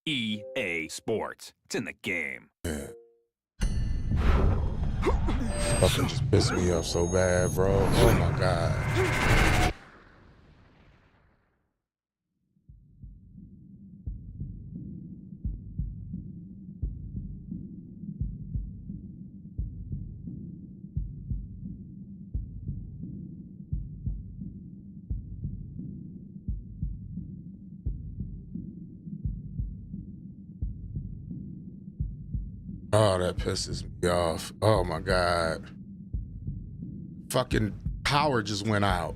EA Sports. It's in the game. Fucking just pissed me off so bad, bro. Oh my God. Oh, that pisses me off. Oh my God. Fucking power just went out.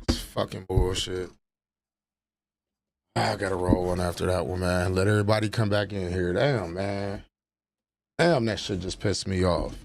It's fucking bullshit. I gotta roll one after that one, man. Let everybody come back in here. Damn, man. Damn, that shit just pissed me off.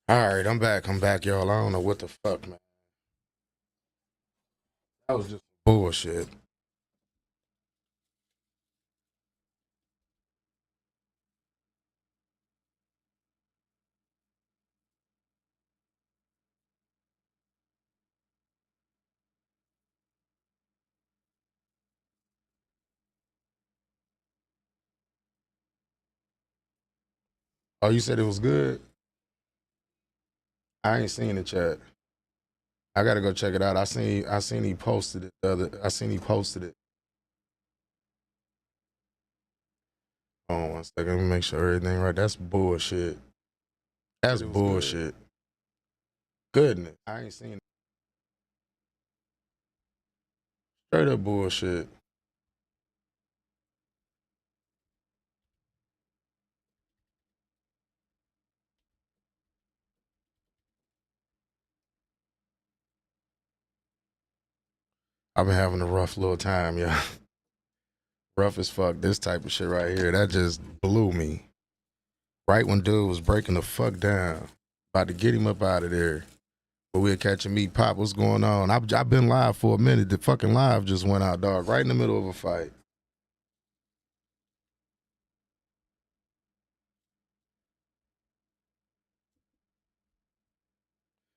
All right, I'm back, y'all. I don't know what the fuck, man. That was just bullshit. Oh, you said it was good? I ain't seen the chat. I gotta go check it out. I seen he posted it I seen he posted it. Hold on 1 second. Let me make sure everything right. That's bullshit. That's bullshit. Goodness. I ain't seen it. Straight up bullshit. I've been having a rough little time, yeah. Rough as fuck. This type of shit right here, that just blew me. Right when dude was breaking the fuck down. About to get him up out of there. But we're catching me. Pop, what's going on? I've been live for a minute. The fucking live just went out, dog. Right in the middle of a fight.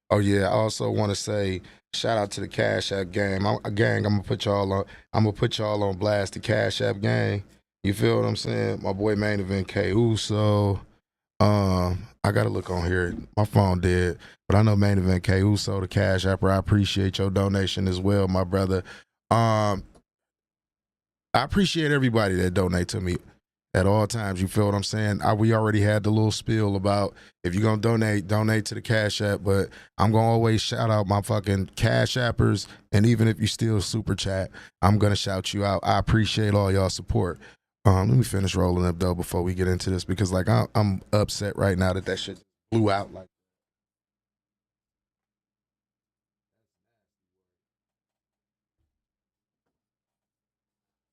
Oh yeah, I also want to say shout out to the Cash App gang. I'm gonna put y'all on. I'm gonna put y'all on blast. The Cash App gang. You feel what I'm saying? My boy main event K Uso. I gotta look on here. My phone dead, but I know main event K Uso, the Cash Apper. I appreciate your donation as well, my brother. I appreciate everybody that donate to me at all times. You feel what I'm saying? We already had the little spiel about if you're gonna donate to the Cash App, but I'm gonna always shout out my fucking Cash Appers, and even if you still super chat, I'm gonna shout you out. I appreciate all y'all support. Let me finish rolling up though before we get into this, because like I'm upset right now that shit blew out like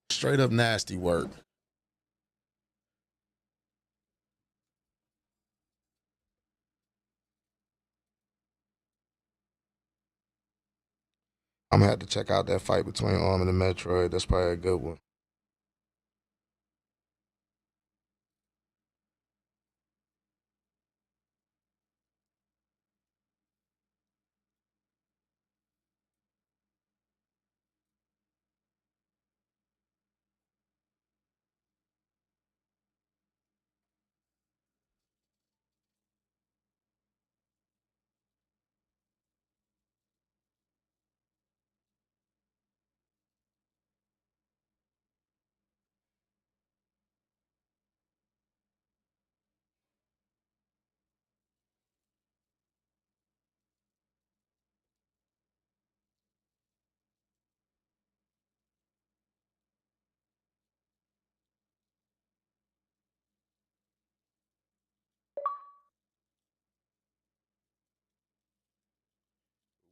straight up nasty work. I'm gonna have to check out that fight between Arm and the Metroid. That's probably a good one.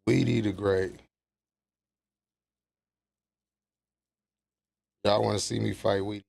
Weedy the Great. Y'all want to see me fight Weedy?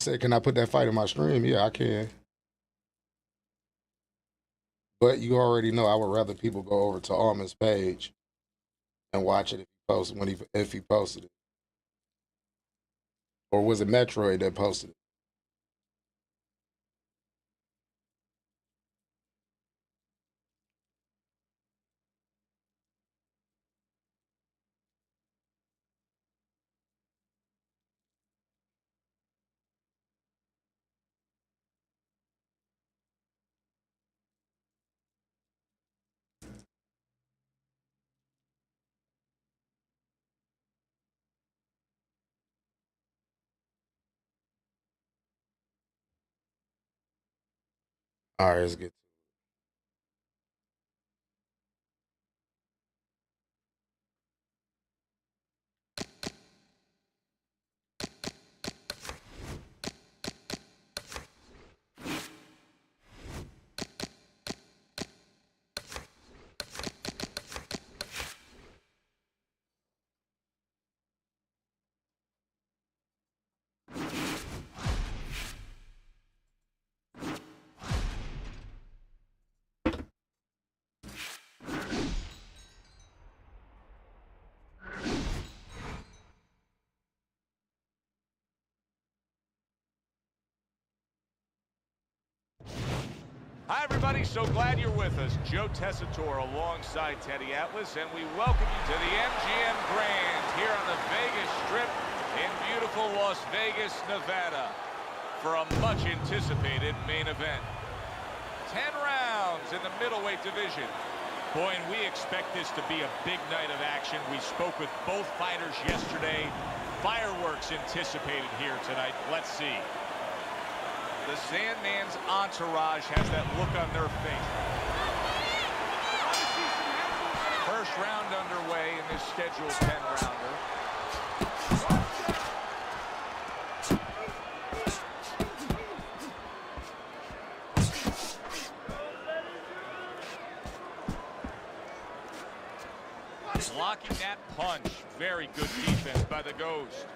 You said, can I put that fight in my stream? Yeah, I can. But you already know I would rather people go over to Armin's page and watch it if he posted it. Or was it Metroid that posted it? All right, let's get. Hi, everybody. So glad you're with us. Joe Tessitore alongside Teddy Atlas, and we welcome you to the MGM Grand here on the Vegas Strip in beautiful Las Vegas, Nevada, for a much-anticipated main event. 10 rounds in the middleweight division. Boy, and we expect this to be a big night of action. We spoke with both fighters yesterday. Fireworks anticipated here tonight. Let's see. The Sandman's entourage has that look on their face. First round underway in this scheduled 10-rounder. Blocking that punch. Very good defense by the Ghost.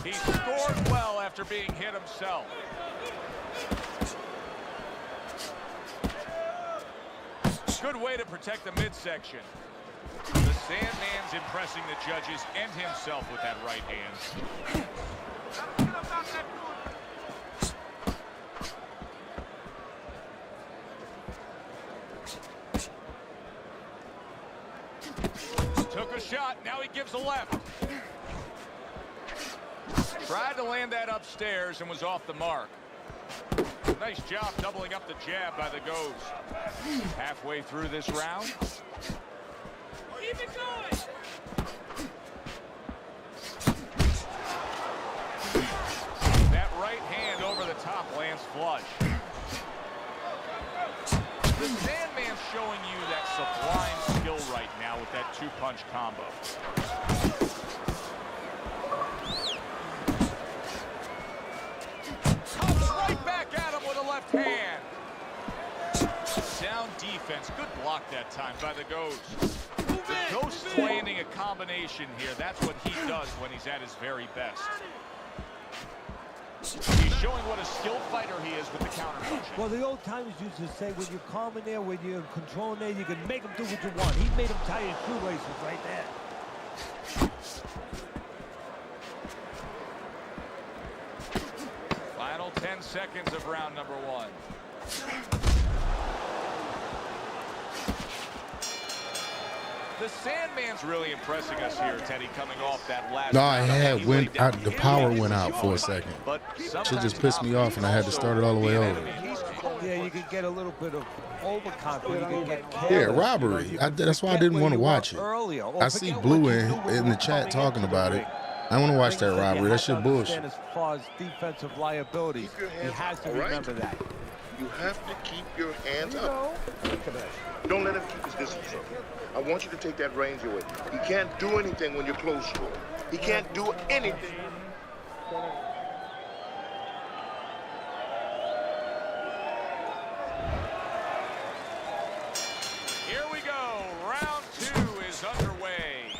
He scored well after being hit himself. Good way to protect the midsection. The Sandman's impressing the judges and himself with that right hand. Took a shot, now he gives a left. Tried to land that upstairs and was off the mark. Nice job doubling up the jab by the Ghost. Halfway through this round. Keep it going. That right hand over the top lands flush. The Sandman's showing you that sublime skill right now with that two-punch combo. Comes right back at him with a left hand. Sound defense. Good block that time by the Ghost. The Ghost's landing a combination here. That's what he does when he's at his very best. He's showing what a skilled fighter he is with the counter punching. Well, the old timers used to say, when you're calm in there, when you're controlling there, you can make him do what you want. He made him tie his shoelaces right there. Final 10 seconds of round number 1. The Sandman's really impressing us here, Teddy, coming off that last No, I round. had the power went out for a second. Shit just pissed me off, and I had to start it all the way over. Yeah, you can get a little bit of overconfidence. You can get Yeah, careless. robbery. You know, That's why I didn't want to watch it. earlier, or I see forget Blue what you do when in you the chat come talking into the about it. ring. I want to watch that Things that you robbery. That have shit to bullshit. understand as far as defensive liability, he has to up, all right? remember that. You have to keep your hands up. Don't let him keep his distance from you. I want you to take that range away. He can't do anything when you're close to him. He can't do anything. Here we go. Round 2 is underway.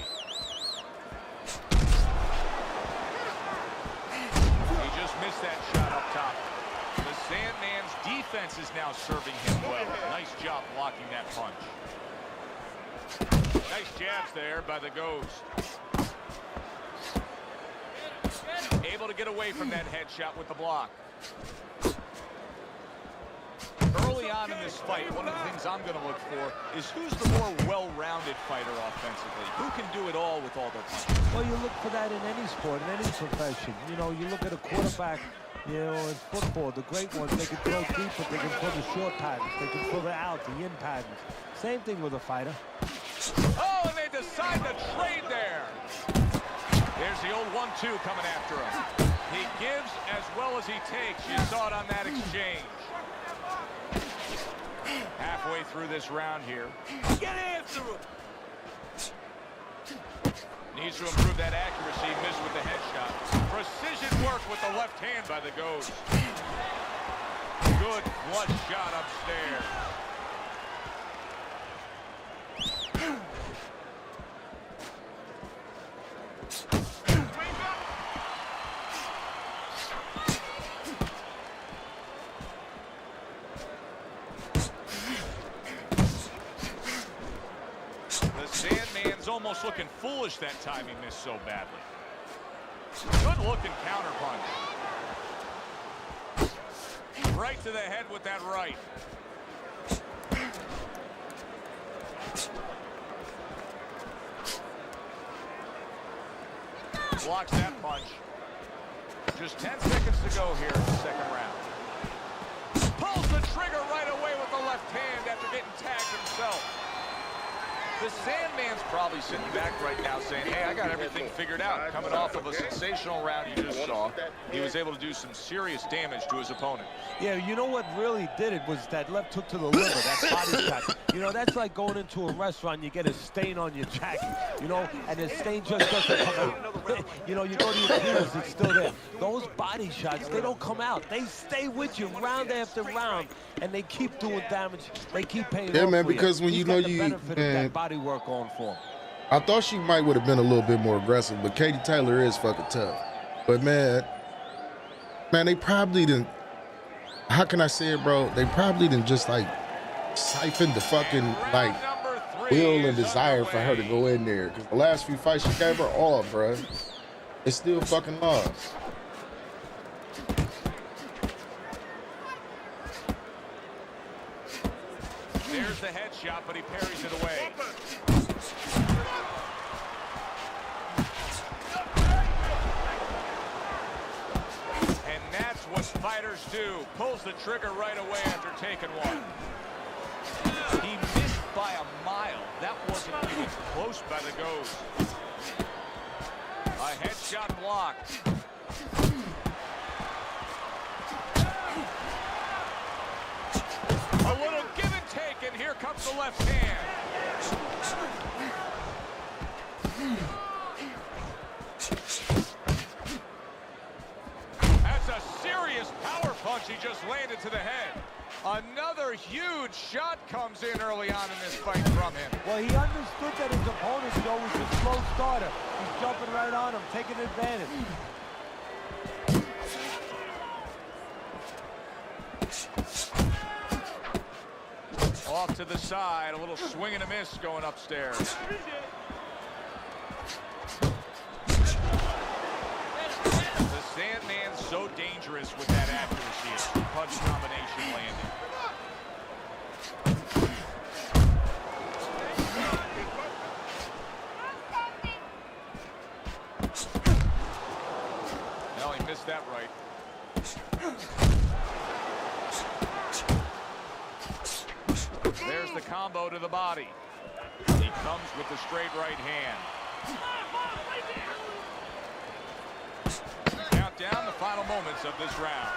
He just missed that shot up top. The Sandman's defense is now serving him well. Nice job blocking that punch. Nice jabs there by the Ghost. Able to get away from that headshot with the block. Early on in this fight, one of the things I'm going to look for is who's the more well-rounded fighter offensively. Who can do it all with all their punches? Well, you look for that in any sport, in any profession. You know, you look at a quarterback, you know, in football, the great ones, they can throw deep, but they can throw the short patterns. They can throw it out, the in patterns. Same thing with a fighter. Oh, and they decide to trade there. There's the old 1-2 coming after him. He gives as well as he takes. You saw it on that exchange. Halfway through this round here. Get after him! Needs to improve that accuracy. Missed with the headshot. Precision work with the left hand by the Ghost. Good flush shot upstairs. Almost looking foolish that time he missed so badly. Good looking counter punch. Right to the head with that right. Blocks that punch. Just 10 seconds to go here in the second round. Pulls the trigger right away with the left The Sandman's probably sitting back right now saying, hey, I got everything figured out. Coming off of a sensational round you just saw, he was able to do some serious damage to his opponent. Yeah, you know what really did it was that left hook to the liver, that body shot. You know, that's like going into a restaurant, you get a stain on your jacket, you know, and the stain just doesn't come out. You know, you go to your cleaners, it's still there. Those body shots, they don't come out. They stay with you round after round, and they keep doing damage. They keep paying off man, for because you. when He's you got know the you, benefit of that body work going for him. I thought she might would have been a little bit more aggressive, but Katie Taylor is fucking tough. But man, they probably didn't. How can I say it, bro? They probably didn't just like siphon the fucking like will and desire for her to go in there. Because the last few fights she gave her all, bro. It's still fucking lost. There's the headshot, but he parries it away. And that's what fighters do. Pulls the trigger right away after taking one. He missed by a mile. That wasn't even close by the goes. A headshot blocked. A little give and take, and here comes the left hand. That's a serious power punch he just landed to the head. Another huge shot comes in early on in this fight from him. Well, he understood that his opponent, you know, was a slow starter. He's jumping right on him, taking advantage. Off to the side, a little swing and a miss going upstairs. The Sandman's so dangerous with that accuracy. Punch combination landing. No, he missed that right. There's the combo to the body. He comes with the straight right hand. Count down the final moments of this round.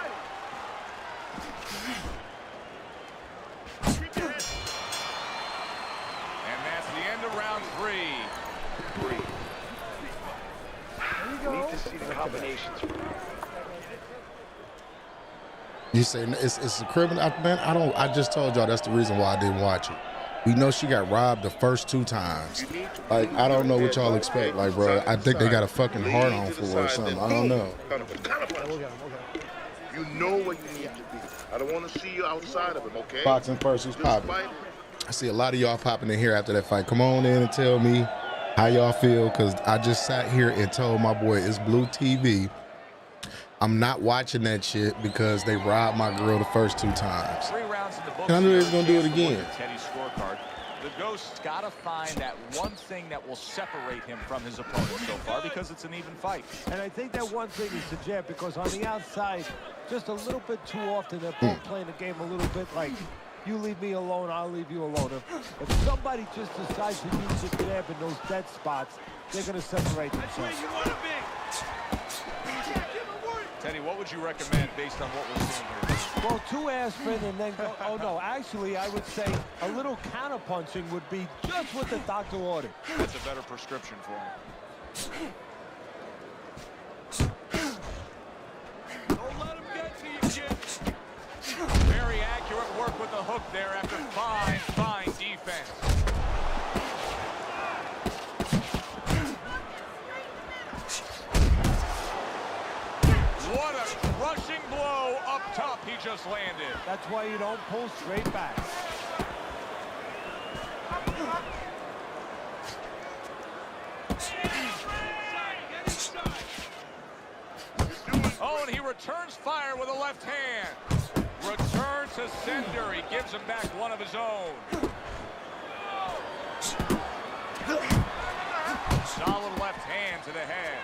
And that's the end of round 3. Need to see the combinations. You say it's a criminal, man? I just told y'all that's the reason why I didn't watch it. We know she got robbed the first 2 times. Like, I don't know what y'all expect. Like, bro, I think they got a fucking hard on for her or something. I don't know. You know where you need to be. I don't want to see you outside of him, okay? Boxing first, who's popping? I see a lot of y'all popping in here after that fight. Come on in and tell me how y'all feel, because I just sat here and told my boy it's Blue TV. I'm not watching that shit because they robbed my girl the first 2 times. 3 rounds in the books. And I knew they was gonna do it again. Teddy's scorecard. The Ghost's got to find that one thing that will separate him from his opponent so far, because it's an even fight. And I think that one thing is the jab, because on the outside, just a little bit too often, they're both playing the game a little bit like, you leave me alone, I'll leave you alone. If somebody just decides to use the jab in those dead spots, they're going to separate themselves. Teddy, what would you recommend based on what we're seeing here? Well, 2 aspirin and then go, oh no, actually I would say a little counter-punching would be just what the doctor ordered. That's a better prescription for him. Don't let him get to you, kid. Very accurate work with the hook there after fine defense. What a crushing blow up top he just landed. That's why you don't pull straight back. Oh, and he returns fire with a left hand. Return to sender. He gives him back one of his own. Solid left hand to the head.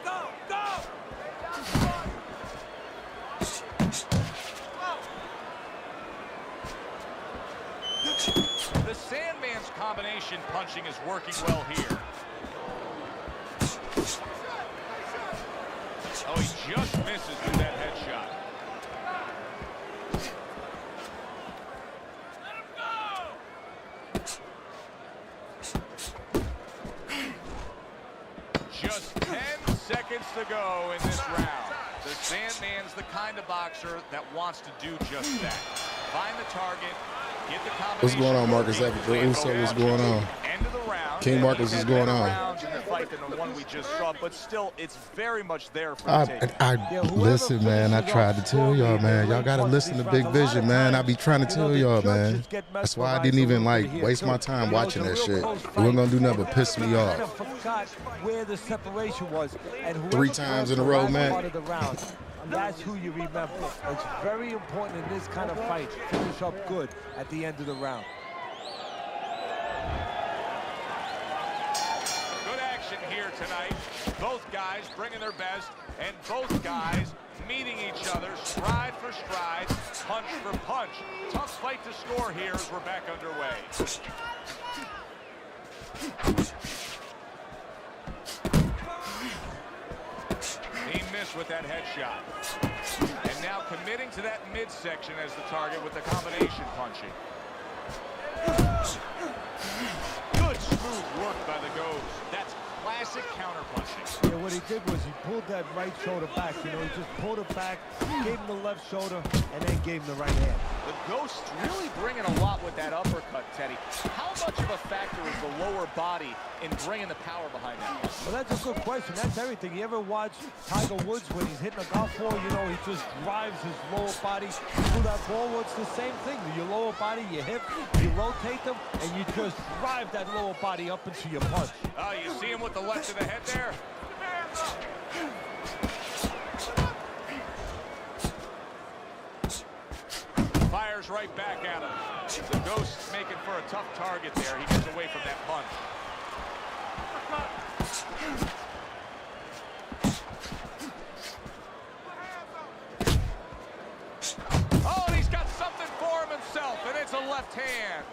Go, go! The Sandman's combination punching is working well here. Oh, he just misses with that headshot. Just 10 seconds to go in this round. The Sandman's the kind of boxer that wants to do just that. Find the target, get the combination. What's going on, Marcus? What's going on? End of the round. King Marcus is going on. Rounds in the fight than the one we just saw, but still, it's very much there for the taking. Listen, man. I tried to tell y'all, man. Y'all gotta listen to Big Vision, man. I be trying to tell y'all, man. That's why I didn't even like waste my time watching that shit. It wasn't gonna do nothing but piss me off. Forgot where the separation was, and 3 times in a row, man. That's who you remember. It's very important in this kind of fight to finish up good at the end of the round. Good action here tonight. Both guys bringing their best, and both guys meeting each other stride for stride, punch for punch. Tough fight to score here as we're back underway. He missed with that headshot. And now committing to that midsection as the target with the combination punching. Good smooth work by the Ghost. That's classic counter punching. Yeah, what he did was he pulled that right shoulder back. You know, he just pulled it back, gave him the left shoulder, and then gave him the right hand. The Ghost really bringing a lot with that uppercut, Teddy. How much of a factor is the lower body in bringing the power behind that? Well, that's a good question. That's everything. You ever watch Tiger Woods when he's hitting a golf ball? You know, he just drives his lower body through that ball. Well, it's the same thing. Your lower body, your hip, you rotate them, and you just drive that lower body up into your punch. Oh, you see him with the left of the head there? Fires right back at him. The Ghost's making for a tough target there. He gets away from that punch. Oh, and he's got something for him himself, and it's a left hand.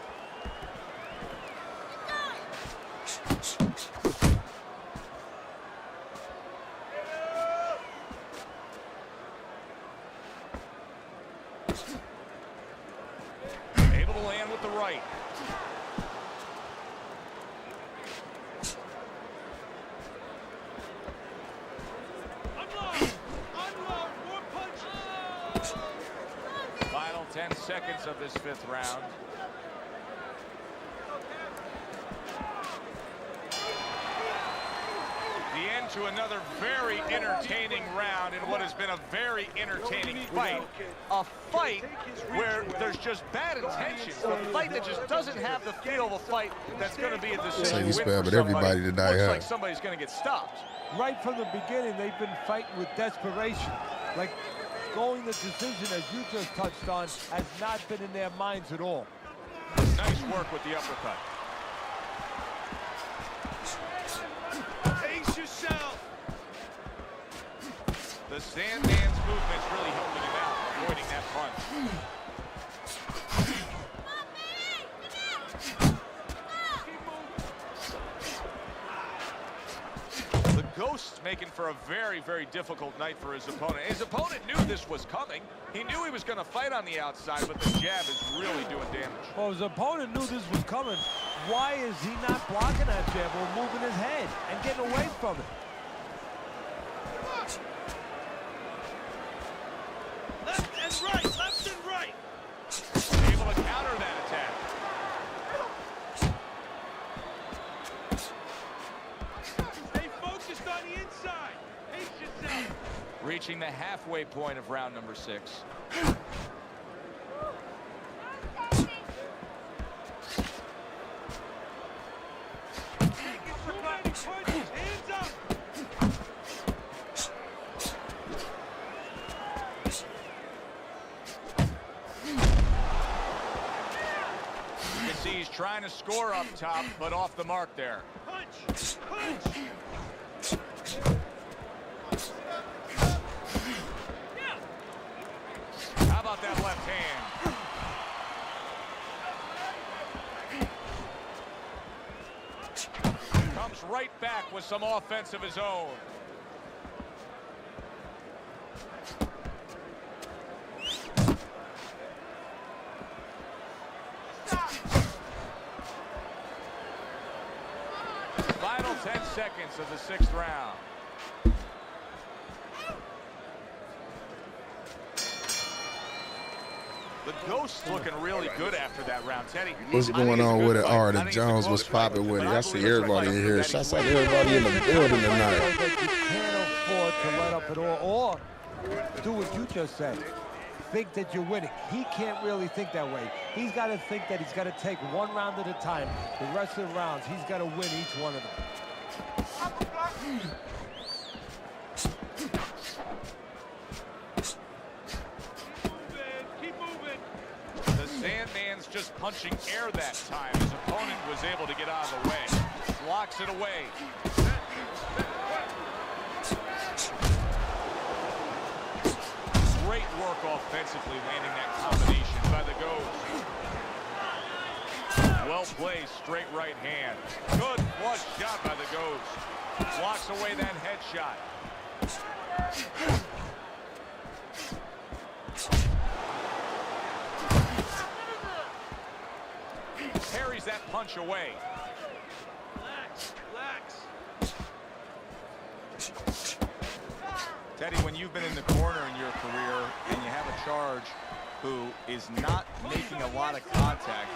Able to land with the right. Final 10 seconds of this 5th round. The end to another very entertaining round in what has been a very entertaining fight. A fight where there's just bad intentions. A fight that just doesn't have the feel of a fight that's going to be a decision win for somebody. Everybody tonight, looks like somebody's going to get stopped. Right from the beginning, they've been fighting with desperation. Like going the decision, as you just touched on, has not been in their minds at all. Nice work with the uppercut. Pace yourself. The Sandman's movement's really helping him out, avoiding that punch. The Ghost's making for a very, very difficult night for his opponent. His opponent knew this was coming. He knew he was going to fight on the outside, but the jab is really doing damage. Well, his opponent knew this was coming. Why is he not blocking that jab or moving his head and getting away from it? Left and right, left and right. Able to counter that attack. Stay focused on the inside. Pace yourself. Reaching the halfway point of round number 6. Too many punches. Hands up. You can see he's trying to score up top, but off the mark there. Punch. Punch. How about that left hand? comes right back with some offense of his own. Final 10 seconds of the 6th round. The Ghost's looking really good after that round, Teddy. What's going on with it? Art Jones was popping with it. I see everybody in here. Shouts out to everybody in the building tonight. You can't afford to let up at all, or do what you just said. Think that you're winning. He can't really think that way. He's got to think that he's got to take one round at a time. The rest of the rounds, he's got to win each one of them. Keep moving. The Sandman's just punching air that time. His opponent was able to get out of the way. Blocks it away. Great work offensively, landing that combination by the Ghost. Well played, straight right hand. Good flush shot by the Ghost. Blocks away that headshot. Parries that punch away. Relax, relax. Teddy, when you've been in the corner in your career and you have a charge who is not making a lot of contact,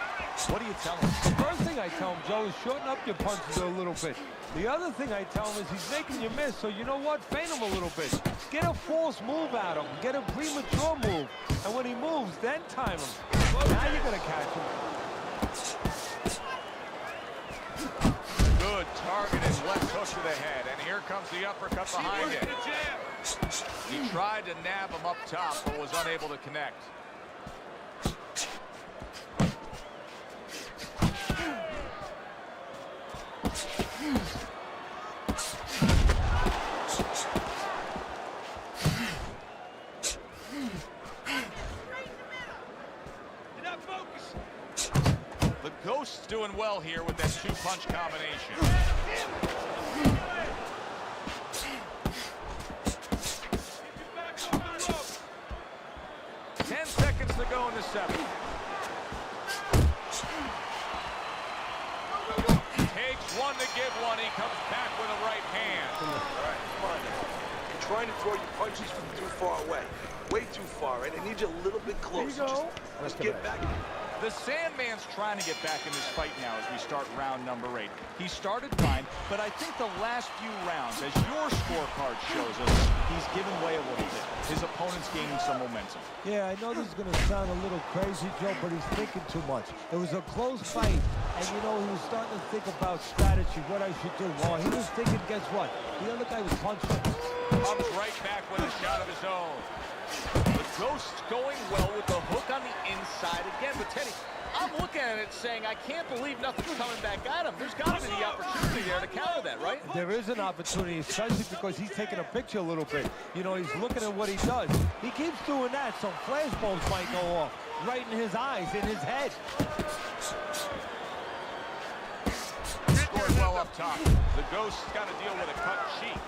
what do you tell him? The first thing I tell him, Joe, is shorten up your punches a little bit. The other thing I tell him is he's making you miss, so you know what? Feint him a little bit. Get a false move out of him. Get a premature move. And when he moves, then time him. Now you're going to catch him. Good targeted left hook to the head, and here comes the uppercut behind it. He tried to nab him up top, but was unable to connect. You're not focused. The Ghost's doing well here with that two-punch combination. 10 seconds to go in the 7th. Takes one to give one. He comes back with a right hand. All right, come on now. You're trying to throw your punches from too far away. Way too far, right? I need you a little bit closer. Just get back. The Sandman's trying to get back in this fight now as we start round number 8. He started fine, but I think the last few rounds, as your scorecard shows us, he's given way a little bit. His opponent's gaining some momentum. Yeah, I know this is going to sound a little crazy, Joe, but he's thinking too much. It was a close fight, and, you know, he was starting to think about strategy, what I should do. Well, he was thinking, guess what? The other guy was punching him. Comes right back with a shot of his own. The Ghost's going well with the hook on the inside again. But, Teddy, I'm looking at it saying I can't believe nothing's coming back at him. There's got to be the opportunity there to counter that, right? There is an opportunity, especially because he's taking a picture a little bit. You know, he's looking at what he does. He keeps doing that, so flashbulbs might go off right in his eyes, in his head. Scored well up top. The Ghost's got to deal with a cut cheek.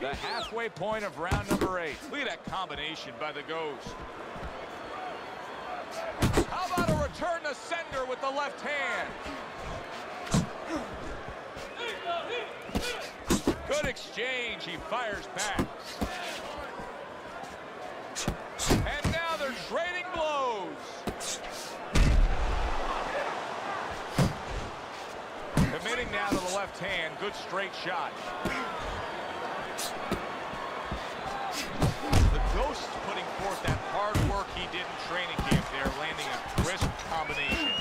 The halfway point of round number 8. Look at that combination by the Ghost. How about a return to sender with the left hand? Good exchange. He fires back. And now they're trading blows. Committing now to the left hand. Good straight shot. The Ghost putting forth that hard work he did in training camp there, landing a crisp combination.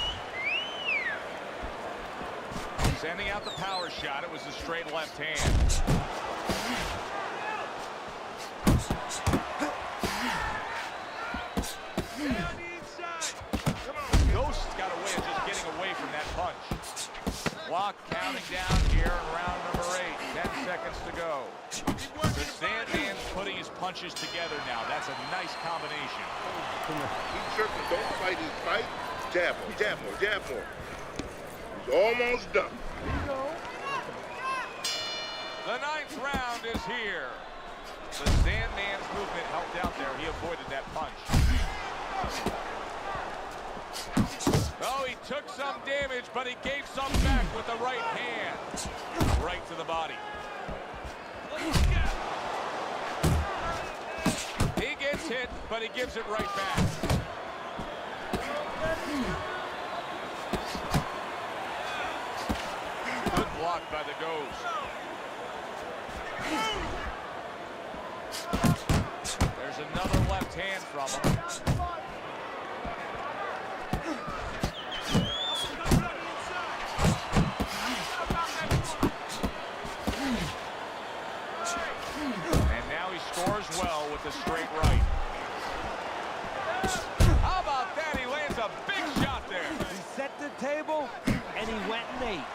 Sending out the power shot. It was a straight left hand. Ghost's got a way of just getting away from that punch. Clock counting down here in round number 8. 10 seconds to go. The Sandman's putting his punch punches together now. That's a nice combination. He's certain, don't fight his fight. Jab more, jab more, jab more. He's almost done. The 9th round is here. The Sandman's movement helped out there. He avoided that punch. Oh, he took some damage, but he gave some back with the right hand. Right to the body. He gets hit, but he gives it right back. Good block by the Ghost. There's another left hand from him. And now he scores well with the straight right. How about that? He lands a big shot there. He set the table, and he went and ate.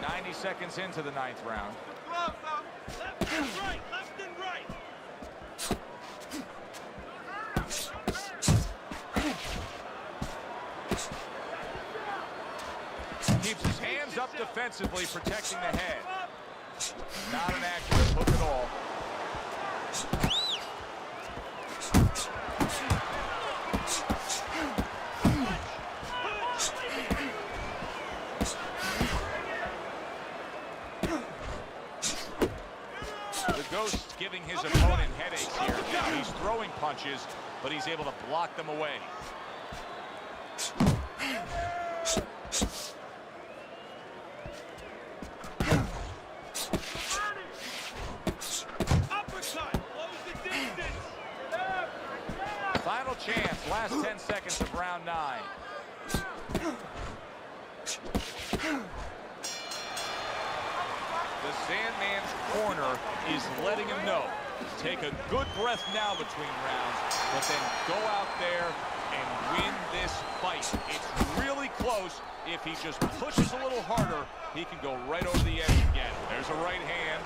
90 seconds into the 9th round. Left and right, left and right. Keeps his hands up defensively, protecting the head. Not an accurate hook at all. The Ghost's giving his opponent headaches here. Now he's throwing punches, but he's able to block them away. Uppercut, close the distance. Final chance, last 10 seconds of round 9. The Sandman's corner is letting him know. Take a good breath now between rounds, but then go out there and win this fight. It's really close. If he just pushes a little harder, he can go right over the edge again. There's a right hand.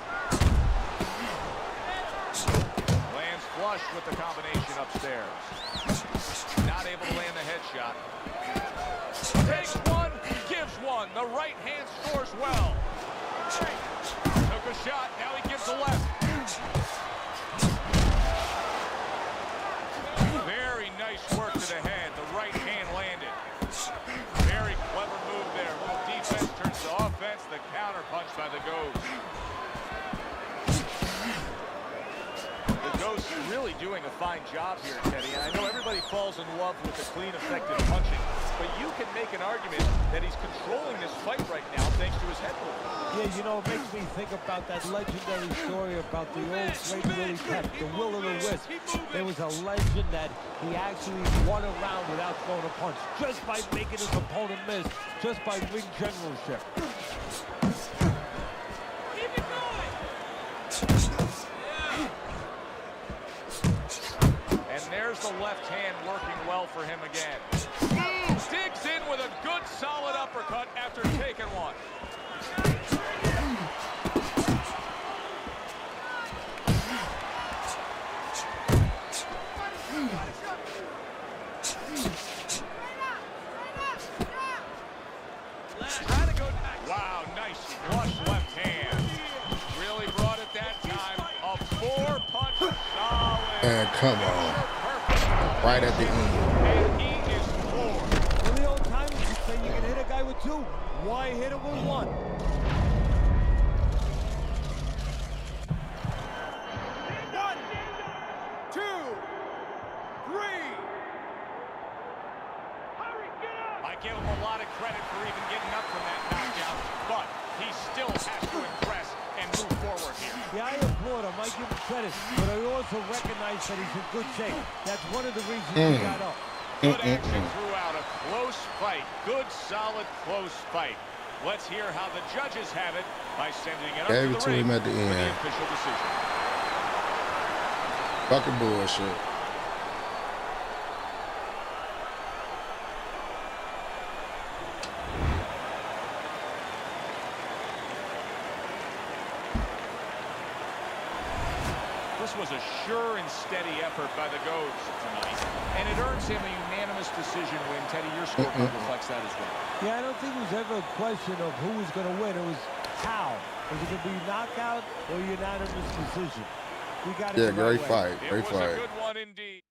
Lands flush with the combination upstairs. Not able to land the headshot. Takes one, gives one. The right hand scores well. Took a shot, now he gives the left. Very nice work to the head. The right hand landed. Very clever move there. A little defense turns to offense. The counter punch by the Ghost. The Ghost really doing a fine job here, Teddy. And I know everybody falls in love with the clean, effective punching, but you can make an argument that he's controlling this fight right now thanks to his head movement. Yeah, you know, it makes me think about that legendary story about the old great Willie Pep, the will o' the wisp. There was a legend that he actually won a round without throwing a punch, just by making his opponent miss, just by ring generalship. Keep it going. And there's the left hand working well for him again. Digs in with a good solid uppercut after taking one. Trying to go. Wow, nice flush left hand. Really brought it that time. A 4-punch solid. And come on. Right at the end. And he is floored. In the old times, you say you can hit a guy with 2. Why hit him with 1? I give him a lot of credit for even getting up from that knockout, but he still has to impress and move forward here. Yeah, I applaud him. I give him credit, but I also recognize that he's in good shape. That's one of the reasons he got up. Good action throughout, a close fight. Good, solid, close fight. Let's hear how the judges have it by sending it up Gave it to to the ring him at the for the end. official decision. Fucking bullshit. This was a sure and steady effort by the Goats tonight, and it earns him a unanimous decision win. Teddy, your scorecard reflects that as well. Yeah, I don't think it was ever a question of who was going to win. It was how. Was it going to be knockout or unanimous decision? We got it. Yeah, the right great way. fight. It Great was fight. a good one indeed.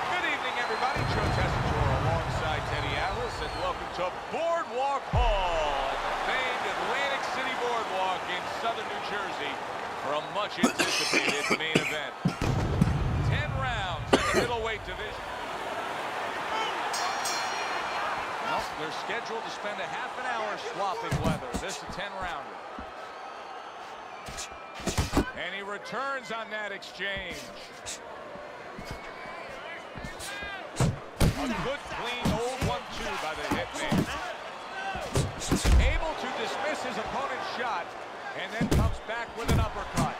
Good evening, everybody. Joe Tessitore alongside Teddy Atlas, and welcome to Boardwalk Hall at the famed Atlantic City Boardwalk in southern New Jersey for a much-anticipated main event. 10 rounds in the middleweight division. Well, they're scheduled to spend a half an hour swapping leather. This is a 10-rounder. And he returns on that exchange. A good, clean, old 1-2 by the hitman. Able to dismiss his opponent's shot, and then comes back with an uppercut.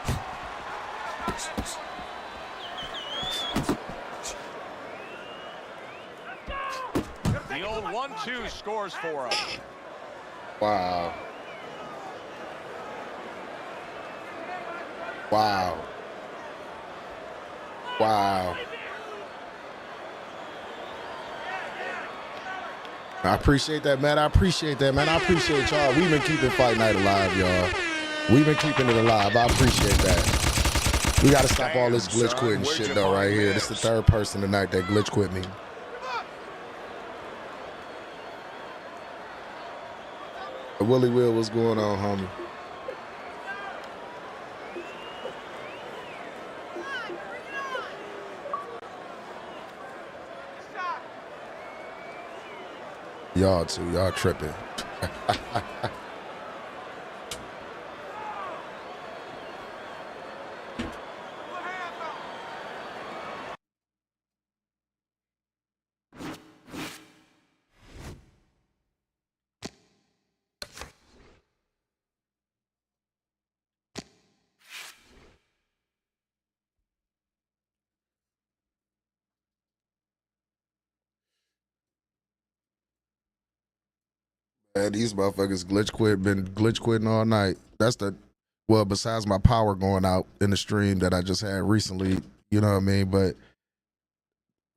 The old 1-2 scores for him. Wow. Wow. Wow. I appreciate that, man. I appreciate that, man. I appreciate y'all. We've been keeping Fight Night alive, y'all. We've been keeping it alive. I appreciate that. We got to stop all this glitch quitting shit, though, right here. This is the third person tonight that glitch quit me. Willie Will, what's going on, homie? Y'all too, y'all tripping. Man, these motherfuckers been glitch quitting all night. That's well, besides my power going out in the stream that I just had recently, you know what I mean? But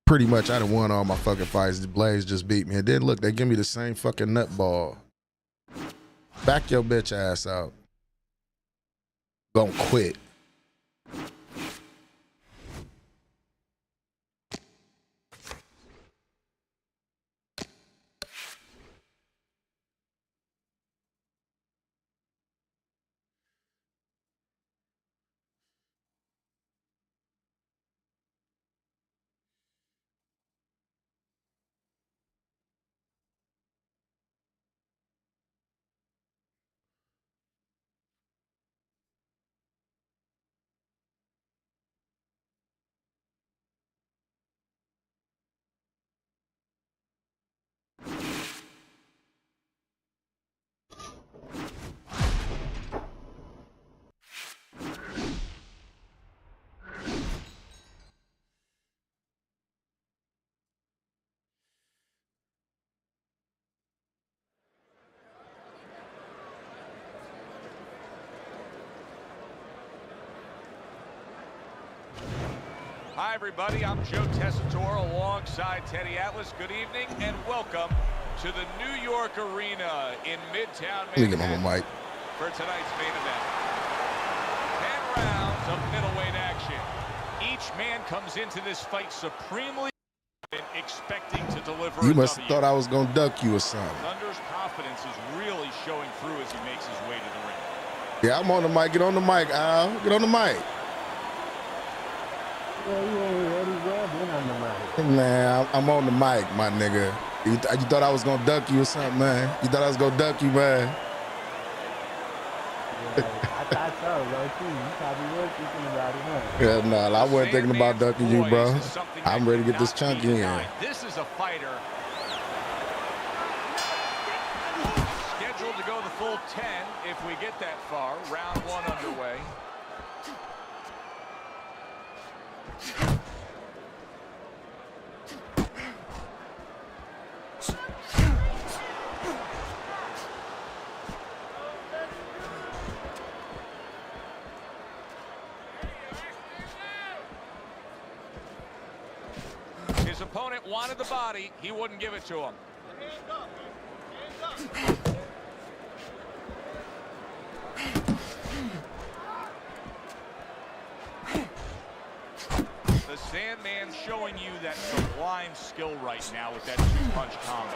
pretty much I done won all my fucking fights. The Blaze just beat me. And then look, they give me the same fucking nutball. Back your bitch ass out. Gonna quit. Hi, everybody. I'm Joe Tessitore alongside Teddy Atlas. Good evening and welcome to the New York Arena in Midtown Manhattan for tonight's main event. 10 rounds of middleweight action. Each man comes into this fight supremely expecting to deliver. You must have thought I was gonna duck you or something. Thunder's confidence is really showing through as he makes his way to the ring. Yeah, I'm on the mic. Get on the mic, Al. Get on the mic. Man, I'm on the mic, my nigga. You thought I was gonna duck you or something, man? You thought I was gonna duck you, man? I thought so, bro. Too. You probably was thinking about it, huh? Yeah, no, I wasn't thinking about ducking you, bro. I'm ready to get this chunky in. This is a fighter scheduled to go the full 10 if we get that far. Round 1 underway. His opponent wanted the body. He wouldn't give it to him. The Sandman's showing you that sublime skill right now with that 2-punch combo.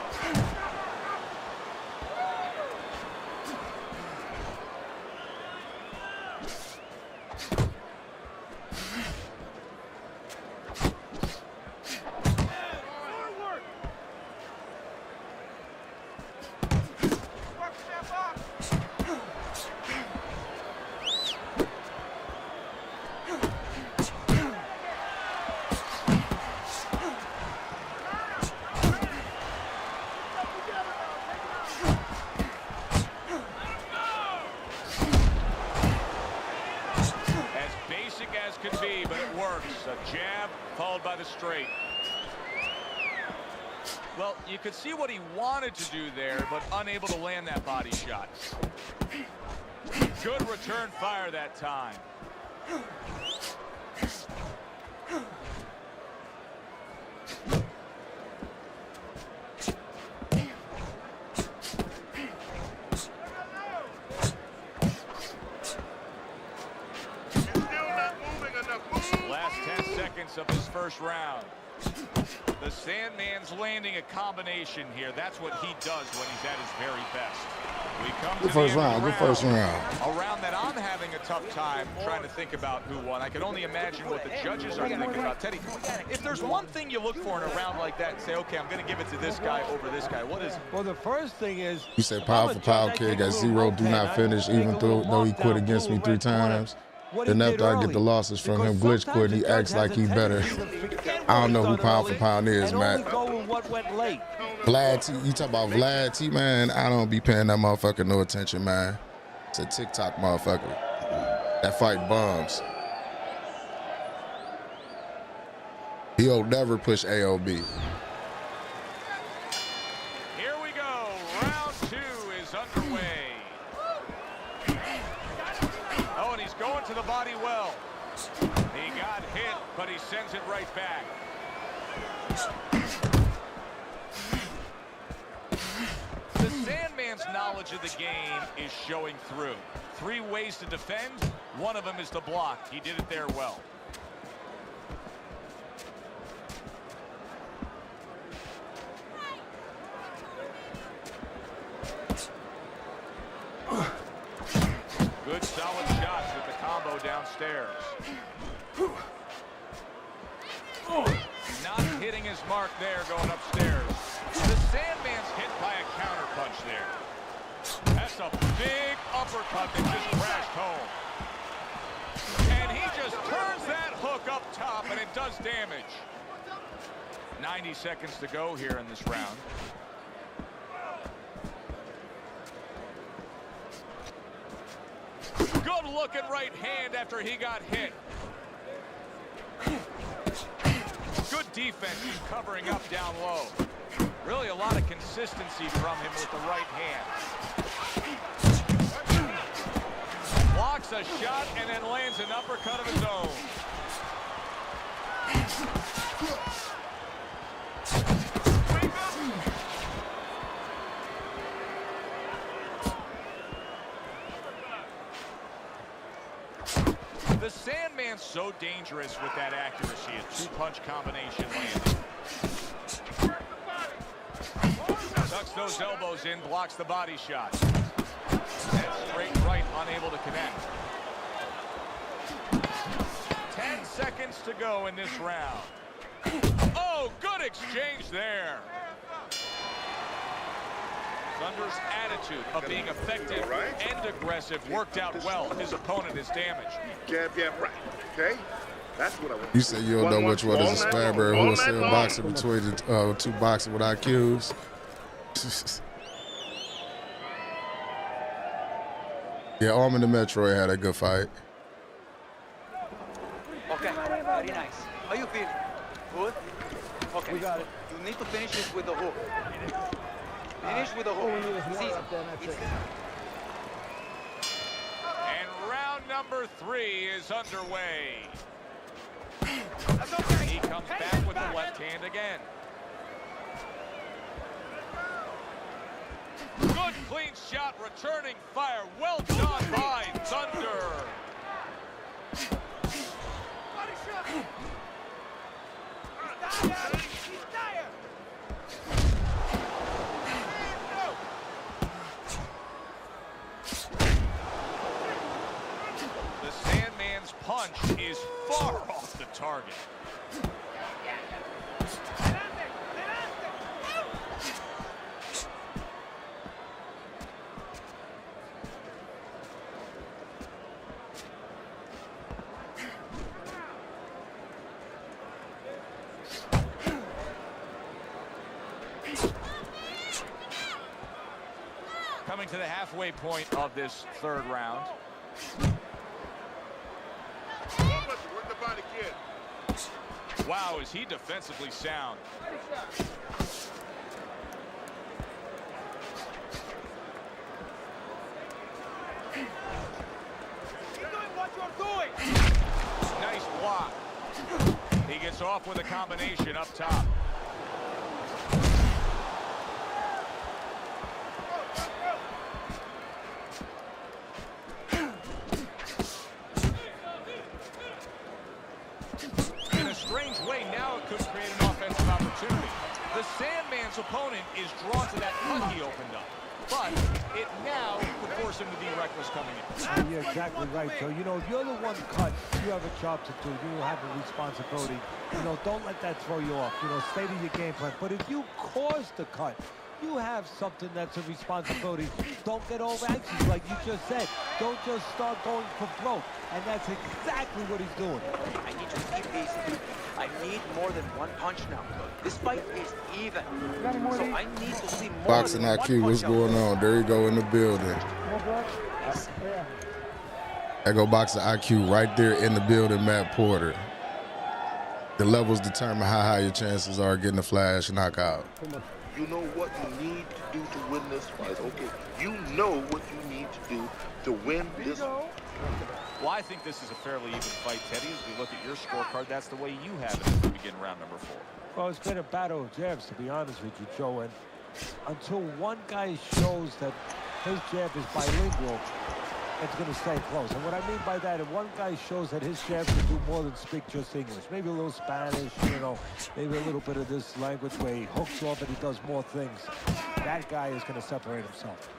Could be, but it works. A jab followed by the straight. Well, you could see what he wanted to do there, but unable to land that body shot. Good return fire that time. Of his first round. The Sandman's landing a combination here. That's what he does when he's at his very best. We come Good to first the end round. of the Good first round. A round that I'm having a tough time trying to think about who won. I can only imagine what the judges are thinking about. Teddy, if there's one thing you look for in a round like that and say, okay, I'm going to give it to this guy over this guy, what is it? Well, the first thing is... You said pound for pound kid got 0 do not finish, even though he quit against me 3 times. Then after I get the losses from him, glitch quit, he acts like he better. I don't know who pound for pound is, man. Vlad T, you talk about Vlad T, man, I don't be paying that motherfucker no attention, man. It's a TikTok motherfucker. That fight bombs. He'll never push AOB. Here we go. Round 2 is underway. Oh, and he's going to the body well. He got hit, but he sends it right back. The Sandman's knowledge of the game is showing through. 3 ways to defend. One of them is to block. He did it there well. Good solid shots with the combo downstairs. Not hitting his mark there going upstairs. The Sandman's hit by a counter punch there. That's a big uppercut that just crashed home. And he just turns that hook up top and it does damage. 90 seconds to go here in this round. Good looking right hand after he got hit. Good defense, he's covering up down low. Really a lot of consistency from him with the right hand. Blocks a shot and then lands an uppercut of his own. The Sandman's so dangerous with that accuracy. A two-punch combination landing. Tucks those elbows in, blocks the body shot. And straight right, unable to connect. 10 seconds to go in this round. Oh, good exchange there. Thunder's attitude of being effective and aggressive worked out well. His opponent is damaged. Jab, right. Okay? That's what I want. You said you don't know which one is a Stabber or wholesale boxer between the two boxers with IQs. Yeah, Armin the Metroid had a good fight. Okay, very nice. How you feel? Good? Okay. We got it. You need to finish this with the hook. Finish with the hook. It's easy. And round number 3 is underway. He comes back with the left hand again. Good clean shot, returning fire. Well done by Thunder. The Sandman's punch is far off the target. Coming to the halfway point of this third round. Work the body, kid. Wow, is he defensively sound. Keep doing what you're doing. Nice block. He gets off with a combination up top. Strange way, now it could create an offensive opportunity. The Sandman's opponent is drawn to that cut he opened up, but it now could force him to be reckless coming in. You're exactly right, Joe. You know, if you're the one cut, you have a job to do. You have a responsibility. You know, don't let that throw you off. You know, stay to your game plan. But if you cause the cut, you have something that's a responsibility. Don't get over anxious, like you just said. Don't just start going for broke. And that's exactly what he's doing. I need you to keep easy. I need more than one punch now. This fight is even. So I need to see more Boxing than one IQ, what's punch going on? There you go in the building. There go Boxing IQ right there in the building, Matt Porter. The levels determine how high your chances are getting a flash knockout. You know what you need to do to win this fight, okay? You know what you need to do to win this fight. Well, I think this is a fairly even fight, Teddy. As we look at your scorecard, that's the way you have it as we begin round number 4. Well, it's been a battle of jabs, to be honest with you, Joe. And until one guy shows that his jab is bilingual, it's going to stay close. And what I mean by that, if one guy shows that his jab can do more than speak just English, maybe a little Spanish, you know, maybe a little bit of this language where he hooks off and he does more things, that guy is going to separate himself.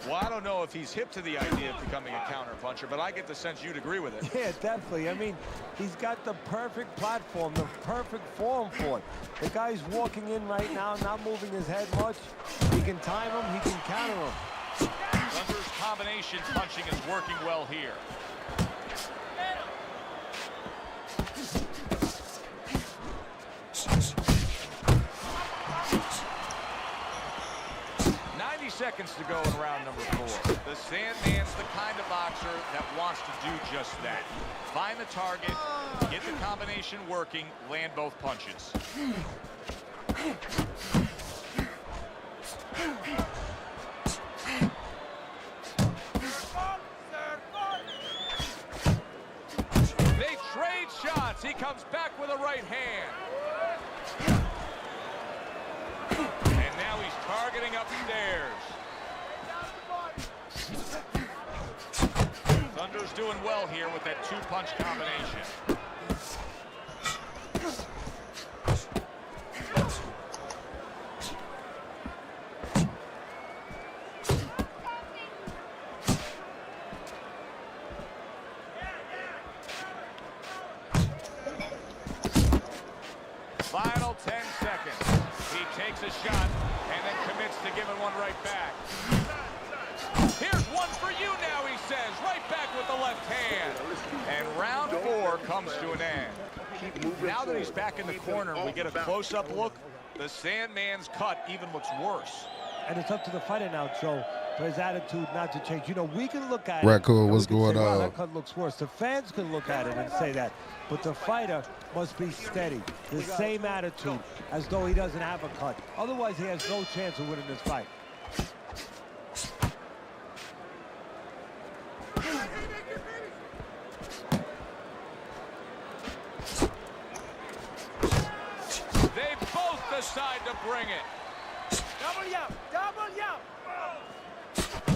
Well, I don't know if he's hip to the idea of becoming a counter-puncher, but I get the sense you'd agree with it. Yeah, definitely. I mean, he's got the perfect platform, the perfect form for it. The guy's walking in right now, not moving his head much. He can time him, he can counter him. Thunder's combination punching is working well here. Seconds to go in round number 4. The Sandman's the kind of boxer that wants to do just that. Find the target, get the combination working, land both punches. They trade shots. He comes back with a right hand. And now he's targeting upstairs. doing well here with that two-punch combination. Final 10 seconds. He takes a shot and then commits to giving one right back. Here's one for you now, he says. Right back with the left hand. And round 4 comes to an end. Now that he's back in the corner and we get a close-up look, the Sandman's cut even looks worse. And it's up to the fighter now, Joe, for his attitude not to change. You know, we can look at Raccoon, it. what's going Wow, on? that cut looks worse. The fans can look at it and say that. But the fighter must be steady. The same attitude as though he doesn't have a cut. Otherwise, he has no chance of winning this fight. They both decide to bring it. Double yap! Double yap!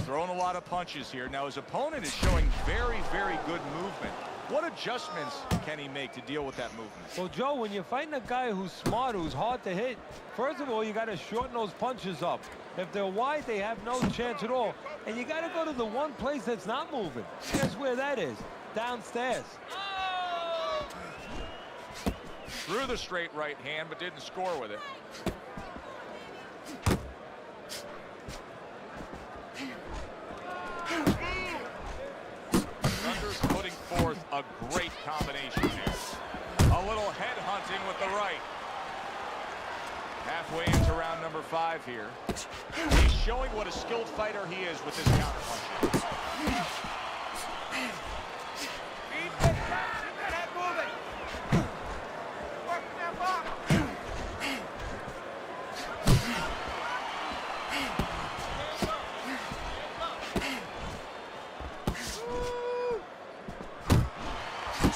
Throwing a lot of punches here. Now his opponent is showing very, very good movement. What adjustments can he make to deal with that movement? Well, Joe, when you're fighting a guy who's smart, who's hard to hit, first of all, you got to shorten those punches up. If they're wide, they have no chance at all. And you got to go to the one place that's not moving. Guess where that is? Downstairs. Threw the straight right hand, but didn't score with it. Thunder's putting forth a great combination there. A little head hunting with the right. Halfway into round number 5 here. He's showing what a skilled fighter he is with his counterpunching. Keep that head moving! Working that box!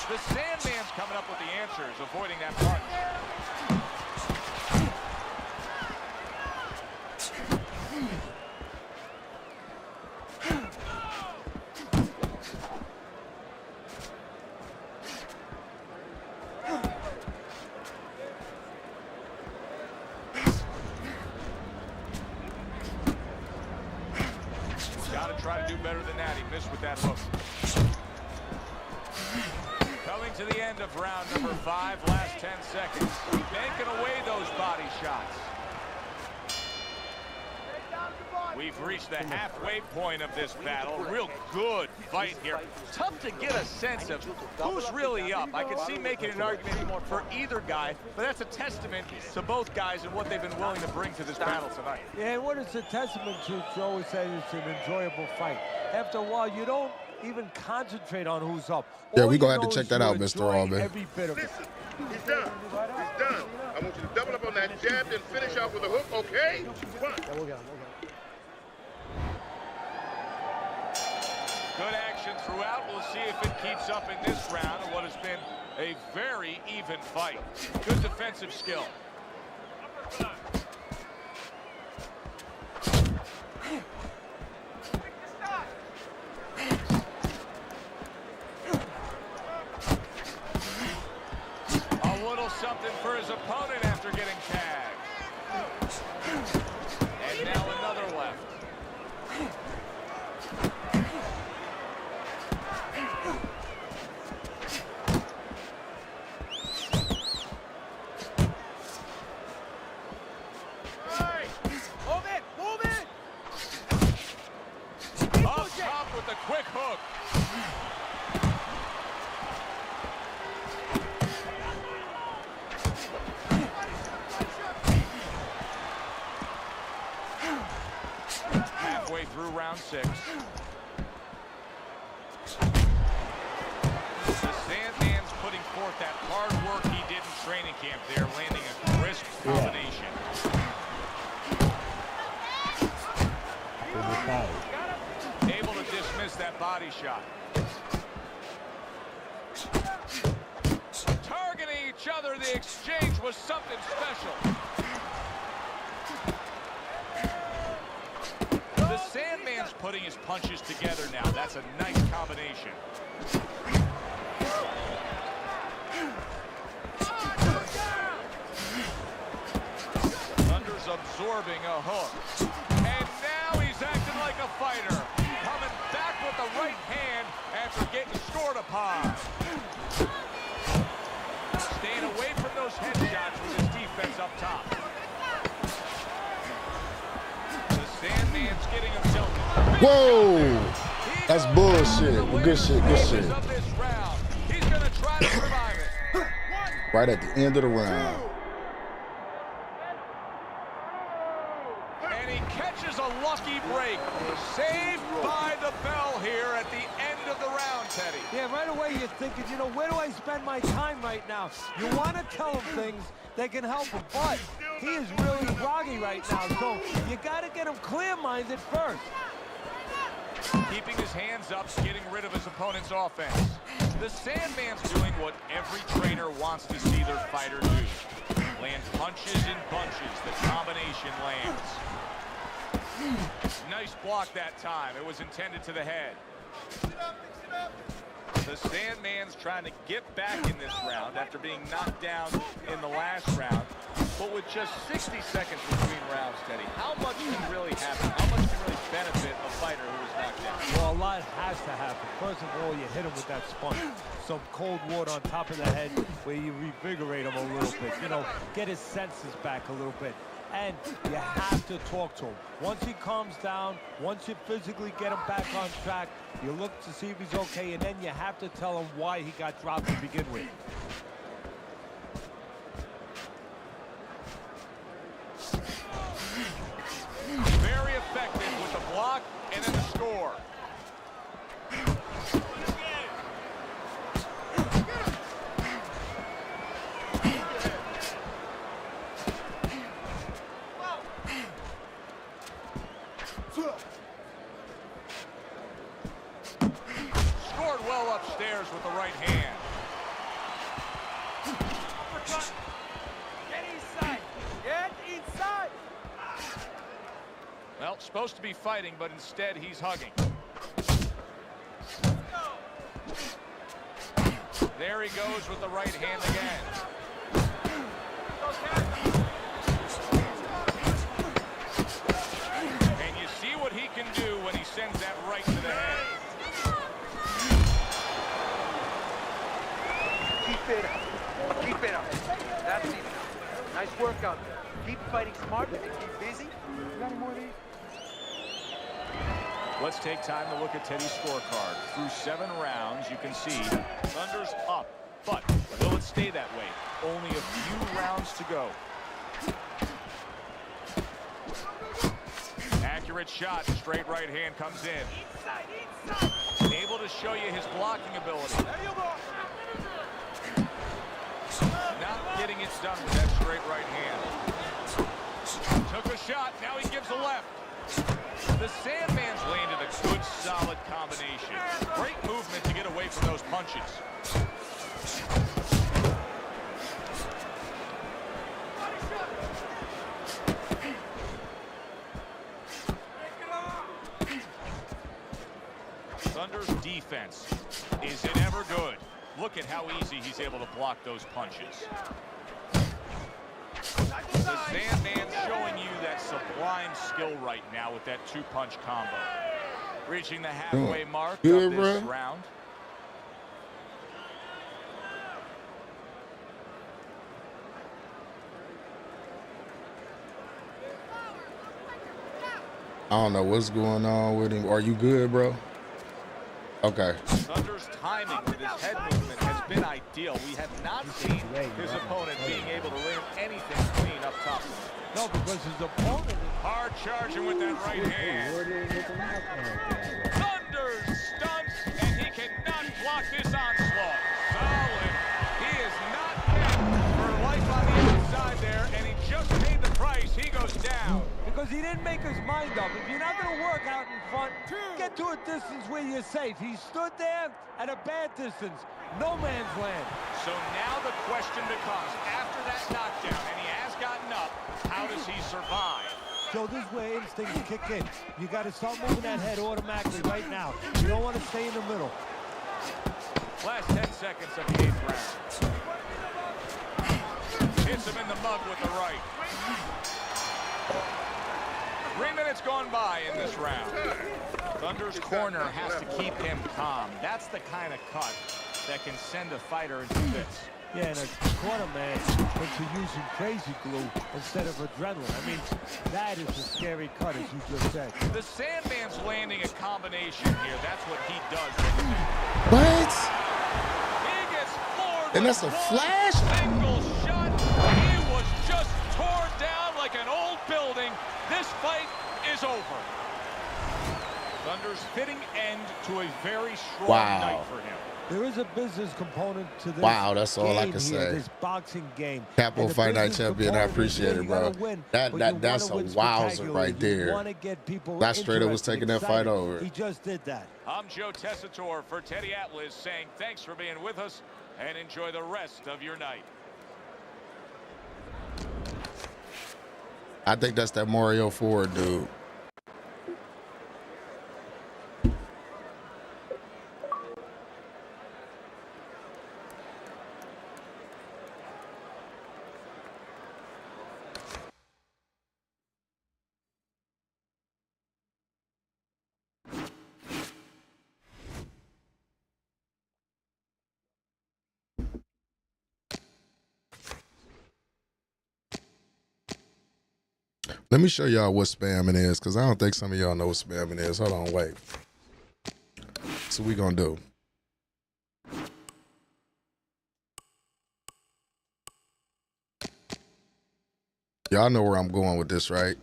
The Sandman's coming up with the answers, avoiding that punch. Got to try to do better than that. He missed with that hook. Coming to the end of round number 5, last 10 seconds. Banking away those body shots. We've reached the halfway point of this battle. Real good fight here. Tough to get a sense of who's really up. I can see making an argument for either guy, but that's a testament to both guys and what they've been willing to bring to this battle tonight. Yeah, what it's a testament to, Joe, is that it's an enjoyable fight. After a while, you don't even concentrate on who's up. Yeah, All we you gonna have know to check is that you out, Mr. enjoy Allman. every bit of it. Listen, he's done. He's done. I want you to double up on that jab, then finish off with a hook, okay? Come on. Good action throughout. We'll see if it keeps up in this round of what has been a very even fight. Good defensive skill. A little something for his opponent after getting tagged. And now another left. Quick hook. Halfway through round 6. The Sandman's putting forth that hard work he did in training camp there, landing a crisp combination. Able to dismiss that body shot. Targeting each other, the exchange was something special. The Sandman's putting his punches together now. That's a nice combination. absorbing a hook. And now he's acting like a fighter. Coming back with the right hand after getting scored upon. Staying away from those headshots with his defense up top. The Sandman's getting himself. Whoa! That's bullshit. Good shit, good shit. He's gonna try to survive it. Right at the end of the round. And he catches a lucky break. Saved by the bell here at the end of the round, Teddy. Yeah, right away you're thinking, you know, where do I spend my time right now? You want to tell him things that can help him, but he is really groggy right now, so you got to get him clear-minded first. Keeping his hands up, getting rid of his opponent's offense. The Sandman's doing what every trainer wants to see their fighter do. Land punches in bunches. The combination lands. Nice block that time. It was intended to the head. The Sandman's trying to get back in this round after being knocked down in the last round. But with just 60 seconds between rounds, Teddy, how much can really happen? How much can really benefit a fighter who is knocked down? Well, a lot has to happen. First of all, you hit him with that sponge. Some cold water on top of the head where you revigorate him a little bit. You know, get his senses back a little bit. And you have to talk to him. Once he calms down, once you physically get him back on track, you look to see if he's okay, and then you have to tell him why he got dropped to begin with. Very effective with the block and then the score. Scored well upstairs with the right hand. Get inside. Get inside. Well, supposed to be fighting, but instead he's hugging. There he goes with the right hand again. And you see what he can do when he sends that right to the head. Keep it up. Keep it up. That's it. Nice work out there. Keep fighting smart and keep busy. You got any more of these? Let's take time to look at Teddy's scorecard. Through 7 rounds, you can see Thunder's up, but will it stay that way? Only a few rounds to go. Accurate shot, straight right hand comes in. Able to show you his blocking ability. Not getting it done with that straight right hand. Took a shot, now he gives a left. The Sandman's landed a good, solid combination. Great movement to get away from those punches. Thunder's defense. Is it ever good? Look at how easy he's able to block those punches. The Sandman's showing you that sublime skill right now with that 2-punch combo. Reaching the halfway mark of this round. I don't know what's going on with him. Are you good, bro? Okay. Thunder's timing with his head movement has been ideal. We have not seen his opponent being able to land anything clean up top. No, because his opponent is hard charging with that right hand. Thunder's stunts, and he cannot block this onslaught. Solid. He is not dead for life on the inside there, and he just paid the price. He goes down. because he didn't make his mind up. If you're not going to work out in front, get to a distance where you're safe. He stood there at a bad distance. No man's land. So now the question becomes, after that knockdown, and he has gotten up, how does he survive? So this is where instincts kick in. You got to start moving that head automatically right now. You don't want to stay in the middle. Last 10 seconds of the 8th round. Hits him in the mug with the right. 3 minutes gone by in this round. Thunder's corner has to keep him calm. That's the kind of cut that can send a fighter into fits. Yeah, and a corner man into using crazy glue instead of adrenaline. I mean, that is a scary cut, as you just said. The Sandman's landing a combination here. That's what he does. What? He gets floored. And that's a flash? Single shot. He was just torn down like an old building. This fight is over. Thunder's fitting end to a very strong night for him. There is a business component to this. Wow, that's all I can here, say. This boxing game. Capo Fight Night champion, I appreciate it, bro. That's a wowzer right there. That straight up was taking that fight over. He just did that. I'm Joe Tessitore for Teddy Atlas saying thanks for being with us and enjoy the rest of your night. I think that's that Mario Ford dude. Let me show y'all what spamming is, because I don't think some of y'all know what spamming is. Hold on, wait. So we gonna do. Y'all know where I'm going with this, right?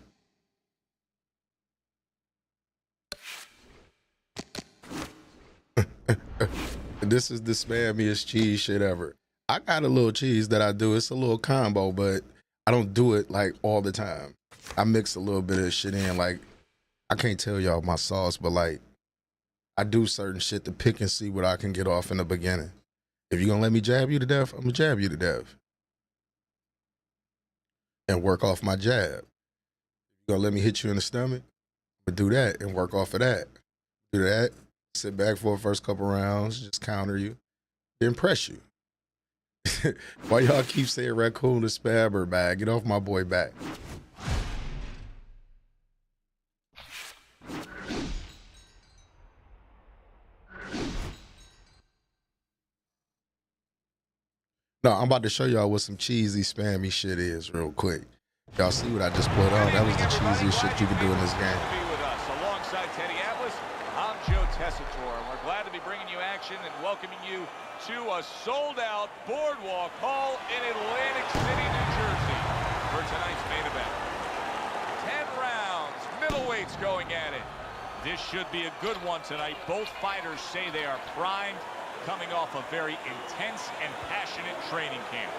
This is the spammiest cheese shit ever. I got a little cheese that I do. It's a little combo, but I don't do it like all the time. I mix a little bit of shit in. Like, I can't tell y'all my sauce, but like, I do certain shit to pick and see what I can get off in the beginning. If you're gonna let me jab you to death, I'm gonna jab you to death. And work off my jab. If you're gonna let me hit you in the stomach, I'm gonna do that and work off of that. Do that, sit back for the first couple rounds, just counter you, then press you. Why y'all keep saying raccoon to spam her back? Get off my boy back. No, I'm about to show y'all what some cheesy, spammy shit is real quick. Y'all see what I just put on? That was the cheesiest shit you could do in this game. To be with us alongside Teddy Atlas, I'm Joe Tessitore, and we're glad to be bringing you action and welcoming you to a sold-out Boardwalk Hall in Atlantic City, New Jersey, for tonight's main event. 10 rounds, middleweights going at it. This should be a good one tonight. Both fighters say they are primed, coming off a very intense and passionate training camp.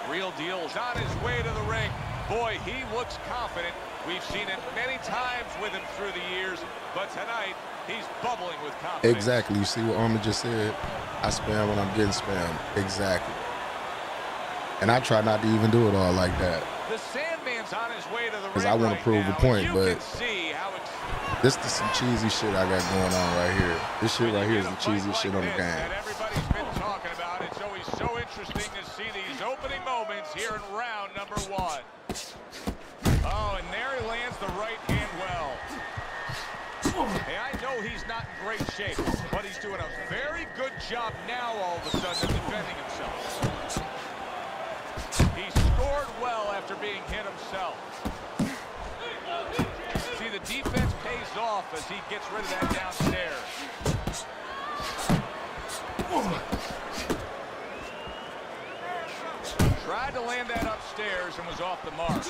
Real Deal's on his way to the ring. Boy, he looks confident. We've seen it many times with him through the years, but tonight he's bubbling with confidence. Exactly. You see what Armin just said? I spam when I'm getting spammed. Exactly. And I try not to even do it all like that. The Sandman's on his way to the ring. Because I want to prove a point, but this is some cheesy shit I got going on right here. This shit right here is the cheesiest shit on the game. That everybody's been talking about. It's always so interesting to see these opening moments here in round number 1. Oh, and there he lands the right hand well. Hey, I know he's not in great shape, but he's doing a very good job now all of a sudden defending himself. He scored well after being hit himself. See, the defense pays off as he gets rid of that downstairs. Tried to land that upstairs and was off the mark.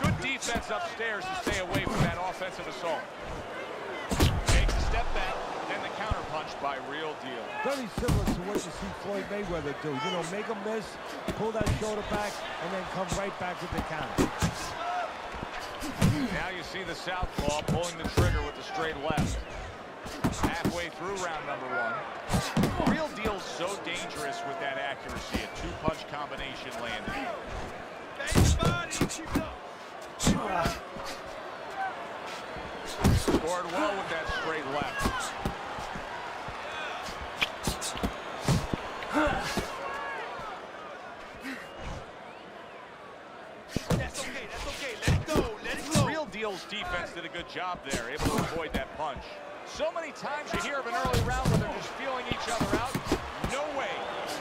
Good defense upstairs to stay away from that offensive assault. Takes a step back, then the counter punch by Real Deal. Very similar to what you see Floyd Mayweather do. You know, make a miss, pull that shoulder back, and then come right back with the counter. Now you see the southpaw pulling the trigger with the straight left. Halfway through round number 1. Real Deal's so dangerous with that accuracy. A 2-punch combination landing. Scored well with that straight left. That's okay, let it job there, able to avoid that punch. So many times you hear of an early round where they're just feeling each other out. No way.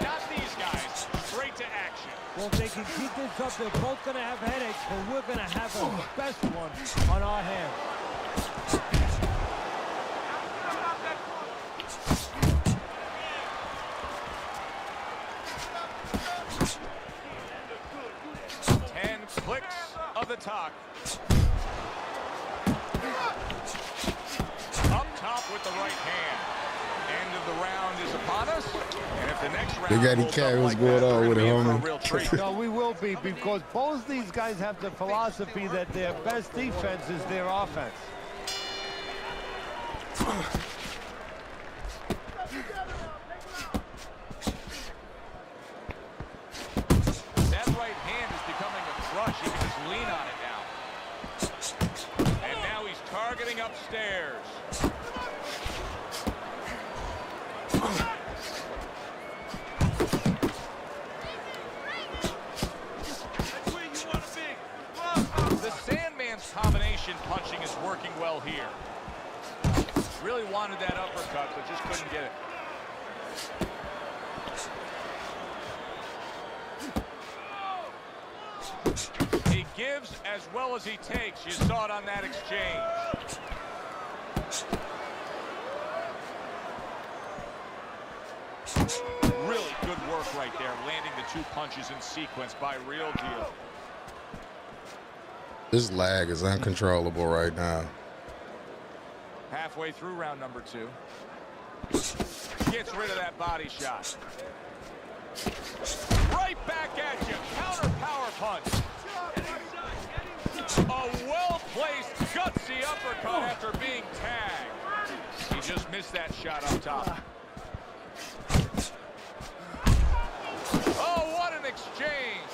Not these guys. Straight to action. Well, if they can keep this up, they're both going to have headaches, but we're going to have a best one on our hands. 10 clicks of the talk. Up top with the right hand. End of the round is upon us. And if the next round Big Eddie K, what's going on with it, homie? No, we will be, because both these guys have the philosophy that their best defense is their offense. That right hand is becoming a crush. He can just lean on it now. And now he's targeting upstairs. The Sandman's combination punching is working well here. Really wanted that uppercut, but just couldn't get it. He gives as well as he takes. You saw it on that exchange. Really good work right there, landing the 2 punches in sequence by Real Deal. This lag is uncontrollable right now. Halfway through round number 2. Gets rid of that body shot. Right back at you. Counter power punch. A well-placed, gutsy uppercut after being tagged. He just missed that shot up top. Oh, what an exchange.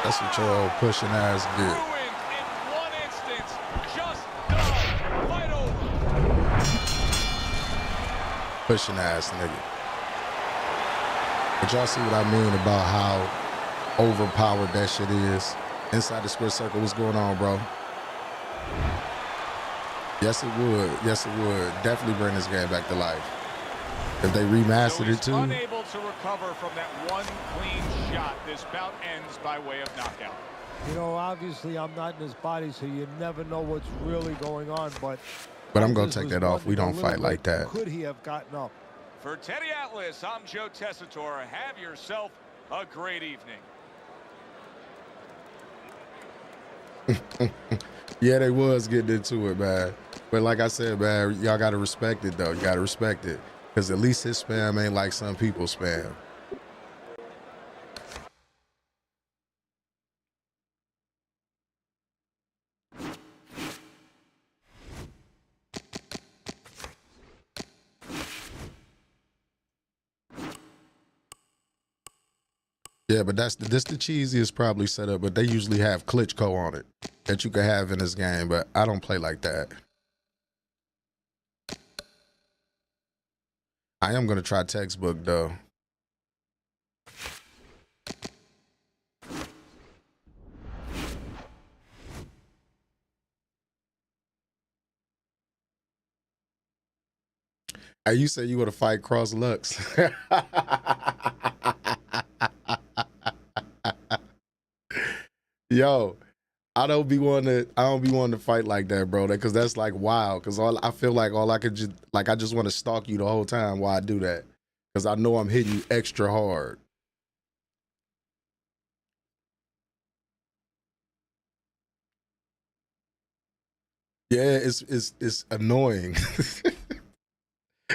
That's what your old pushing ass did. Ruined in one instance. Just done. Fight over. Pushing ass nigga. But y'all see what I mean about how overpowered that shit is? Inside the square circle, what's going on, bro? Yes, it would. Yes, it would. Definitely bring this game back to life. If they remastered it too. Unable to recover from that one clean shot. This bout ends by way of knockout. You know, obviously I'm not in his body, so you never know what's really going on, but I'm going to take that off. We don't fight like that. Could he have gotten up? For Teddy Atlas, I'm Joe Tessitore. Have yourself a great evening. Yeah, they was getting into it, man. But like I said, man, y'all got to respect it, though. You got to respect it. Because at least his spam ain't like some people's spam. Yeah, but this the cheesiest probably setup, but they usually have Klitschko on it that you can have in this game, but I don't play like that. I am going to try textbook, though. Hey, you said you want to fight Cross Lux. Yo, I don't be wanting to fight like that, bro. Because that's like wild. Because I feel like all I could just I just want to stalk you the whole time while I do that. Because I know I'm hitting you extra hard. Yeah, it's annoying.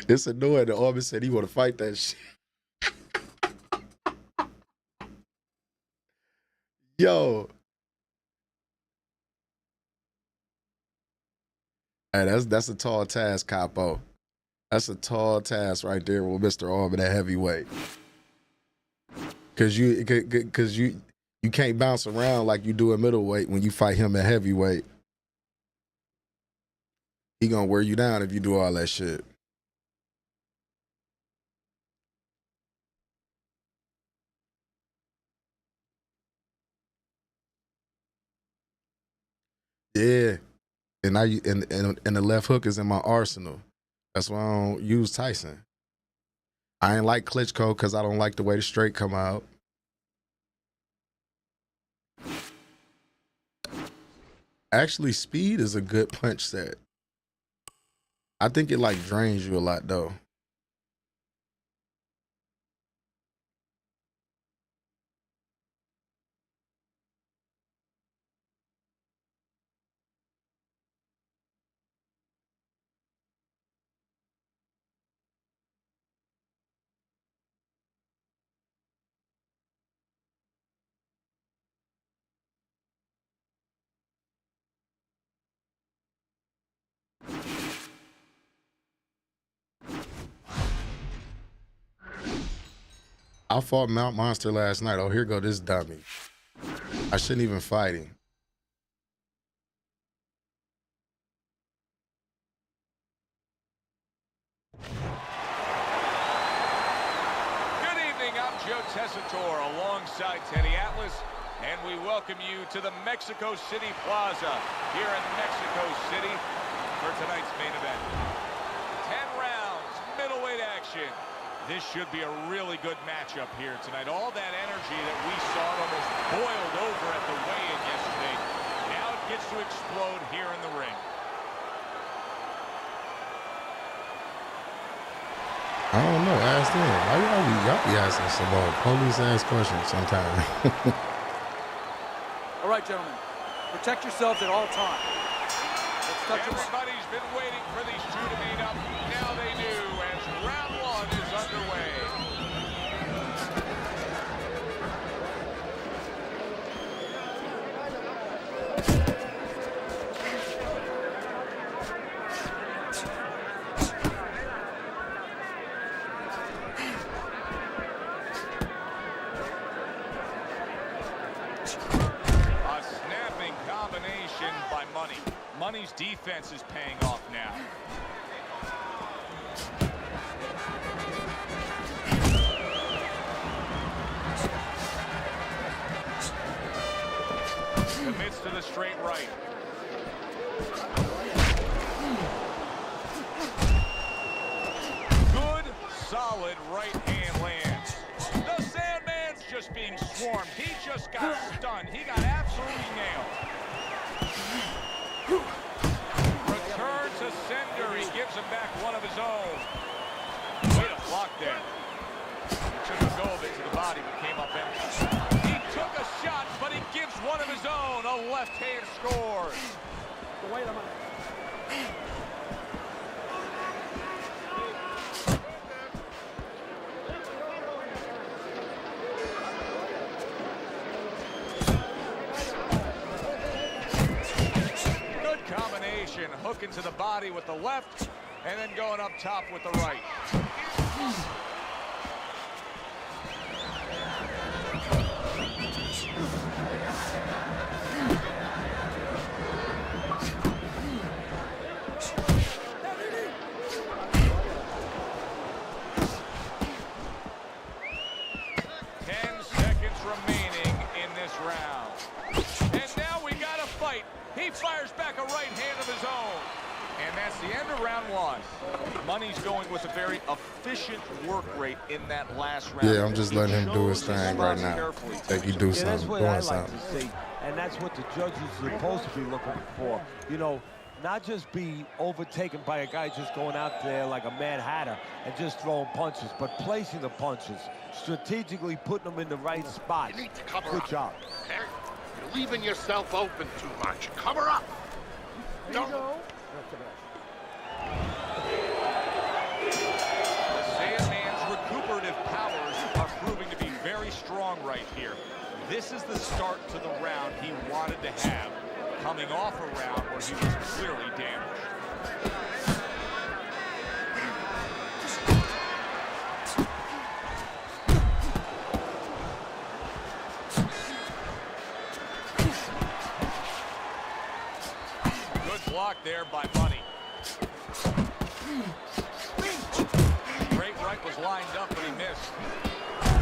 It's annoying that Auburn said he want to fight that shit. Yo. Hey, that's a tall task, Capo. That's a tall task right there with Mr. Auburn at heavyweight. Cause you can't bounce around like you do at middleweight when you fight him at heavyweight. He gonna wear you down if you do all that shit. Yeah. and the left hook is in my arsenal. That's why I don't use Tyson. I ain't like Klitschko because I don't like the way the straight come out. Actually, speed is a good punch set. I think it like drains you a lot though. I fought Mount Monster last night. Oh, here go this dummy. I shouldn't even fight him. Good evening, I'm Joe Tessitore alongside Teddy Atlas, and we welcome you to the Mexico City Plaza here in Mexico City for tonight's main event. 10 rounds, middleweight action. This should be a really good matchup here tonight. All that energy that we saw almost boiled over at the weigh-in yesterday. Now it gets to explode here in the ring. I don't know. Ask them. Why y'all be asking some police-ass questions sometimes? All right, gentlemen. Protect yourselves at all times. Let's touch them up. Everybody's been waiting for these two to meet up. Now they do as round one is underway. A snapping combination by Money. Money's defense is paying off now. Commits to the straight right. Good, solid right hand lands. The Sandman's just being swarmed. He just got stunned. He got absolutely nailed. Return to sender. He gives him back one of his own. Way to block there. He took a go of it to the body, but came up empty. He took a shot, but he gives one of his own. A left hand scores. Good combination. Hooking to the body with the left, and then going up top with the right. He fires back a right hand of his own. And that's the end of round one. Money's going with a very efficient work rate in that last round. Yeah, I'm just letting him do his thing right now. Think he do something, that's what doing I like something. to see, and that's what the judges are supposed to be looking for. You know, not just be overtaken by a guy just going out there like a Mad Hatter and just throwing punches, but placing the punches, strategically putting them in the right spot. You need to cover Good up. job. Okay? You're leaving yourself open too much. Cover up. Don't. Sandman's recuperative powers are proving to be very strong right here. This is the start to the round he wanted to have, coming off a round where he was clearly damaged. Good block there by Money. Great right was lined up, but he missed.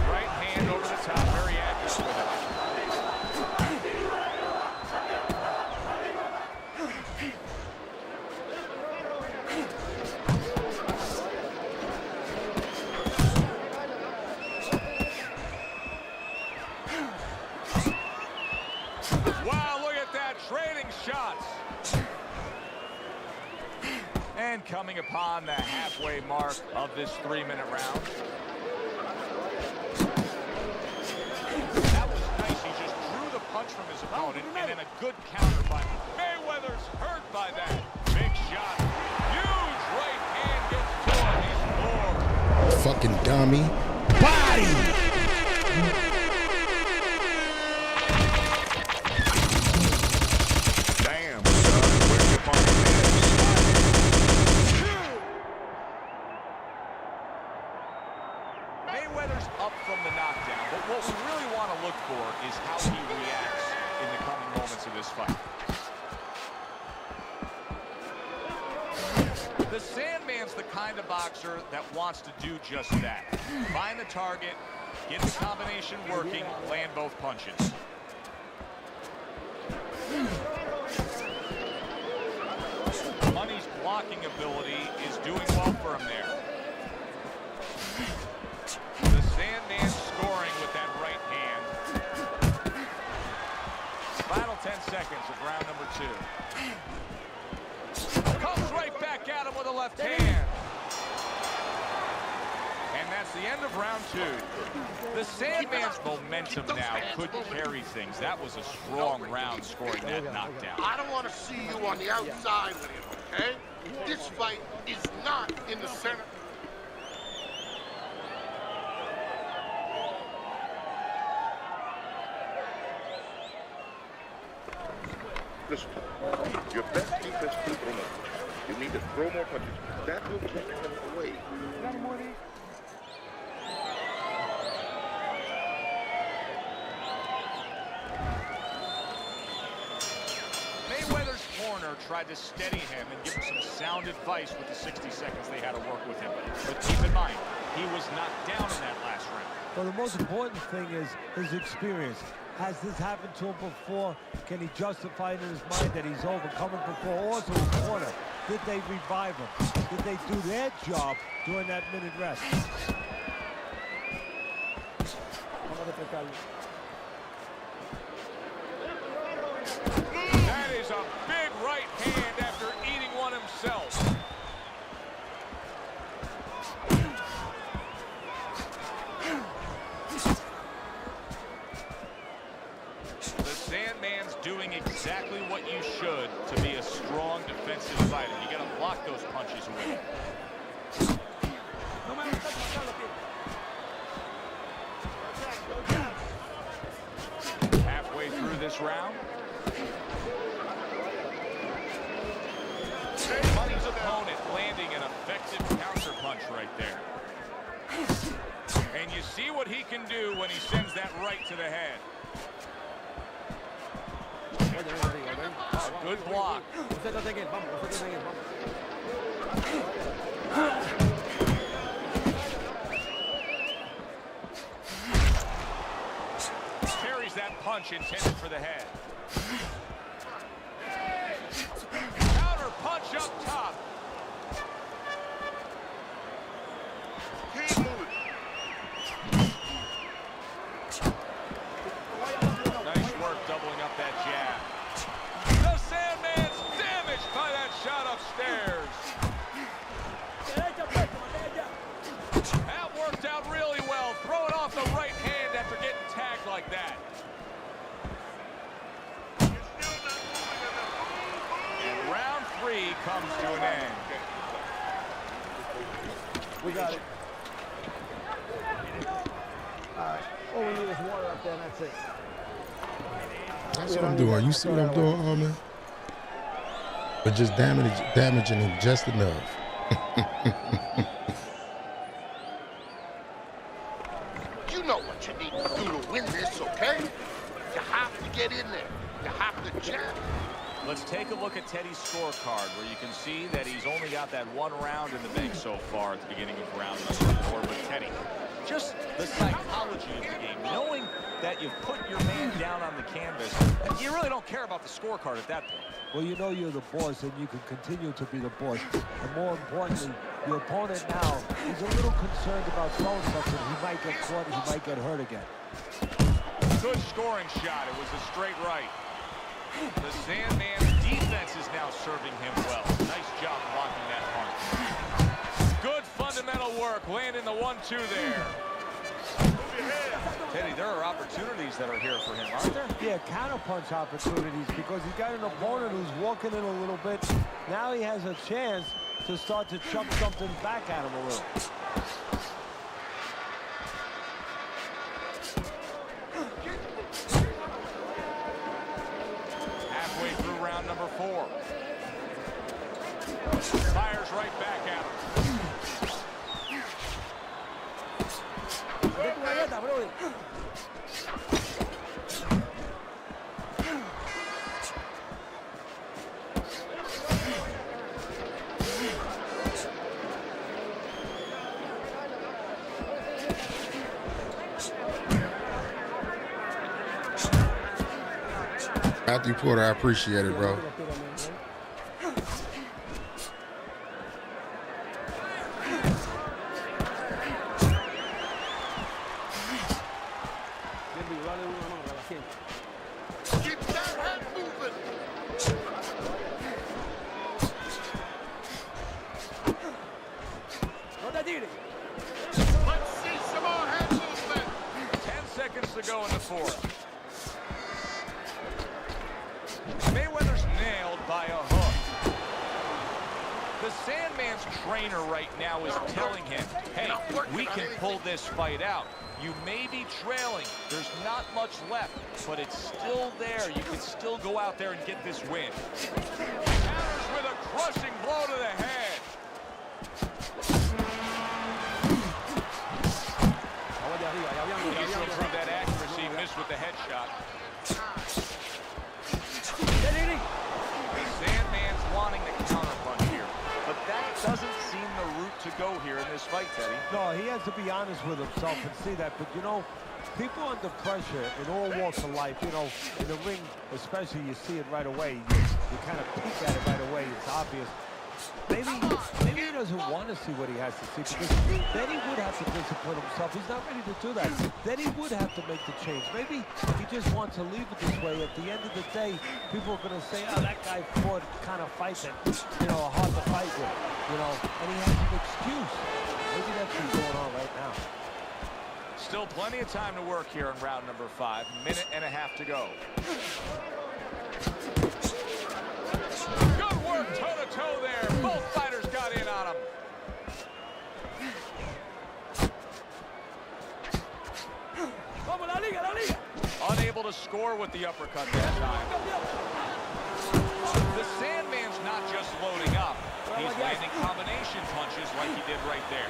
Right hand over the top, very accurate with it. upon the halfway mark of this 3-minute round. That was nice. He just drew the punch from his opponent, and then a good counter by Mayweather's hurt by that. Big shot. Huge right hand gets to him. He's floored. Fucking dummy. Body! Damn, son. Where's your fucking man? Mayweather's up from the knockdown, but what we really want to look for is how he reacts in the coming moments of this fight. The Sandman's the kind of boxer that wants to do just that. Find the target, get the combination working, land both punches. Money's blocking ability is doing well for him there. The Sandman scoring with that right hand. Final 10 seconds of round number 2. Comes right back at him with a left hand. And that's the end of round 2. The Sandman's momentum now could carry things. That was a strong round scoring that knockdown. I don't want to see you on the outside with him, okay? This fight is not in the center. Listen, your best defense is throw more. You need to throw more punches. That will keep him away. Mayweather's corner tried to steady him and give him some sound advice with the 60 seconds they had to work with him. But keep in mind, he was knocked down in that last round. Well, the most important thing is his experience. Has this happened to him before? Can he justify it in his mind that he's overcome it before? Also, his corner, did they revive him? Did they do their job during that minute rest? That is a big right hand after eating one himself. The Sandman's doing exactly what you should to be a strong defensive fighter. You got to block those punches away. Halfway through this round. Money's opponent landing an effective counter punch right there. And you see what he can do when he sends that right to the head. Good block. Carries that punch intended for the head. Counter punch up top. Keep moving. Nice work doubling up that jab. The Sandman's damaged by that shot upstairs. That worked out really well. Throwing off the right hand after getting tagged like that. And round 3 comes to an end. We got it. All right. All we need is water up there, and that's it. That's what I'm doing. You see what I'm doing, oh man? But just damaging him just enough. You know what you need to do to win this, okay? You have to get in there. You have to jab. Let's take a look at Teddy's scorecard, where you can see that he's only got that 1 round in the bank so far at the beginning of round number 4. But Teddy, just the psychology of the game, knowing that you've put your man down on the canvas, you really don't care about the scorecard at that point. Well, you know you're the boss, and you can continue to be the boss. And more importantly, your opponent now is a little concerned about throwing something. He might get caught, he might get hurt again. Good scoring shot. It was a straight right. The Sandman's defense is now serving him well. Nice job blocking that punch. work, landing the 1-2 there. Teddy, there are opportunities that are here for him, aren't there? Yeah, counterpunch opportunities because he's got an opponent who's walking in a little bit. Now he has a chance to start to chuck something back at him a little. Halfway through round number 4. Fires right back at him. Matthew Porter, I appreciate it, bro. Keep that head moving. Let's see some more head movement. 10 seconds to go in the 4th. Mayweather's nailed by a hook. The Sandman's trainer right now is telling him, hey, we can pull this fight out. You may be trailing. There's not much left, but it's still there. You can still go out there and get this win. Counters with a crushing blow to the head. Needs to improve that accuracy. Missed with the headshot. The Sandman's wanting the counterpunch here, but that doesn't seem the route to go here in this fight, Teddy. No, he has to be honest with himself and see that. But, you know, people under pressure in all walks of life, you know, in the ring especially, you see it right away. You kind of peek at it right away. It's obvious. Maybe he doesn't want to see what he has to see because then he would have to discipline himself. He's not ready to do that. Then he would have to make the change. Maybe he just wants to leave it this way. At the end of the day, people are going to say, oh, that guy fought kind of fight that, you know, hard to fight with, you know, and he has an excuse. Maybe that's what's going on right now. Still plenty of time to work here in round number 5. Minute and a half to go. Good work toe-to-toe there. Both fighters got in on him. Unable to score with the uppercut that time. The Sandman's not just loading up. He's landing combination punches like he did right there.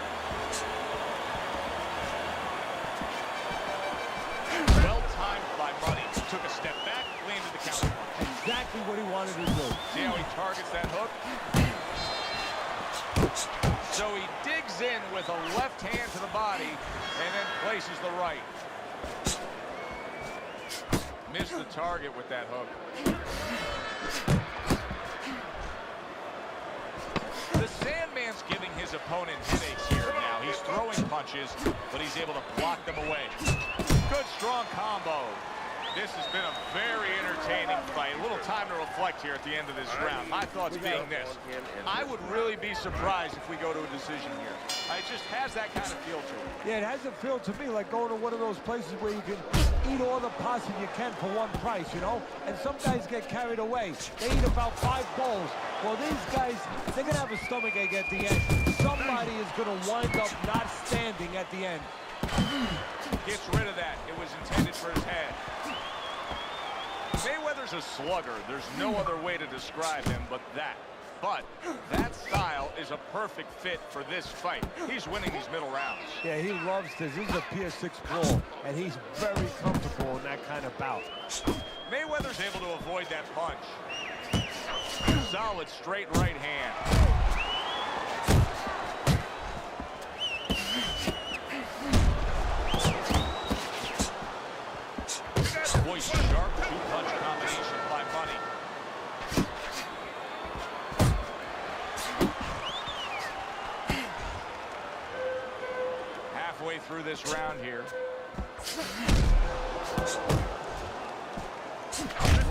Well-timed by Money. Took a step back, landed the counter punch. Exactly what he wanted to do. See how he targets that hook? So he digs in with a left hand to the body and then places the right. Missed the target with that hook. The Sandman's giving his opponent headaches here now. He's throwing punches, but he's able to block them away. Good strong combo. This has been a very entertaining fight. A little time to reflect here at the end of this round. My thoughts being this. I would really be surprised if we go to a decision here. It just has that kind of feel to it. Yeah, it has a feel to me like going to one of those places where you can eat all the pasta you can for one price, you know? And some guys get carried away. They eat about 5 bowls. Well, these guys, they're going to have a stomachache at the end. Somebody is going to wind up not standing at the end. Gets rid of that. It was intended for his head. Mayweather's a slugger. There's no other way to describe him but that. But that style is a perfect fit for this fight. He's winning these middle rounds. Yeah, he loves this. This is a Pier 6 brawl, and he's very comfortable in that kind of bout. Mayweather's able to avoid that punch. Solid straight right hand. Boy, sharp two-punch combination by Money. Halfway through this round here.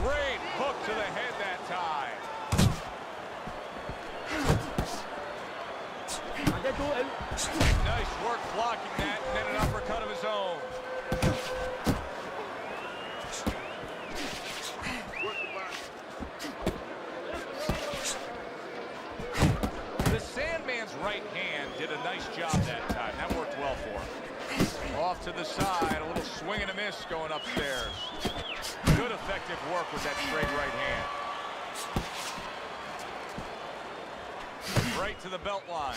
Great hook to the head that time. Nice Nice work blocking that, and then an uppercut of his own. The Sandman's right hand did a nice job that time. That worked well for him. Off to the side, a little swing and a miss going upstairs. Good effective work with that straight right hand. Right to the belt line.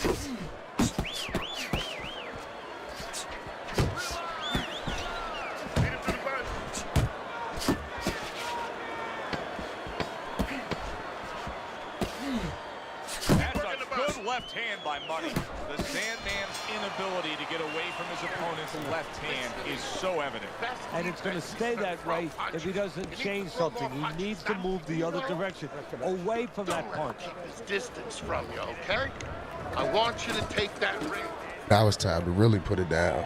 Left hand by Money. The Sandman's inability to get away from his opponent's left hand is so evident. And it's going to stay that way if he doesn't change something. He needs to move the other direction, away from that punch. Distance from you, okay? I want you to take that ring. Now it's time to really put it down.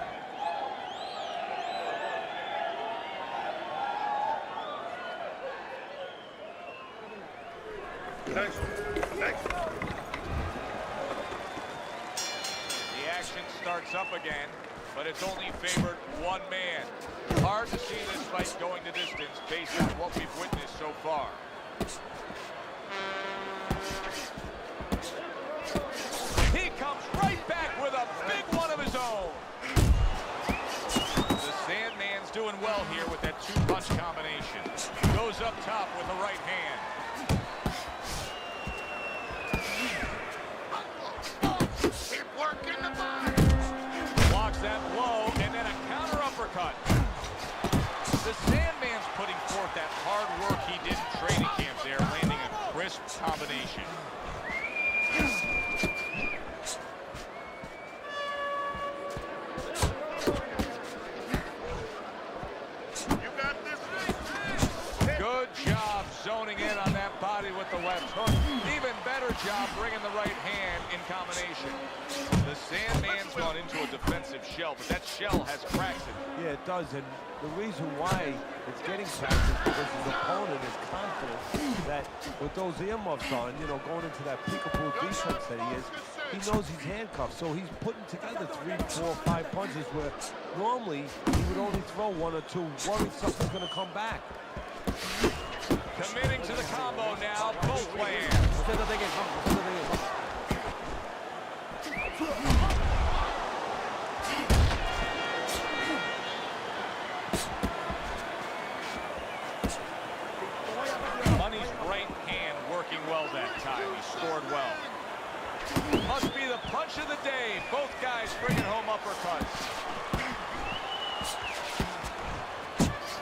Nice. Starts up again, but it's only favored one man. Hard to see this fight going the distance based on what we've witnessed so far. He comes right back with a big one of his own. The Sandman's doing well here with that two-punch combination. Goes up top with the right hand. That blow, and then a counter uppercut. The Sandman's putting forth that hard work he did in training camp there, landing a crisp combination. You got this. Good job zoning in on that body with the left hook. Even better job bringing the right hand in combination. The Sandman's gone into a defensive shell, but that shell has cracks in it. Yeah, it does, and the reason why it's getting cracked is because his opponent is confident that with those earmuffs on, you know, going into that peekaboo defense that he is, he knows he's handcuffed, so he's putting together 3, 4, 5 punches where normally he would only throw 1 or 2, worried something's going to come back. Committing to the combo now, both lands. Money's right hand working well that time. He scored well. Must be the punch of the day. Both guys bringing home uppercuts.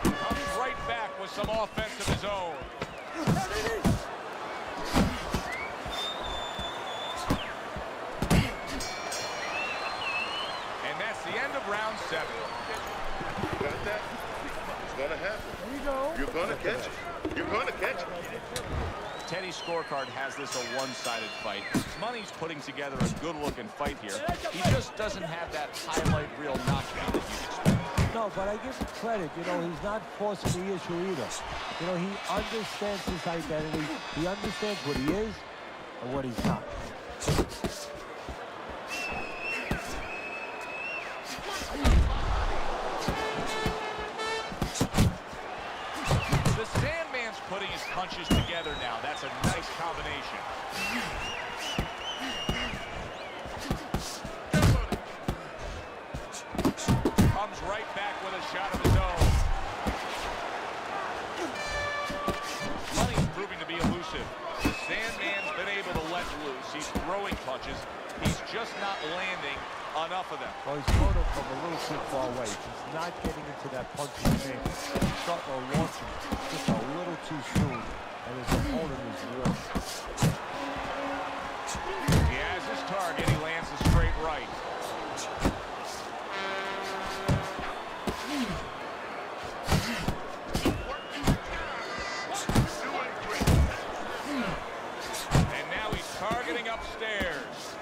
Comes right back with some offense of his own. The end of round 7. You got that? It's gonna happen. There you go. You're gonna catch it. You're gonna catch it. Teddy's scorecard has this a one-sided fight. Money's putting together a good-looking fight here. He just doesn't have that highlight reel knockdown that you'd expect. No, but I give him credit. You know, he's not forcing the issue either. You know, he understands his identity. He understands what he is and what he's not. Putting his punches together now. That's a nice combination. Comes right back with a shot of his own. Money's proving to be elusive. The Sandman's been able to let loose. He's throwing punches. He's just not landing enough of them. Well, he's throwing them from a little too far away. He's not getting into that punching chamber. He's starting to launch him just a little too soon, and his opponent is warm. He has his target. He lands a straight right. And now he's targeting upstairs.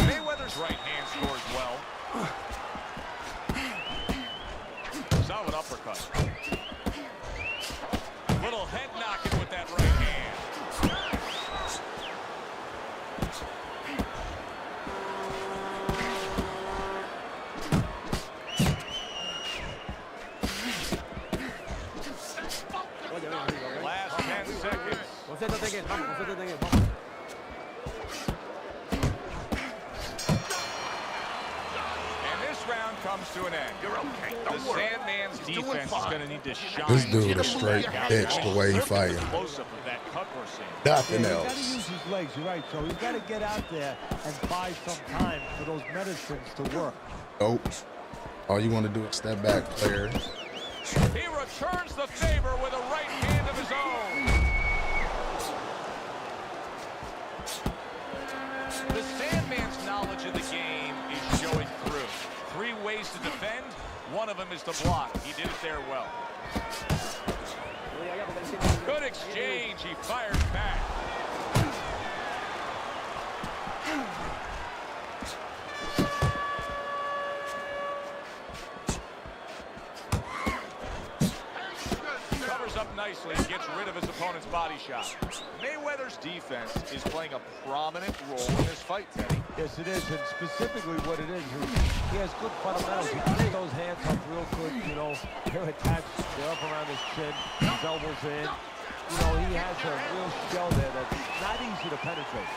Mayweather's right hand scores well. uppercut. Little head knocking with that right hand. Last 10 seconds. And this round comes to an end. You're okay. The Don't worry. Sandman's defense is going to need to shine. This dude is straight bitch the way he fighting. Close-up of that cut we're seeing. Nothing He's got to else. use his legs, you're right. So he's got to get out there and buy some time for those medicines to work. Nope. All you want to do is step back, player. He returns the favor with a right hand of his own. The Sandman's knowledge of the game is showing through. 3 ways to defend. One of them is to block. He did it there well. Good exchange. He fires back. Covers up nicely and gets rid of his opponent's body shot. Mayweather's defense is playing a prominent role in this fight, Teddy. Yes, it is, and specifically what it is, he has good fundamentals. He keeps those hands up real good, you know. They're attached, they're up around his chin, his elbows in. You know, he has a real shell there that's not easy to penetrate.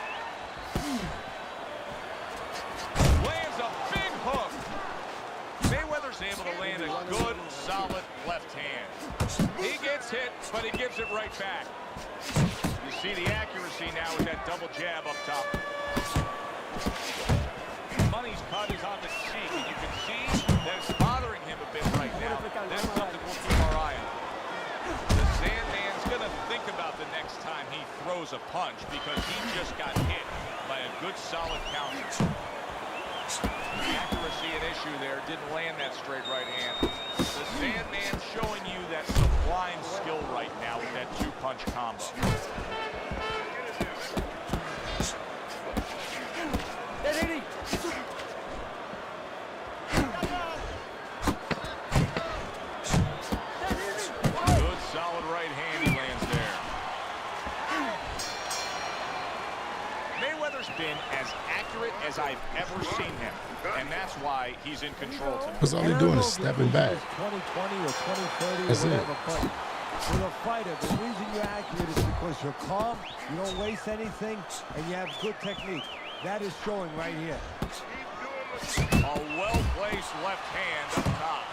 Lands a big hook. Mayweather's able to land a good, solid left hand. He gets hit, but he gives it right back. You see the accuracy now with that double jab up top. Money's cut is on the cheek, and you can see that it's bothering him a bit right now. That's something we'll keep our eye on. The Sandman's going to think about the next time he throws a punch because he just got hit by a good, solid counter. Accuracy an issue there, didn't land that straight right hand. The Sandman showing you that sublime skill right now with that 2-punch combo. Good solid right hand he lands there. Mayweather's been as accurate as I've ever seen him, and that's why he's in control tonight. Because all he doing is stepping back. 2020 or 2030 That's or it. whatever, but for a fighter, the reason you're accurate is because you're calm, you don't waste anything, and you have good technique. That is showing right here. A well-placed left hand up top.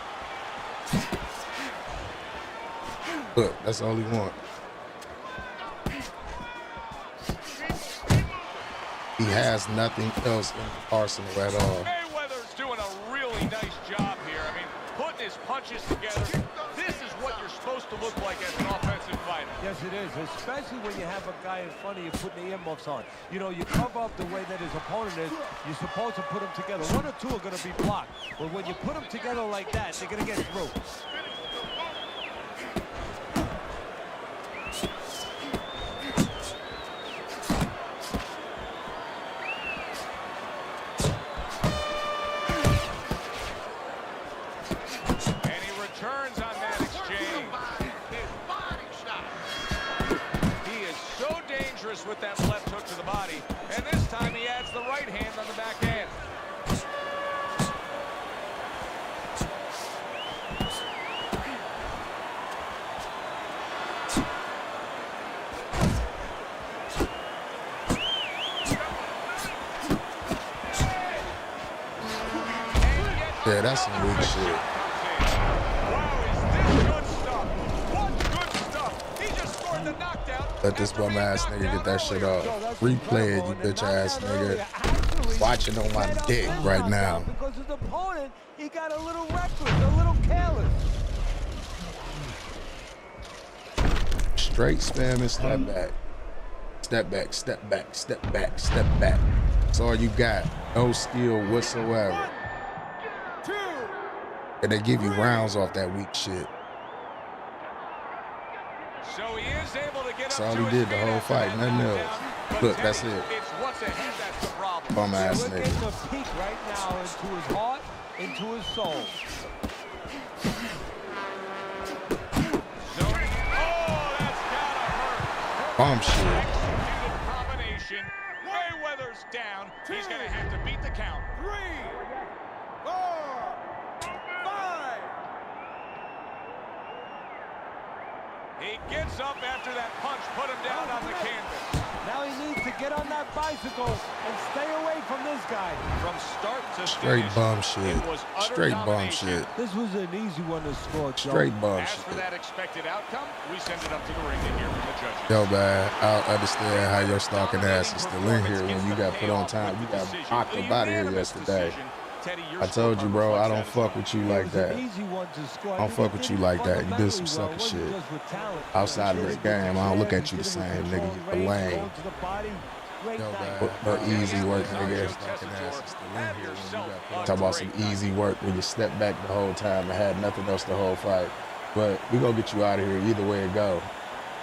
Look, that's all he want. He has nothing else in the arsenal at all. Mayweather's doing a really nice job here. I mean, putting his punches together. This is what you're supposed to look like as an offensive fighter. Yes, it is, especially when you have a guy in front of you putting the earmuffs on. You know, you cover up the way that his opponent is. You're supposed to put them together. 1 or 2 are going to be blocked. But when you put them together like that, they're going to get through. And he returns on that exchange. He is so dangerous with that left hook to the body. And this time he adds the right hand on the back end. Yeah, that's some weak shit. Wow, is this good stuff? What good stuff? He just scored the knockdown. Let this bum ass nigga get that shit off. Replay it, you bitch ass nigga. Watching on my dick right now. Because his opponent, he got a little reckless, a little careless. Straight spam and step back. Step back, step back, step back, step back. That's all you got. No skill whatsoever. And they give you rounds off that weak shit. So he is able to get That's up all to he his did the feet whole after fight, that nothing knockdown. else. But Look, Teddy, that's it. It's what's ahead that's the problem. Bum ass We're getting nigga. a peek right now into his heart, into his soul. Bomb shit. Executed combination. Mayweather's down. He's going to have to beat the count. 3, 4, 5. He gets up after that punch put him down on the canvas. Now he needs to get on that bicycle and stay away from this guy. From start to Straight finish, bum shit. it was utter Straight bum domination. shit. This was an easy one to score, Joe. Straight bum As shit. for that expected outcome, we send it up to the ring to hear from the judges. Yo, man, I don't understand how your stalking ass is still in here when you got put on time. You got knocked up out of here yesterday. I told you, bro, I don't fuck with you like that. I don't fuck with you like that. You did some sucker shit. Outside of this game, I don't look at you the same, nigga. You lame. Yo, man, no easy work, nigga. Stalking ass is still in here when you got talking about some easy work when you stepped back the whole time and had nothing else the whole fight. But we gonna get you out of here either way it go.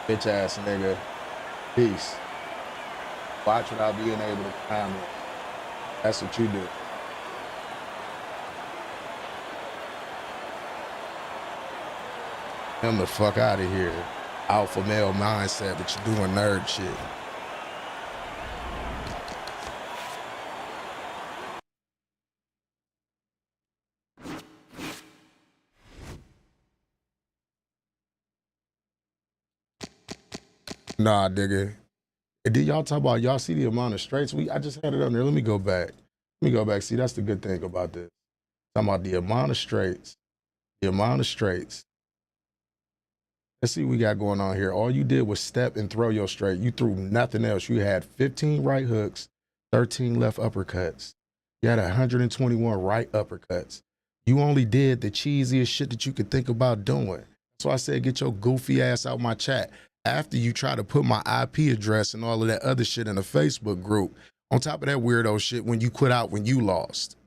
Bitch ass nigga. Peace. Watch without being able to comment. That's what you do. Him the fuck out of here. Alpha male mindset, but you doing nerd shit. Nah, nigga. And did y'all talk about, y'all see the amount of straights? I just had it on there. Let me go back. See, that's the good thing about this. Talking about the amount of straights. Let's see what we got going on here. All you did was step and throw your straight. You threw nothing else. You had 15 right hooks, 13 left uppercuts. You had 121 right uppercuts. You only did the cheesiest shit that you could think about doing. So I said, get your goofy ass out my chat. After you try to put my IP address and all of that other shit in a Facebook group, on top of that weirdo shit when you quit out when you lost.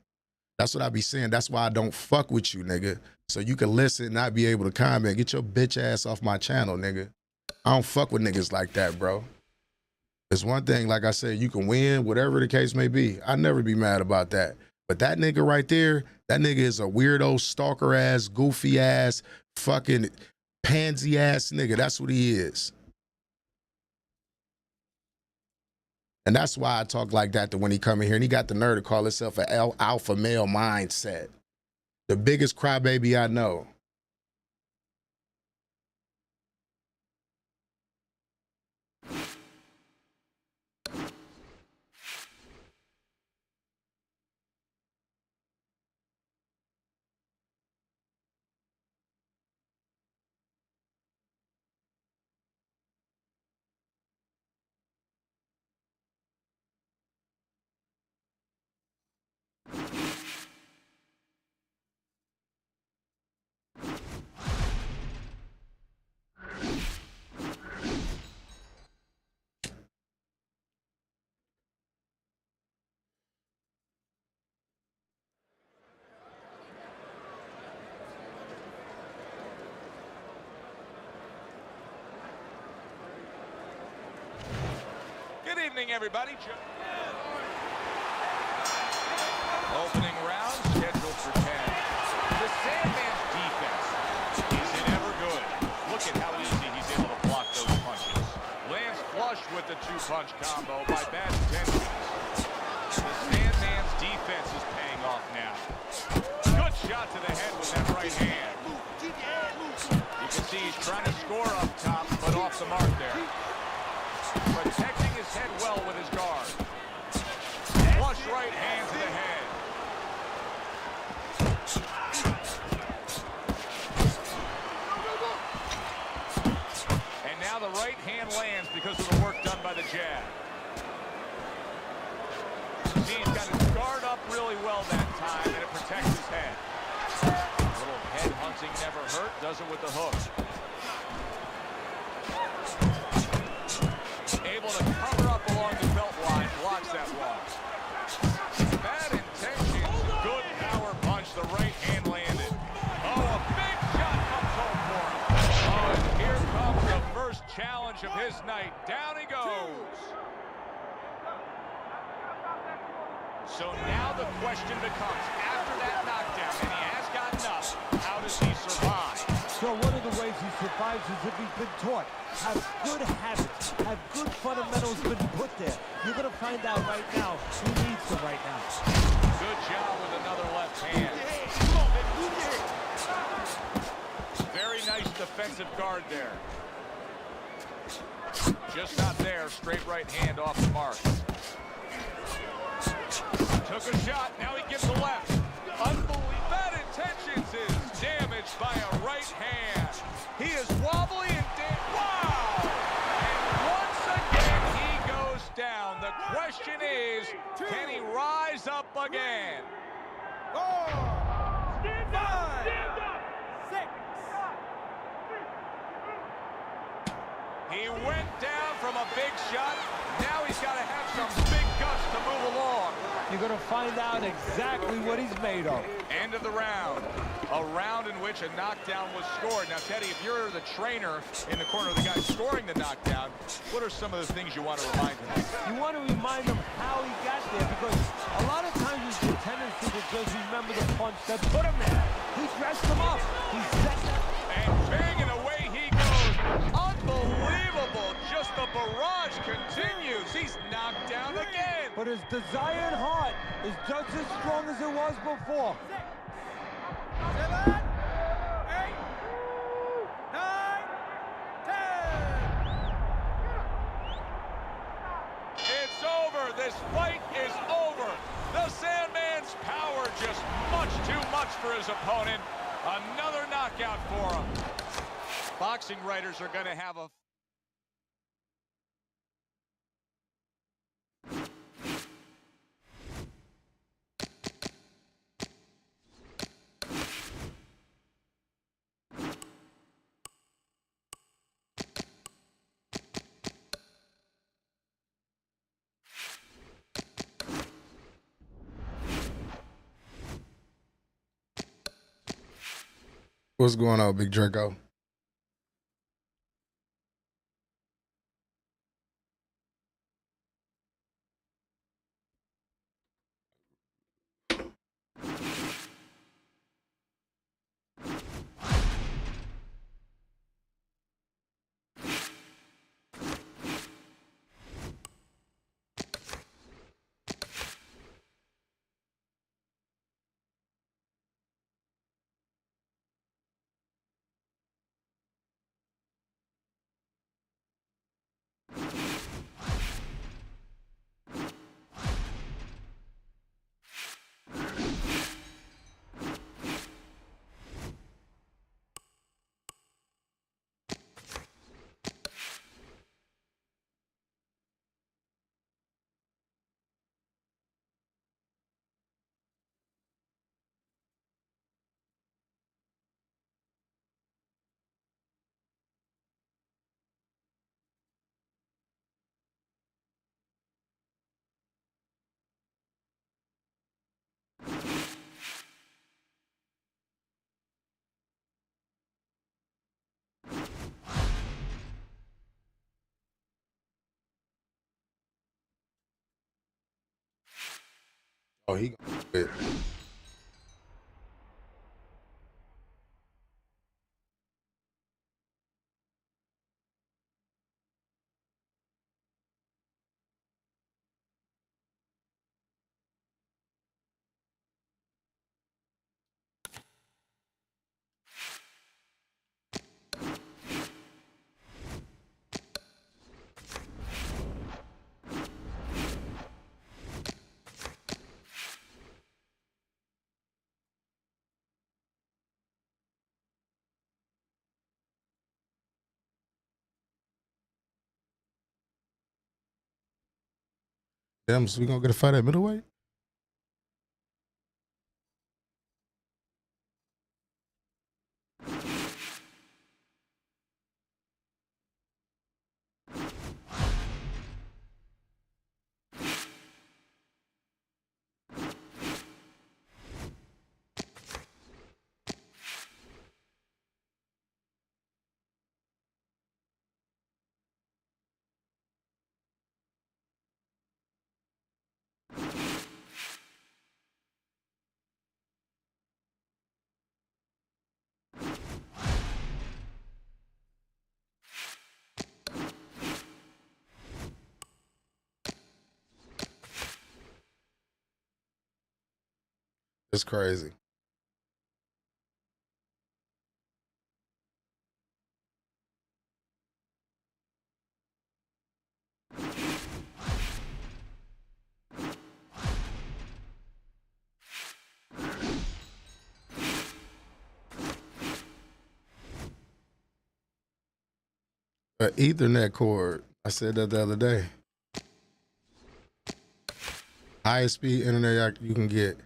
That's what I be saying. That's why I don't fuck with you, nigga. So you can listen and not be able to comment. Get your bitch ass off my channel, nigga. I don't fuck with niggas like that, bro. It's one thing, like I said, you can win, whatever the case may be. I'd never be mad about that. But that nigga right there, that nigga is a weirdo, stalker ass, goofy ass, fucking pansy ass nigga. That's what he is. And that's why I talk like that when he come in here. And he got the nerve to call himself an alpha male mindset. The biggest crybaby I know. Good evening, everybody. Opening round scheduled for 10. The Sandman's defense isn't ever good. Look at how easy he's able to block those punches. Lands flush with the two-punch combo by bad intentions. The Sandman's defense is paying off now. Good shot to the head with that right hand. You can see he's trying to score up top, but off the mark there. Protecting his head well with his guard. Flush right hand to the head. And now the right hand lands because of the work done by the jab. See, he's got his guard up really well that time, and it protects his head. A little head hunting never hurt, does it with the hook. Able to cover up along the belt line, blocks that one. Bad intention, good power punch, the right hand landed. Oh, a big shot comes home for him. Oh, and here comes the first challenge of his night. Down he goes. So now the question becomes, after that knockdown, and he has gotten up, how does he survive? So one of the ways he survives is if he's been taught. Have good habits, have good fundamentals been put there. You're going to find out right now he needs them right now. Good job with another left hand. Very nice defensive guard there. Just not there. Straight right hand off the mark. Took a shot. Now he gives a left. Unbelievable. Bad intentions is damaged by a right hand. He is wobbly and wow! And once again he goes down. The question is, can he rise up again? 4, stand up, stand up. 6. He went down from a big shot. Now he's got to have some big guts to move along. You're going to find out exactly what he's made of. End of the round. A round in which a knockdown was scored. Now, Teddy, if you're the trainer in the corner of the guy scoring the knockdown, what are some of the things you want to remind him? You want to remind him how he got there, because a lot of times it's the tendency to just remember the punch that put him there. He dressed him up. He set that. And banging away he goes. Unbelievable. Just the barrage continues. He's knocked down again. But his desired heart is just as strong as it was before. 7, 8, 9, 10. It's over. This fight is over. The Sandman's power just much too much for his opponent. Another knockout for him. Boxing writers are going to have a What's going on, Big Draco? Oh, he gonna quit. Damn, so we gonna get a fight at middleweight? It's crazy. Ethernet cord. I said that the other day. Highest speed internet you can get.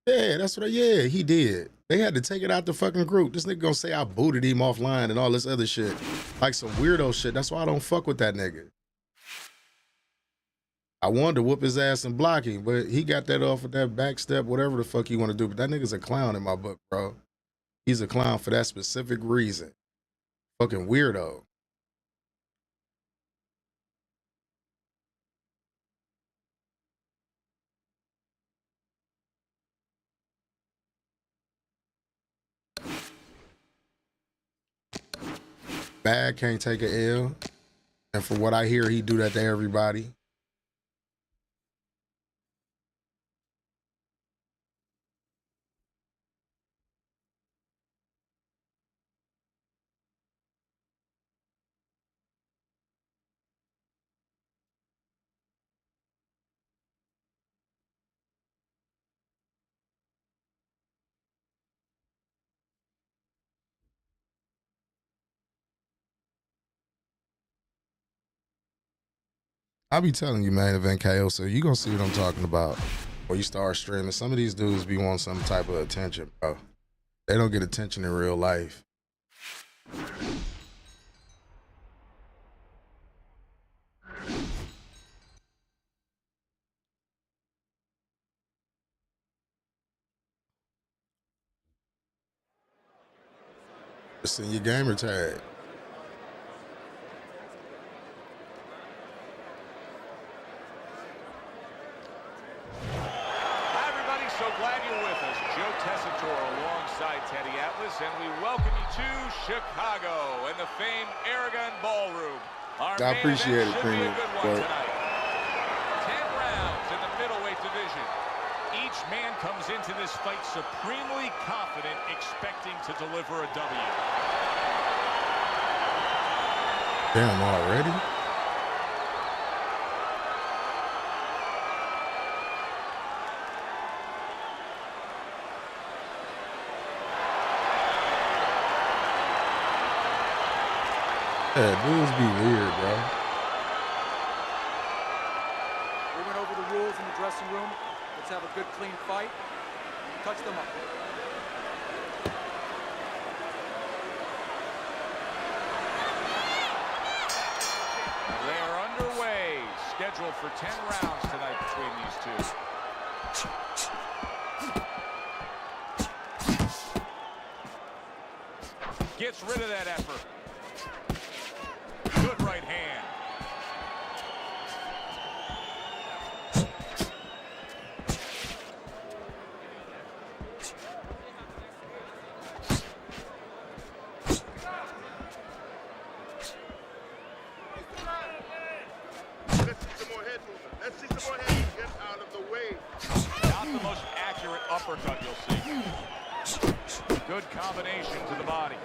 Yeah, that's what. Yeah, he did. They had to take it out the fucking group. This nigga gonna say I booted him offline and all this other shit, like some weirdo shit. That's why I don't fuck with that nigga. I wanted to whoop his ass and block him, but he got that off of that back step, whatever the fuck you want to do. But that nigga's a clown in my book, bro. He's a clown for that specific reason. Fucking weirdo. Bad can't take an L. And from what I hear, he do that to everybody. I be telling you, man, event KO, so you gonna see what I'm talking about when you start streaming. Some of these dudes be wanting some type of attention, bro. They don't get attention in real life. It's in your gamer tag. And we welcome you to Chicago and the famed Aragon Ballroom. I appreciate it, Premium. 10 rounds in the middleweight division. Each man comes into this fight supremely confident, expecting to deliver a W. Damn, already? Yeah, dudes be weird, bro. We went over the rules in the dressing room. Let's have a good, clean fight. Touch them up. They're underway. Scheduled for 10 rounds tonight between these two. Gets rid of that effort. Good right hand. Let's see some more head movement. Let's see some more head movement. Get out of the way. Not the most accurate uppercut you'll see. Good combination to the body.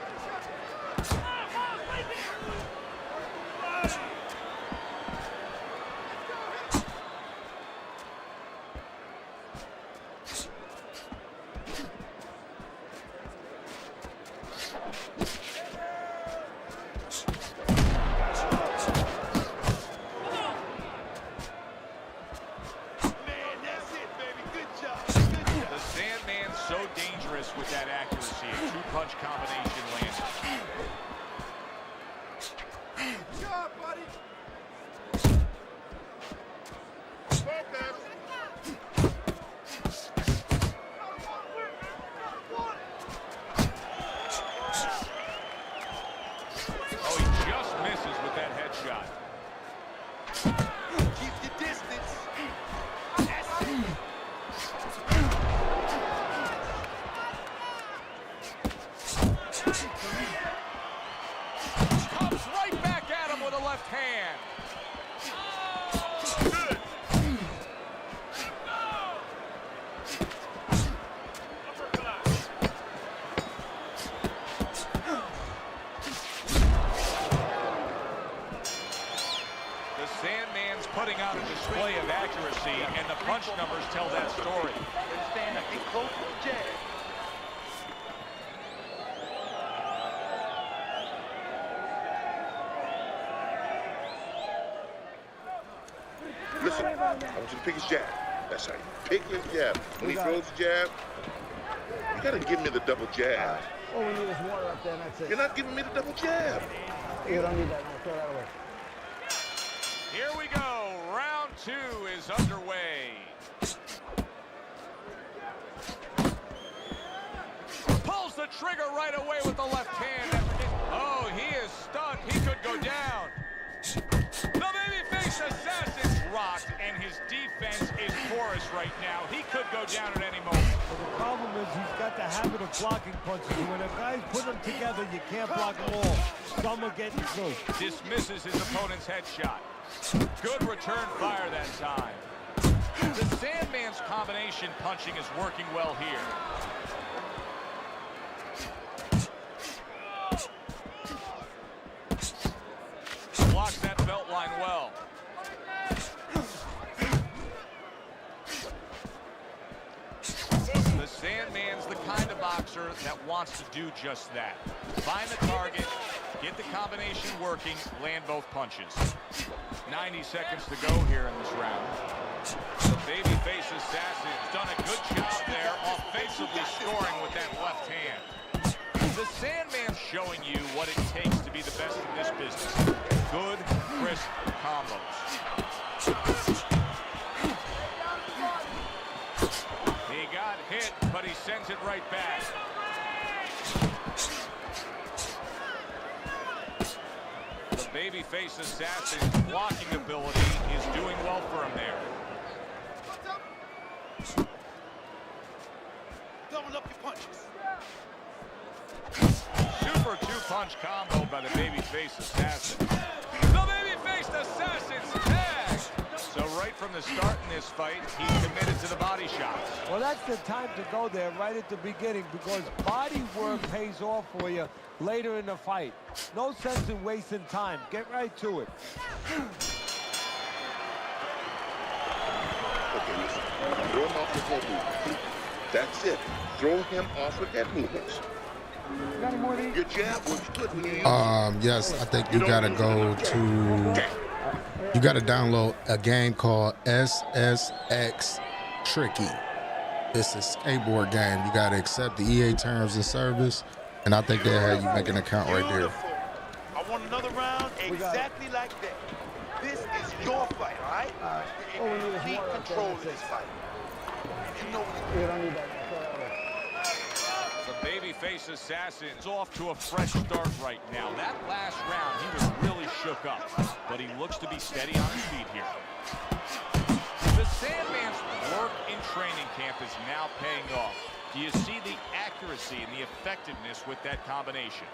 With that accuracy, a two-punch combination landed. Good job, buddy. Focus. Oh, he just misses with that headshot. Keep your distance. Comes right back at him with a left hand. Good. listen. I want you to pick his jab. That's right. Pick his jab. When he throws the jab, you gotta give me the double jab. All we need is water up there, and that's it. You're not giving me the double jab. You don't need that. No, throw that away. Here we go. Round 2 is underway. Pulls the trigger right away with the left hand. Oh, he is stunned. He could go down. The babyface assassin's rocked, and his defense is porous right now. He could go down at any moment. But the problem is he's got the habit of blocking punches. When a guy's put them together, you can't block them all. Some are getting through. Dismisses his opponent's headshot. Good return fire that time. The Sandman's combination punching is working well here. Blocks that belt line well. The Sandman's the kind of boxer that wants to do just that. Find the target, get the combination working, land both punches. 90 seconds to go here in this round. The babyface assassin's done a good job there, offensively scoring with that left hand. The Sandman's showing you what it takes to be the best in this business. Good, crisp combos. He got hit, but he sends it right back. The babyface assassin's blocking ability is doing well for him there. Double up your punches. Super two-punch combo by the babyface assassin. The babyface assassin's tagged. So right from the start in this fight, he's committed to the body shots. Well, that's the time to go there right at the beginning because body work pays off for you later in the fight. No sense in wasting time. Get right to it. Okay, listen. Throw him off with head movements. That's it. Throw him off with head movements. Your jab works good when you use it. Yes, I think you gotta go to. You gotta download a game called SSX Tricky. It's a skateboard game. You gotta accept the EA terms of service, and I think they had you make an account right there. Beautiful. I want another round exactly like that. This is your fight, all right? All we need is Complete water up there, control and of that's this it. fight. You know what You don't need that. No, throw that away. The babyface assassin's off to a fresh start right now. That last round, he was really shook up, but he looks to be steady on his feet here. The Sandman's work in training camp is now paying off. Do you see the accuracy and the effectiveness with that combination?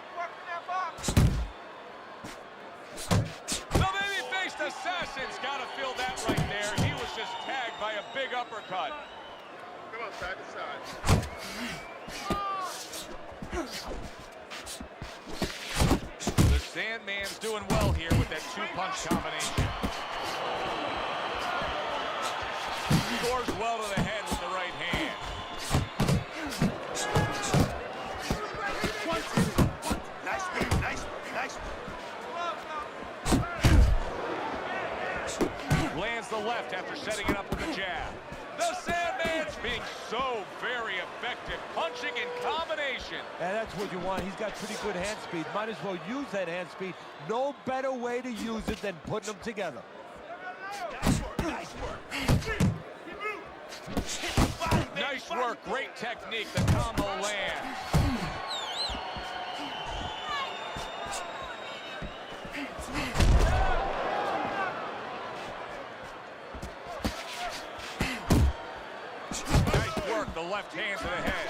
The babyface assassin's got to feel that right there. He was just tagged by a big uppercut. Come on, side to side. The Sandman's doing well here with that two-punch combination. Scores well to the head with the right hand. Nice, nice. Lands the left after setting it up with the jab. The Sandman's being so very effective, punching in combination. And that's what you want. He's got pretty good hand speed. Might as well use that hand speed. No better way to use it than putting them together. Nice work, great technique. The combo lands. Nice work, the left hand to the head.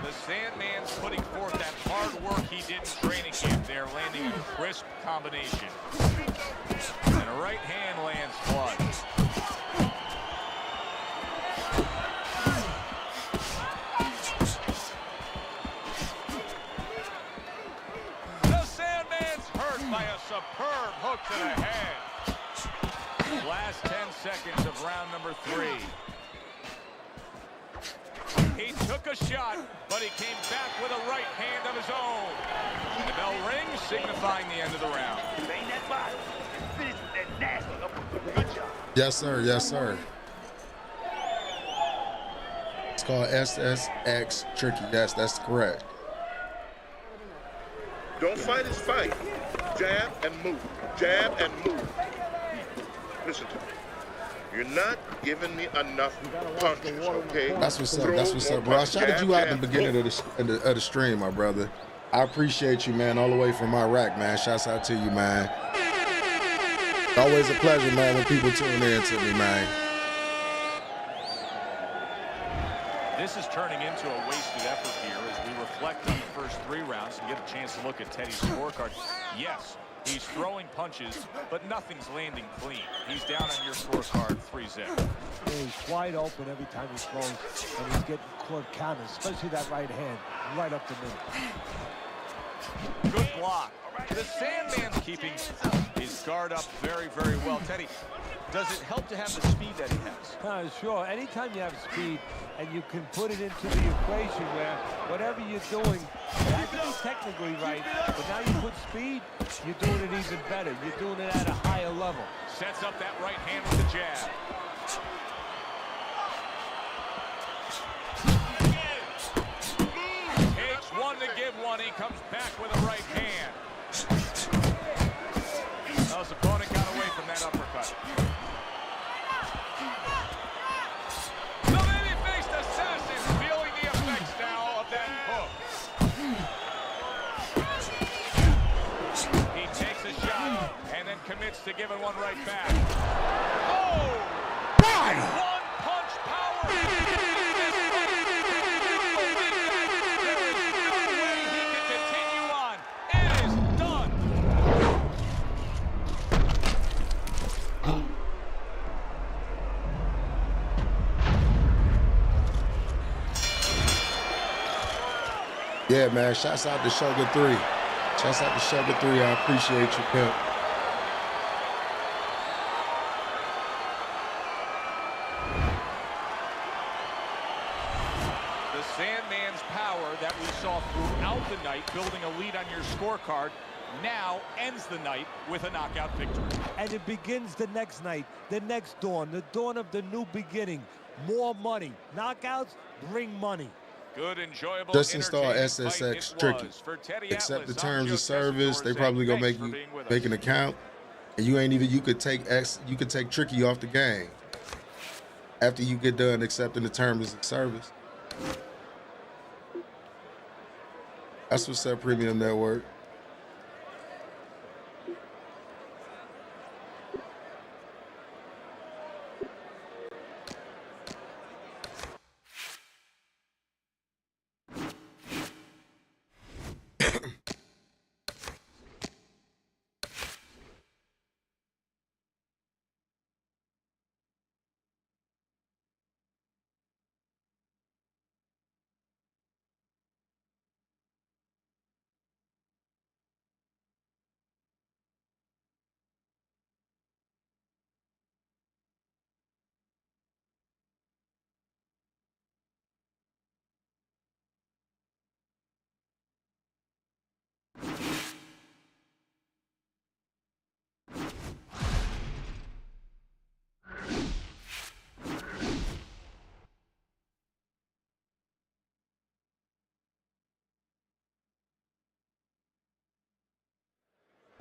The Sandman's putting forth that hard work he did in training camp there, landing a crisp combination. And a right hand lands flush. The Sandman's hurt by a superb hook to the head. Last 10 seconds of round number 3. He took a shot, but he came back with a right hand of his own. And the bell rings, signifying the end of the round. Bang that body. Finish with that nasty uppercut. Good job. Yes, sir. Yes, sir. It's called SSX Tricky. Yes, that's correct. Don't fight his fight. Jab and move. Jab and move. Listen to me. You're not giving me enough punches, okay? That's what's up. That's what's up, bro. I shouted you out in the beginning of the stream, my brother. I appreciate you, man, all the way from Iraq, man. Shouts out to you, man. It's always a pleasure, man, when people tune in to me, man. This is turning into a wasted effort here as we reflect on the first 3 rounds and get a chance to look at Teddy's scorecard. Yes, he's throwing punches, but nothing's landing clean. He's down on your scorecard 3-0. Yeah, he's wide open every time he throws, and he's getting caught counters, especially that right hand, right up the middle. Good block. The Sandman's keeping his guard up very, very well. Teddy, does it help to have the speed that he has? Sure. Anytime you have speed and you can put it into the equation where whatever you're doing, you have to be technically right, but now you put speed, you're doing it even better. You're doing it at a higher level. Sets up that right hand with the jab. Takes one to give one. He comes back with a right hand. His opponent got away from that uppercut. The baby-faced assassin feeling the effects now of that hook. He takes a shot and then commits to giving one right back. Oh! One punch power! There is no way he can continue on. It is done. Yeah, man. Shouts out to Sugar 3. Shouts out to Sugar 3. I appreciate you, pimp. The Sandman's power that we saw throughout the night, building a lead on your scorecard, now ends the night with a knockout victory. And it begins the next night, the next dawn, the dawn of the new beginning. More money. Knockouts bring money. Good, enjoyable, Just install entertaining SSX fight Tricky. it was for Teddy Accept Atlas. the terms I'm of Joe service. They Tessitore probably gonna saying make you thanks for being with make us. an account, and you ain't even. You could take Tricky off the game after you get done accepting the terms of service. That's what's up, Premium Network.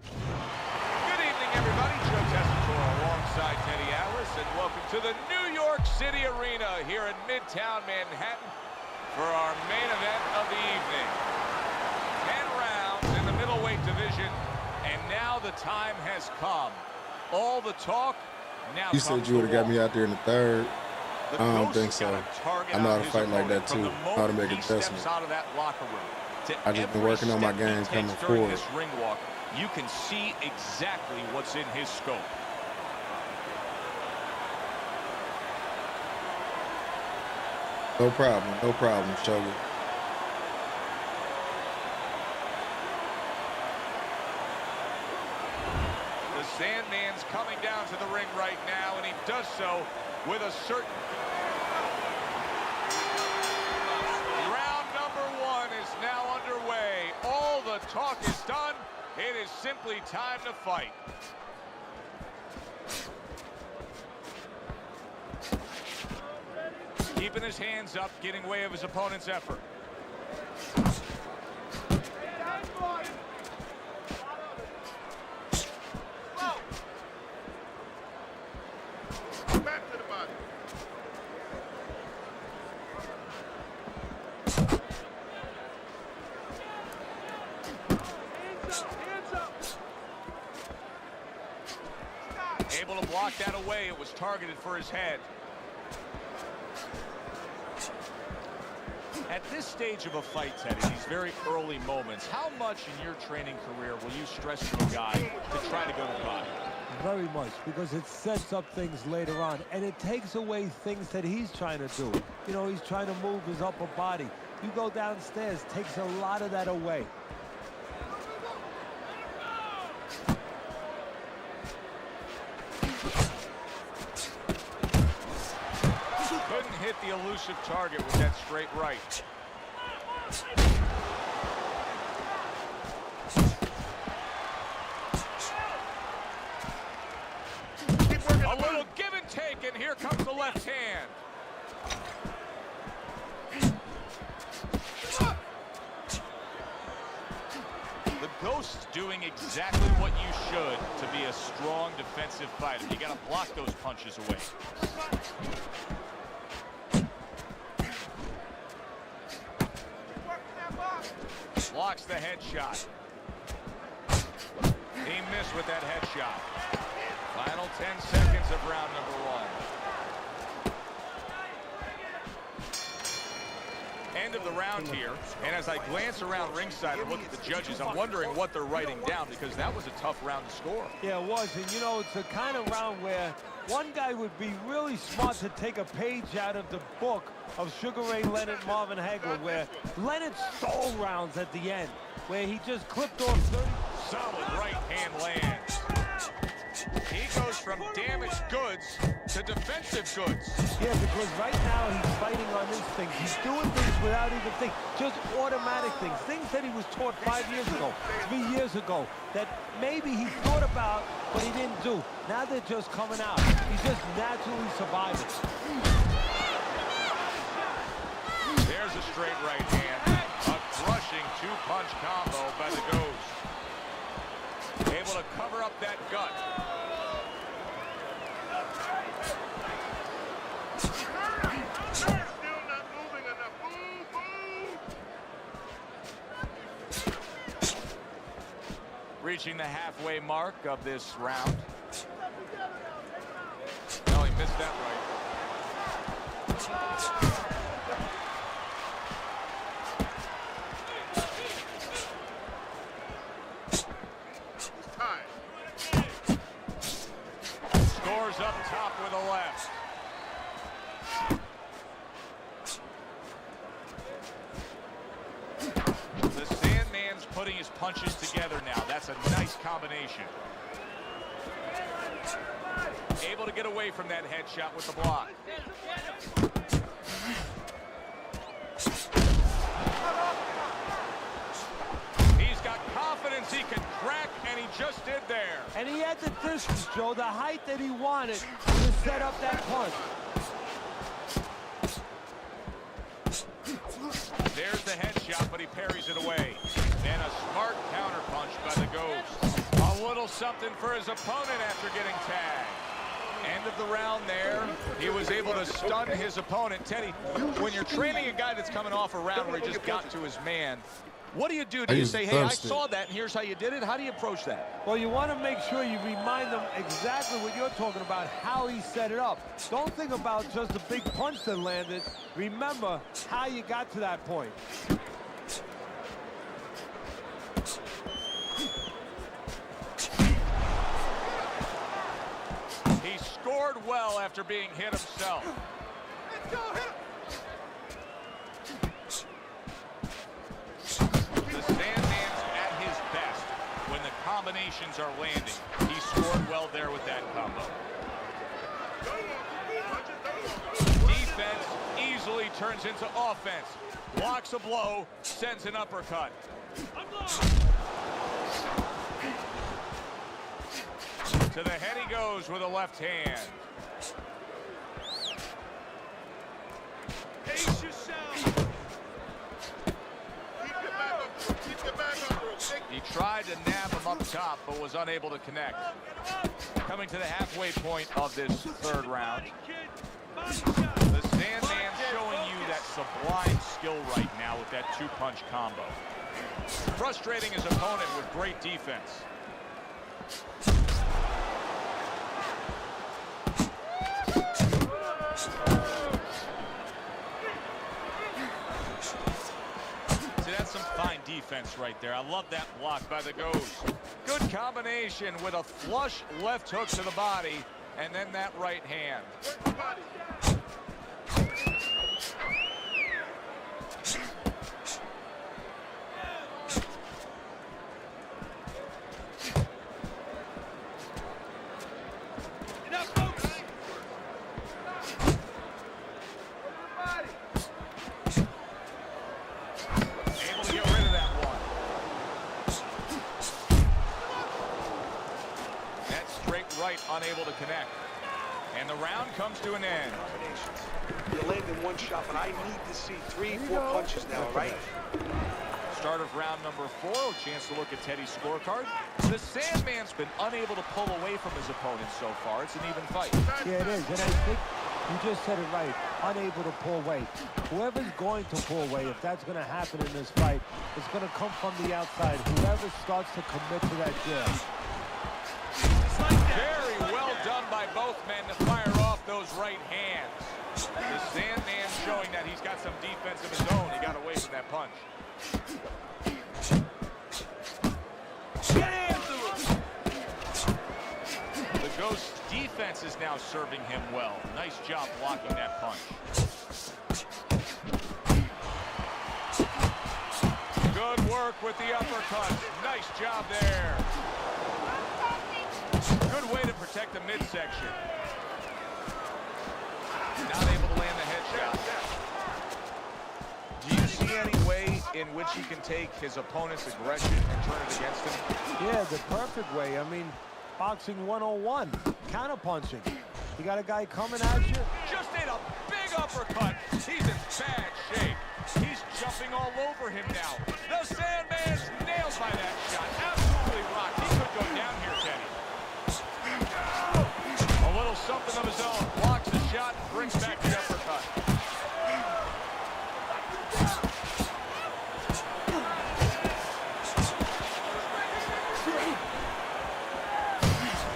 Good evening, everybody. Joe Tessitore alongside Teddy Atlas, and welcome to the New York City Arena here in Midtown Manhattan for our main event of the evening. 10 rounds in the middleweight division, and now the time has come. All the talk, now You said you would have got me out there in the third. I don't think so. I know how to fight like that too. I know how to make adjustments. I just been working on my game coming forward. This ring walk, you can see exactly what's in his scope. No problem, Sugar. The Sandman's coming down to the ring right now, and he does so with a certain... Round number 1 is now underway. All the talk is done. It is simply time to fight. keeping his hands up, getting way of his opponent's effort. Back to the body. Hands up! Able to block that away. It was targeted for his head. At this stage of a fight, Teddy, these very early moments, how much in your training career will you stress to a guy to try to go to the body? Very much, because it sets up things later on, and it takes away things that he's trying to do. You know, he's trying to move his upper body. You go downstairs, takes a lot of that away. Couldn't hit the elusive target with that straight right. A little give and take, and here comes the left hand. The Ghost's doing exactly what you should to be a strong defensive fighter. You got to block those punches away. Blocks the headshot. He missed with that headshot. Final 10 seconds of round number 1. End of the round here. And as I glance around ringside and look at the judges, I'm wondering what they're writing down, because that was a tough round to score. Yeah, it was. And, you know, it's the kind of round where one guy would be really smart to take a page out of the book of Sugar Ray Leonard, Marvin Hagler, where Leonard stole rounds at the end, where he just clipped off 30. Solid right hand lands. He goes from damaged goods to defensive goods. Yeah, because right now he's fighting on his things. He's doing things without even thinking, just automatic things. Things that he was taught 5 years ago, 3 years ago, that maybe he thought about, but he didn't do. Now they're just coming out. He's just naturally surviving. There's a straight right hand. A crushing two-punch combo by the Ghost. Able to cover up that gut. Still not moving enough. Boom, boom. Reaching the halfway mark of this round. No, he missed that right. Scores up top with a left. The Sandman's putting his punches together now. That's a nice combination. Able to get away from that headshot with the block. He's got confidence he can crack, and he just did there. And he had the distance, Joe, the height that he wanted to set up that punch. There's the headshot, but he parries it away. And a smart counterpunch by the Ghost. A little something for his opponent after getting tagged. End of the round there. He was able to stun his opponent. Teddy, when you're training a guy that's coming off a round where he just got to his man, what do you do? Do you say, hey, I saw that, and here's how you did it? How do you approach that? Well, you want to make sure you remind them exactly what you're talking about, how he set it up. Don't think about just the big punch that landed. Remember how you got to that point. He scored well after being hit himself. Let's go, hit him! The Sandman's at his best when the combinations are landing. He scored well there with that combo. Defense easily turns into offense. Blocks a blow, sends an uppercut. To the head he goes with a left hand. Pace yourself. Keep your back up to him. Keep your back up to him. He tried to nab him up top, but was unable to connect. Coming to the halfway point of this third round. Kid, body shot. The Sandman showing you that sublime skill right now with that two-punch combo. Frustrating his opponent with great defense. See, that's some fine defense right there. I love that block by the Ghost. Good combination with a flush left hook to the body, and then that right hand. Enough, folks. Able to get rid of that one. That straight right, unable to connect. And the round comes to an end. Combinations. You landed one shot, but I need to see 3, 4 punches now, right? Start of round number 4. A chance to look at Teddy's scorecard. The Sandman's been unable to pull away from his opponent so far. It's an even fight. Yeah, it is. And I think you just said it right. Unable to pull weight. Whoever's going to pull weight, if that's going to happen in this fight, it's going to come from the outside. Whoever starts to commit to that jab. Very well done by both men to fire off those right hands. The Sandman showing that he's got some defense of his own. He got away from that punch. Get after him. The Ghost's defense is now serving him well. Nice job blocking that punch. Good work with the uppercut. Nice job there. Good way to protect the midsection. Not able to land the headshot. Do you see any way in which he can take his opponent's aggression and turn it against him? Yeah, the perfect way. I mean, boxing 101, counterpunching. You got a guy coming at you. Just ate a big uppercut. He's in bad shape. He's jumping all over him now. The Sandman's nailed by that shot. Absolutely rocked. He could go down here, Teddy. A little something of his own. Blocks the shot and brings back the uppercut.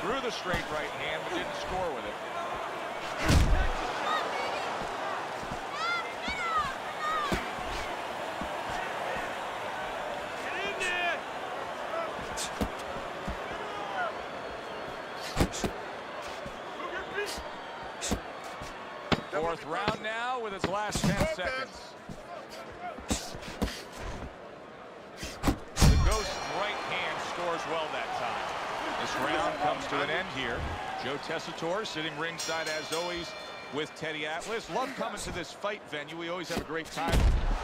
Threw the straight right hand, but didn't score with it. Get in there. Fourth round now with its last 10 seconds. The Ghost's right hand scores well that time. This round comes to an end here. Joe Tessitore sitting ringside as always with Teddy Atlas. Love coming to this fight venue. We always have a great time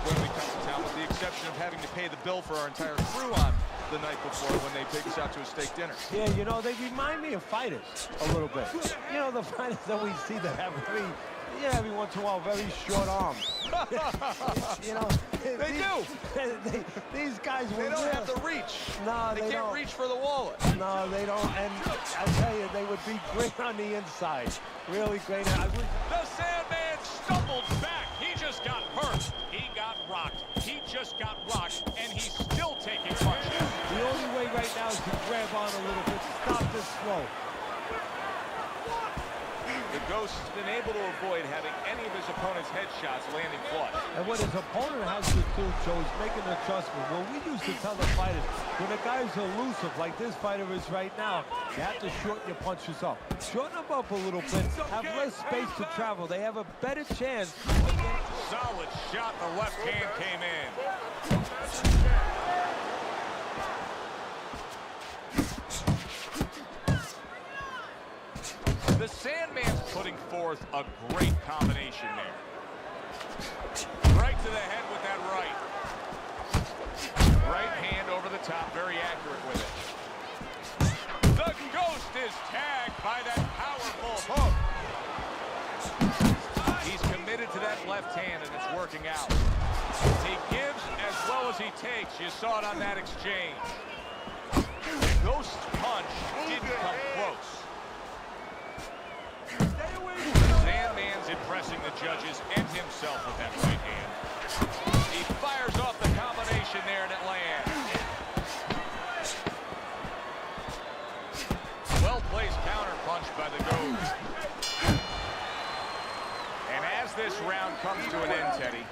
when we come to town, with the exception of having to pay the bill for our entire crew on the night before when they take us out to a steak dinner. Yeah, you know, they remind me of fighters a little bit. You know, the fighters that we see that have very, every once in a while, very short arms. You know, They do. These guys will They don't have the reach. No, They they can't don't. reach for the wallet. No, they don't. And I tell you, they would be great on the inside. Really great. The Sandman stumbled back. He just got hurt. He got rocked. He just got rocked, and he's still taking punches. The only way right now is to grab on a little bit. Stop this flow. The Ghost's been able to avoid having any of his opponent's headshots landing flush. And what his opponent has to do, Joe, is make an adjustment. Well, we used to tell the fighters, when a guy's elusive, like this fighter is right now, you have to shorten your punches up. Shorten them up a little bit, have less space to travel. They have a better chance. Solid shot. The left hand came in. The Sandman's putting forth a great combination there. Right to the head with that right. Right hand over the top, very accurate with it. The Ghost is tagged by that powerful hook. He's committed to that left hand, and takes. You saw it on that exchange. The Ghost punch didn't come close. Sandman's impressing the judges and himself with that right hand. He fires off the combination there and it lands. Well-placed counter punch by the Ghost. And as this round comes to an end, Teddy,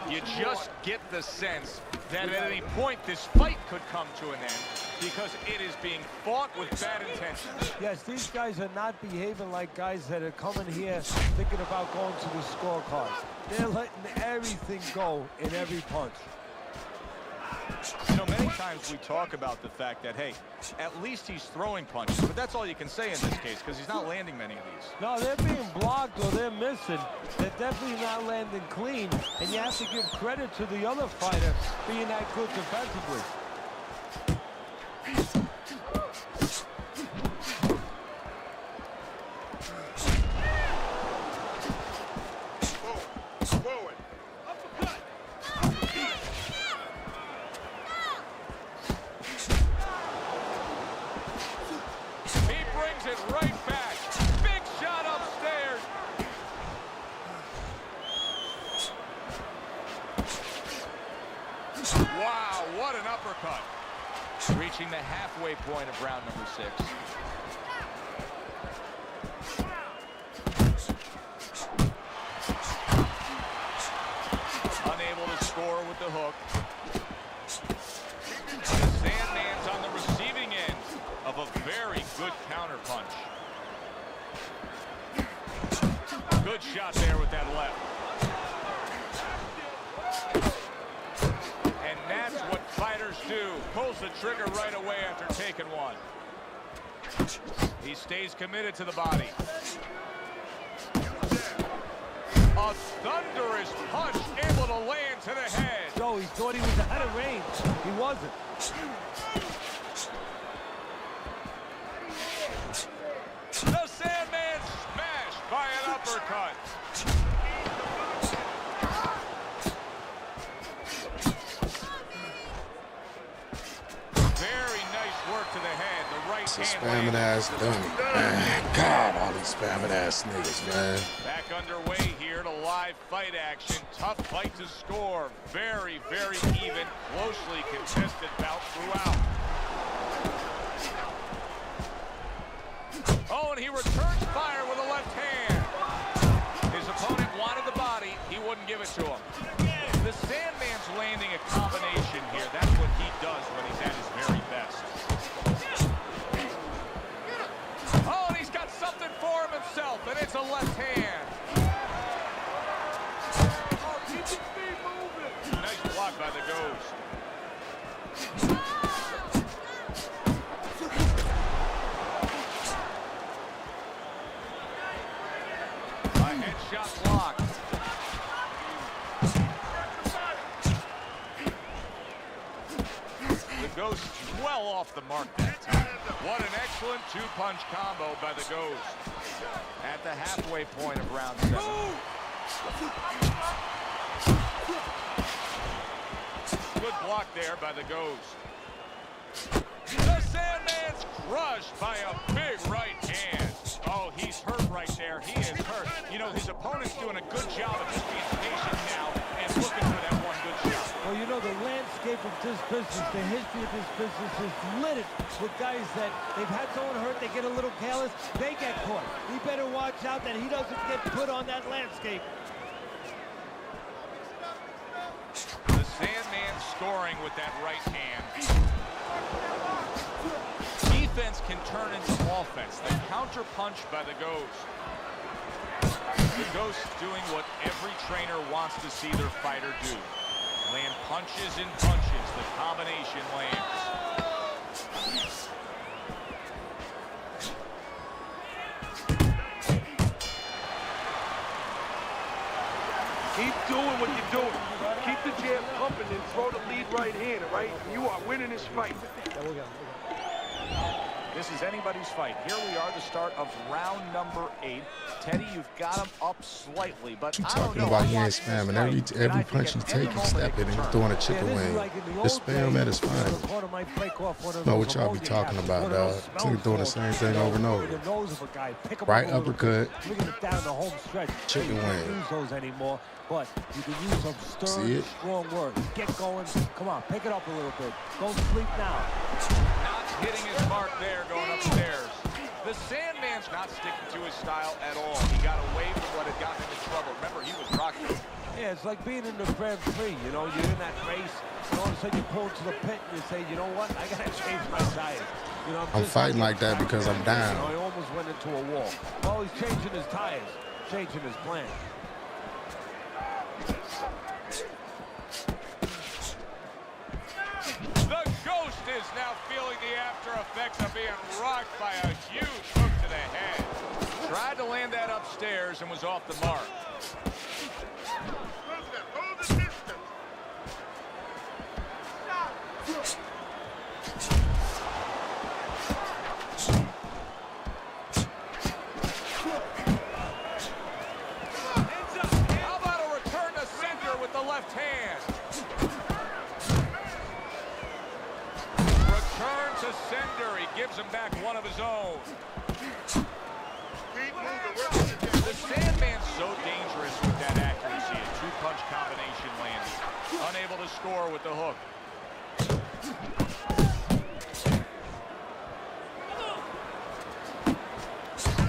you just get the sense that at any point this fight could come to an end because it is being fought with bad intentions. Yes, these guys are not behaving like guys that are coming here thinking about going to the scorecards. They're letting everything go in every punch. You know, many times we talk about the fact that, hey, at least he's throwing punches, but that's all you can say in this case because he's not landing many of these. No, they're being blocked or they're missing. They're definitely not landing clean, and you have to give credit to the other fighter being that good defensively. Wow, what an uppercut. Reaching the halfway point of round number 6. Unable to score with the hook. The Sandman's on the receiving end of a very good counter punch. Good shot there with that left. That's what fighters do. Pulls the trigger right away after taking one. He stays committed to the body. A thunderous punch able to land to the head. Joe, he thought he was out of range. He wasn't. The Sandman smashed by an uppercut. To the head, the right hand. Spamming ass dummy. Man, God, all these spamming ass niggas, man. Back underway here to live fight action. Tough fight to score. Very, very even, closely contested bout throughout. Oh, and he returns fire with a left hand. His opponent wanted the body. He wouldn't give it to him. The Sandman's landing a combination here. That's what he does when he's at his very best. Oh, and he's got something for him himself, and it's a left hand. Oh, keep his feet moving. Nice block by the Ghost. A headshot block. The Ghost well off the mark that time. What an excellent two-punch combo by the Ghost. At the halfway point of round 7. Good block there by the Ghost. The Sandman's crushed by a big right hand. Oh, he's hurt right there. He is hurt. You know, his opponent's doing a good job of just being patient now and looking for that one good shot. Well, you know, the landscape of this business, the history of this business is littered with guys that they've had someone hurt, they get a little careless, they get caught. He better watch out that he doesn't get put on that landscape. The Sandman scoring with that right hand. Defense can turn into offense. The counter punch by the Ghost. The Ghost doing what every trainer wants to see their fighter do. Land punches and punches. The combination lands. Keep doing what you're doing. Keep the jab pumping and throw the lead right hand, all right? You are winning this fight. This is anybody's fight. Here we are, the start of round number 8. Teddy, you've got him up slightly, but You I don't talking know. about he ain't spamming. Every punch he take, he step it and he's throwing a chicken wing. Just spam at his fine. Know what y'all be talking about, dog. He's doing the same thing over and over. Right uppercut, chicken wing. But you can use some stern, strong words. Get going. Come on, pick it up a little bit. Don't sleep now. Not hitting his mark there, going upstairs. The Sandman's not sticking to his style at all. He got away from what had gotten him in trouble. Remember, he was rocking. Yeah, it's like being in the Grand Prix. You know, you're in that race, and all of a sudden you pull into the pit and you say, you know what, I got to change my tires. You know, I'm fighting like that because I'm down. You know, he almost went into a wall. Well, he's changing his tires, changing his plan. The Ghost is now feeling the after effects of being rocked by a huge hook to the head. Tried to land that upstairs and was off the mark. Hold the distance. How about a return to center with the left hand? Return to sender. He gives him back one of his own. Keep moving. The Sandman's so dangerous with that accuracy. A two-punch combination landing. Unable to score with the hook.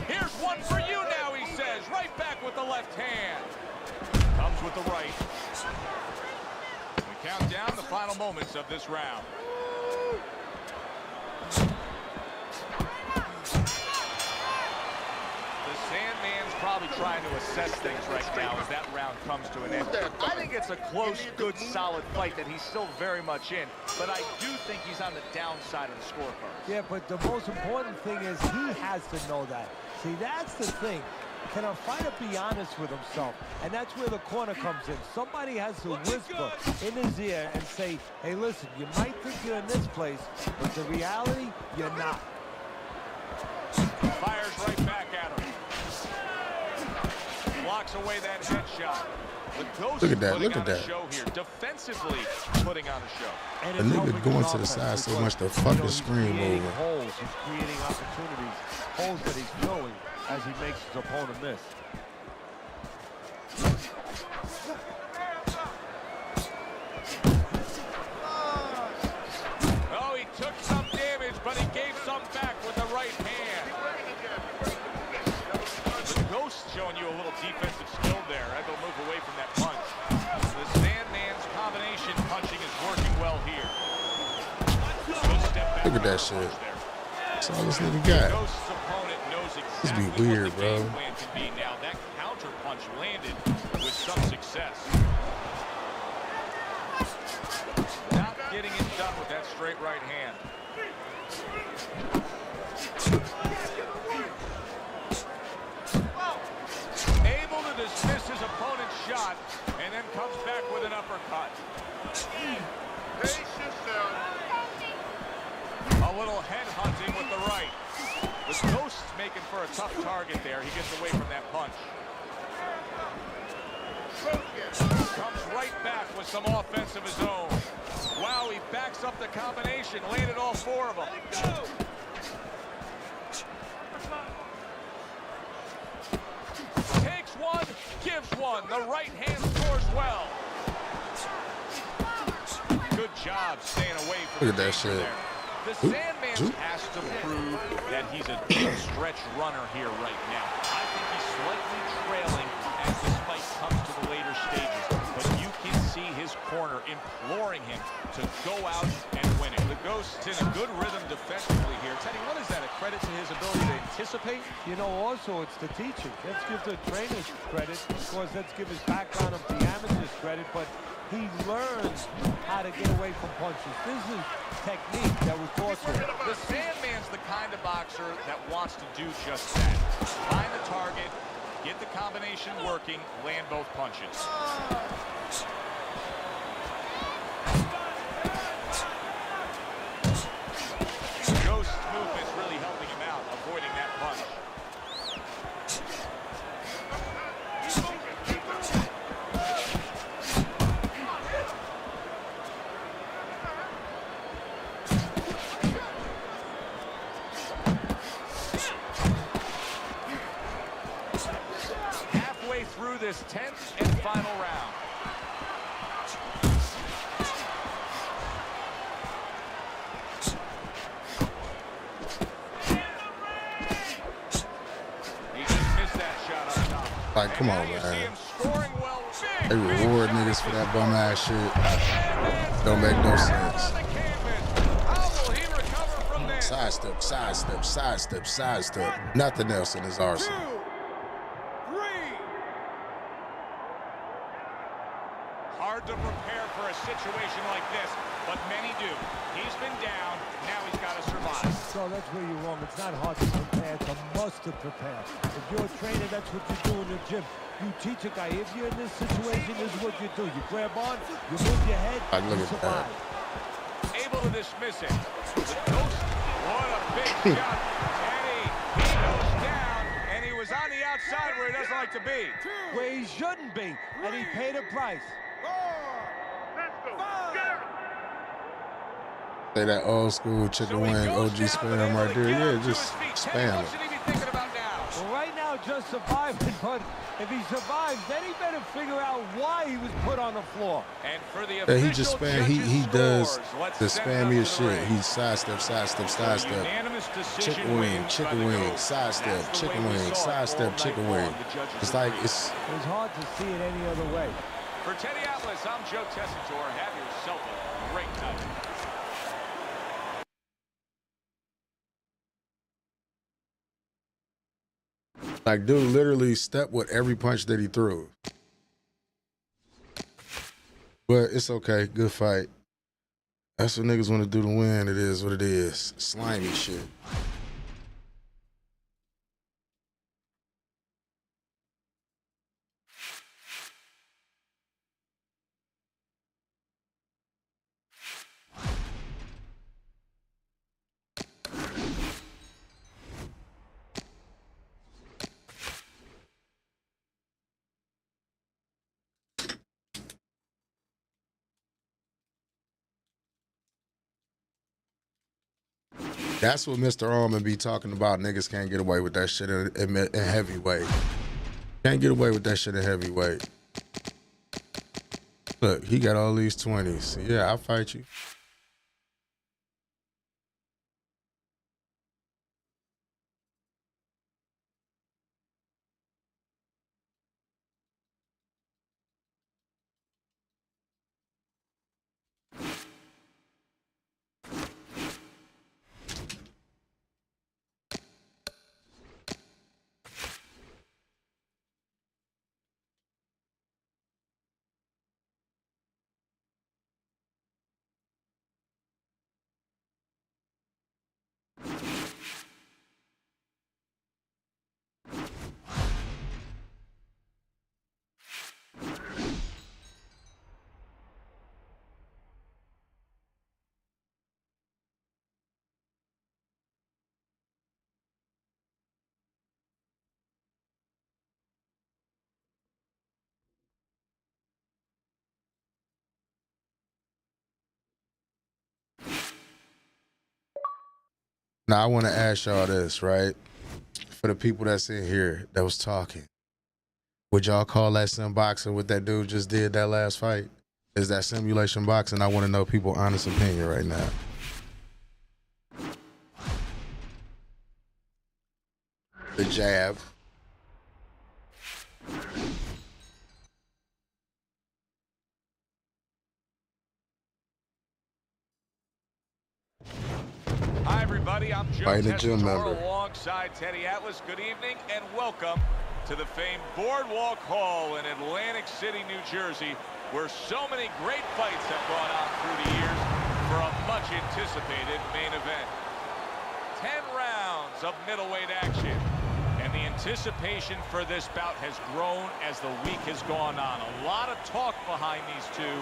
Here's one for you now, he says. Right back with the left hand. Comes with the right. We count down the final moments of this round. Sandman's probably trying to assess things right now as that round comes to an end. I think it's a close, good, solid fight that he's still very much in, but I do think he's on the downside of the scorecard. Yeah, but the most important thing is he has to know that. See, that's the thing. Can a fighter be honest with himself? And that's where the corner comes in. Somebody has to whisper in his ear and say, hey, listen, you might think you're in this place, but the reality, you're not. Fires right back at him. Blocks away that headshot. The Ghost Look at that, putting look at on a that. show here. Defensively putting on a show. The nigga going to the side so much the fucking screen moving. Holes, he's creating opportunities, holes that he's filling as he makes his opponent miss. Oh, he took some damage, but he gave some back with the right hand. The Ghost showing you a little defensive skill there. Able to move away from that punch. The Sandman's combination punching is working well here. Good step back. Look at that shit. That's all this nigga got. Ghost's opponent knows exactly This be weird, what the game bro. plan can be now. That counter punch landed with some success. Not getting it done with that straight right hand. Able to dismiss his opponent's shot and then comes back with an uppercut. Pace yourself. A little head hunting with the right. The Ghost's making for a tough target there. He gets away from that punch. Comes right back with some offense of his own. Wow, he backs up the combination. Landed all four of them. Takes one, gives one. The right hand scores well. Good job staying away from Look at that the shit. there. The Sandman has to prove that he's a deep stretch runner here right now. I think he's slightly trailing as this fight comes to the later stages. But you can see his corner imploring him to go out and win it. The Ghost's in a good rhythm defensively here. Teddy, what is that? A credit to his ability to anticipate? You know, also, it's the teaching. Let's give the trainers credit. Of course, let's give his background of the amateurs credit, but he learns how to get away from punches. This is technique that was taught to him. The Sandman's the kind of boxer that wants to do just that. Find the target, get the combination working, land both punches. Ghost's movement's really this 10th and final round. He just missed that shot on top. Like, come on, man. They reward niggas for that bum ass shit. Don't make no sense. Sidestep, sidestep, sidestep, sidestep. Nothing else in his arsenal. Hard to prepare for a situation like this, but many do. He's been down, now he's got to survive. So that's where you're wrong. It's not hard to prepare, it's a must to prepare. If you're a trainer, that's what you do in the gym. You teach a guy, if you're in this situation, this is what you do. You grab on, you move your head, Look you at survive. that. Able to dismiss it. The ghost, what a big shot. Eddie, he goes down, and he was on the outside where he doesn't like to be. Where he shouldn't be, and he paid a price. Say that old school chicken wing OG spam right there. Yeah, just spam it. Well, right now, just surviving, but if he survives, then he better figure out why he was put on the floor. And for the Yeah, he just spam. He does let's the send it spammy up to the shit. ring. He sidestep, sidestep, sidestep. Unanimous decision Chicken wing, wins chicken by the wing, ghost. sidestep, That's the chicken way we wing, saw it all sidestep, night chicken long. wing. The judges It's like agreed. it's. It's hard to see it any other way. For Teddy Atlas, I'm Joe Tessitore. Have yourself a great night. Like, dude literally stepped with every punch that he threw. But it's okay. Good fight. That's what niggas want to do to win. It is what it is. Slimy shit. That's what Mr. Allman be talking about. Niggas can't get away with that shit in heavyweight. Can't get away with that shit in heavyweight. Look, he got all these 20s. Yeah, I'll fight you. Now, I want to ask y'all this, right? For the people that's in here that was talking, would y'all call that sim boxing what that dude just did that last fight? Is that simulation boxing? I want to know people's honest opinion right now. The jab. Hi, everybody. I'm Joe Fighting a gym member. Tessitore alongside Teddy Atlas. Good evening and welcome to the famed Boardwalk Hall in Atlantic City, New Jersey, where so many great fights have gone on through the years for a much-anticipated main event. 10 rounds of middleweight action, and the anticipation for this bout has grown as the week has gone on. A lot of talk behind these two.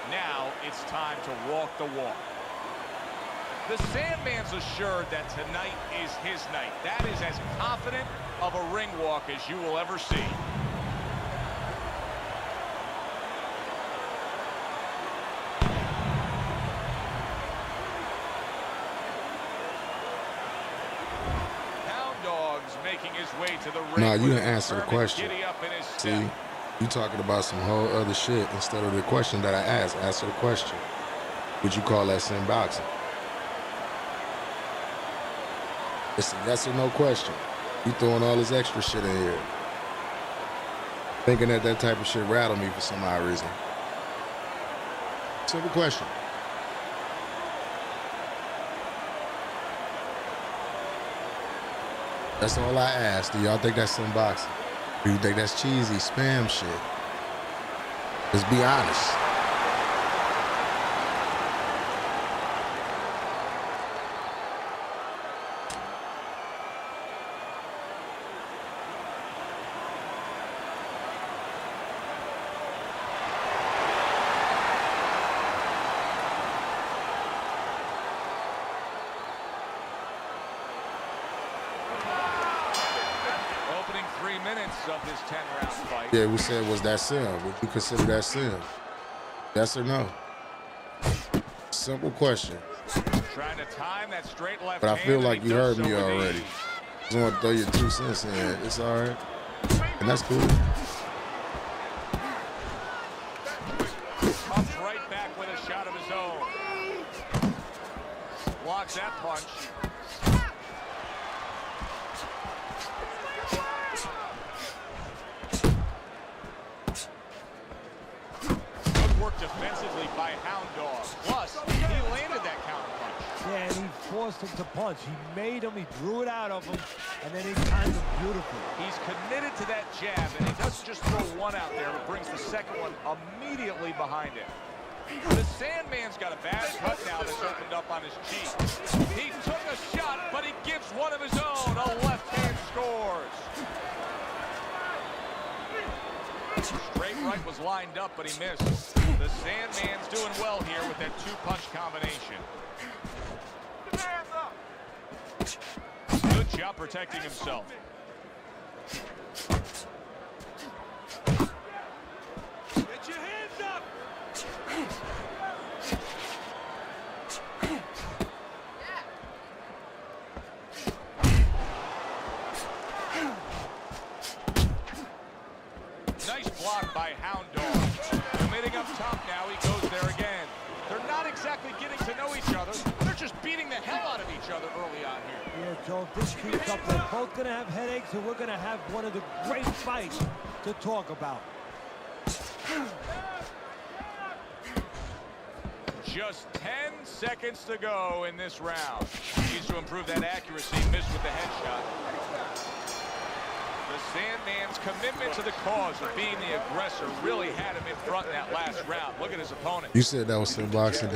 Now it's time to walk the walk. The Sandman's assured that tonight is his night. That is as confident of a ring walk as you will ever see. Hound Dog's making his way to the ring. Nah, you didn't answer the question. Giddy up in his See? step. You talking about some whole other shit instead of the question that I asked. Answer the question. Would you call that sin boxing? It's a yes or no question. You throwing all this extra shit in here. Thinking that type of shit rattled me for some odd reason. Simple question. That's all I asked. Do y'all think that's some boxing? Do you think that's cheesy spam shit? Just be honest. Of this 10-round fight. Yeah, we said, was that sin? Would you consider that sin? Yes or no? Simple question. Trying to time that straight left but I feel like you heard me so already. Just want to throw your 2 cents in. It's all right. And that's cool. Comes right back with a shot of his own. Blocks that punch. Defensively by Hound Dog. Plus, he landed that counter punch. Yeah, and he forced him to punch. He made him, he drew it out of him, and then he timed him beautifully. He's committed to that jab, and he doesn't just throw one out there, but brings the second one immediately behind it. The Sandman's got a bad cut now that's opened up on his cheek. He took a shot, but he gives one of his own. A left hand scores. Straight right was lined up, but he missed. The Sandman's doing well here with that 2-punch combination. Good job protecting himself. Get your hands up! Nice block by Hound Dog. Committing up top now, he goes there again. They're not exactly getting to know each other. They're just beating the hell out of each other early on here. Yeah, Joe, if this keeps up, they're both going to have headaches, and we're going to have one of the great fights to talk about. Just 10 seconds to go in this round. Needs to improve that accuracy. Missed with the headshot. The Sandman's commitment to the cause of being the aggressor really had him in front in that last round. Look at his opponent. You said that was some boxing.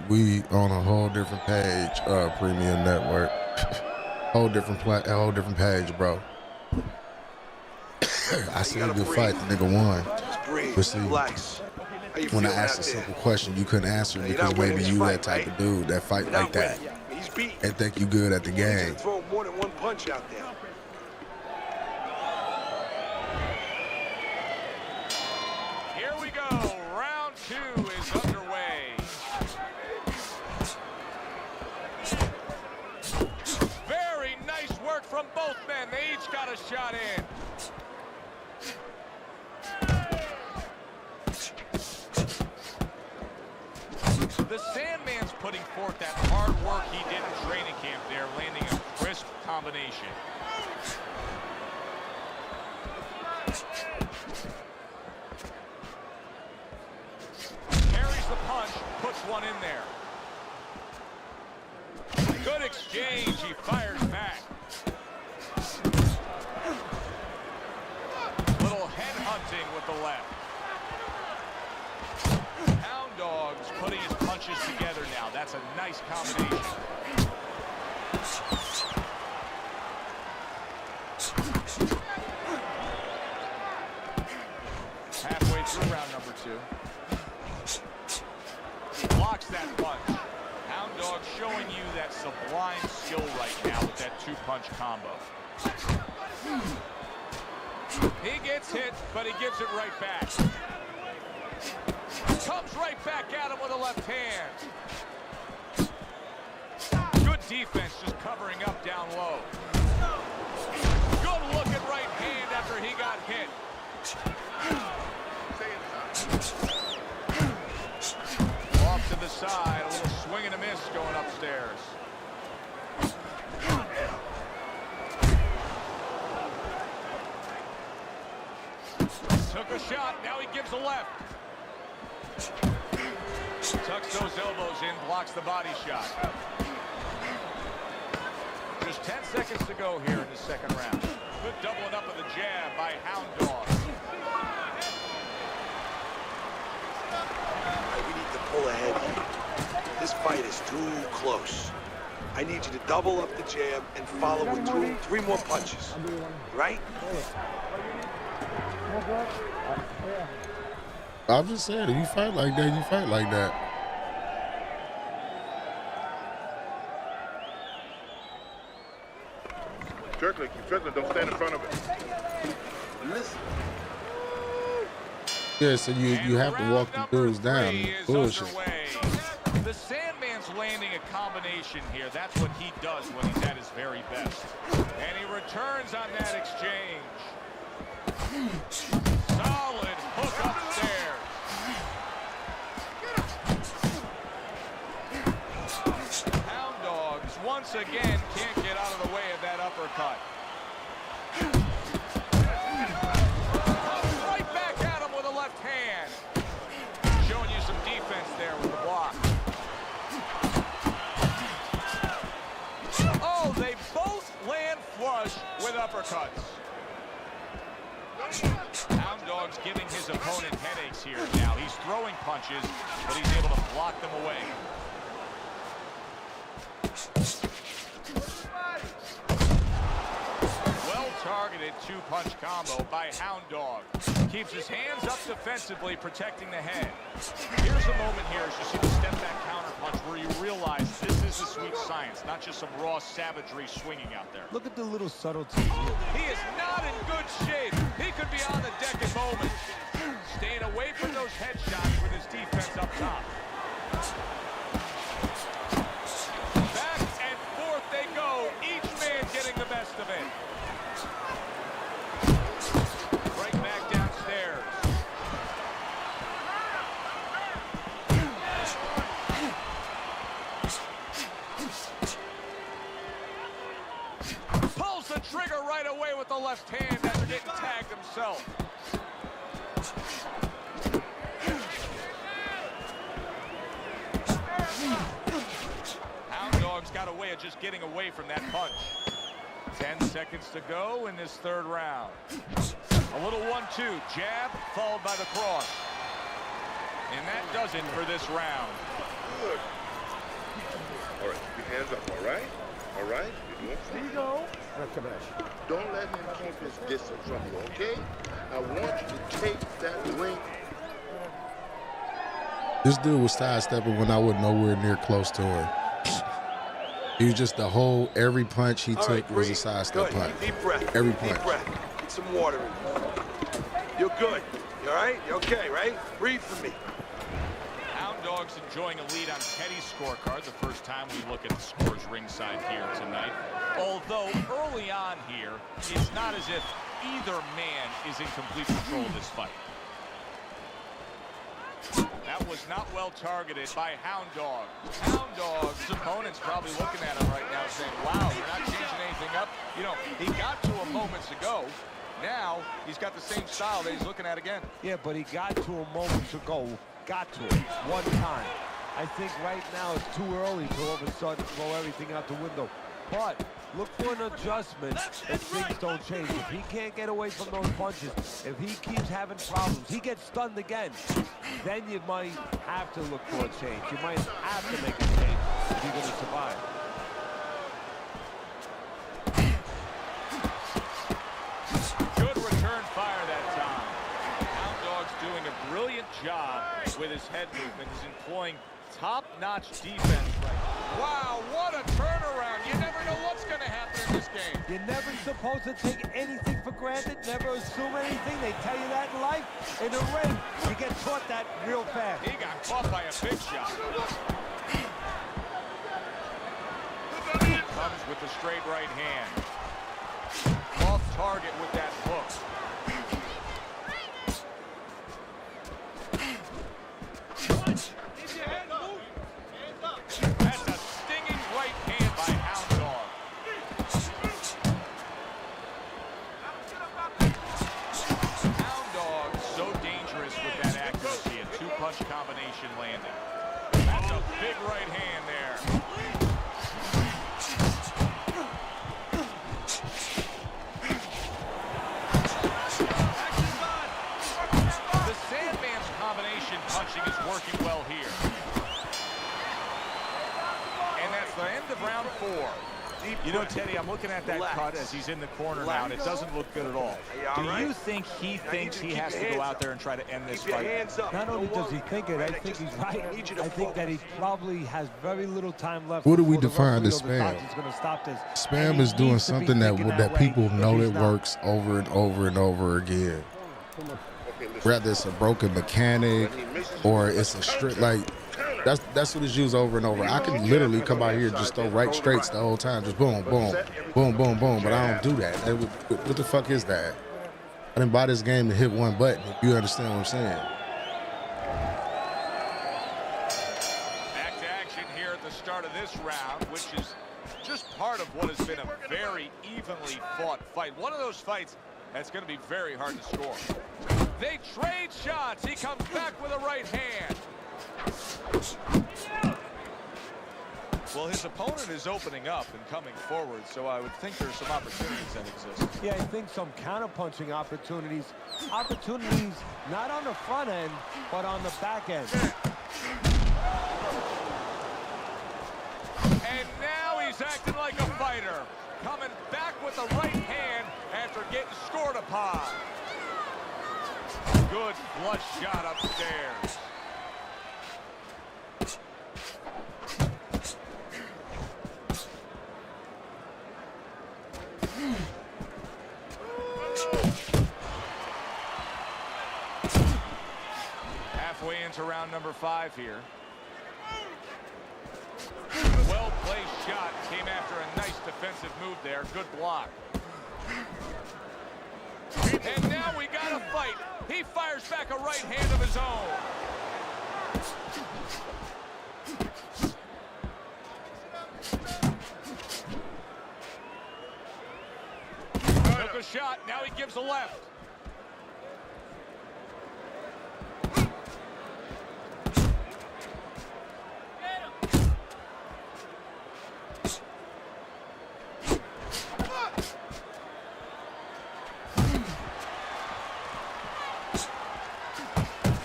We on a whole different page, Premium Network. whole different page, bro. I seen you fight. The nigga won. Breathe, but see, relax. when I asked a simple question, you couldn't answer it because maybe you that type of dude that fight like that and think you good at the game. Throw more than one punch out there. Here we go. Round 2 is underway. Very nice work from both men. They each got a shot in. The Sandman's putting forth that hard work he did in training camp there, landing a crisp combination. Carries the punch, puts one in there. Good exchange, he fires back. Little head hunting with the left. Hound Dog's putting his punches together now. That's a nice combination. Halfway through round number 2. Blocks that punch. Hound Dog showing you that sublime skill right now with that 2-punch combo. He gets hit, but he gives it right back. Comes right back at him with a left hand. Good defense, just covering up down low. Good looking right hand after he got hit. outside. A little swing and a miss going upstairs. Took a shot. Now he gives a left. Tucks those elbows in, blocks the body shot. Just 10 seconds to go here in the second round. Good doubling up of the jab by Hound Dog. We need to pull ahead here. This fight is too close. I need you to double up the jab and follow with 2-3 more punches. Right? I'm just saying, if you fight like that, you fight like that. Strickland, don't stand in front of it. Listen. Yeah, so you have to walk the dudes down. Bullshit. The Sandman's landing a combination here. That's what he does when he's at his very best. And he returns on that exchange. Solid hook upstairs. Hound Dogs once again can't get out of the way of that uppercut. Right back at him with a left hand. Showing you some defense there with the block. Oh, they both land flush with uppercuts. Hound Dog's giving his opponent headaches here now. He's throwing punches, but he's able to block them away. Well-targeted two-punch combo by Hound Dog. Keeps his hands up defensively, protecting the head. Here's a moment here as you see the step-back counter-punch where you realize this is a sweet science, not just some raw savagery swinging out there. Look at the little subtleties here. He is not in good shape. He could be on the deck in moments. Staying away from those headshots with his defense up top. Back and forth they go. Each man getting the best of it. Right back downstairs. Pulls the trigger right away with the left hand after getting tagged himself. Hound Dog's got a way of just getting away from that punch. 10 seconds to go in this third round. A little 1-2, jab followed by the cross. And that does it for this round. Good. All right, keep your hands up, all right? All right? You're doing fine. Here you go. Don't let him keep his distance from you, okay? I want you to take that ring. This dude was sidestepping when I was nowhere near close to him. He was just the whole, every punch he took was a sidestep punch. Deep breath. Every Deep punch. breath. Get some water in. You're good. You all right? You okay, right? Breathe for me. Hound Dog's enjoying a lead on Teddy's scorecard. The first time we look at the scores ringside here tonight. Although early on here, it's not as if either man is in complete control of this fight. That was not well targeted by Hound Dog. Hound Dog's opponent's probably looking at him right now saying, wow, you're not changing anything up. You know, he got to him moments ago. Now, he's got the same style that he's looking at again. Yeah, but he got to him moments ago. Got to him one time. I think right now it's too early to all of a sudden throw everything out the window. But look for an adjustment if things don't change. If he can't get away from those punches, if he keeps having problems, he gets stunned again, then you might have to look for a change. You might have to make a change if you're going to survive. Good return fire that time. Hound Dog's doing a brilliant job with his head movement. He's employing top-notch defense right now. Wow, what a turnaround. You never know what's going to happen in this game. You're never supposed to take anything for granted, never assume anything. They tell you that in life. In the ring, you get caught that real fast. He got caught by a big shot. Comes with the straight right hand. Off target with that hook. the end of round 4. You know, Teddy, I'm looking at that cut as he's in the corner now, and it doesn't look good at all. Do you think he thinks he has to go out there and try to end this fight? Not only does he think it, I think he's right. I think that he probably has very little time left. What do we before the define as referee or the spam? doctor's gonna stop this. Spam is doing something that people know that works over and over and over again. Whether it's a broken mechanic or it's a straight, like that's what is used over and over. I can literally come out here and just throw right straights the whole time, just boom, boom, boom, boom, boom. But I don't do that. What the fuck is that? I didn't buy this game to hit one button. If you understand what I'm saying. Back to action here at the start of this round, which is just part of what has been a very evenly fought fight. One of those fights that's going to be very hard to score. They trade shots. He comes back with a right hand. Well, his opponent is opening up and coming forward, so I would think there's some opportunities that exist. Yeah, I think some counter-punching opportunities. Opportunities not on the front end, but on the back end. And now he's acting like a fighter. Coming back with the right hand after getting scored upon. Good flush shot upstairs. Halfway into round number 5 here. Well-placed shot came after a nice defensive move there. Good block. And now we got a fight. He fires back a right hand of his own. Took a shot. Now he gives a left.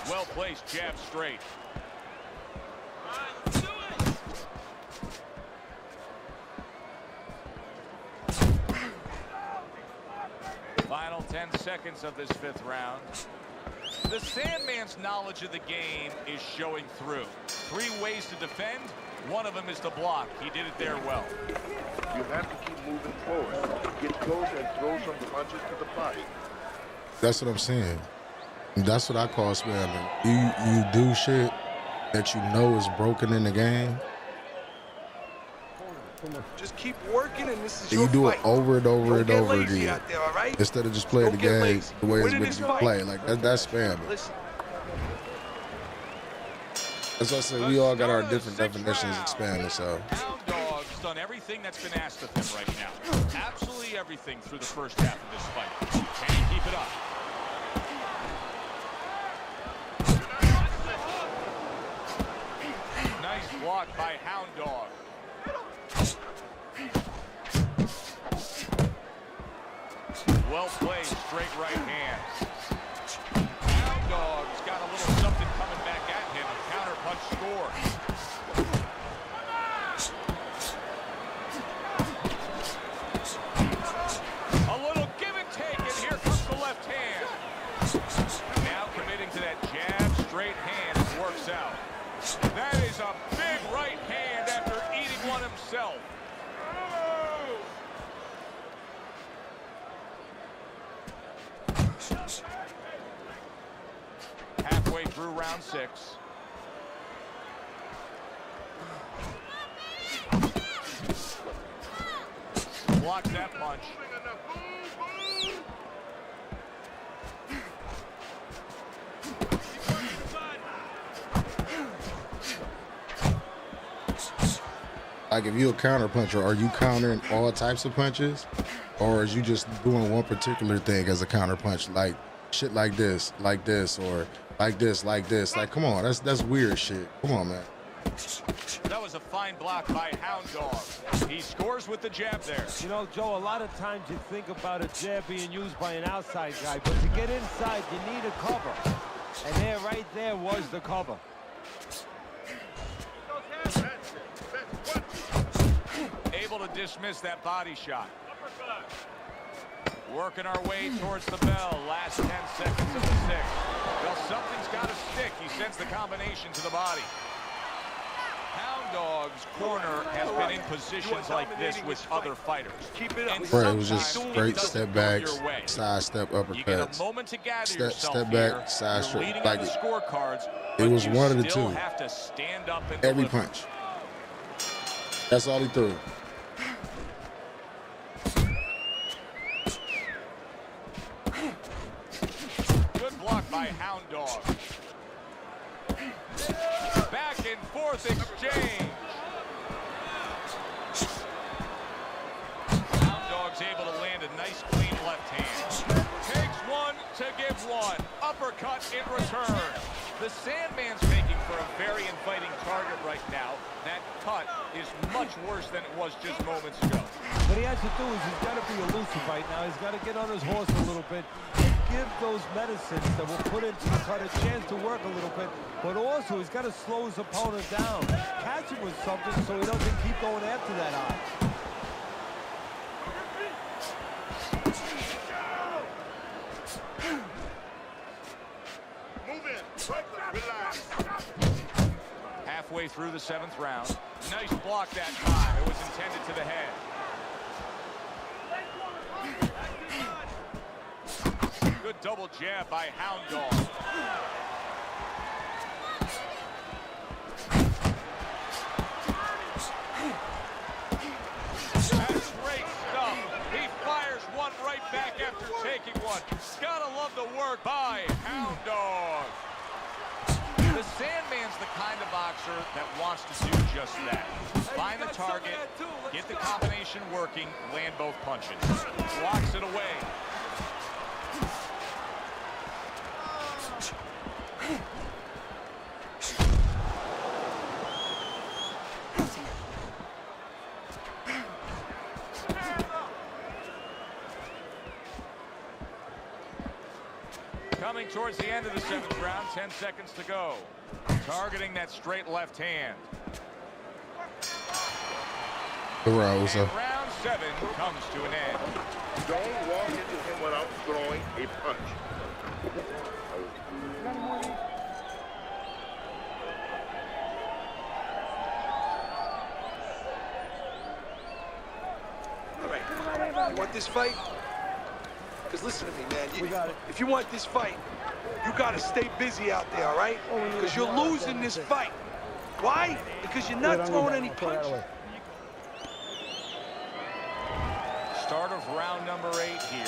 Well-placed jab straight. Final 10 seconds of this 5th round. The Sandman's knowledge of the game is showing through. 3 ways to defend. One of them is to block. He did it there well. You have to keep moving forward. Get close and throw some punches to the body. That's what I'm saying. That's what I call spamming. You do shit that you know is broken in the game. Just keep working, and this is And your you do fight. it over and over and over lazy again. out there, all right? Instead of just playing the Don't get game lazy. the way it's Winning meant this to be fight. played. Like that's spamming. Listen. That's why I said we all got our different definitions of spamming. So Hound Dog's done everything that's been asked of him right now. Absolutely everything through the first half of this fight. Can he keep it up? Nice block by Hound Dog. Well played, straight right hand. Hound Dog's got a little something coming back at him. A counter punch score. A little give and take, and here comes the left hand. Now committing to that jab, straight hand, it works out. That is a big right hand after eating one himself. Halfway through round 6. Blocks that punch. like if you're a counter puncher, are you countering all types of punches? Or is you just doing one particular thing as a counter punch? Like shit like this, or like this, like this. Like, come on, that's weird shit. Come on, man. That was a fine block by Hound Dog. He scores with the jab there. You know, Joe, a lot of times you think about a jab being used by an outside guy, but to get inside, you need a cover. And there, right there, was the cover. dismiss that body shot. Working our way towards the bell. Last 10 seconds of the sixth. Well, something's got to stick. He sends the combination to the body. Hound Dog's corner has been in positions like this with other fighters. Keep it up. Bro, it was just straight step backs, side step You get a uppercuts. moment to gather yourself Step here. back, side You're straight. leading Like on the scorecards, it but was you one of the still two. have to stand up and Every deliver. punch. That's all he threw. Good block by Hound Dog. Back and forth exchange. Hound Dog's able to land a nice clean left hand. Takes one to give one. Uppercut in return. The Sandman's making for a very inviting target right now. That cut is much worse than it was just moments ago. What he has to do is he's got to be elusive right now. He's got to get on his horse a little bit and give those medicines that will put into the cut a chance to work a little bit. But also, he's got to slow his opponent down. Catch him with something so he doesn't keep going after that eye. Move in. Relax. Halfway through the 7th round. Nice block that time. It was intended to the head. Good double jab by Hound Dog. That's great stuff. He fires one right back after taking one. Gotta love the work by Hound Dog. The Sandman's the kind of boxer that wants to do just that. Find the target, get the combination working, land both punches. Blocks it away. Coming towards the end of the 7th round, 10 seconds to go. Targeting that straight left hand. The round was And up. round 7 comes to an end. Don't walk into him without throwing a punch. All right. You want this fight? Because listen to me, man. If you want this fight, you got to stay busy out there, all right? Because you're losing this fight. Why? Because you're not throwing any punches. Start of round number 8 here.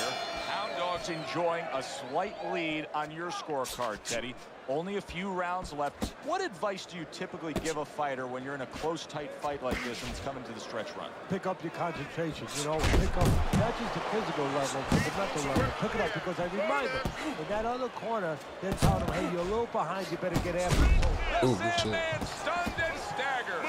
Hound Dog's enjoying a slight lead on your scorecard, Teddy. Only a few rounds left. What advice do you typically give a fighter when you're in a close, tight fight like this and it's coming to the stretch run? Pick up your concentration, you know, pick up not just the physical level, but the mental level. Pick it up because I remind them, in that other corner, they're telling them, hey, you're a little behind, you better get after it. The Ooh, good shit. Sandman stunned and staggered.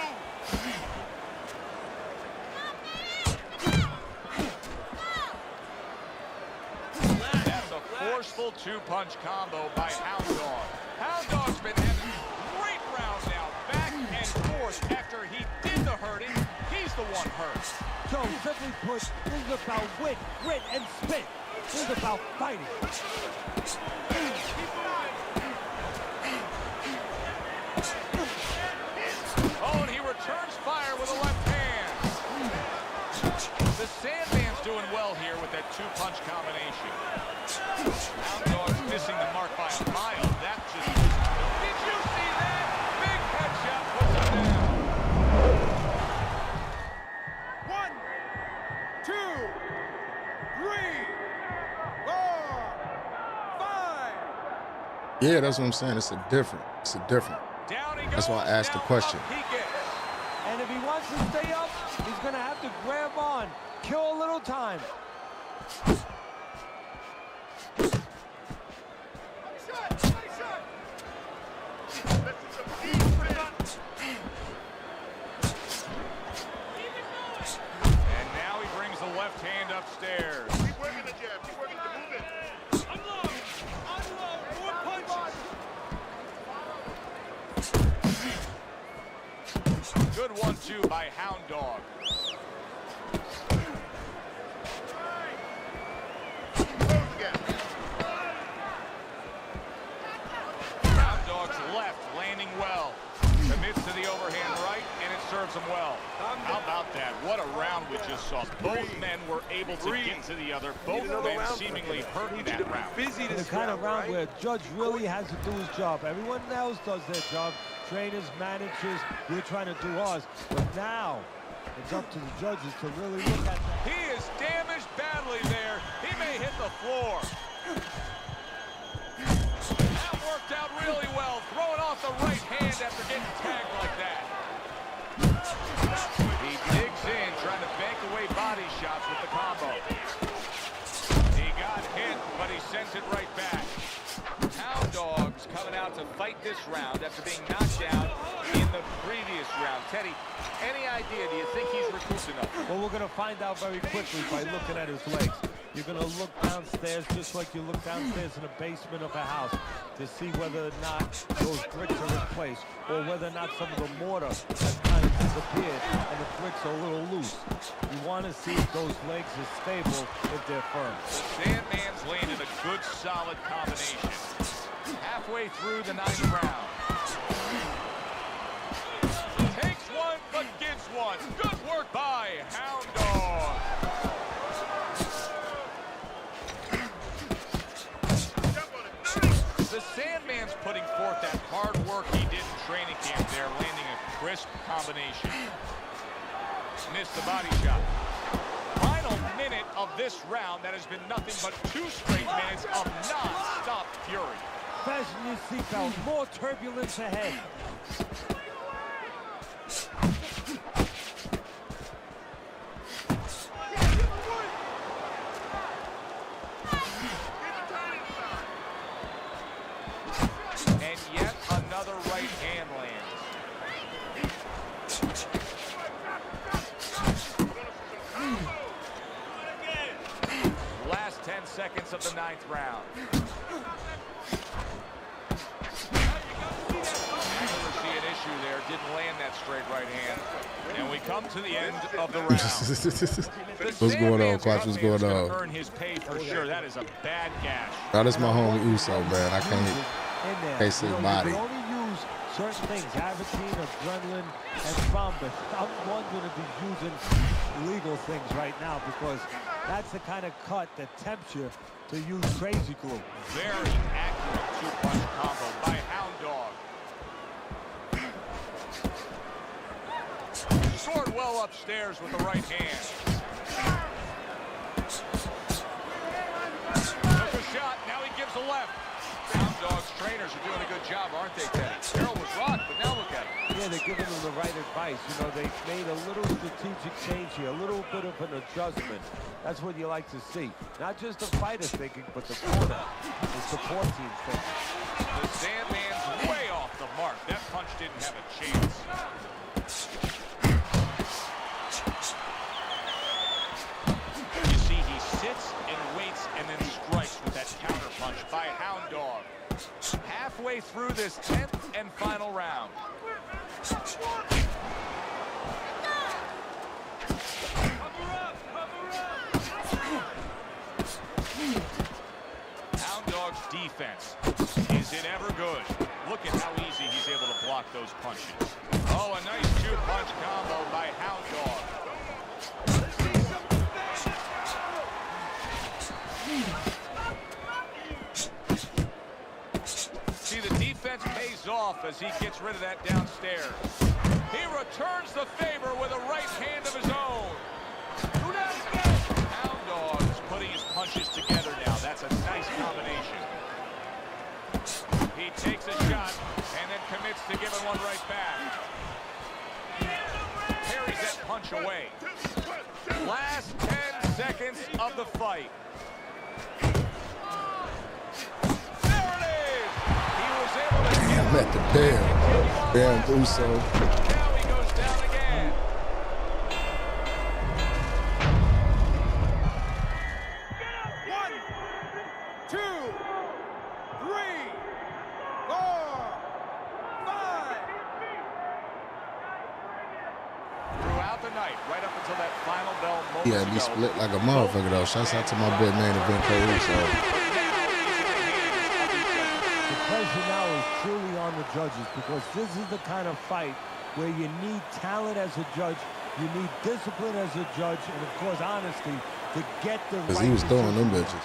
That's a forceful 2-punch combo by Hound Dog. Hound Dog's been having great rounds now, back and forth. After he did the hurting, he's the one hurt. So, simply put, this is about wit, grit, and spit. This is about fighting. Oh, and he returns fire with a left hand. The Sandman's doing well here with that 2-punch combination. Hound Dog's missing the mark by a mile. That just... Did you see that? Big headshot puts him down. 1, 2, 3, 4, 5. Yeah, that's what I'm saying. It's a different. Down he goes. That's why I asked the Now question. up he gets. And if he wants to stay up, he's going to have to grab on, kill a little time. And now he brings the left hand upstairs. Keep working the jab. Keep working the movement. Unload. Unload. More punches. Good 1-2 by Hound Dog. serves him well. How about that? What a round we just saw. Both men were able to get to the other. Both men seemingly hurt in that round. Busy The this kind of round right? where Judge really has to do his job. Everyone else does their job. Trainers, managers, we're trying to do ours. But now, it's up to the judges to really look at that. He is damaged badly there. He may hit the floor. That worked out really well. Throwing off the right hand after getting tagged like that. He digs in, trying to bank away body shots with the combo. He got hit, but he sends it right back. Hound Dog's coming out to fight this round after being knocked out in the previous round. Teddy, any idea? Do you think he's recouped enough? Well, we're going to find out very quickly by looking at his legs. You're going to look downstairs just like you look downstairs in the basement of a house to see whether or not those bricks are in place or whether or not some of the mortar has kind of disappeared and the bricks are a little loose. You want to see if those legs are stable, if they're firm. Sandman's landed a good, solid combination. Halfway through the 9th round. Takes one, but gives one. Good work by Hound Dog. The Sandman's putting forth that hard work he did in training camp there, landing a crisp combination. Missed the body shot. Final minute of this round that has been nothing but 2 straight minutes of non-stop fury. Fasten your seatbelt. More turbulence ahead. And yet another right hand lands. Last 10 seconds of the 9th round. Accuracy an issue there. Didn't land that straight right hand. And we come to the end of the round. What's going on, Quatch? What's going on? Earn his pay for sure. That is a bad gash. That is my homie Uso, man. I can't say body. You can only use certain things, Avitine, adrenaline, and thrombus. I'm wondering if he's using illegal things right now because that's the kind of cut that tempts you to use crazy glue. Very accurate 2-punch combo by Hound Dog. Sword well upstairs with the right hand. Took a shot, now he gives a left. Hound Dog's trainers are doing a good job, aren't they, Teddy? Carroll was rocked, but now look at him. Yeah, they're giving him the right advice. You know, they made a little strategic change here, a little bit of an adjustment. That's what you like to see. Not just the fighter thinking, but the corner, the support team thinking. The Sandman's way off the mark. That punch didn't have a chance. You see, he sits and waits and then strikes with that counter punch by Hound Dog. Halfway through this 10th and final round. Hound Dog's defense. Is it ever good? Look at how easy he's able to block those punches. Oh, a nice 2-punch combo by Hound Dog. See, the defense pays off as he gets rid of that downstairs. He returns the favor with a right hand of his own. Hound Dog is putting his punches together now. That's a nice combination. He takes a shot and then commits to giving one right back. Carries that punch away. Last 10 seconds of the fight. There it is! He was able to Damn, at the bell. Damn, Uso. Now he goes down again. One, two, three, four, five. Throughout the night, right up until that final bell moments Yeah, be ago, split like a motherfucker though. Shouts out to my big man, Event Uso. The pressure now is truly on the judges because this is the kind of fight where you need talent as a judge, you need discipline as a judge, and of course honesty to get the right. Because he was throwing them bitches.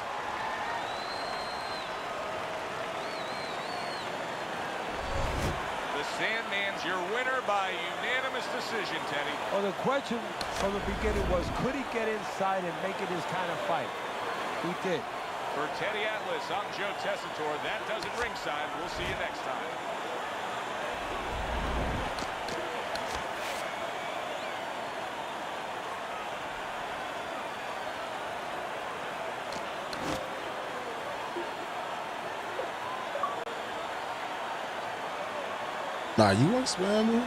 The Sandman's your winner by unanimous decision, Teddy. Well, the question from the beginning was, could he get inside and make it his kind of fight? He did. For Teddy Atlas, I'm Joe Tessitore. That does it ringside. We'll see you next time. Nah, you weren't spamming.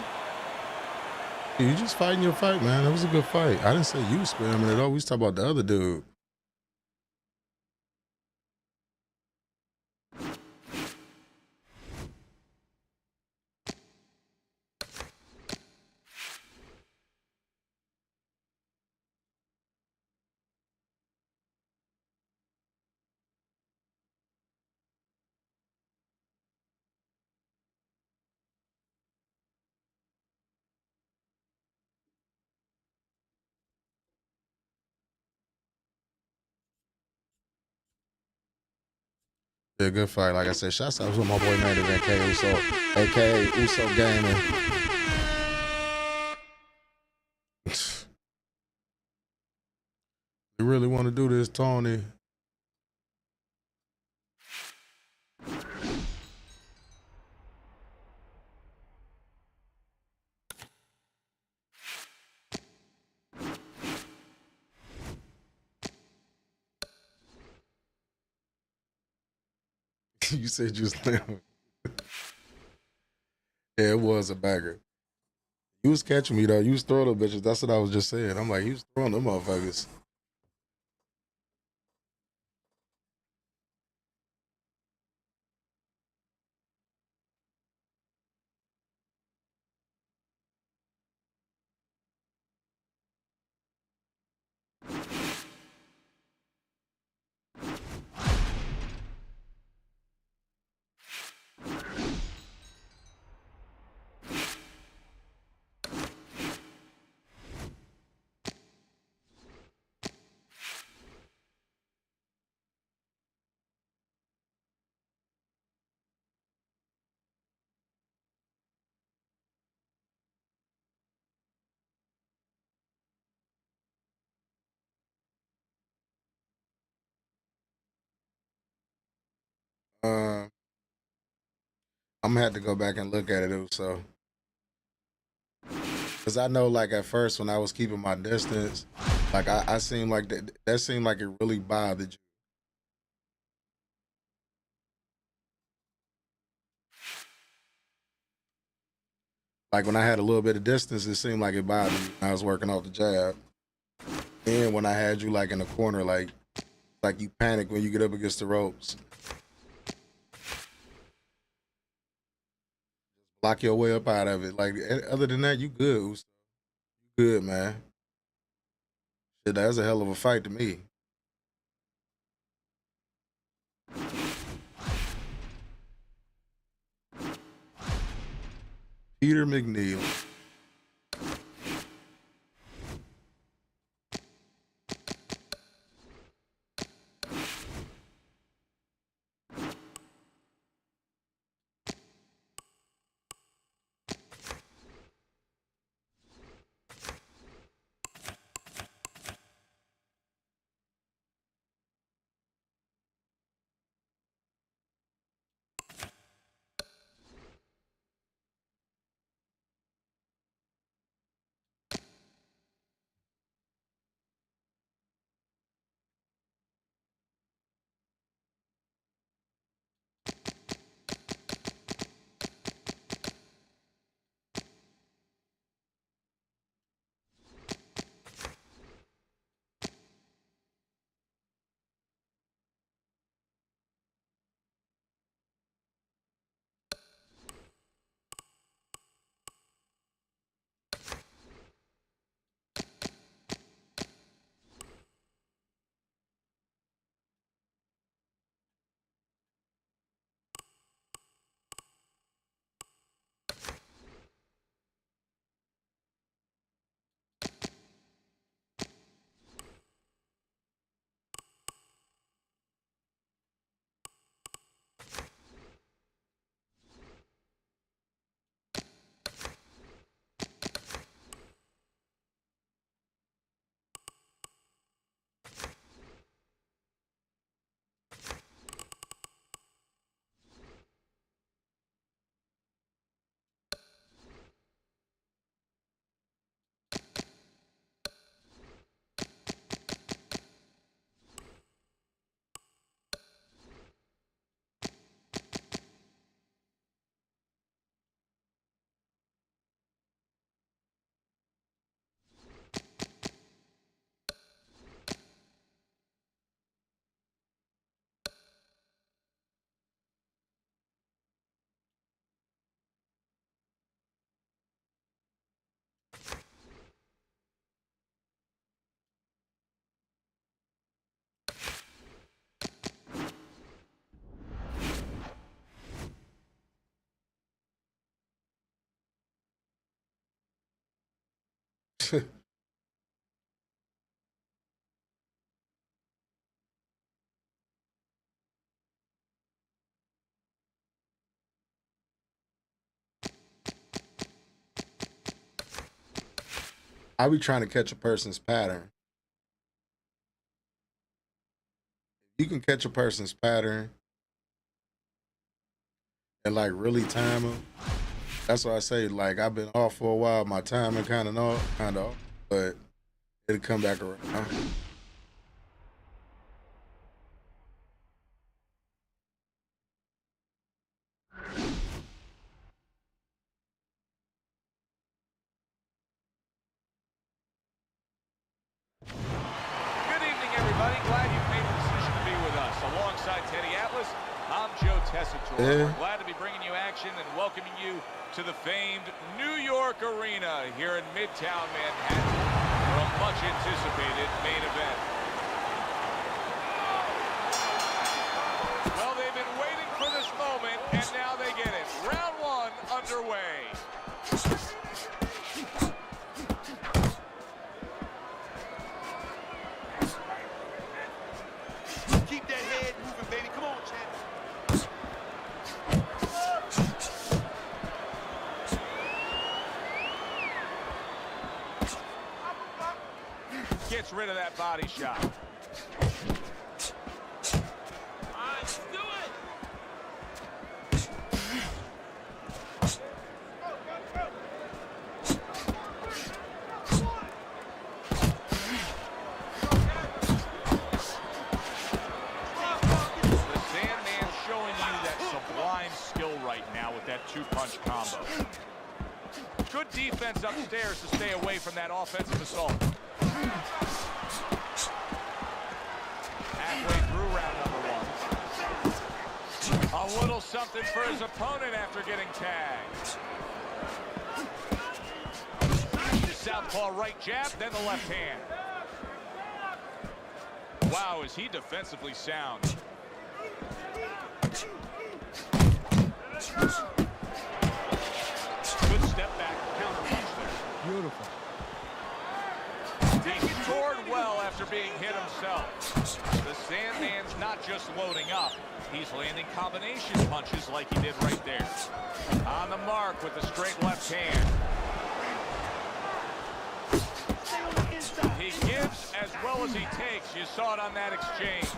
You just fighting your fight, man. That was a good fight. I didn't say you spamming at all. We was talking about the other dude. Yeah, good fight. Like I said, shouts out to my boy Main Event K Uso, aka Uso Gaming. You really want to do this, Tony? You said you slammed. Yeah, it was a bagger. You was catching me though. You was throwing them bitches. That's what I was just saying. I'm like, you was throwing them motherfuckers. I'm gonna have to go back and look at it, so. Cause I know, like at first when I was keeping my distance, like I seemed like that seemed like it really bothered you. Like when I had a little bit of distance, it seemed like it bothered me when I was working off the jab. And when I had you like in the corner, like you panic when you get up against the ropes. Block your way up out of it. Like other than that, you good. Uso. You good, man. Shit, that was a hell of a fight to me. Peter McNeil. I be trying to catch a person's pattern. You can catch a person's pattern and like really time them. That's why I say like I've been off for a while. My timing kind of off, but it'll come back around. Good evening, everybody. Glad you've made the decision to be with us. Alongside Teddy Atlas, I'm Joe Tessitore. Yeah. We're glad to be bringing you action and welcoming you to the famed New York Arena here in Midtown Manhattan for a much-anticipated main event. Well, they've been waiting for this moment, and now they get it. Round one underway. Keep that head moving, baby. Come on, Chad. Gets rid of that body shot. Let's do it. The Sandman's showing you that sublime skill right now with that two-punch combo. Good defense upstairs to stay away from that offensive assault. Halfway through round number one. A little something for his opponent after getting tagged. The southpaw right jab, then the left hand. Wow, is he defensively sound. Good step back counter punch there. Beautiful. Taking toward well after being hit himself. The Sandman's not just loading up, he's landing combination punches like he did right there. On the mark with the straight left hand. He gives as well as he takes. You saw it on that exchange.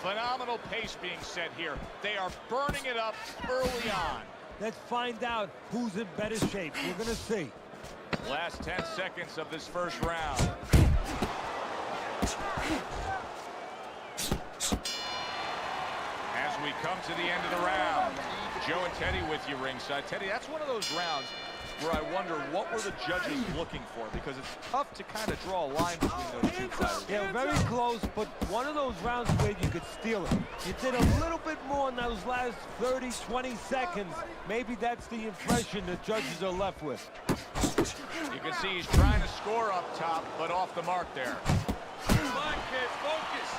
Phenomenal pace being set here. They are burning it up early on. Let's find out who's in better shape. We're going to see. Last 10 seconds of this first round. As we come to the end of the round, Joe and Teddy with you ringside. Teddy, that's one of those rounds where I wonder what were the judges looking for, because it's tough to kind of draw a line between those two fighters. Yeah, very close, but one of those rounds where you could steal it. You did a little bit more in those last 30, 20 seconds. Maybe that's the impression the judges are left with. You can see he's trying to score up top, but off the mark there. Come on, kids. Focus.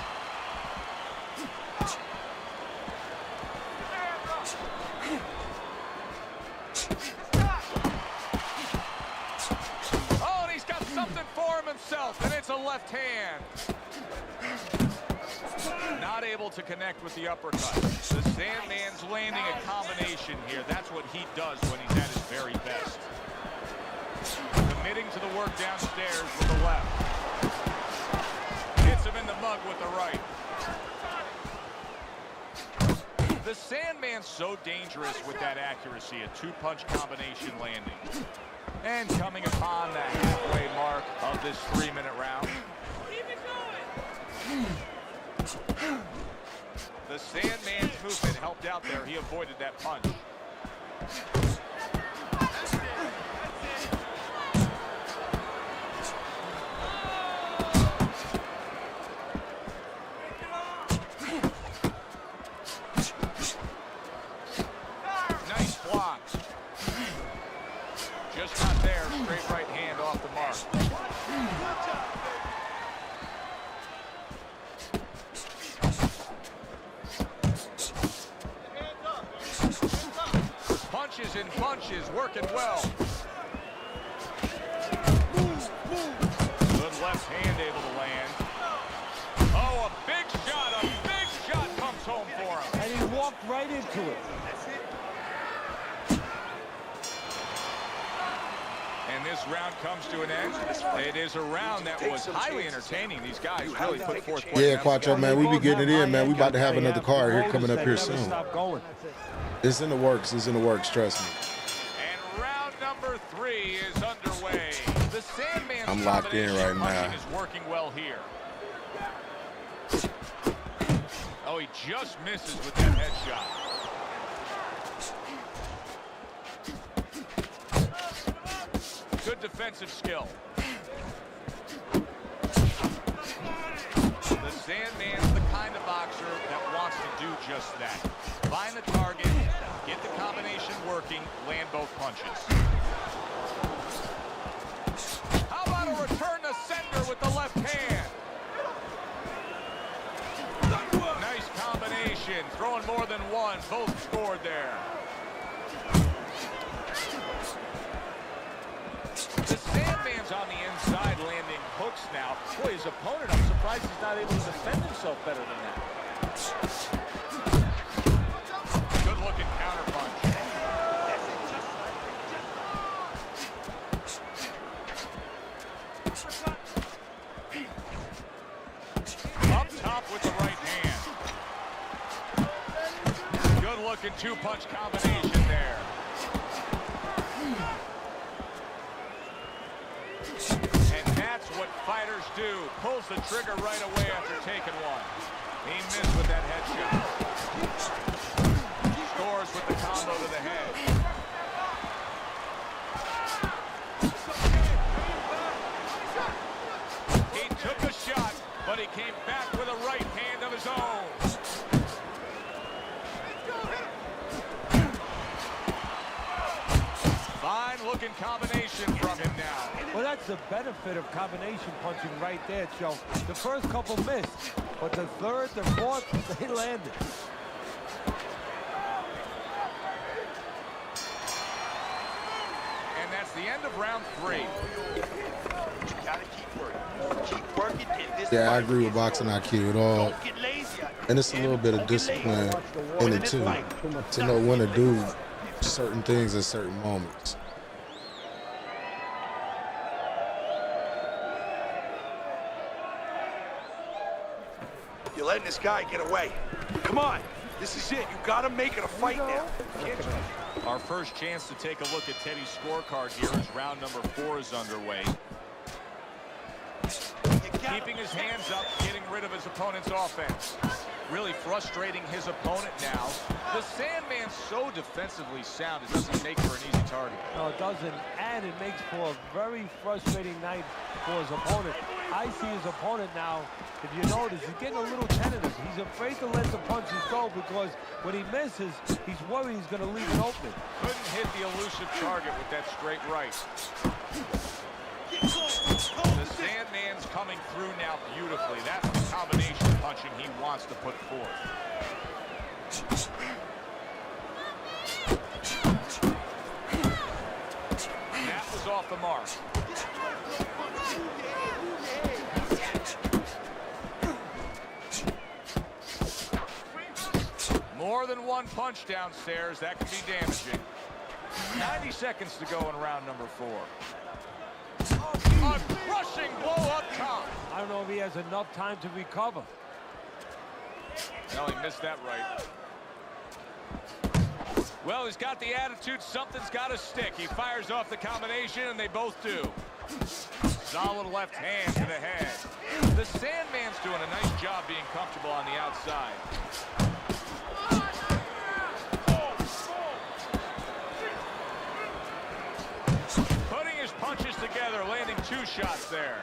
Oh, and he's got something for him himself, and it's a left hand. Not able to connect with the uppercut. The Sandman's landing a combination here. That's what he does when he's at his very best. Committing to the work downstairs with the left. Hits him in the mug with the right. The Sandman's so dangerous with that accuracy, a two-punch combination landing. And coming upon the halfway mark of this 3-minute round. Keep it going. The Sandman's movement helped out there. He avoided that punch. Nice block. Just not there. Straight right hand off the mark. Punches and bunches, working well. Good left hand able to land. Oh, a big shot comes home for him. And he walked right into it. And this this round comes to an end. It is a round that was highly entertaining. These guys really put forth. Yeah, Quattro, man, we be getting it in, man. We about to have another card here coming up here soon. It's in the works. It's in the works. Trust me. And round number 3 is underway. The Sandman's I'm locked in right now. Is working well here. Oh, he just misses with that headshot. Good defensive skill. The Sandman's the kind of boxer that wants to do just that. Find the target, get the combination working, land both punches. How about a return to sender with the left hand? Nice combination, throwing more than one, both scored there. The Sandman's on the inside landing hooks now. Boy, his opponent, I'm surprised he's not able to defend himself better than that. Good looking counter punch. Up top with the right hand. Good looking two-punch combination there. What fighters do, pulls the trigger right away after taking one. He missed with that headshot. Scores with the combo to the head. He took a shot, but he came back with a right hand of his own. Fine looking combination from him now. Well, that's the benefit of combination punching right there, Joe. The first couple missed, but the third, the fourth, they landed. And that's the end of round 3. You gotta keep working. Keep working in this. Yeah, I agree with boxing IQ at all. Don't get lazy. And it's a little bit of discipline in it too, to know when to do certain things at certain moments. You're letting this guy get away. Come on. This is it. You gotta make it a fight now. Our first chance to take a look at Teddy's scorecard here as round number 4 is underway. Keeping his hands up, getting rid of his opponent's offense. Really frustrating his opponent now. The Sandman's so defensively sound, it doesn't make for an easy target. No, it doesn't, and it makes for a very frustrating night for his opponent. I see his opponent now, if you notice, he's getting a little tentative. He's afraid to let the punches go because when he misses, he's worried he's going to leave an opening. Couldn't hit the elusive target with that straight right. The Sandman's coming through now beautifully. That's the combination punching he wants to put forth. That was off the mark. More than one punch downstairs. That can be damaging. 90 seconds to go in round number 4. A crushing blow up top. I don't know if he has enough time to recover. No, he missed that right. Well, he's got the attitude. Something's got to stick. He fires off the combination, and they both do. Solid left hand to the head. The Sandman's doing a nice job being comfortable on the outside. Putting his punches together, landing 2 shots there.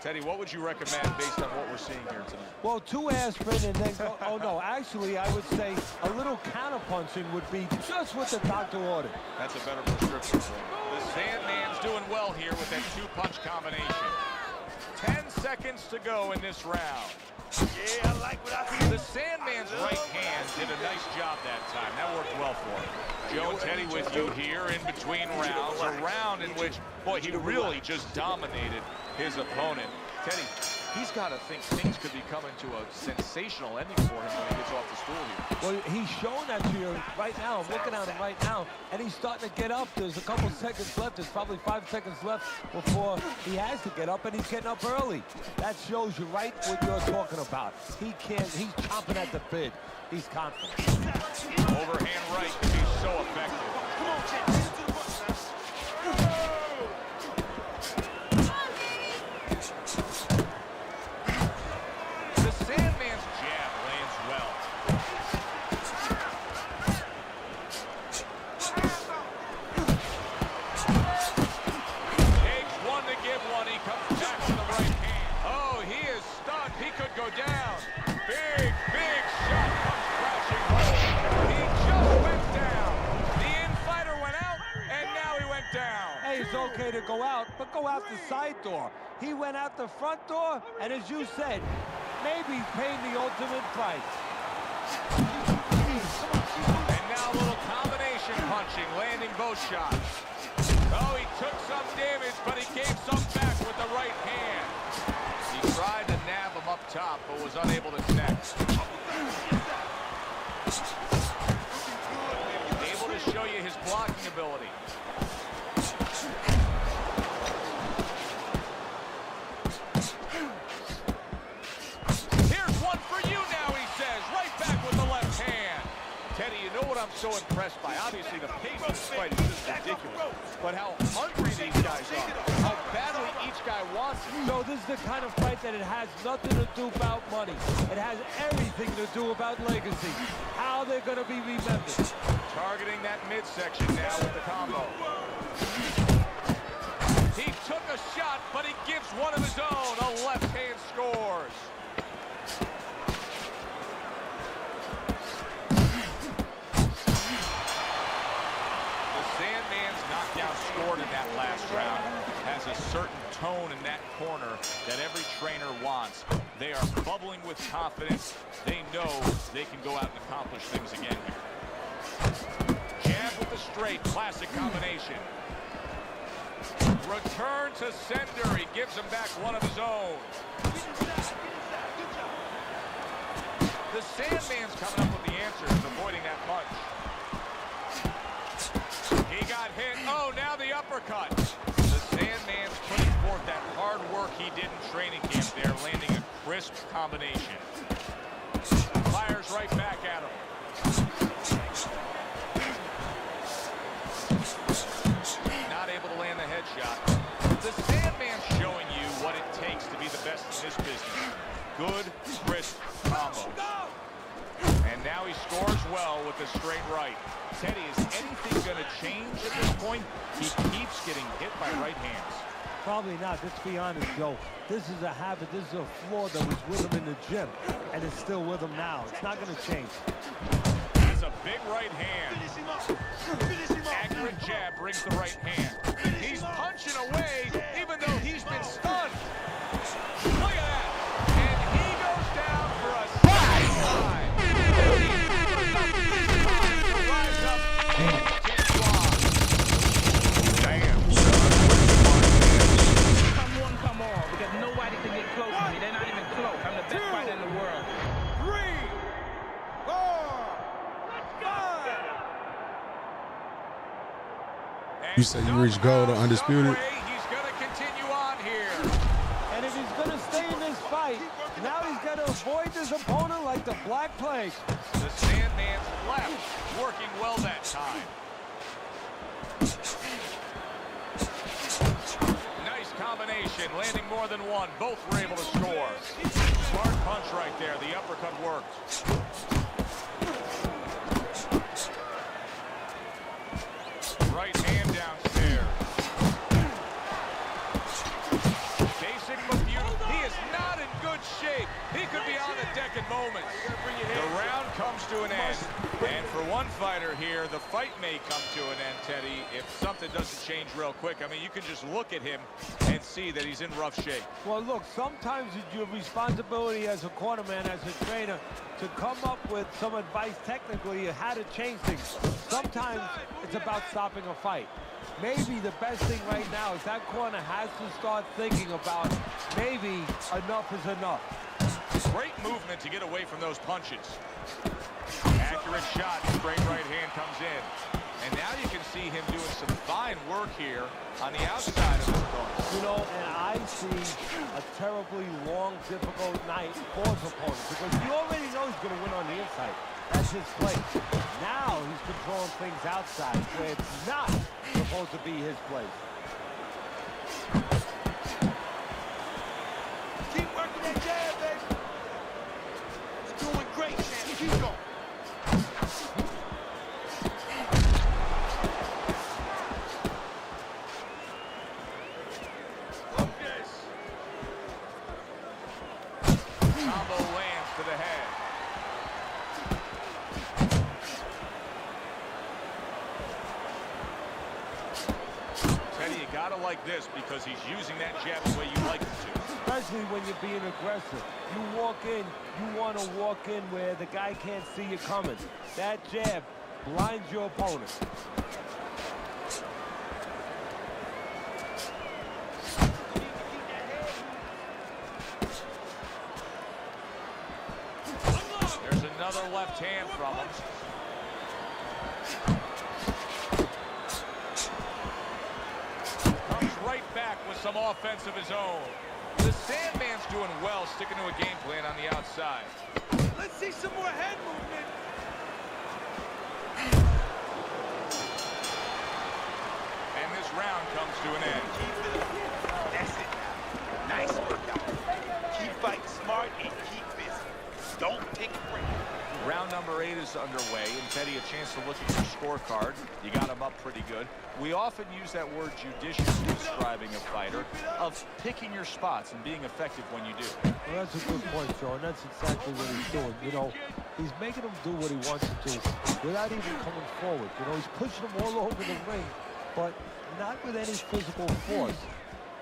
Teddy, what would you recommend based on what we're seeing here tonight? Well, 2 aspirin and then go, oh no, actually I would say a little counter punching would be just what the doctor ordered. That's a better prescription for him. The Sandman's doing well here with that 2-punch combination. 10 seconds to go in this round. Yeah, I like what I see. The Sandman's right hand did a nice job that time. That worked well for him. Joe and Teddy with you here in between rounds. A round in which, boy, he really just dominated his opponent. Teddy, He's got to think things could be coming to a sensational ending for him when he gets off the stool here. Well, he's showing that to you right now. I'm looking at him right now, and he's starting to get up. There's a couple seconds left. There's probably 5 seconds left before he has to get up, and he's getting up early. That shows you right what you're talking about. He's chomping at the bit. He's confident. Overhand right can be so effective. Come on, Chad. Get to the bus, man. The Sandman's jab lands well. Takes one to give one. He comes back to the right hand. Oh, he is stunned. He could go down. Big shot comes crashing home. He just went down. The in-fighter went out, and now he went down. Hey, it's okay to go out, but go out the side door. He went out the front door, and as you said, maybe paying the ultimate price. And now a little combination punching, landing both shots. Oh, he took some damage, but he gave some back with the right hand. He tried to nab him up top, but was unable to connect. Able to show you his blocking ability. Here's one for you now, he says. Right back with the left hand. Teddy, you know what I'm so impressed by? Obviously, the pace of this fight is just ridiculous. But how hungry these guys are. How badly each guy wants it. So this is the kind of fight that it has nothing to do about money. It has everything to do about legacy. How they're going to be remembered. Targeting that midsection now with the combo. He took a shot, but he gives one of his own. A left hand scores. Scored in that last round has a certain tone in that corner that every trainer wants. They are bubbling with confidence. They know they can go out and accomplish things again here. Jab with the straight, classic combination. Return to sender. He gives him back one of his own. The Sandman's coming up with the answers, avoiding that punch. He got hit. Oh, now the uppercut. The Sandman's putting forth that hard work he did in training camp there, landing a crisp combination. Fires right back at him. Not able to land the headshot. The Sandman's showing you what it takes to be the best in this business. Good, crisp combo. And now he scores well with the straight right. Teddy, is anything going to change at this point? He keeps getting hit by right hands. Probably not. Let's be honest, Joe. This is a habit. This is a flaw that was with him in the gym, and it's still with him now. It's not going to change. It's a big right hand. Accurate jab brings the right hand. He's punching away, even though he's been stunned. Look at that. And he goes down for a second time. Come on, because nobody can get close to me. They're not even close. I'm the best fighter in the world. 3, 4, 5. You said you reached gold or undisputed? He's going to continue on here. And if he's going to stay in this fight, now he's got to avoid his opponent like the Black Plague. The Sandman's left, working well that time. Nice combination, landing more than one. Both were able to score. Smart punch right there. The uppercut worked. Right hand downstairs. Basic but beautiful. He is not in good shape. shape. He could be on the deck in moments. The round comes to an end. And for one fighter here, the fight may come to an end, Teddy, if something doesn't change real quick. I mean, you can just look at him and see that he's in rough shape. Well, look, sometimes it's your responsibility as a cornerman, as a trainer, to come up with some advice technically how to change things. Sometimes it's about stopping a fight. Maybe the best thing right now is that corner has to start thinking about maybe enough is enough. Great movement to get away from those punches. Accurate shot, straight right hand comes in. And now you can see him doing some fine work here on the outside of his corner. You know, and I see a terribly long, difficult night for his opponent because he already knows he's going to win on the inside. That's his place. Now he's controlling things outside where it's not supposed to be his place. Keep working that jab, baby. You're doing great, man. Keep going. Combo lands to the head. Teddy, you gotta like this because he's using that jab the way you like him to. Especially when you're being aggressive. You walk in, you want to walk in where the guy can't see you coming. That jab blinds your opponent. There's another left hand from him. Comes right back with some offense of his own. The Sandman's doing well, sticking to a game plan on the outside. Let's see some more head movement. And this round comes to an end. That's it now. Nice workout. Keep fighting smart and keep busy. Don't take a break. Round number 8 is underway, and Teddy, a chance to look at your scorecard. You got him up pretty good. We often use that word judicious describing a fighter, of picking your spots and being effective when you do. Well, that's a good point, Joe, and that's exactly what he's doing. You know, he's making him do what he wants to do without even coming forward. You know, he's pushing him all over the ring, but not with any physical force.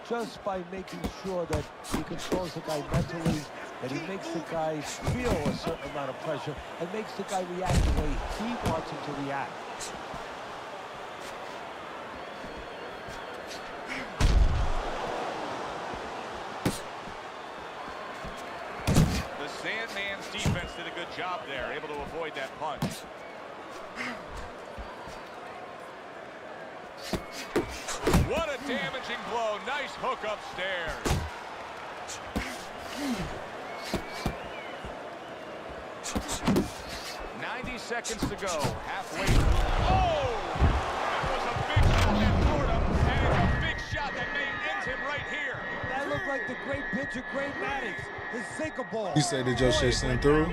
Just by making sure that he controls the guy mentally, that he makes the guy feel a certain amount of pressure, and makes the guy react the way he wants him to react. The Sandman's defense did a good job there, able to avoid that punch. What a damaging blow. Nice hook upstairs. Seconds to go. Halfway through. Oh! That was a big shot that threw him, and it's a big shot that may end him right here. That looked like the great pitcher, Great Maddox, the sinker ball. You said did your shit send through?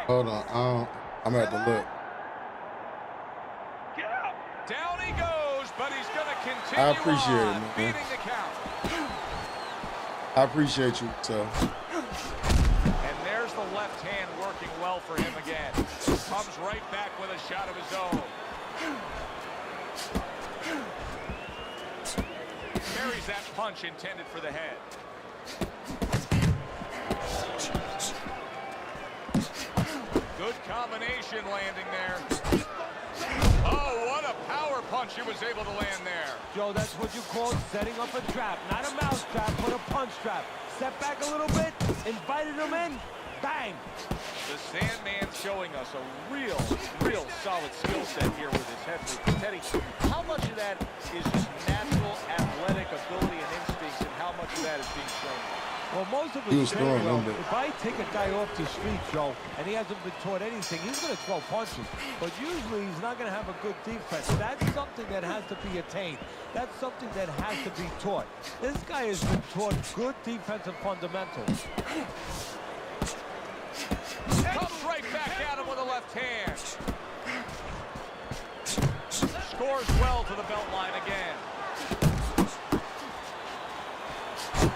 Hold on, I'm at the look. Down he goes, but he's going to continue I appreciate it, man. beating the count. I appreciate you, so. And there's the left hand working well for him again. Comes right back with a shot of his own. Carries that punch intended for the head. Good combination landing there. Oh, what a power punch he was able to land there. Joe, that's what you call setting up a trap. Not a mouse trap, but a punch trap. Step back a little bit, invited him in, bang. The Sandman's showing us a real solid skill set here with his head movement. Teddy, how much of that is just natural athletic ability and instincts, and how much of that is being trained? Well, most of He it was is throwing well. them, but- If I take a guy off the street, Joe, and he hasn't been taught anything, he's going to throw punches. But usually he's not going to have a good defense. That's something that has to be attained. That's something that has to be taught. This guy has been taught good defensive fundamentals. Comes right back at him with a left hand. Scores well to the belt line again.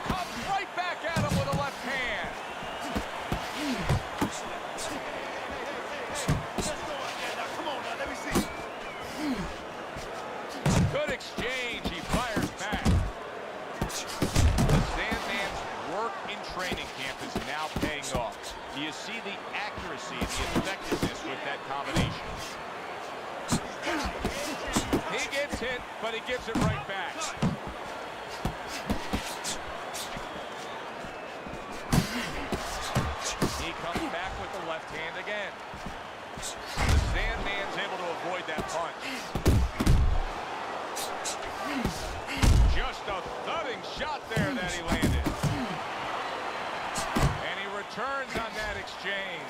Comes right back at him with a left exchange. He fires back. The Sandman's work in training camp is now paying off. Do you see the accuracy and the effectiveness with that combination? He gets hit, but he gives it right back. He comes back with the left hand again. The Sandman's able to avoid that punch. Just a thudding shot there that he landed. And he returns on that exchange.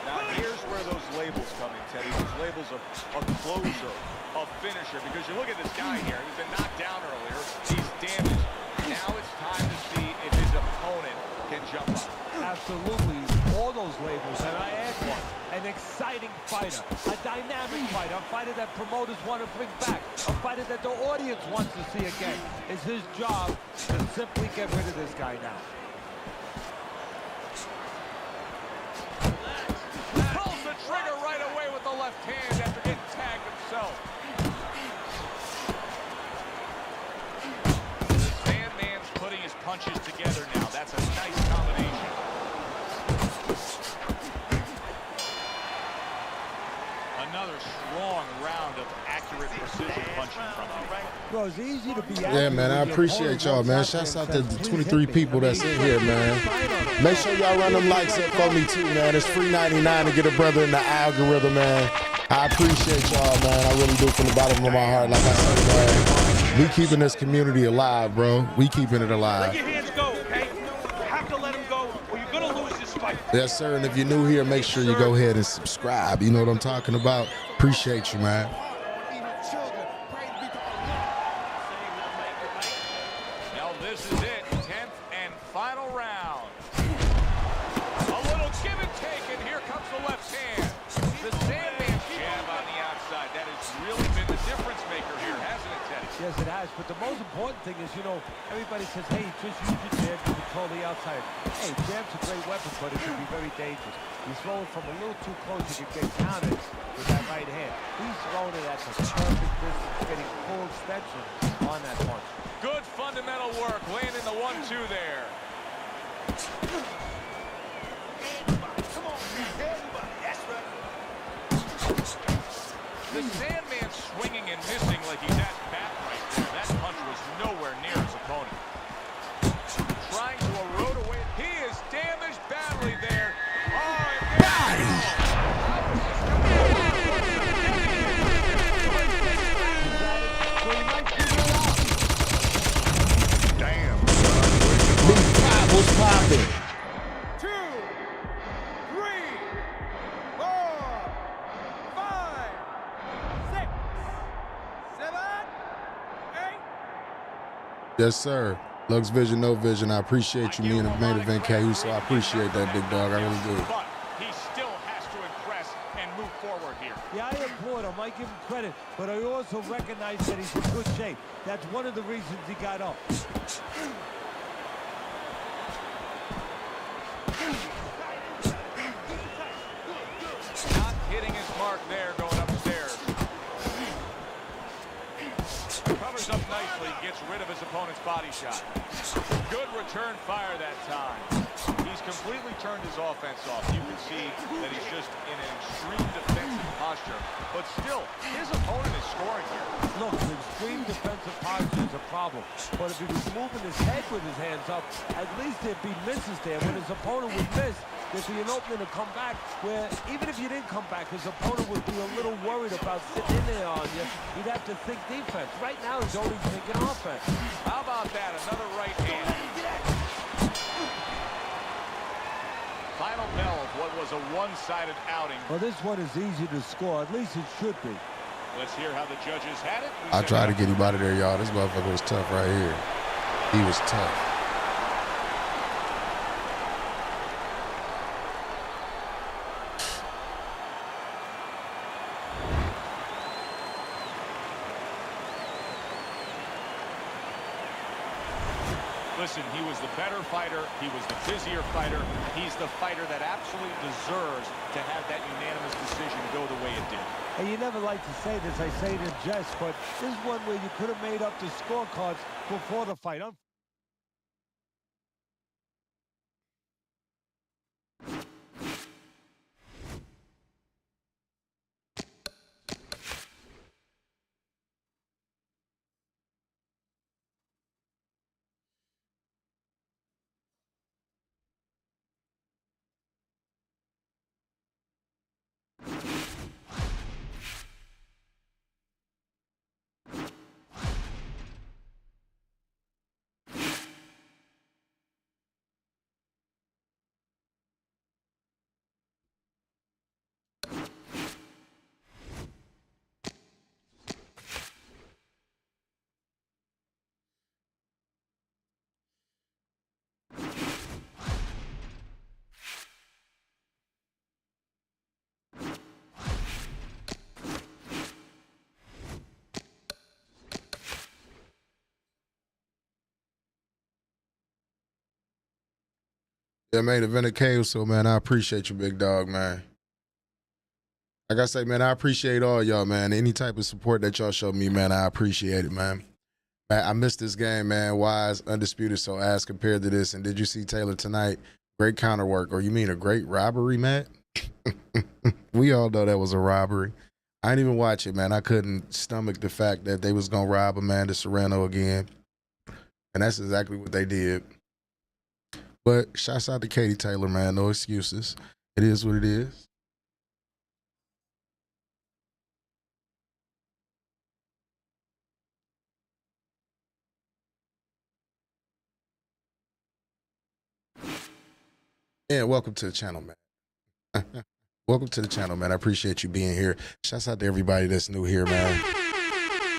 Now here's where those labels come in, Teddy. Those labels of a closer, a finisher. Because you look at this guy here, he's been knocked down earlier. He's damaged. Now it's time to see if his opponent can jump up. Absolutely, all those labels, and I add one. An exciting fighter, a dynamic fighter, a fighter that promoters want to bring back, a fighter that the audience wants to see again. It's his job to simply get rid of this guy now. Pulls the trigger right away with the left hand after getting tagged himself. The Sandman's putting his punches together now. That's a nice combination. Another strong round of accurate precision punching from him. Bro, it's easy to be Yeah, man, I appreciate y'all, man. Shouts out to the 23 people that's in here, man. Make sure y'all run them likes up for me, too, man. It's free 99 to get a brother in the algorithm, man. I appreciate y'all, man. I really do from the bottom of my heart. Like I said, man, we keeping this community alive, bro. We keeping it alive. Let your hands go, okay? You have to let them go, or you're going to lose this fight. Yes, sir. And if you're new here, make sure you go ahead and subscribe. You know what I'm talking about? Appreciate you, man. Now this is it, 10th and final round. A little give and take, and here comes the left hand. The Sandman jab on the outside. That has really been the difference maker here, hasn't it, Teddy? Yes, it has. But the most important thing is, you know, everybody says, hey, just use your jab to control the outside. Hey, jab's a great weapon, but it can be very dangerous. He's throwing from a little too close. You can get counted with that right hand. He's throwing it at the perfect distance, getting full extension on that punch. Good fundamental work, landing the 1-2 there. The Sandman swinging and missing like he's at bat right there. That punch was nowhere near his opponent. Trying to erode away. He is damaged badly there. Oh, and got him! Damn. Big Pop, what's poppin'? 2, 3, 4, 5, 6, 7, 8. Yes, sir. Lux Vision, no vision. I appreciate you, me and the main event KU, so I appreciate that, big dog. I really do. But he still has to impress and move forward here. Yeah, I applaud him. I give him credit. But I also recognize that he's in good shape. That's one of the reasons he got up. Not hitting his mark there, going upstairs. Covers up nicely, gets rid of his opponent's body shot. Good return fire that time. He's completely turned his offense off. You can see that he's just in an extreme defensive posture. But still, his opponent is scoring here. Look, the extreme defensive posture is a problem. But if he was moving his head with his hands up, at least there'd be misses there. When his opponent would miss, there'd be an opening to come back where even if you didn't come back, his opponent would be a little worried about sitting in there on you. He'd have to think defense. Right now, he's only thinking offense. How about that? Another right hand. Final bell of what was a one-sided outing. Well, this one is easy to score. At least it should be. Let's hear how the judges had it. I tried to get him out of there, y'all. This motherfucker was tough right here. He was tough. Listen, he was the better fighter. He was the busier fighter. He's the fighter that absolutely deserves to have that unanimous decision go the way it did. And you never like to say this, I say it in jest, but this is one where you could have made up the scorecards before the fight. Yeah, main event of Chaos, so man, I appreciate you, big dog, man. Like I say, man, I appreciate all y'all, man. Any type of support that y'all show me, man, I appreciate it, man. I missed this game, man. Wise, undisputed, so as compared to this. And did you see Taylor tonight? Great counter work. Or you mean a great robbery, Matt? We all know that was a robbery. I didn't even watch it, man. I couldn't stomach the fact that they was going to rob Amanda Serrano again. And that's exactly what they did. But shouts out to Katie Taylor, man. No excuses. It is what it is. And welcome to the channel, man. Welcome to the channel, man. I appreciate you being here. Shouts out to everybody that's new here, man.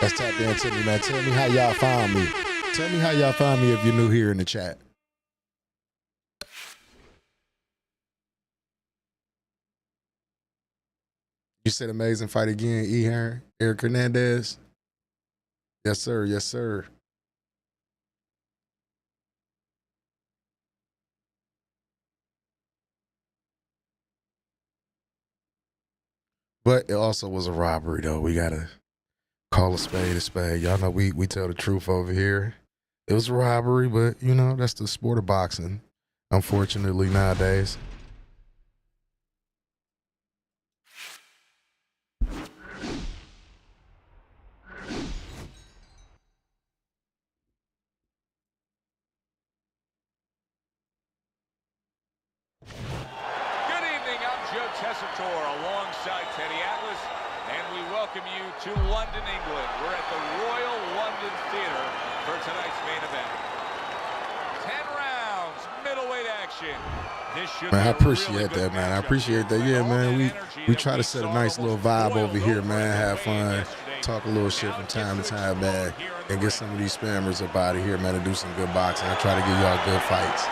That's tapped into me, man. Tell me how y'all found me. Tell me how y'all found me if you're new here in the chat. You said amazing fight again, E. Eric Hernandez. Yes, sir. Yes, sir. But it also was a robbery, though. We got to call a spade a spade. Y'all know we tell the truth over here. It was a robbery, but, you know, that's the sport of boxing, unfortunately, nowadays. Alongside Teddy Atlas, and we welcome you to London, England. We're at the Royal London Theatre for tonight's main event. 10 rounds, middleweight action. This should man, I appreciate that, man. I appreciate that. Yeah, man, we try to set a nice little vibe over here, man. Have fun, talk a little shit from time to time, man, and get some of these spammers up out of here, man, and do some good boxing. I try to give y'all good fights.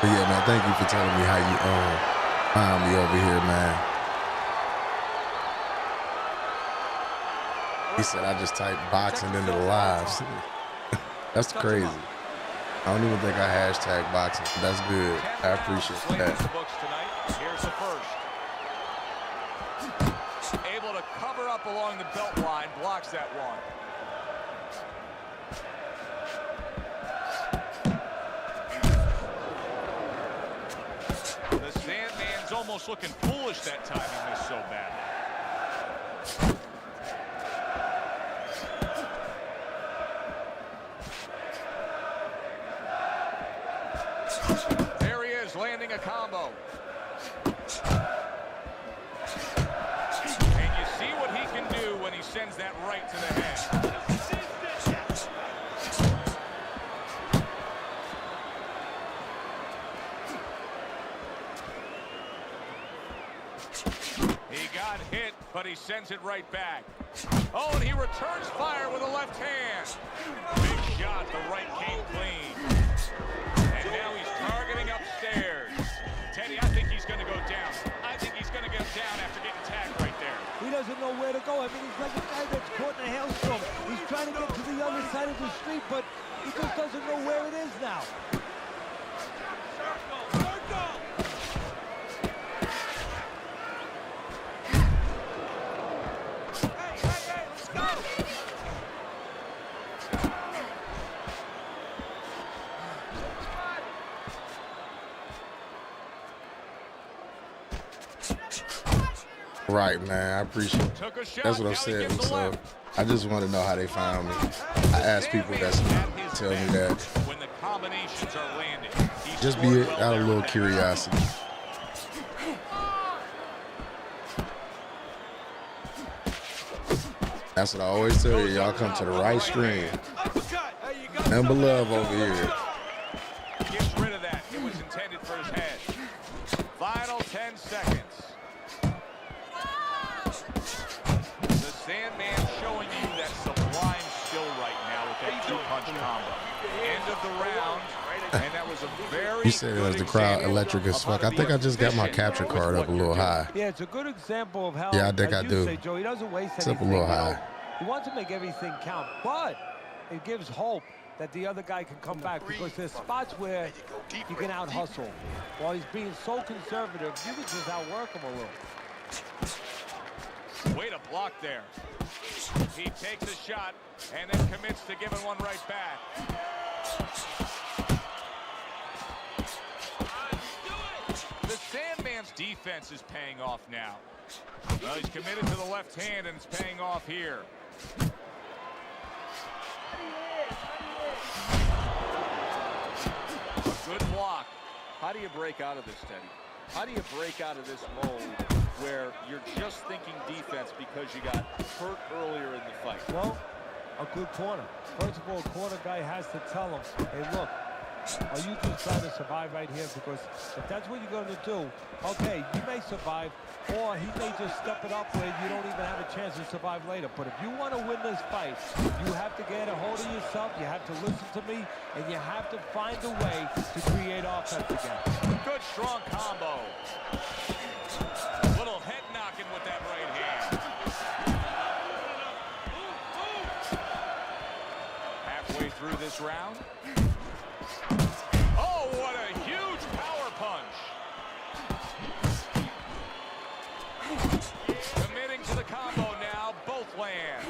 But yeah, man, thank you for telling me how you found me over here, man. He said I just typed boxing into the lives. That's crazy. I don't even think I hashtag boxing. That's good. I appreciate that. Here's the first. Able to cover up along the belt line, blocks that one. The Sandman's almost looking foolish that time. He missed so bad. There he is, landing a combo. And you see what he can do when he sends that right to the head. Hit, but he sends it right back. Oh, and he returns fire with a left hand. Big shot, the right came clean. And now he's targeting upstairs. Teddy, I think he's going to go down. I think he's going to go down after getting tagged right there. He doesn't know where to go. I mean, he's like a guy that's caught in a hailstorm. He's trying to get to the other side of the street, but he just doesn't know where it is now. Right, man. I appreciate it. Took a shot. That's what I'm Now he saying. gives the So left. I just want to know how they found me. I ask people that's tell me that. When the combinations are landing, he Just scored be well out there. of a little curiosity. That's what I always tell you. Y'all come to the right stream. Number love over here. Gets rid of that. It was intended for his head. Final 10 seconds. The Sandman showing you that sublime skill right now with that two-punch combo. End of the round, and that was a very You said it was the crowd electric as fuck. I think I just got my capture card up a little high. Yeah, it's a good example of how, Yeah, I think as I you do. say, Joe, he doesn't waste It's up a anything. little high. He wants to make everything count, but it gives hope that the other guy can come back because there's spots where you can out-hustle. While he's being so conservative, you can just outwork him a little. Way to block there. He takes a shot and then commits to giving one right back. The Sandman's defense is paying off now. Well, he's committed to the left hand, and it's paying off here. A good block. How do you break out of this, Teddy? How do you break out of this mode where you're just thinking defense because you got hurt earlier in the fight? Well, a good corner. First of all, a corner guy has to tell him, hey, look, are you just trying to survive right here? Because if that's what you're going to do, okay, you may survive, or he may just step it up where you don't even have a chance to survive later. But if you want to win this fight, you have to get a hold of yourself, you have to listen to me, and you have to find a way to create offense again. Good strong combo. Little head knocking with that right hand. Halfway through this round. Oh, what a huge power punch. Committing to the combo now. Both land.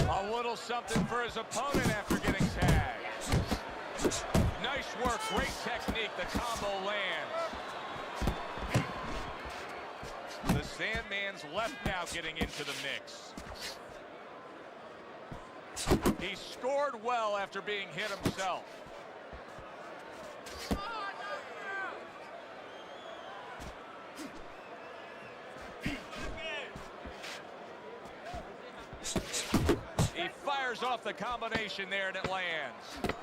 A little something for his opponent after getting tagged. Nice work, great technique. The combo lands. The Sandman's left now getting into the mix. He scored well after being hit himself. He fires off the combination there and it lands.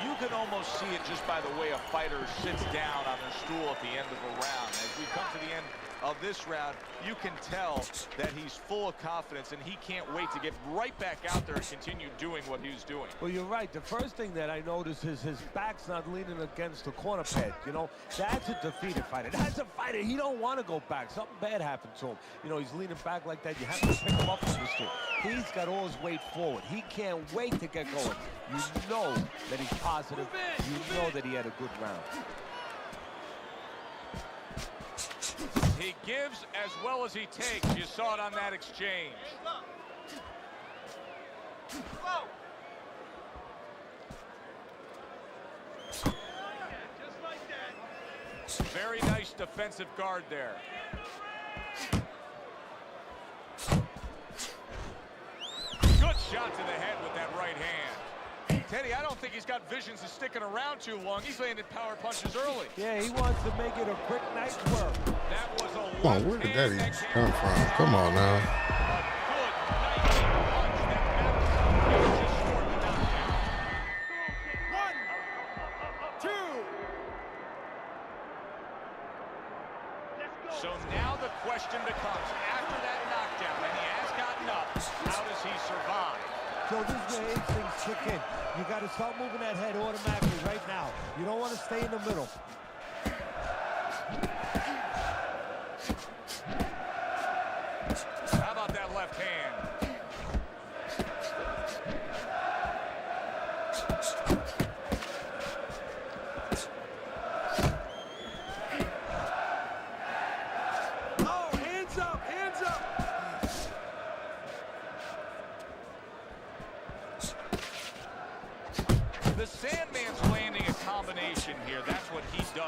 You can almost see it just by the way a fighter sits down on their stool at the end of a round. As we come to the end of this round, you can tell that he's full of confidence and he can't wait to get right back out there and continue doing what he's doing. Well, you're right. The first thing that I noticed is his back's not leaning against the corner pad. You know, that's a defeated fighter. That's a fighter. He don't want to go back. Something bad happened to him. You know, he's leaning back like that. You have to pick him up from the stool. He's got all his weight forward. He can't wait to get going. You know that he's positive. You know that he had a good round. He gives as well as he takes. You saw it on that exchange. Very nice defensive guard there. Good shot to the head with that right hand. Teddy, I don't think he's got visions of sticking around too long. He's landed power punches early. Yeah, he wants to make it a quick night's work. That was a Come on, where did that even come from? Come on now. So now the question becomes, after that knockdown, and he has gotten up, how does he survive? So this is where instincts kick in. You got to start moving that head automatically right now. You don't want to stay in the middle. How about that left hand?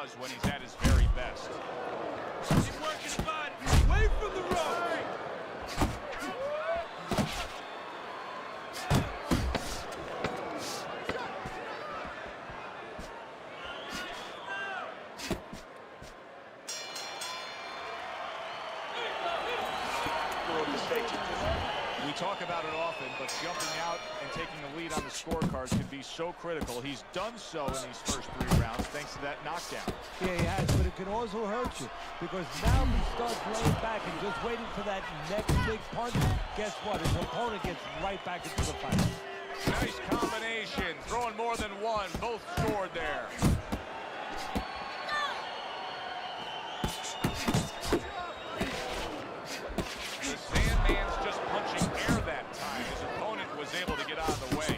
does when he's at his very best. Keep working the body. Away from the rope. We talk about it often, but jumping out and taking the lead on the scorecards can be so critical. He's done so in these first 3 rounds thanks to that knockdown. Yeah, he has, but it can also hurt you because now he starts laying back and just waiting for that next big punch. Guess what? His opponent gets right back into the fight. Nice combination, throwing more than one. Both scored there. The Sandman's just punching air that time. His opponent was able to get out of the way.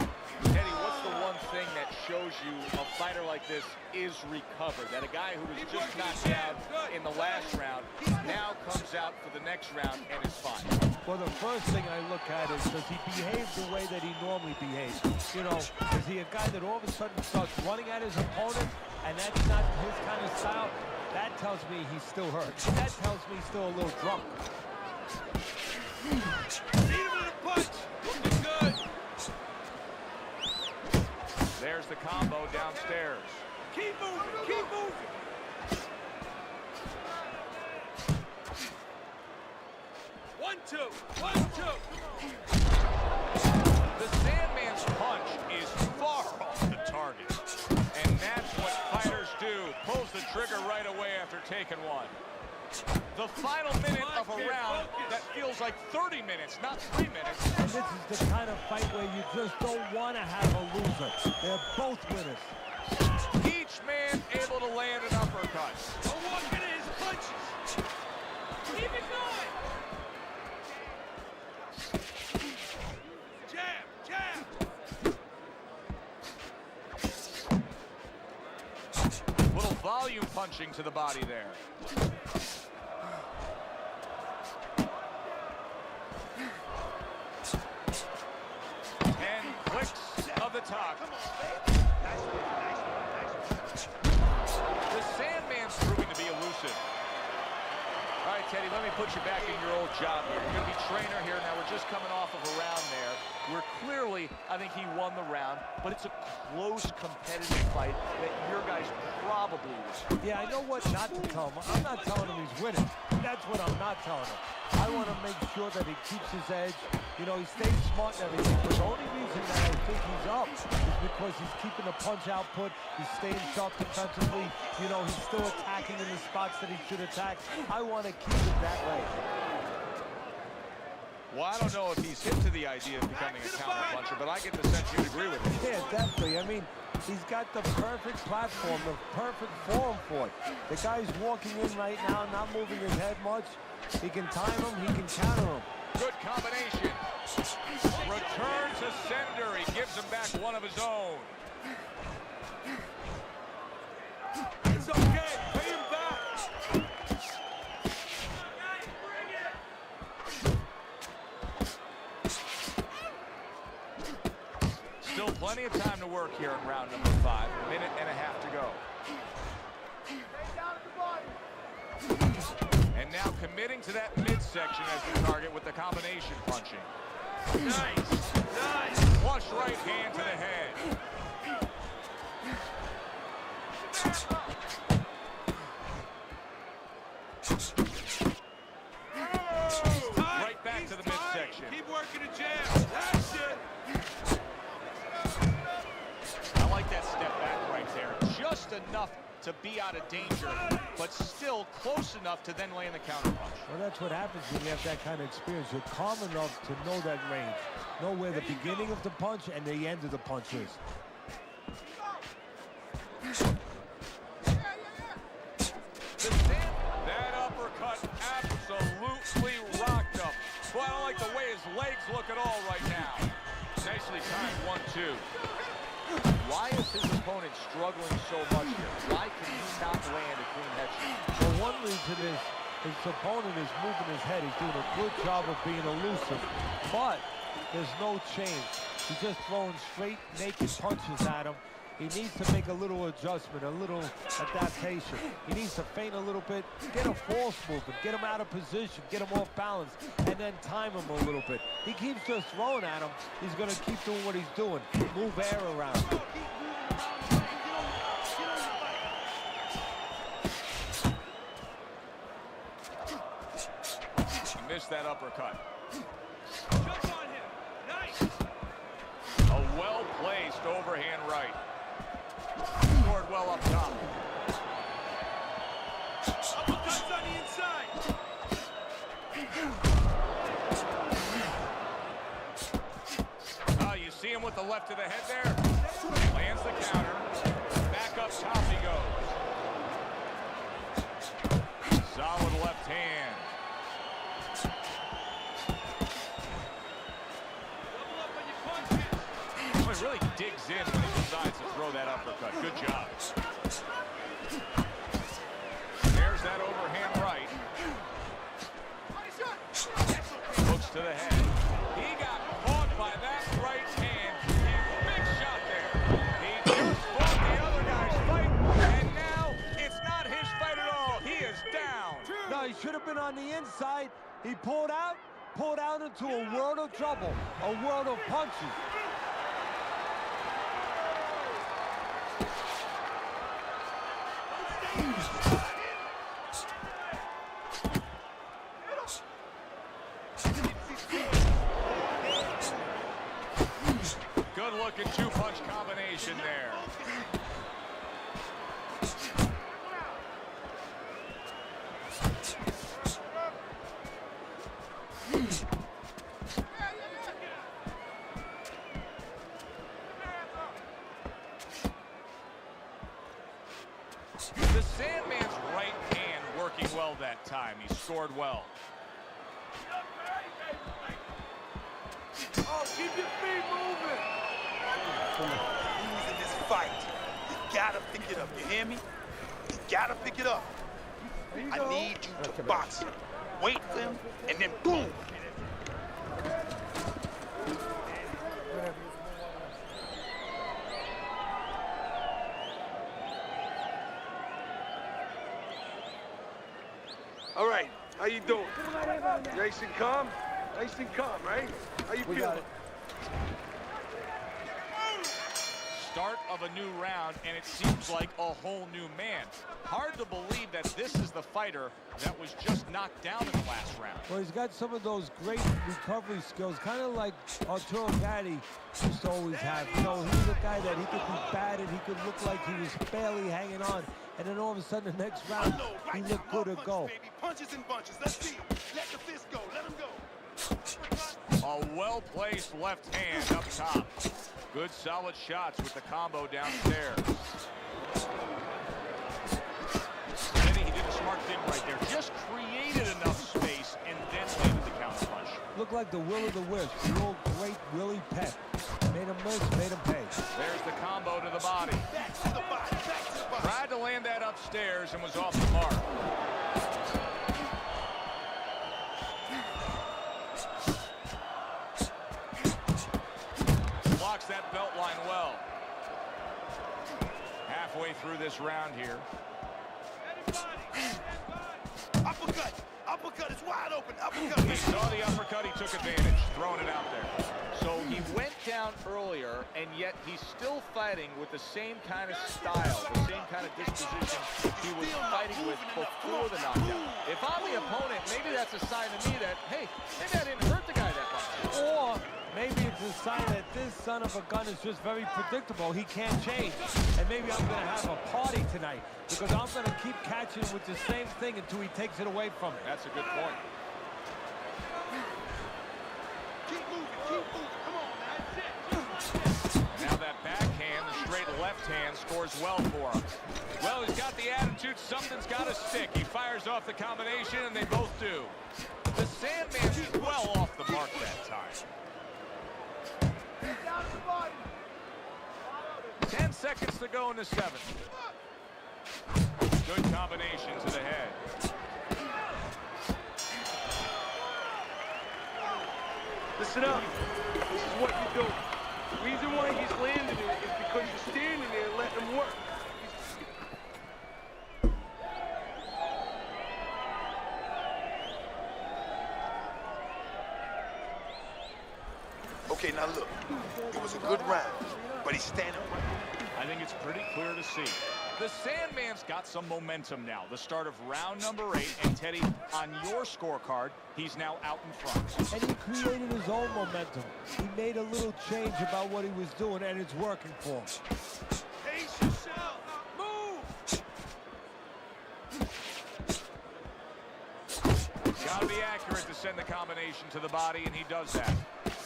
Teddy, what's the one thing that shows you a fighter like this is recovered? That a guy who was just knocked out in the last round now comes out for the next round and is fine. Well, the first thing I look at is, does he behave the way that he normally behaves? You know, is he a guy that all of a sudden starts running at his opponent, and that's not his kind of style? That tells me he's still hurt. That tells me he's still a little drunk. Need him with a punch. Looking good. There's the combo downstairs. Keep moving. Keep moving. One, two. The Sandman's punch is far off the target. And that's what fighters do. Pulls the trigger right away after taking one. The final minute of a round that feels like 30 minutes, not 3 minutes. And this is the kind of fight where you just don't want to have a loser. They're both winners. Each man able to land an uppercut. Don't walk into his punches. Keep it going. Jab. Little volume punching to the body there. Of the top. The Sandman's proving to be elusive. All right, Teddy, let me put you back in your old job here. You're going to be trainer here. Now, we're just coming off of a round there where clearly, I think he won the round, but it's a close, competitive fight that your guys probably win. Yeah, I know what not to tell him. I'm not telling him he's winning. That's what I'm not telling him. I want to make sure that he keeps his edge. You know, he stays smart and everything, but the only reason that I think he's up is because he's keeping the punch output, he's staying sharp defensively, you know, he's still attacking in the spots that he should attack. I want to keep it that way. Well, I don't know if he's hip to the idea of becoming a counter-puncher, but I get the sense you'd agree with me. Yeah, definitely. I mean, he's got the perfect platform, the perfect form for it. The guy's walking in right now, not moving his head much. He can time him, he can counter him. Good combination. Return to sender. He gives him back one of his own. It's okay. Pay him back. Still plenty of time to work here in round number 5. A minute and a half to go. And now committing to that midsection as the target with the combination punching. Nice. Flush right hand to the head. Right back to the midsection. Keep working the jab. That's it. I like that step back right there. Just enough to be out of danger, but still close enough to then land the counter punch. Well, that's what happens when you have that kind of experience. You're calm enough to know that range. Know where the beginning of the punch and the end of the punch is. That uppercut absolutely rocked him. Well, I don't like the way his legs look at all right now. Nicely timed 1-2. Why is his opponent struggling so much here? Why can he not land a clean head shot? Well, one reason is his opponent is moving his head. He's doing a good job of being elusive, but there's no change. He's just throwing straight, naked punches at him, he needs to make a little adjustment, a little adaptation. He needs to feint a little bit, get a false movement, get him out of position, get him off balance, and then time him a little bit. He keeps just throwing at him. He's going to keep doing what he's doing. Move air around. Missed that uppercut. Jump on him. Nice. A well-placed overhand right. Scored well up top. Uppercuts on the inside. Oh, you see him with the left to the head there? Lands the counter. Back up top he goes. Solid left hand. He really digs in when he decides to throw that uppercut. Good job. There's that overhand right. Hooks to the head. He got caught by that right hand. Big shot there. He just fought the other guy's fight, and now it's not his fight at all. He is down. No, he should have been on the inside. He pulled out into a world of trouble, a world of punches. Good looking two-punch combination there. The Sandman's right hand working well that time. He scored well. Oh, keep your feet moving. Losing this fight. You gotta pick it up. You hear me? You gotta pick it up. I need you to box him. Wait for him, and then boom. All right, how you doing? Nice and calm? Nice and calm, right? How you feeling? Start of a new round, and it seems like a whole new man. Hard to believe that this is the fighter that was just knocked down in the last round. Well, he's got some of those great recovery skills, kind of like Arturo Gatti used to always have. You know, he's a guy that he could be battered, he could look like he was barely hanging on, and then all of a sudden the next round, he looked good to go. Punches and bunches. Let's see him. Let the fist go. Let him go. A well-placed left hand up top. Good solid shots with the combo downstairs. I think he did a smart thing right there. Just created enough space and then landed the counter punch. Looked like the will of the wisp, the old great Willie Pett. Made him miss, made him pay. There's the combo to the body. Back to the body. Back to the body. Tried to land that upstairs and was off the mark. Blocks that belt line well. Halfway through this round here. Uppercut. Uppercut is wide open. Uppercut. He saw the uppercut. He took advantage, throwing it out there. So he went down earlier, and yet he's still fighting with the same kind of style, the same kind of disposition he was fighting with before the knockdown. If I'm the opponent, maybe that's a sign to me that, hey, maybe I didn't hurt the guy that much. Or maybe it's a sign that this son of a gun is just very predictable. He can't change. And maybe I'm going to have a party tonight because I'm going to keep catching with the same thing until he takes it away from me. That's a good point. Keep moving. Keep moving. Come on, man. Now that backhand, the straight left hand, scores well for him. Well, he's got the attitude. Something's got to stick. He fires off the combination, and they both do. The Sandman's well off the mark that time. 10 seconds to go in the 7th. Good combination to the head. Listen up. This is what you do. The reason why he's landing it is because you're standing there and letting him work. Okay, now look. It was a good round, but he's standing right. I think it's pretty clear to see. The Sandman's got some momentum now. The start of round number 8, and Teddy, on your scorecard, he's now out in front. And he created his own momentum. He made a little change about what he was doing, and it's working for him. Pace yourself. Move. Gotta be accurate to send the combination to the body, and he does that.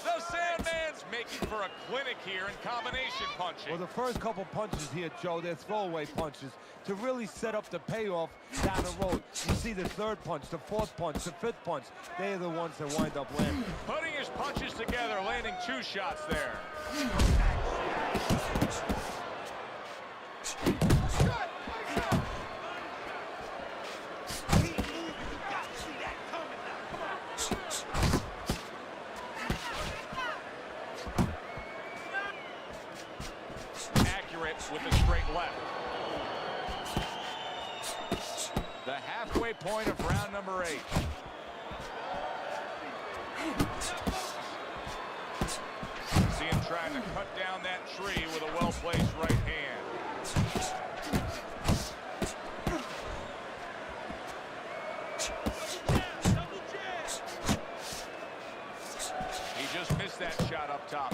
The Sandman's making for a clinic here in combination punching. Well, the first couple punches here, Joe, they're throwaway punches to really set up the payoff down the road. You see the third punch, the fourth punch, the fifth punch. They're the ones that wind up landing. Putting his punches together, landing 2 shots there. With a straight left. The halfway point of round number 8. See him trying to cut down that tree with a well-placed right hand. He just missed that shot up top.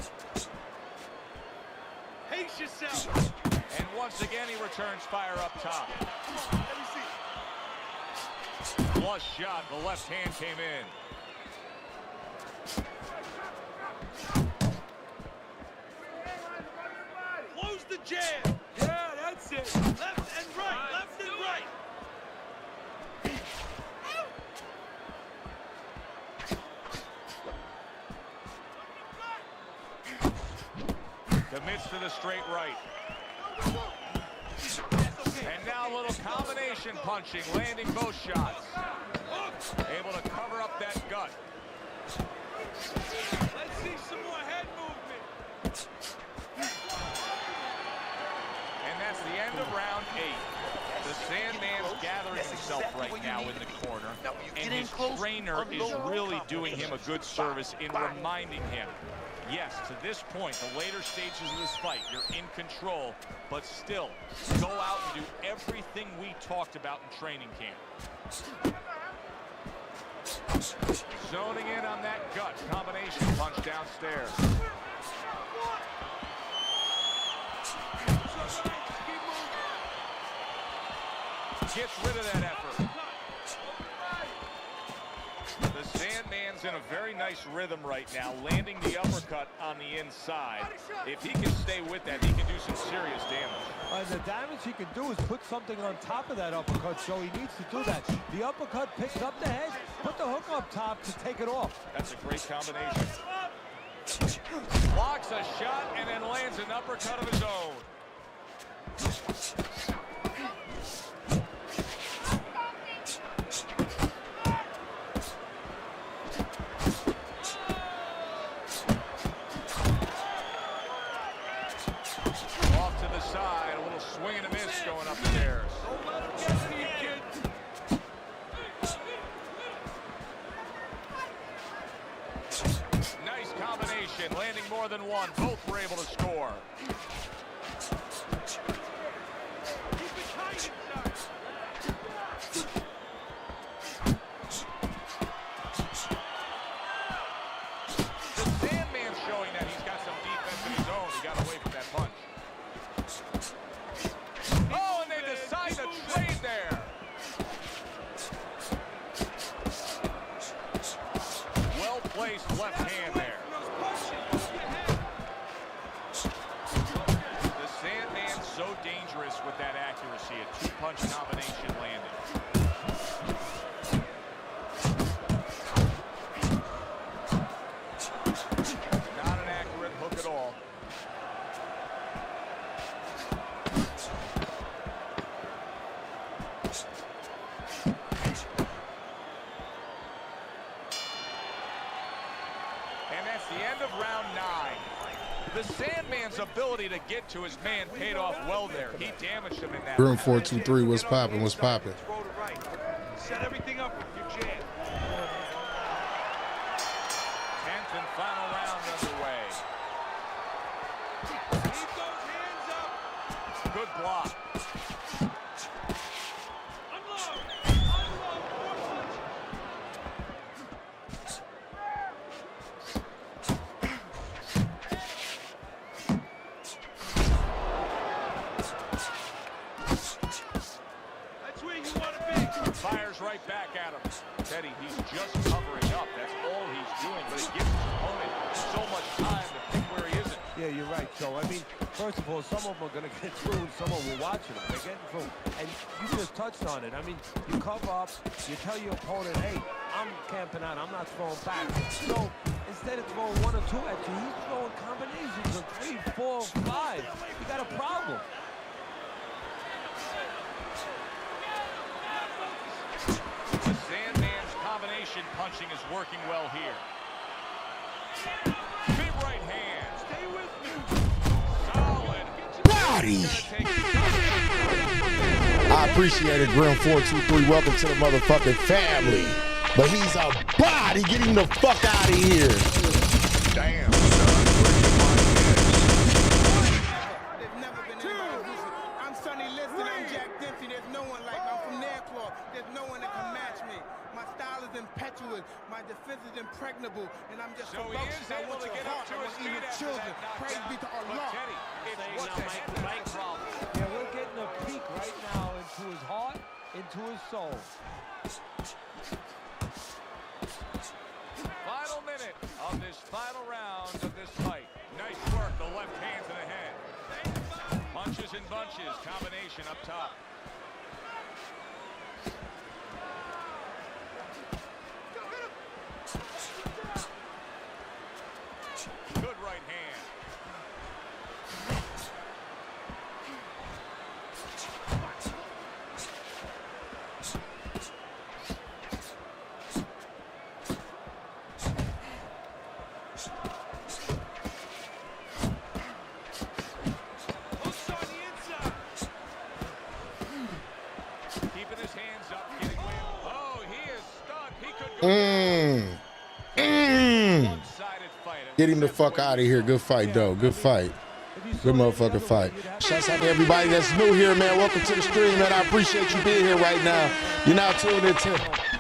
Pace yourself. And once again, he returns fire up top. Let me see. Flush shot, the left hand came in. Close the jam. Yeah, that's it. Left and right, left and right. Commits to the straight right. And now a little combination punching, landing both shots. Able to cover up that gut. Let's see some more head movement. And that's the end of round 8. The Sandman's gathering himself right now in the corner. And his trainer is really doing him a good service in reminding him, yes, to this point, the later stages of this fight, you're in control, but still, go out and do everything we talked about in training camp. Zoning in on that gut, combination punch downstairs. Gets rid of that effort. The Sandman's in a very nice rhythm right now, landing the uppercut on the inside. If he can stay with that, he can do some serious damage. The damage he can do is put something on top of that uppercut, so he needs to do that. The uppercut picks up the head, put the hook up top to take it off. That's a great combination. Blocks a shot and then lands an uppercut of his own. Side, a little swing and a miss going upstairs. Nice combination, landing more than one. Both were able to score. The Sandman's showing that he's got some defense of his own. He got away from that punch. Oh, and they decide to trade there. Well-placed left hand there. his ability to get to his man paid off well there. He damaged him in that. Room 423, what's popping? What's popping? Set everything up with your jab. 10th and final round underway. Keep those hands up. Good block. Unload. Unload. That's where you want to be. Fires right back at him. Teddy, he's just covering up. That's all he's doing, but it gives his opponent so much time to pick where he isn't. Yeah, you're right, Joe. I mean, first of all, some of them are going to get through and some of them are watching them. They're getting through. And you just touched on it. I mean, you cover up, you tell your opponent, hey, I'm camping out, I'm not throwing back. So instead of throwing 1 or 2 at you, he's throwing combinations of 3, 4, 5. You got a problem. The Sandman's combination punching is working well here. Big right hand. Stay with me. Solid. Body. I appreciate it, Grim 423. Welcome to the motherfucking family. But he's a body. Get him the fuck out of here. Damn, son. There's never been anybody who's I'm Sonny Liston, I'm Jack Dempsey. There's no one like me. I'm from Nairclaw. There's no one that can match me. My style is impetuous. My defense is impregnable. And I'm just So he ferocious. is I able want to your get up heart. to I his want feet even after children. that knockdown. Praise be to But Allah. Teddy, it's what the heck is the problem? Yeah, we're getting a peek right now into his heart, into his soul. Final minute of this final round of this fight. Nice work, the left hand to the head. Punches and bunches, combination up top. Good right hand. Hooks on the inside. Keeping his hands up, getting away. Oh, he is stunned. He could go one-sided fight. Get him the fuck out of here. Good fight, though. Good fight. Good motherfucking fight. Shouts out to everybody that's new here, man. Welcome to the stream, man. I appreciate you being here right now. You're now tuned into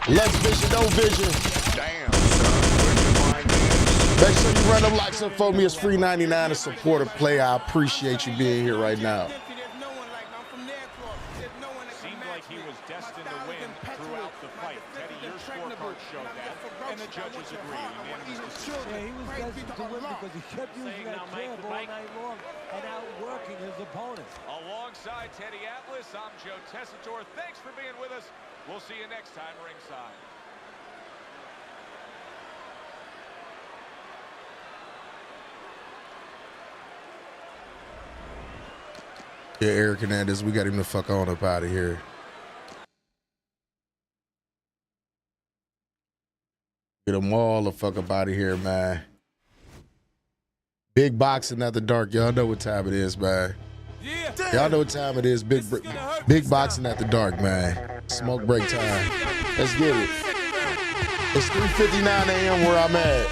Less Vision, No Vision. Damn, son. Where'd you find this? Make sure you run them likes up for me. It's free 99 to support a player. I appreciate you being here right now. There's no one like me. I'm from Nairclaw. There's no one that can Seemed match like he me. was destined My to style is win impetuous. throughout the My fight. defense Teddy, is your impregnable. scorecard showed And I'm that, just and the ferocious. I judges want your agree. heart. I want Unanimous even decision. children. Yeah, he was Praise be destined to to win Allah. because he kept using that jab all night long and outworking his opponent. Alongside Teddy Atlas, I'm Joe Tessitore. Thanks for being with us. We'll see you next time ringside. Yeah, Eric Hernandez, we got him the fuck on up out of here. Get them all the fuck up out of here, man. Big boxing at the dark. Y'all know what time it is, man. Y'all know what time it is. Big boxing at the dark, man. Smoke break time. Let's get it. It's 3:59 a.m. where I'm at.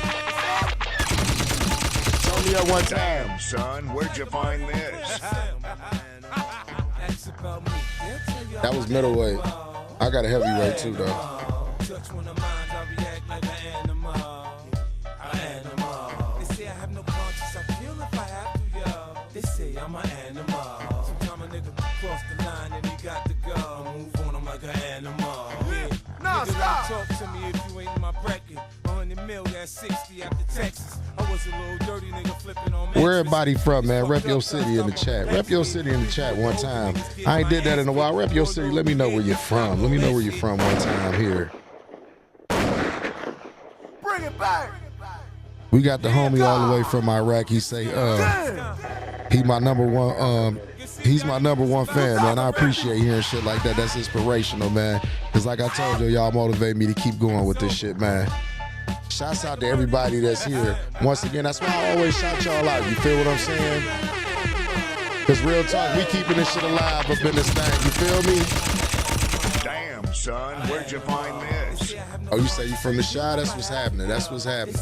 Tell me at one time. Damn, son. Where'd you find this? That was middleweight. I got a heavyweight too, though. They say I'm an animal. Sometimes a nigga cross the line and he got to go. Move on, I'm like an animal. Yeah. No, Nigga, stop. don't talk to me if you ain't in my bracket. 100 mil, that's 60 after Texas. I was a little dirty nigga flipping on Where everybody from, man? Rep your city in the chat. Rep your city in the chat one time. I ain't did that in a while. Rep your city. Let me know where you're from. Let me know where you're from one time here. Bring it back. We got the homie all the way from Iraq. He say, he my number one, he's my number one fan, man. I appreciate hearing shit like that. That's inspirational, man. Cause like I told you, y'all motivate me to keep going with this shit, man. shouts out to everybody that's here. Once again, that's why I always shout y'all out. You feel what I'm saying? Because real talk, we keeping this shit alive up in this thing. You feel me? Damn, son, where'd you find this? Oh, you say you from the Chi? That's what's happening. That's what's happening.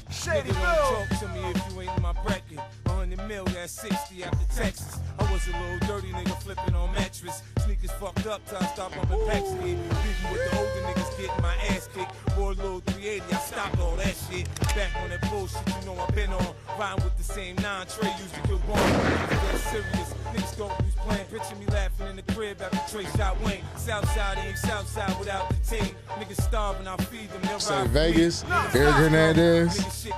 Shady talk to me if you ain't my bracket. 100 mil, that's 60 after Texas. I was a little dirty nigga flipping on mattress. Sneakers fucked up, till I stop up in Paxton. Beating with the older niggas getting my ass kicked. Boy, little 380, I stopped all that shit. Back on that bullshit, you know I've been on. Riding with the same 9 Trey used to get wrong. That's serious. Niggas don't use playing. Picture me laughing in the crib after Trey shot Wayne. Southside ain't Southside without the team. Niggas starving, I feed them. Say Vegas, Eric Hernandez.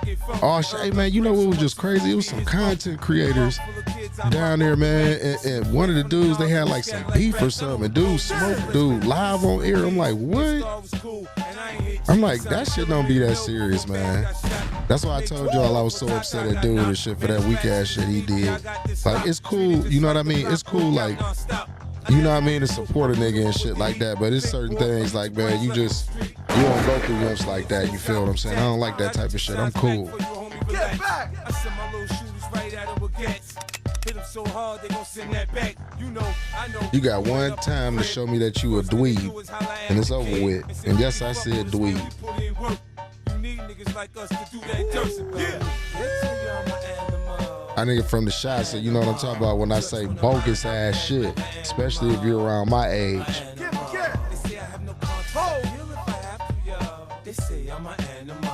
Oh shit, hey, man, you know what was just crazy? It was some content creators down there, man, and one of the dudes, they had like some beef or something. And dude smoked dude live on air. I'm like, what? I'm like, that shit don't be that serious, man. That's why I told y'all I was so upset at dude and shit for that weak ass shit he did. Like, it's cool, you know what I mean? It's cool, like, you know what I mean, to support a nigga and shit like that. But it's certain things like, man, you don't go through wimps like that. You feel what I'm saying? I don't like that type of shit. I'm cool. Get back! I send my little shooters right at him with gats. Hit them so hard, they gon' send that back. You know, I know. You got one time to show me that you a dweeb, and it's over with. And yes, I said dweeb. You need niggas like us to do that dirt. I nigga from the Chi, so you know what I'm talking about when I say bogus ass shit, especially if you're around my age. They say I'm an animal.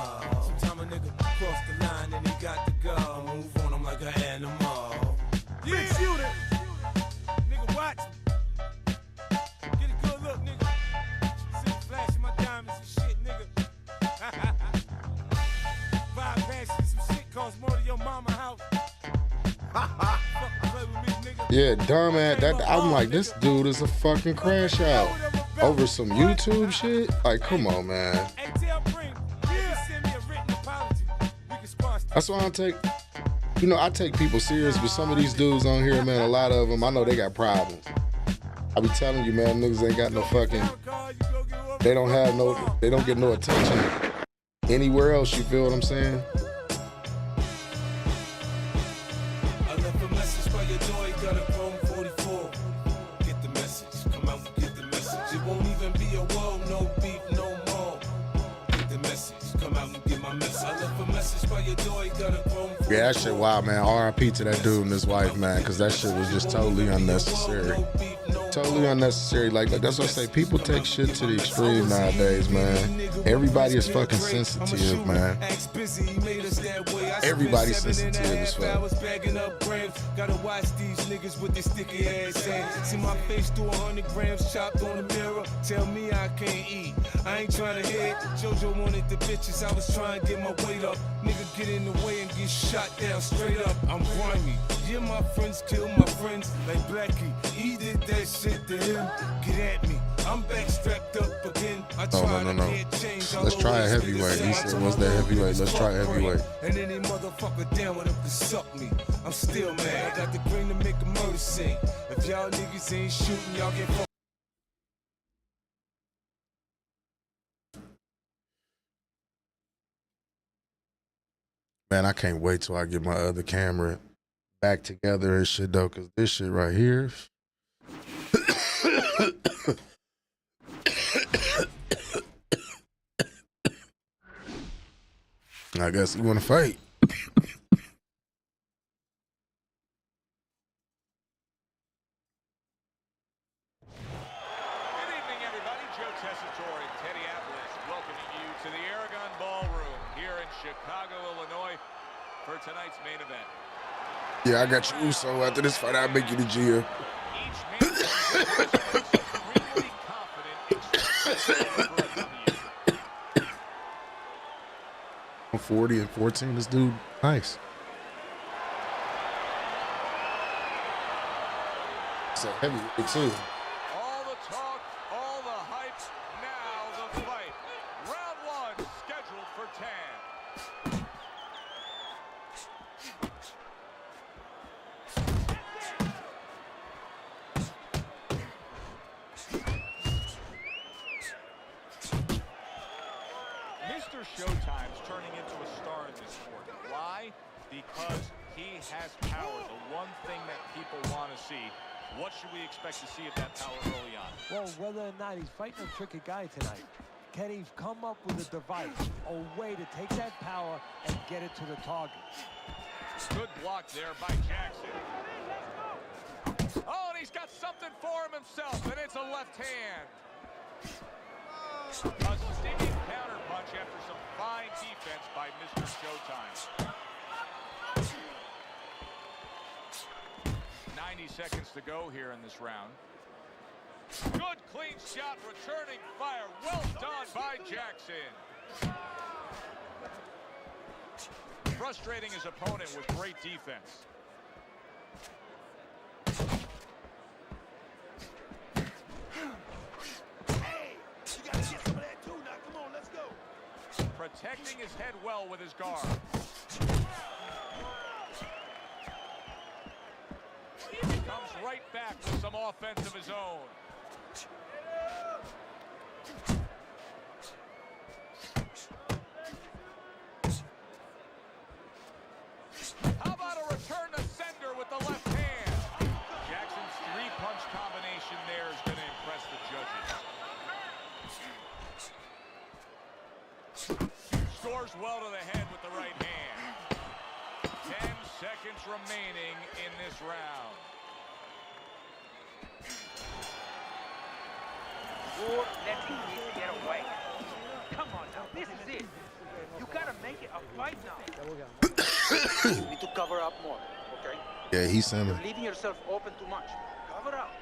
Sometimes a nigga cross the line and he got to go. Move on, I'm like an animal. Yeah, shoot it. Nigga, watch. Get a good look, nigga. See me flashing my diamonds and shit, nigga. 5 passes, some shit costs more than your mama house. Yeah, dumb ass. I'm like, this dude is a fucking crash out over some YouTube shit. Like, come on, man. That's why I take people serious, but some of these dudes on here, man, a lot of them, I know they got problems. I be telling you, man, niggas ain't got no fucking, they don't get no attention anywhere else, you feel what I'm saying? Yeah, that shit wild, man. R.I.P. to that dude and his wife, man, because that shit was just totally unnecessary. Totally unnecessary. Like, that's what I say. People take shit to the extreme nowadays, man. Everybody is fucking sensitive, man. Everybody's sensitive as fuck. Gotta watch these niggas with their sticky ass hands. See my face through 100 grams chopped on the mirror. Tell me I can't eat. I ain't trying to hit. JoJo wanted the bitches. I was trying to get my weight up. Nigga get in the way and get shot down straight up. I'm grimy. Yeah, my friends kill my friends like Blackie. He did that shit to him. Get at me. I'm back strapped up again. No. Let's try a heavyweight. He said, what's that heavyweight? Let's try a heavyweight. And any motherfucker down with him can suck me. I'm still mad. I got the green to make a murder scene. If y'all niggas ain't shooting, y'all get fucked. Man, I can't wait till I get my other camera back together and shit, though, because this shit right here. I guess you want to fight. Good evening, everybody. Joe Tessitore and Teddy Atlas welcoming you to the Aragon Ballroom here in Chicago, Illinois for tonight's main event. Yeah, I got you. So after this fight, I'll make you the GM. Each man is extremely confident in for a W. 40 and 14, this dude, nice. It's a heavy too. All the talk, all the hype, now the fight. Round 1 scheduled for 10. turning into a star in this sport. Why? Because he has power, the one thing that people want to see. What should we expect to see of that power early on? Well, whether or not he's fighting a tricky guy tonight, can he come up with a device, a way to take that power and get it to the target? Good block there by Jackson. Oh, and he's got something for him himself, and it's a left hand. A stinging counter punch after some fine defense by Mr. Showtime. 90 seconds to go here in this round. Good clean shot, returning fire. Well done by Jackson. Frustrating his opponent with great defense. Hey, you gotta get some of that too now. Come on, let's go. Protecting his head well with his guard. He comes right back with some offense of his own. How about a return to sender with the left hand? Jackson's three-punch combination there is going to impress the judges. Scores well to the head with the right hand. 10 seconds remaining in this round. You're letting me get away. Come on now, this is it. You gotta make it a fight now. You need to cover up more, okay? Yeah, he's sending. You're leaving yourself open too much. Cover up.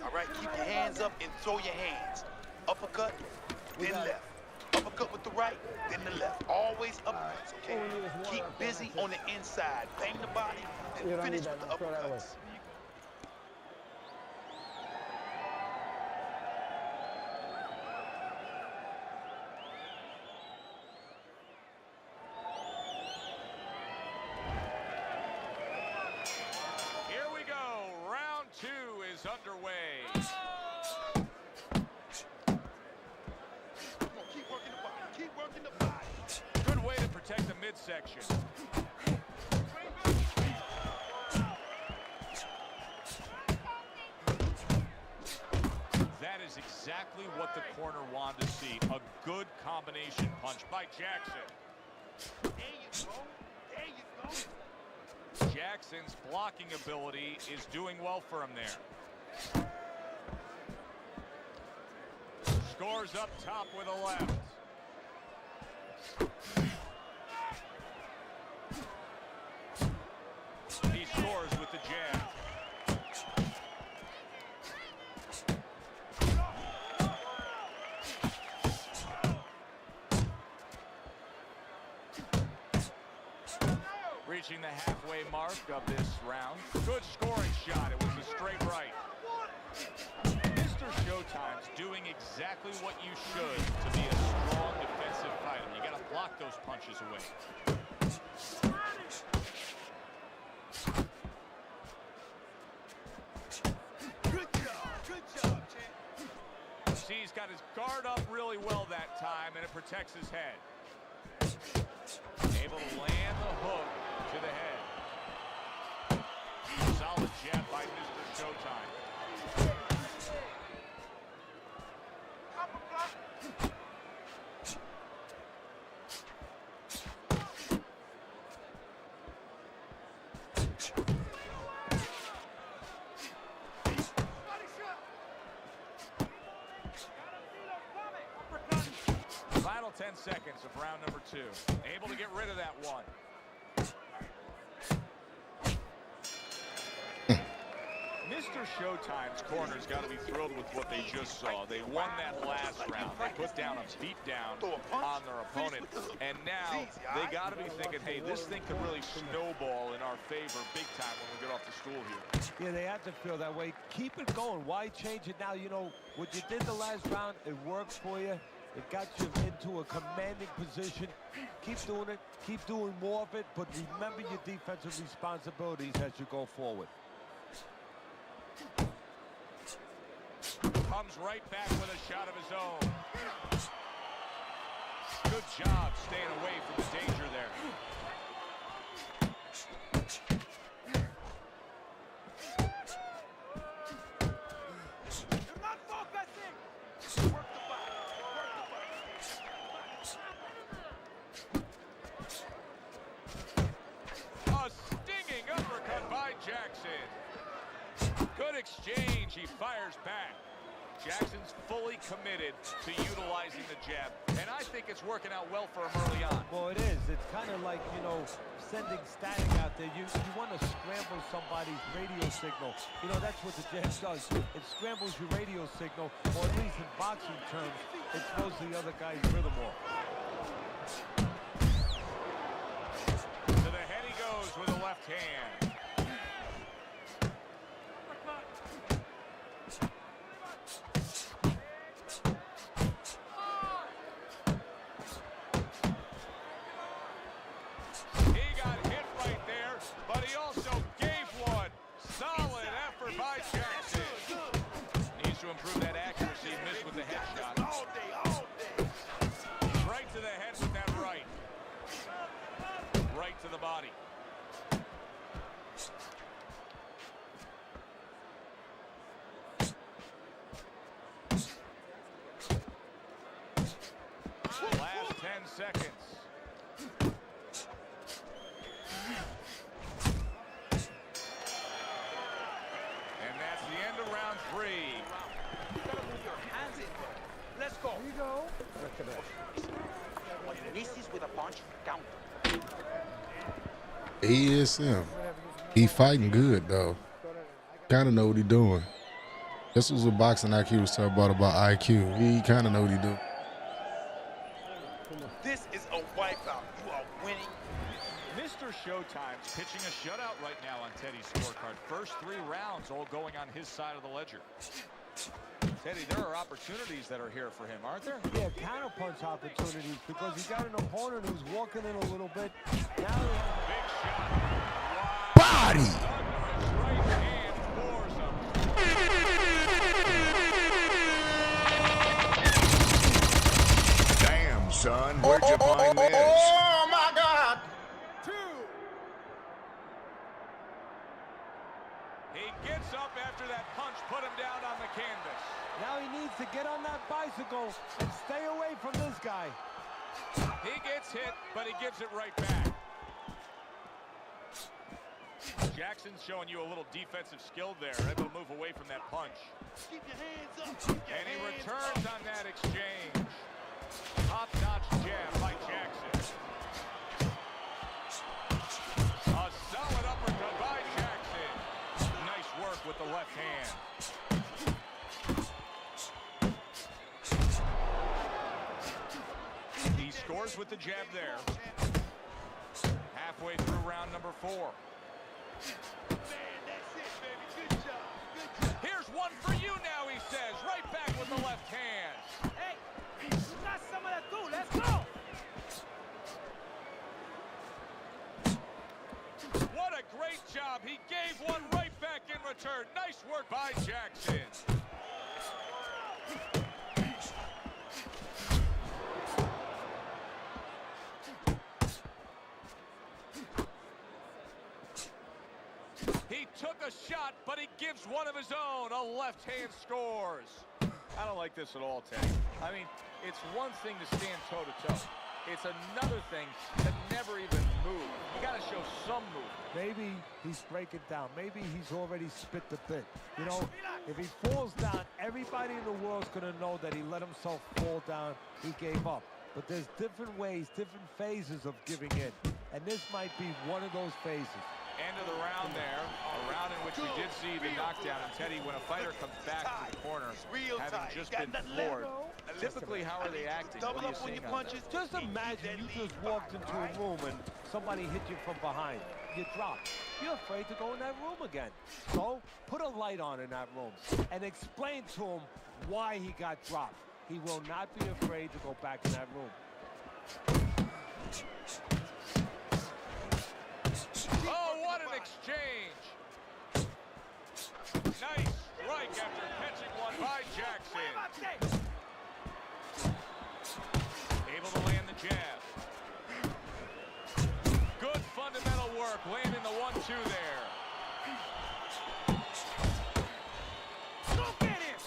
All right, keep your hands up and throw your hands. Uppercut, then left. Uppercut with the right, then the left. Always uppercuts, okay? Keep busy on the inside. Bang the body, then finish with the uppercuts. Here we go. Round 2 is underway. Keep working the body. Keep working the body. Good way to protect the midsection. That is exactly what the corner wanted to see. A good combination punch by Jackson. There you go. There you go. Jackson's blocking ability is doing well for him there. Scores up top with a left. He scores with the jab. Reaching the halfway mark of this round. Good scoring shot. It was a straight right. Mr. Showtime's doing exactly what you should to be a strong defensive fighter. You got to block those punches away. Good job, champ. See, he's got his guard up really well that time, and it protects his head. Able to land the hook to the head. Solid jab by Mr. Showtime. Final 10 seconds of round number 2. Able to get rid of that one. Mr. Showtime's corner's got to be thrilled with what they just saw. They won that last round. They put down a beatdown on their opponent. And now they got to be thinking, hey, this thing could really snowball in our favor big time when we get off the stool here. Yeah, they have to feel that way. Keep it going. Why change it now? You know, what you did the last round, it worked for you. It got you into a commanding position. Keep doing it. Keep doing more of it. But remember your defensive responsibilities as you go forward. Comes right back with a shot of his own. Good job staying away from the danger there. You're not focusing. Work the body. A stinging uppercut by Jackson. Good exchange. He fires back. Jackson's fully committed to utilizing the jab, and I think it's working out well for him early on. Well, it is. It's kind of like, you know, sending static out there. You want to scramble somebody's radio signal. You know, that's what the jab does. It scrambles your radio signal, or at least in boxing terms, it throws the other guy's rhythm off. To the head he goes with the left hand. He got hit right there, but he also gave one. Solid effort by Jackson. Needs to improve that accuracy. Missed with the headshot. All day. Right to the head with that right. Right to the body. Last 10 seconds. And that's the end of round 3. You gotta move your hands in there. Let's go. Here you go. When he misses with a punch, count. He is him. He fighting good though. Kind of know what he doing. This was what boxing IQ was talking about IQ. He kind of know what he do. This is a wipeout. You are winning. Mr. Showtime's pitching a shutout right now on Teddy's scorecard. First 3 rounds all going on his side of the ledger. Teddy, there are opportunities that are here for him, aren't there? Yeah, counterpunch opportunities, because he's got an opponent who's walking in a little bit. Now he has Big shot. Body. Right hand floors him. Damn, son, where'd you find this? Oh, my God. He gets up after that punch put him down on the canvas. Now he needs to get on that bicycle and stay away from this guy. He gets hit, but he gives it right back. Jackson's showing you a little defensive skill there, able to move away from that punch. Keep your hands up. And he returns on that exchange. Top-notch jab by Jackson. A solid uppercut by Jackson. Nice work with the left hand. He scores with the jab there. Halfway through round number 4. Man, that's it, baby. Good job. Good job. Here's one for you now, he says. Right back with the left hand. Hey, you got some of that too. Let's go. What a great job. He gave one right back in return. Nice work by Jackson. He took a shot, but he gives one of his own. A left hand scores. I don't like this at all, Teddy. I mean, it's one thing to stand toe-to-toe. It's another thing to never even move. You got to show some movement. Maybe he's breaking down. Maybe he's already spit the bit. You know, if he falls down, everybody in the world's going to know that he let himself fall down. He gave up. But there's different ways, different phases of giving in. And this might be one of those phases. End of the round there, a round in which we did see the knockdown. And Teddy, when a fighter comes back to the corner, having just been floored, typically how are they acting? What are you seeing on that? Just imagine you just walked into a room and somebody hit you from behind. You dropped. You're afraid to go in that room again. So put a light on in that room and explain to him why he got dropped. He will not be afraid to go back in that room. Oh, what an exchange! Nice strike after catching one by Jackson. Able to land the jab. Good fundamental work, landing the 1-2 there. Go get him!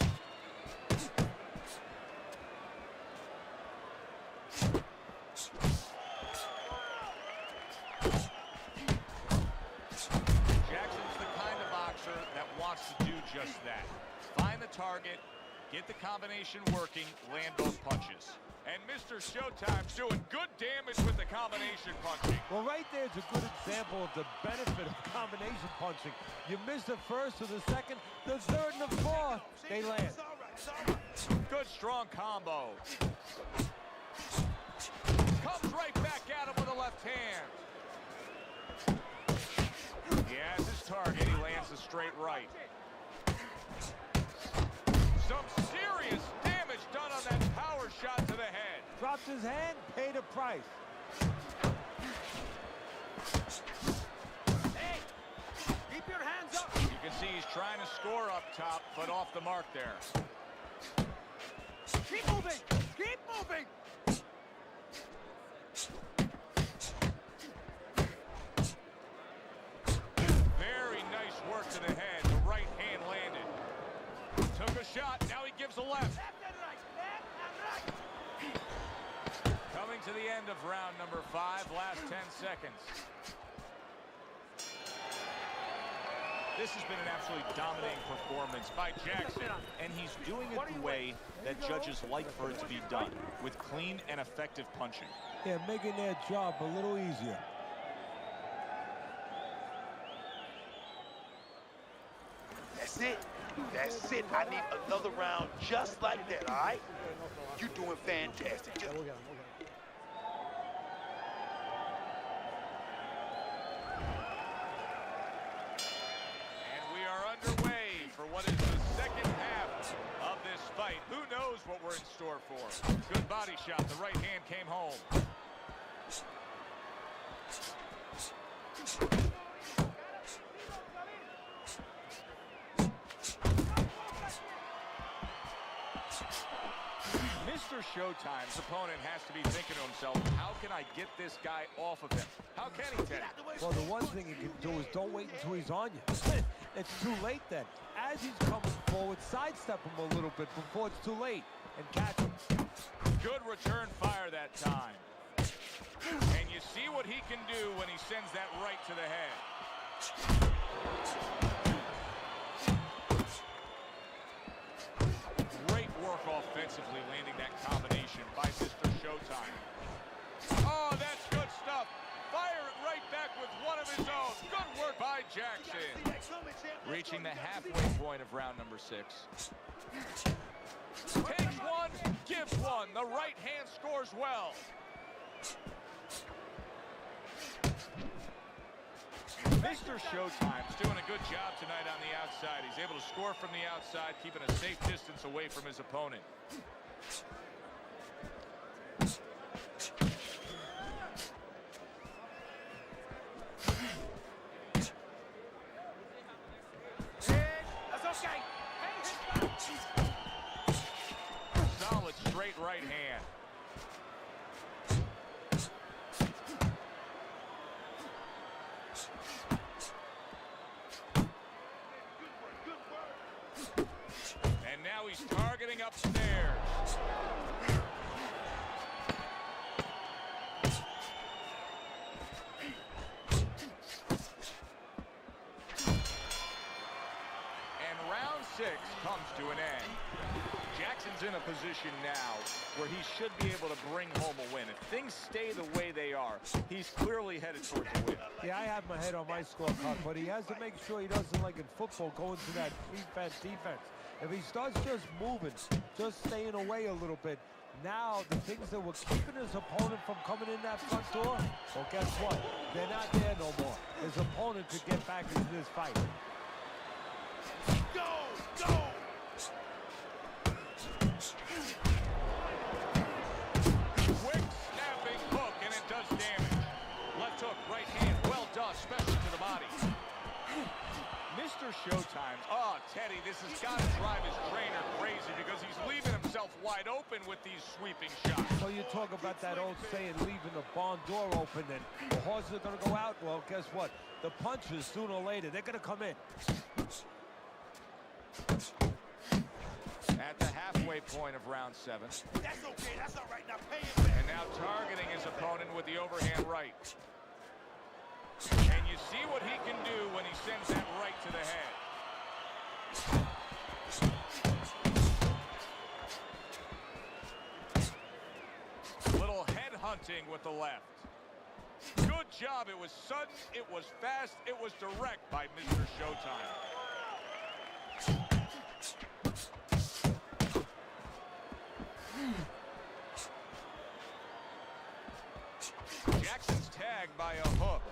Jackson's the kind of boxer that wants to do just that. Find the target, get the combination working, land both punches. And Mr. Showtime's doing good damage with the combination punching. Well, right there's a good example of the benefit of combination punching. You miss the first or the second, the third and the fourth, they land. Good strong combo. Comes right back at him with a left hand. He has his target. He lands a straight right. Some serious damage done on that power shot to the head. Drops his hand, paid a price. Hey, keep your hands up. You can see he's trying to score up top, but off the mark there. Keep moving. Keep moving. Very nice work to the head. The right hand landed. Took a shot. Now he gives a left. Left and right. Left and right. Coming to the end of round number 5, last 10 seconds. This has been an absolutely dominating performance by Jackson, and he's doing it the way that judges like for it to be done, with clean and effective punching. Yeah, making their job a little easier. That's it. That's it. I need another round just like that, all right? You're doing fantastic. Just... And we are underway for what is the second half of this fight. Who knows what we're in store for? Good body shot. The right hand came home. Mr. Showtime's opponent has to be thinking to himself, how can I get this guy off of him? How can he, Teddy? Well, the one thing he can do is don't wait until he's on you. It's too late then. As he's coming forward, sidestep him a little bit before it's too late and catch him. Good return fire that time. And you see what he can do when he sends that right to the head. Great work offensively, landing that combination by Mr. Showtime. Oh, that's good stuff. Fire it right back with one of his own. Good work by Jackson. Reaching the halfway point of round number 6. Takes one, gives one. The right hand scores well. Mr. Showtime's doing a good job tonight on the outside. He's able to score from the outside, keeping a safe distance away from his opponent. That's okay. Solid straight right hand. And now he's targeting upstairs. And round 6 comes to an end. Jackson's in a position now where he should be able to bring home a win. If things stay the way they are, he's clearly headed towards a win. Yeah, I have my head on my scorecard, but he has to make sure he doesn't, like in football, go into that defense. If he starts just moving, just staying away a little bit, now the things that were keeping his opponent from coming in that front door, well, guess what? They're not there no more. His opponent could get back into this fight. Go! Go! Quick snapping hook, and it does damage. Left hook, right hand, well done, especially to the body. Mr. Mr. Showtime. Oh, Teddy, this has got to drive his trainer crazy because he's leaving himself wide open with these sweeping shots. Well, you talk about that old saying, leaving the barn door open, and the horses are going to go out. Well, guess what? The punches, sooner or later, they're going to come in. At the halfway point of round 7. That's okay. That's all right. Now pay it back. And now targeting his opponent with the overhand right. And you see what he can do when he sends that right to the head. Little head hunting with the left. Good job. It was sudden, it was fast, it was direct by Mr. Showtime. Jackson's tagged by a hook.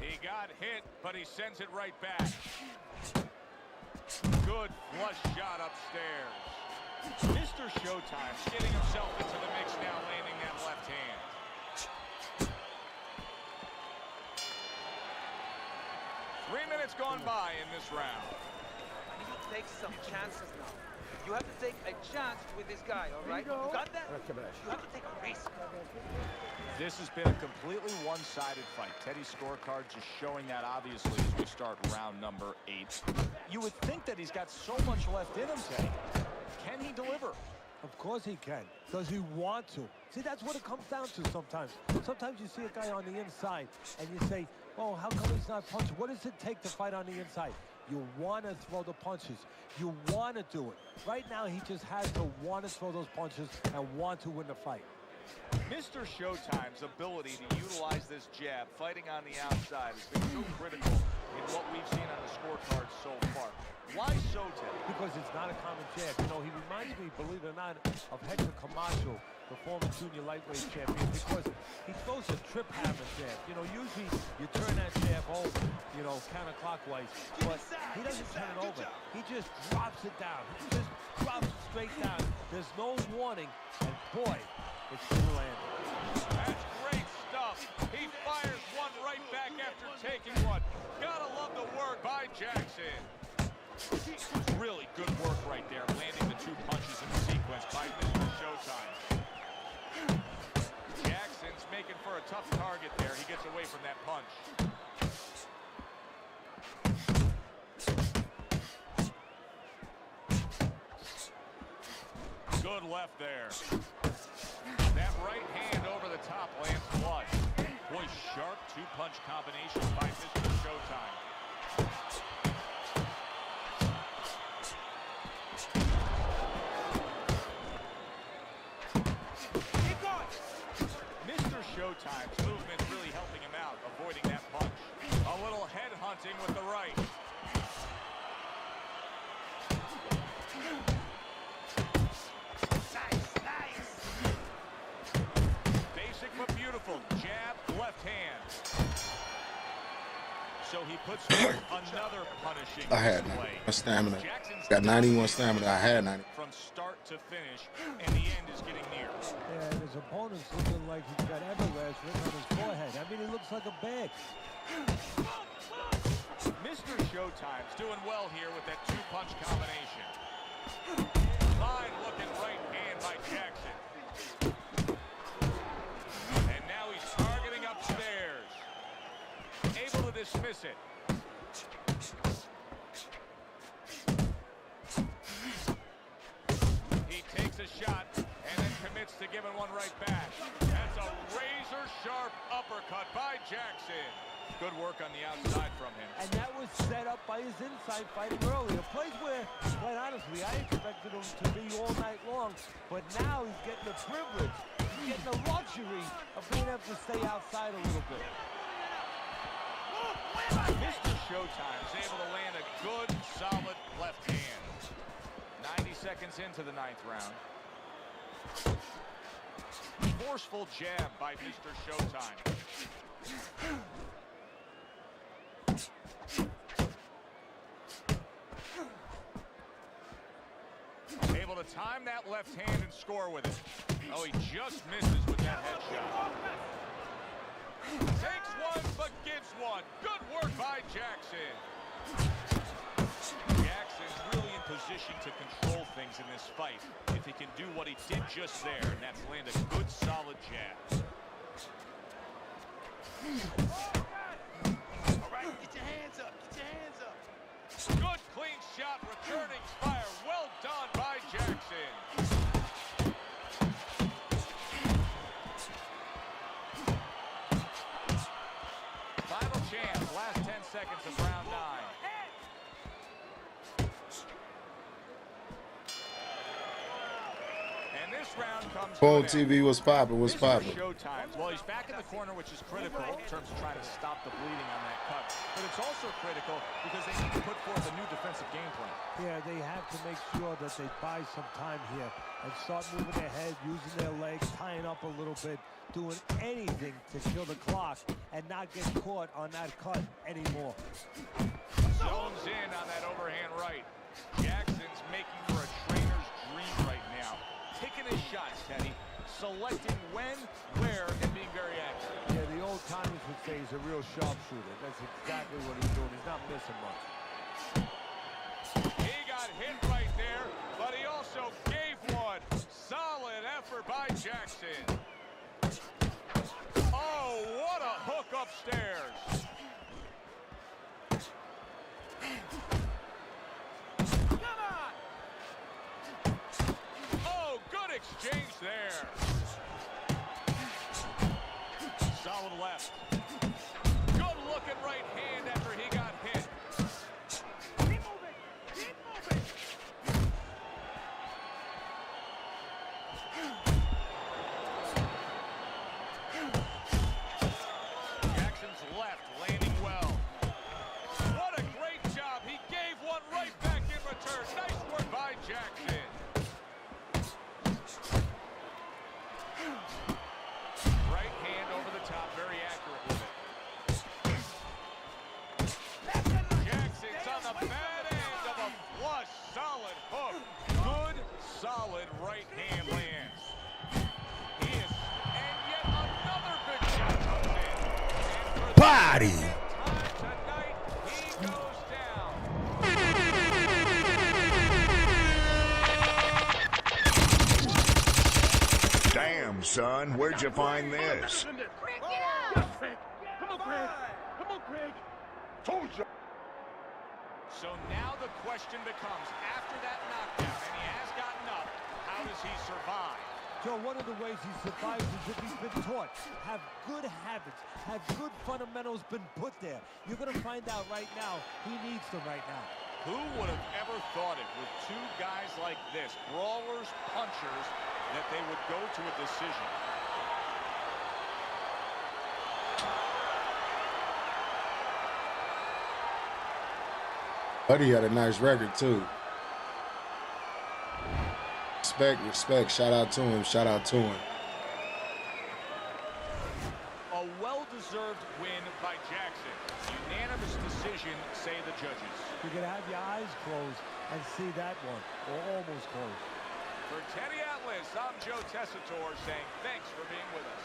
He got hit, but he sends it right back. Good flush shot upstairs. Mr. Showtime's getting himself into the mix now, landing that left hand. Three minutes gone by in this round. I need you to take some chances now. You have to take a chance with this guy, all right? You got that? You have to take a risk. This has been a completely one-sided fight. Teddy's scorecard just showing that obviously as we start round number 8. You would think that he's got so much left in him, Teddy. Can he deliver? Of course he can. Does he want to? See, that's what it comes down to sometimes. Sometimes you see a guy on the inside and you say, oh, how come he's not punching? What does it take to fight on the inside? You want to throw the punches. You want to do it. Right now, he just has to want to throw those punches and want to win the fight. Mr. Showtime's ability to utilize this jab, fighting on the outside, has been so critical in what we've seen on the scorecard so far. Why so, Teddy? Because it's not a common jab. You know, he reminds me, believe it or not, of Hector Camacho, the former junior lightweight champion, because he throws a trip hammer jab. You know, usually you turn that jab over, you know, counterclockwise, but he doesn't turn it over. He just drops it down. He just drops it straight down. There's no warning, and boy, it's still landing. That's great stuff. He fires one right back after taking one. Gotta love the work by Jackson. Really good work right there, landing the 2 punches in sequence by Mr. Showtime. Jackson's making for a tough target there. He gets away from that punch. Good left there. That right hand over the top lands flush. Boy, sharp 2-punch combination by Mr. Showtime. Mr. Showtime's movement really helping him out, avoiding that punch. A little head hunting with the right. Nice. Basic but beautiful. Jab, left hand. So he puts another punishing I had display. 91 stamina. Jackson's Got 91 stamina. I had 90. From start to finish, and the end is getting near. Yeah, and his opponent's looking like he's got Everlast written on his forehead. I mean, he looks like a bag. Mr. Showtime's doing well here with that 2-punch combination. Fine looking right hand by Jackson. And now he's targeting upstairs. Able to dismiss it. He takes a shot and then commits to giving one right back. That's a razor-sharp uppercut by Jackson. Good work on the outside from him. And that was set up by his inside fighting earlier. A place where, quite honestly, I expected him to be all night long. But now he's getting the privilege, he's getting the luxury of being able to stay outside a little bit. Mr. Showtime's able to land a good, solid left hand. 90 seconds into the 9th round. Forceful jab by Mr. Showtime. Able able to time that left hand and score with it. Oh, he just misses with that headshot. Takes one, but gives one. Good work by Jackson. Jackson's really in position to control things in this fight if he can do what he did just there, and that's land a good, solid jab. All right, get your hands up. Get your hands up. Good, clean shot, returning fire. Well done by Jackson. Final chance, last 10 seconds of round 9. And this round comes Phone TV was popping, was popping. Showtime. Well, he's back in the corner, which is critical in terms of trying to stop the bleeding on that cut. But it's also critical because they need to put forth a new defensive game plan. Yeah, they have to make sure that they buy some time here and start moving their head, using their legs, tying up a little bit, doing anything to kill the clock and not get caught on that cut anymore. Zones in on that overhand right. Jackson's making for a trainer's dream right now. Taking his shots, Teddy. Selecting when, where, and being very accurate. Yeah, the old timers would say he's a real sharpshooter. That's exactly what he's doing. He's not missing much. He got hit right there, but he also gave one. Solid effort by Jackson. Oh, what a hook upstairs. Come on. Oh, good exchange there. Solid left. Good looking right hand after he got hit. Keep moving. Keep moving. Jackson's left, landing well. What a great job. He gave one right back in return. Nice work by Jackson. Right hand over the top, very accurate with it. Jackson's on the bad end of a flush, solid hook. Good, solid right hand lands. He is, and yet another big shot comes in. And for Body. the time tonight, he goes down. Damn, son, where'd you find this? Come on, Craig. Come on, Craig. Told you. So now the question becomes, after that knockdown, and he has gotten up, how does he survive? Joe, one of the ways he survives is if he's been taught. Have good habits. Have good fundamentals been put there. You're going to find out right now he needs them right now. Who would have ever thought it with two guys like this, brawlers, punchers, that they would go to a decision? Buddy had a nice record too. Respect. Shout out to him. A well-deserved win by Jackson. Unanimous decision, say the judges. You're going to have your eyes closed and see that one, or almost closed. For Teddy Atlas, I'm Joe Tessitore saying thanks for being with us.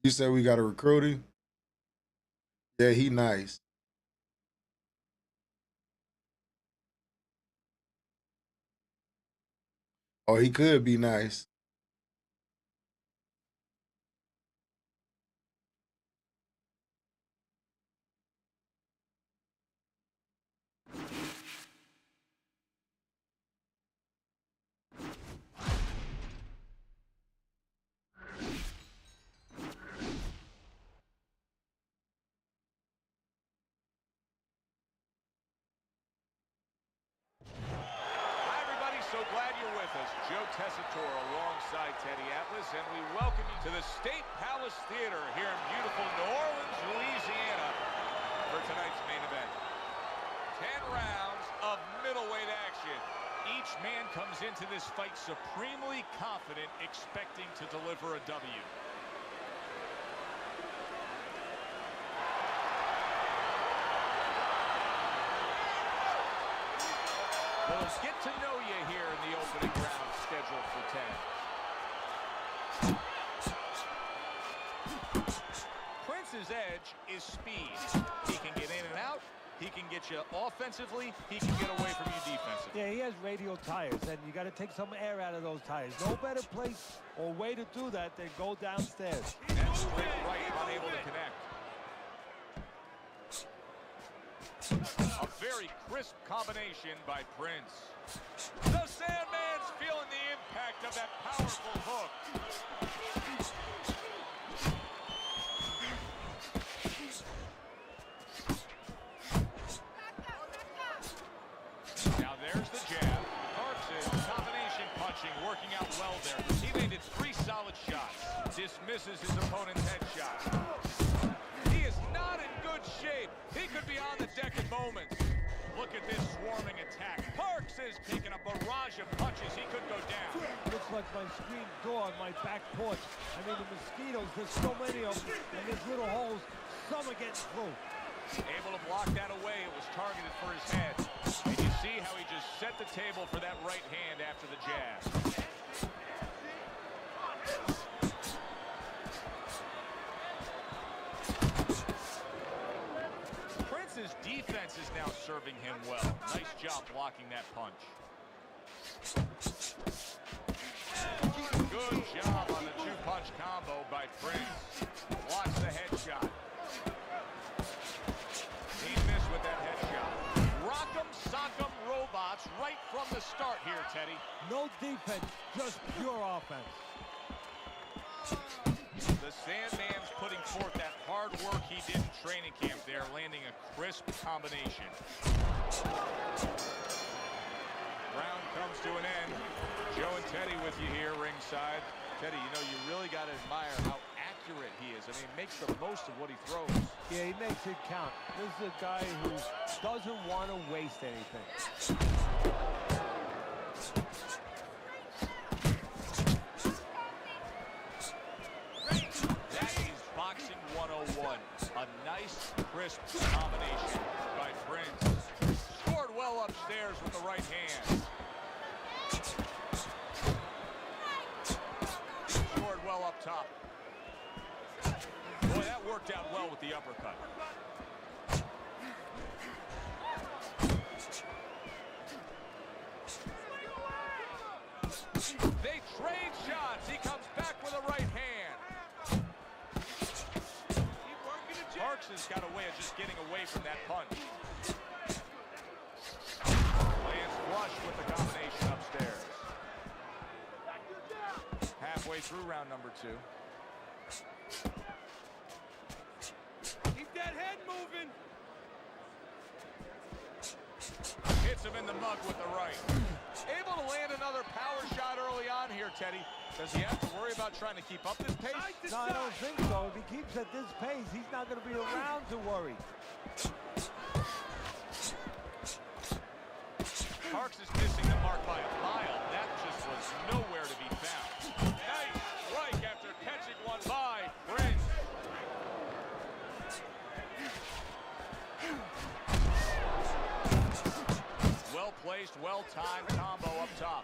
You said we got a recruiting? Yeah, he nice. Or he could be nice. you're with us. Joe Tessitore alongside Teddy Atlas, and we welcome you to the State Palace Theater here in beautiful New Orleans, Louisiana, for tonight's main event. 10 rounds of middleweight action. Each man comes into this fight supremely confident, expecting to deliver a W. Well, let's get to know you here in the opening round scheduled for 10. Prince's edge is speed. He can get in and out. He can get you offensively. He can get away from you defensively. Yeah, he has radial tires, and you got to take some air out of those tires. No better place or way to do that than go downstairs. And straight right, unable to connect. A very crisp combination by Prince. The Sandman's feeling the impact of that powerful hook. Now there's the jab. Parks' combination punching working out well there. He landed 3 solid shots. Dismisses his opponent's headshot. He is not in good shape. He could be on the deck in moments. Look at this swarming attack. Parks is taking a barrage of punches. He could go down. Looks like my screen door on my back porch. I mean, the mosquitoes, there's so many of them, and there's little holes. Some are getting through. Able to block that away. It was targeted for his head. And you see how he just set the table for that right hand after the jab. Prince's defense is now serving him well. Nice job blocking that punch. Good job on the 2-punch combo by Prince. Blocks the headshot. He missed with that headshot. Rock'em sock'em robots right from the start here, Teddy. No defense, just pure offense. The Sandman's putting forth that hard work he did in training camp there, landing a crisp combination. Round comes to an end. Joe and Teddy with you here ringside. Teddy, you know, you really got to admire how accurate he is. I mean, he makes the most of what he throws. Yeah, he makes it count. This is a guy who doesn't want to waste anything. That is boxing 101. A nice, crisp combination by Prince. Scored well upstairs with the right hand. Scored well up top. Boy, that worked out well with the uppercut. They trade shots. He comes back with a right hand. Parks has got a way of just getting away from that punch. Lands flush with the combination upstairs. Halfway through round number 2. Keep that head moving. Hits him in the mug with the right. Able to land another power shot early on here, Teddy. Does he have to worry about trying to keep up this pace? No, I don't think so. If he keeps at this pace, he's not going to be around to worry. Parks is missing the mark by a mile. That just was nowhere to be found. Nice strike after catching one by Prince. Well placed, well timed combo up top.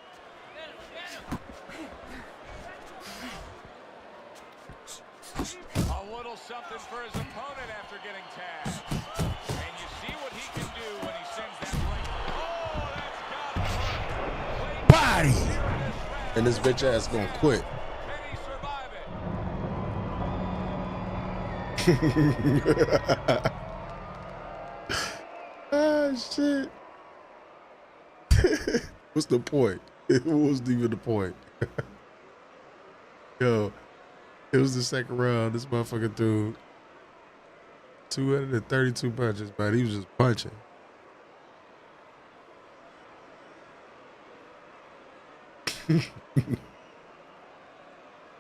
A little something for his opponent after getting tagged. And you see what he can do when he sends that right. Oh, that's got him. Body! And this bitch ass gonna quit. Ah, shit. What's the point? What was even the point? Yo, it was the second round. This motherfucker threw 232 punches, but he was just punching.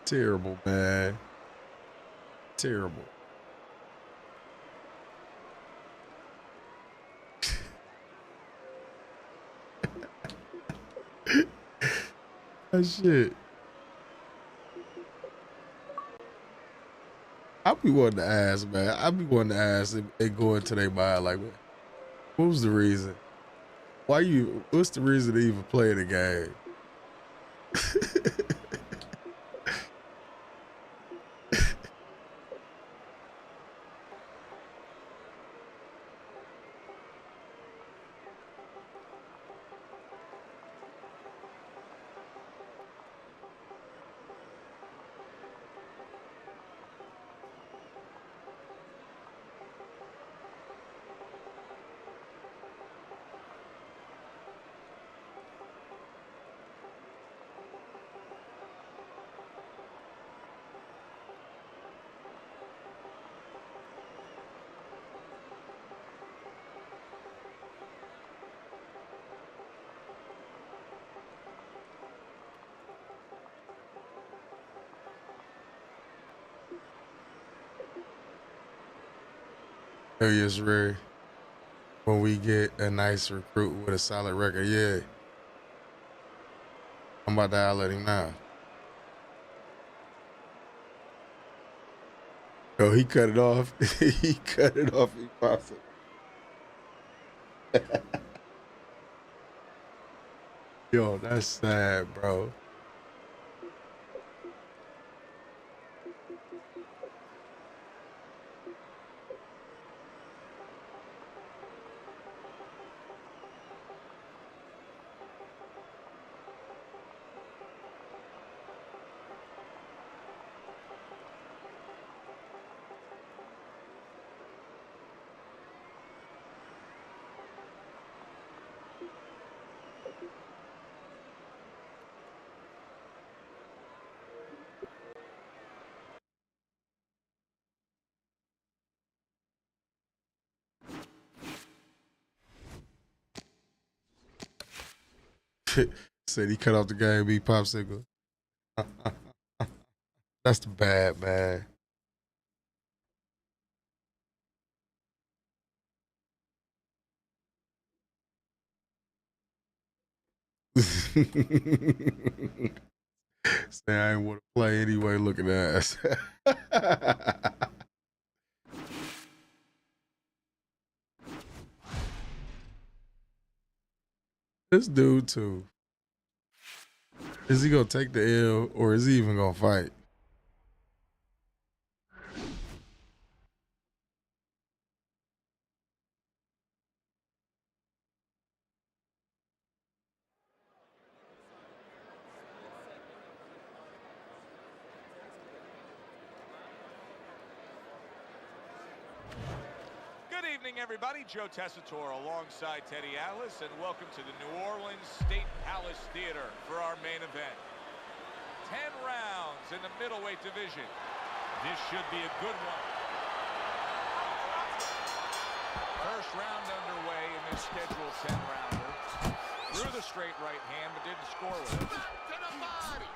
Terrible, man. Terrible. That shit. I be wanting to ask, man. I be wanting to ask and go into their mind like, what was the reason? What's the reason to even play the game? Oh, yes, Ray. When we get a nice recruit with a solid record, yeah. I'm about to holler at him now. Oh, he cut it off. He cut it off. He pops it. Yo, that's sad, bro. Said he cut off the game, beat popsicle. That's the bad, man. Say I ain't want to play anyway, looking ass. This dude too. Is he gonna take the L or is he even gonna fight? Good evening, everybody. Joe Tessitore alongside Teddy Atlas, and welcome to the New Orleans State Palace Theater for our main event. 10 rounds in the middleweight division. This should be a good one. First round underway in this scheduled 10-rounder. Threw the straight right hand, but didn't score with it. To the body.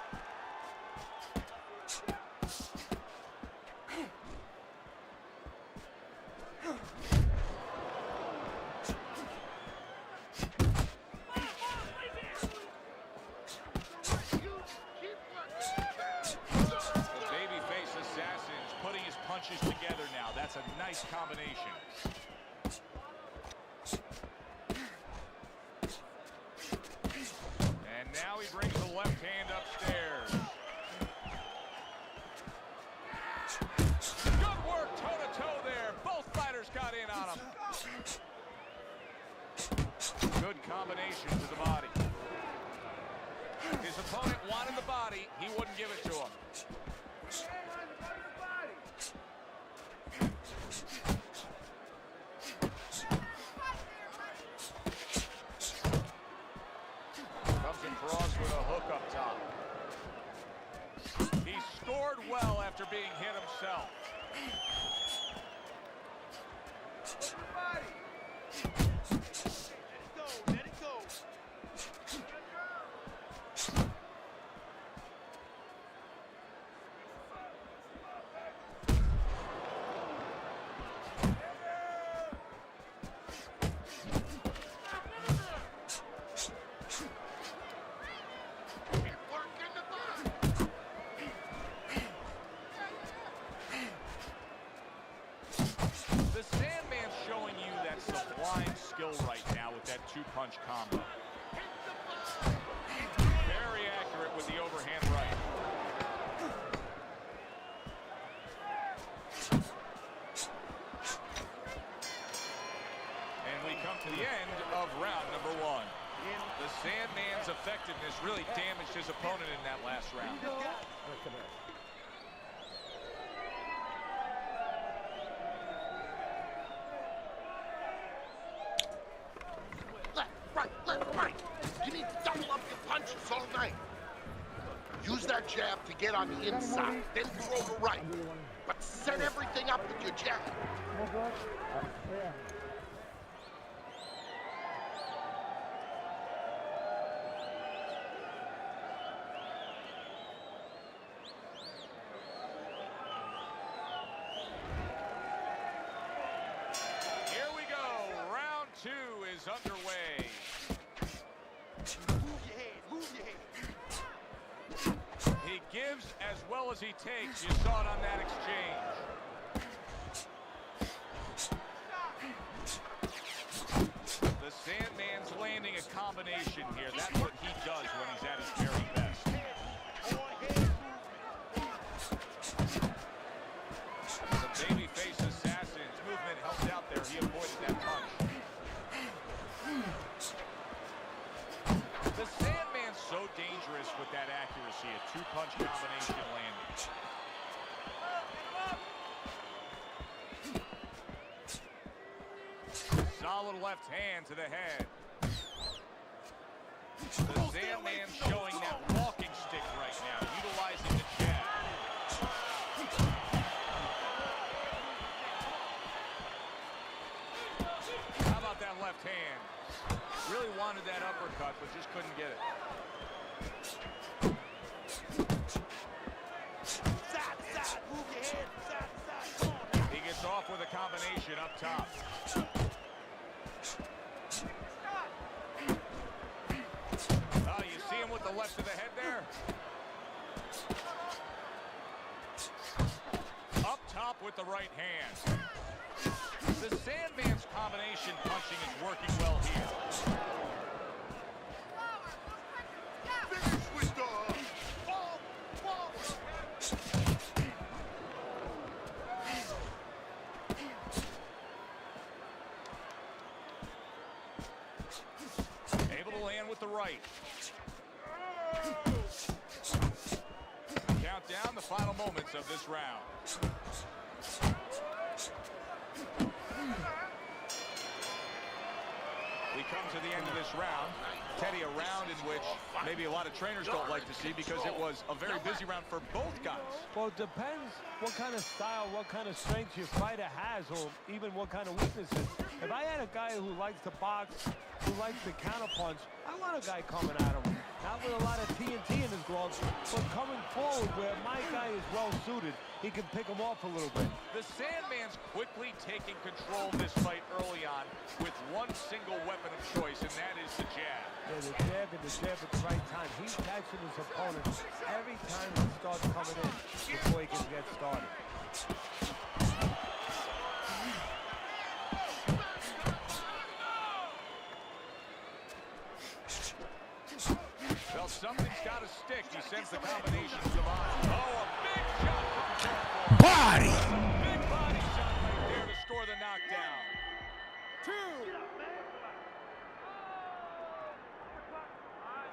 Together now. That's a nice combination. And now he brings the left hand upstairs. Good work toe-to-toe there. Both fighters got in on him. Good combination to the body. His opponent wanted the body. He wouldn't give it to him. Well after being hit himself. fine skill right now with that two-punch combo. Very accurate with the overhand right. And we come to the end of round number 1. The Sandman's effectiveness really damaged his opponent in that last round. Left, right. You need to double up your punches all night. Use that jab to get on the inside, then throw the right. But set everything up with your jab. Here we go. Round 2 is underway. Move your head. He gives as well as he takes. You saw it on that exchange. The Sandman's landing a combination here. That's what he does when he's at his very best. The babyface assassin's movement helped out there. He avoided that punch. The Sandman's so dangerous with that accuracy. A two-punch combination landing. Solid left hand to the head. The Sandman showing that walking stick right now, utilizing the jab. How about that left hand? Really wanted that uppercut, but just couldn't get it. Side, move your head, side. He gets off with a combination up top. Oh, you see him with the left of the head there? Up top with the right hand. The Sandman's combination punching is working well here. Finish with the fall forward. Able to land with the right. Count down the final moments of this round. We come to the end of this round. Teddy, a round in which maybe a lot of trainers don't like to see because it was a very busy round for both guys. Well, it depends what kind of style, what kind of strength your fighter has, or even what kind of weaknesses. If I had a guy who likes to box, who likes to counterpunch, I want a guy coming at him. Not with a lot of TNT in his gloves, but coming forward where my guy is well suited, he can pick him off a little bit. The Sandman's quickly taking control of this fight early on with one single weapon of choice, and that is the jab. Yeah, the jab and the jab at the right time. He's catching his opponent every time he starts coming in before he can get started. Well, something's got to stick. He sends the combination to line. Oh, a big shot comes down for him. Body! Big body shot right there to score the knockdown. 2.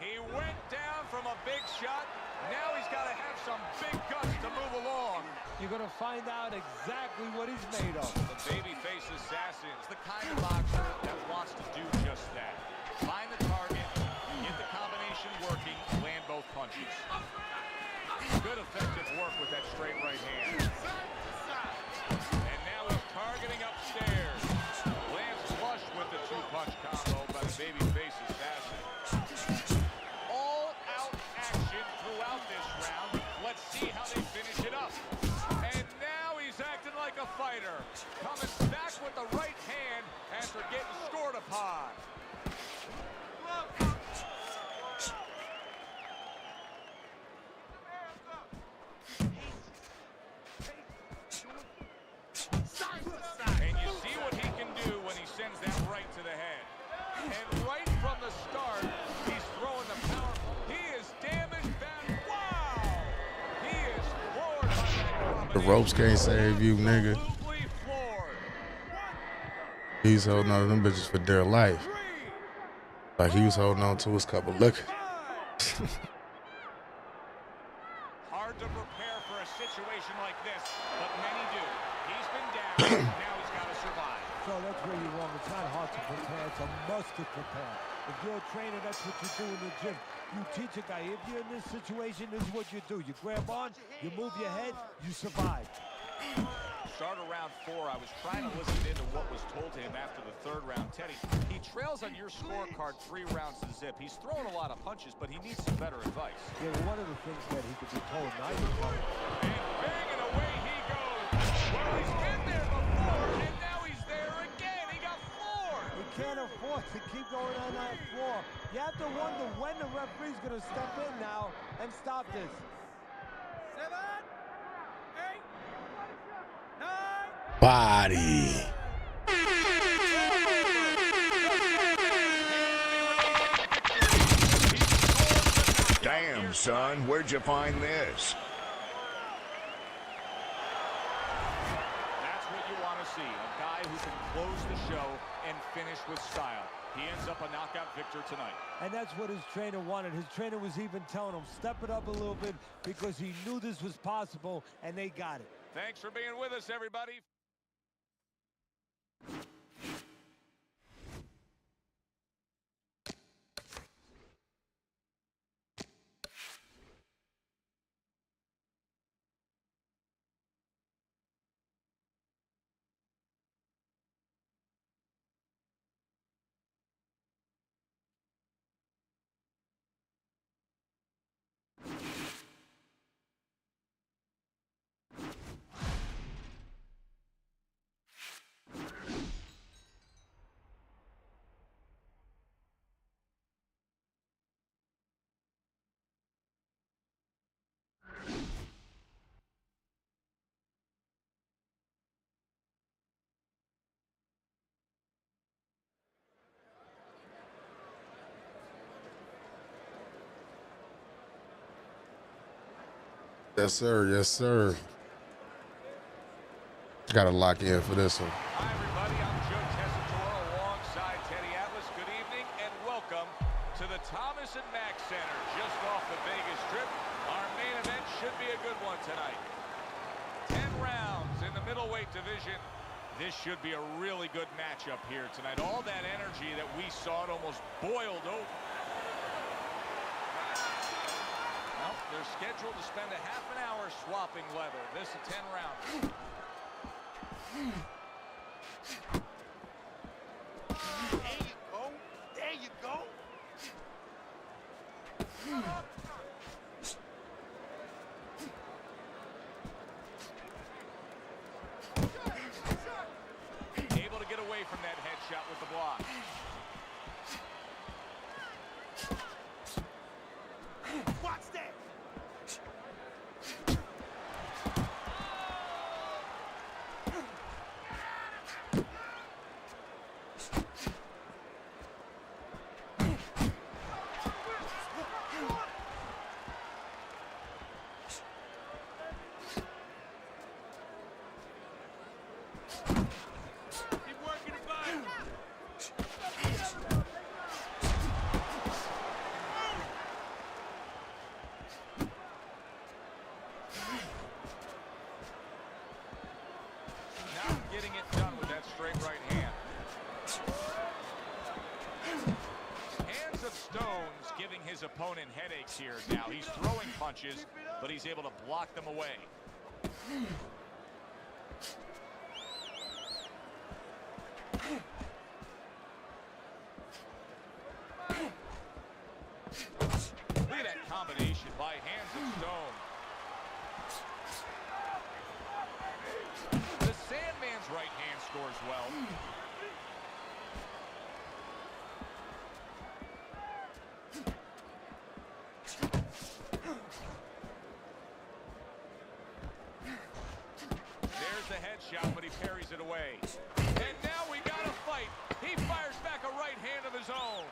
He went down from a big shot. Now he's got to have some big guts to move along. You're going to find out exactly what he's made of. The babyface assassin's the kind of boxer that wants to do just that. Find the target, get the combination working, land both punches. Good effective work with that straight right hand. And now he's targeting upstairs. Lands flush with the two-punch combo by the babyface assassin. All-out action throughout this round. Let's see how they finish it up. And now he's acting like a fighter. Coming back with the right hand after getting scored upon. And you see what he can do when he sends that right And right from the start, he's throwing the power. He is damaged. Wow! He is floored by that. The ropes can't save you, nigga. He's holding on to them bitches for dear life. Like he was holding on to his cup of liquor. Hard to prepare for a situation like this, but many do. He's been down, now he's got to survive. So that's where you're wrong. It's not hard to prepare. It's a must to prepare. If you're a trainer, that's what you do in the gym. You teach a guy, if you're in this situation, this is what you do. You grab on, you move your head, you survive. Start of round 4, I was trying to listen into what was told to him after the 3rd round. Teddy, he trails on your scorecard 3 rounds to zip. He's throwing a lot of punches, but he needs some better advice. Yeah, well, one of the things that he could be told, now you know. And banging away he goes. Well, he's been there before, and now he's there again. He got floored. You can't afford to keep going on that floor. You have to wonder when the referee's going to step in now and stop this. 7, 8, 9. Body. Damn, son, where'd you find this? That's what you want to see, a guy who can close the show and finish with style. He ends up a knockout victor tonight. And that's what his trainer wanted. His trainer was even telling him, step it up a little bit, because he knew this was possible, and they got it. Thanks for being with us, everybody. Yes, sir. Yes, sir. Got to lock in for this one. Hi, everybody. I'm Joe Tessitore alongside Teddy Atlas. Good evening and welcome to the Thomas & Mack Center just off the Vegas Strip. Our main event should be a good one tonight. 10 rounds in the middleweight division. This should be a really good matchup here tonight. All that energy that we saw, it almost boiled over. Well, they're scheduled to spend a half an hour swapping leather. This is 10 rounds. There you go. There you go. Able to get away from that headshot with the block. Watch that. Getting it done with that straight right hand. Hands of stones giving his opponent headaches here now. He's throwing punches, but he's able to block them away. Look at that combination by Hands of Stone. The Sandman's right hand scores well. There's the headshot, but he parries it away. And now we got a fight. He fires back a right hand of his his own.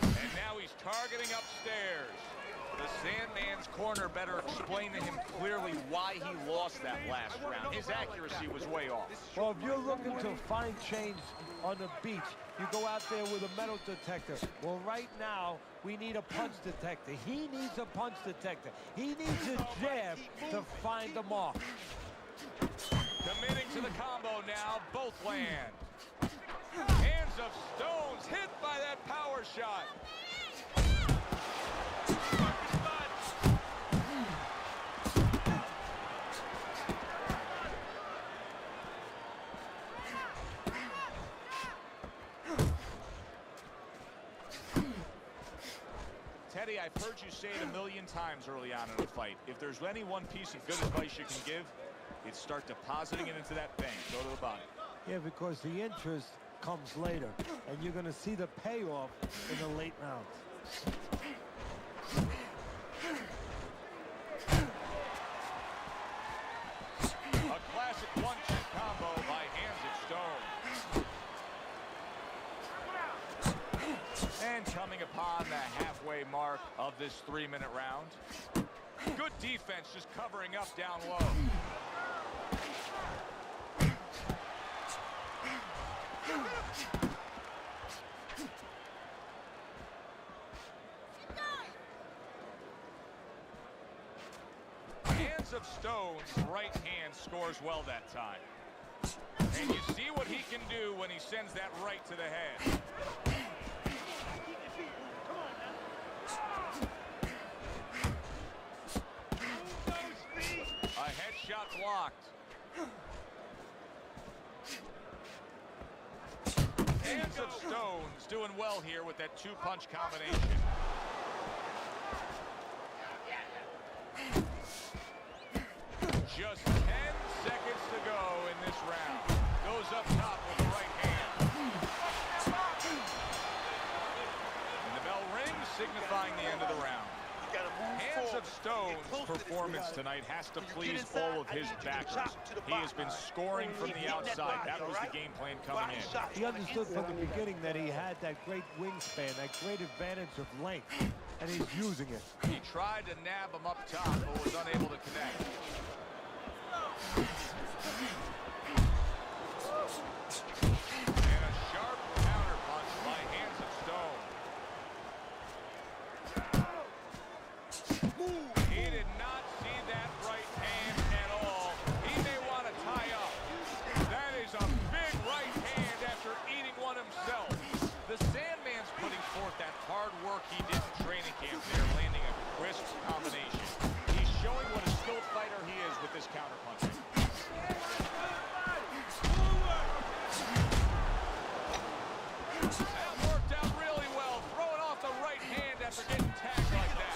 And now he's targeting upstairs. The Sandman's corner better explain to him clearly why he lost that last round. His accuracy was way off. Well, if you're looking to find change on the beach, you go out there with a metal detector. Well, right now, we need a punch detector. He needs a punch detector. He needs a jab to find the mark. Committing to the combo now, both land. Hands of Stones hit by that power shot. Teddy, I've heard you say it a million times early on in a fight. If there's any one piece of good advice you can give, it's start depositing it into that bank. Go to the bottom. Yeah, because the interest comes later, and you're going to see the payoff in the late rounds. A classic one-two combo by Hands of Stone. And coming upon the halfway mark of this 3-minute round. Good defense, just covering up down low. Hands of Stone's right hand scores well that time. And you see what he can do when he sends that right to the head. A headshot blocked. Hands of Stone's doing well here with that two-punch combination. Just 10 seconds to go in this round. Goes up top with the right hand. And the bell rings, signifying the end of the round. Hands of Stone's performance tonight has to please all of his backers. He has been scoring from the outside. That was the game plan coming in. He understood from the beginning that he had that great wingspan, that great advantage of length, and he's using it. He tried to nab him up top, but was unable to connect. And a sharp counter punch by Hands of Stone. He did not see that right hand at all. He may want to tie up. That is a big right hand after eating one himself. The Sandman's putting forth that hard work he did in training camp there, landing a crisp combination. He's showing what a skilled fighter he is with this counterpunching. That worked out really well, throwing off the right hand after getting tagged like that.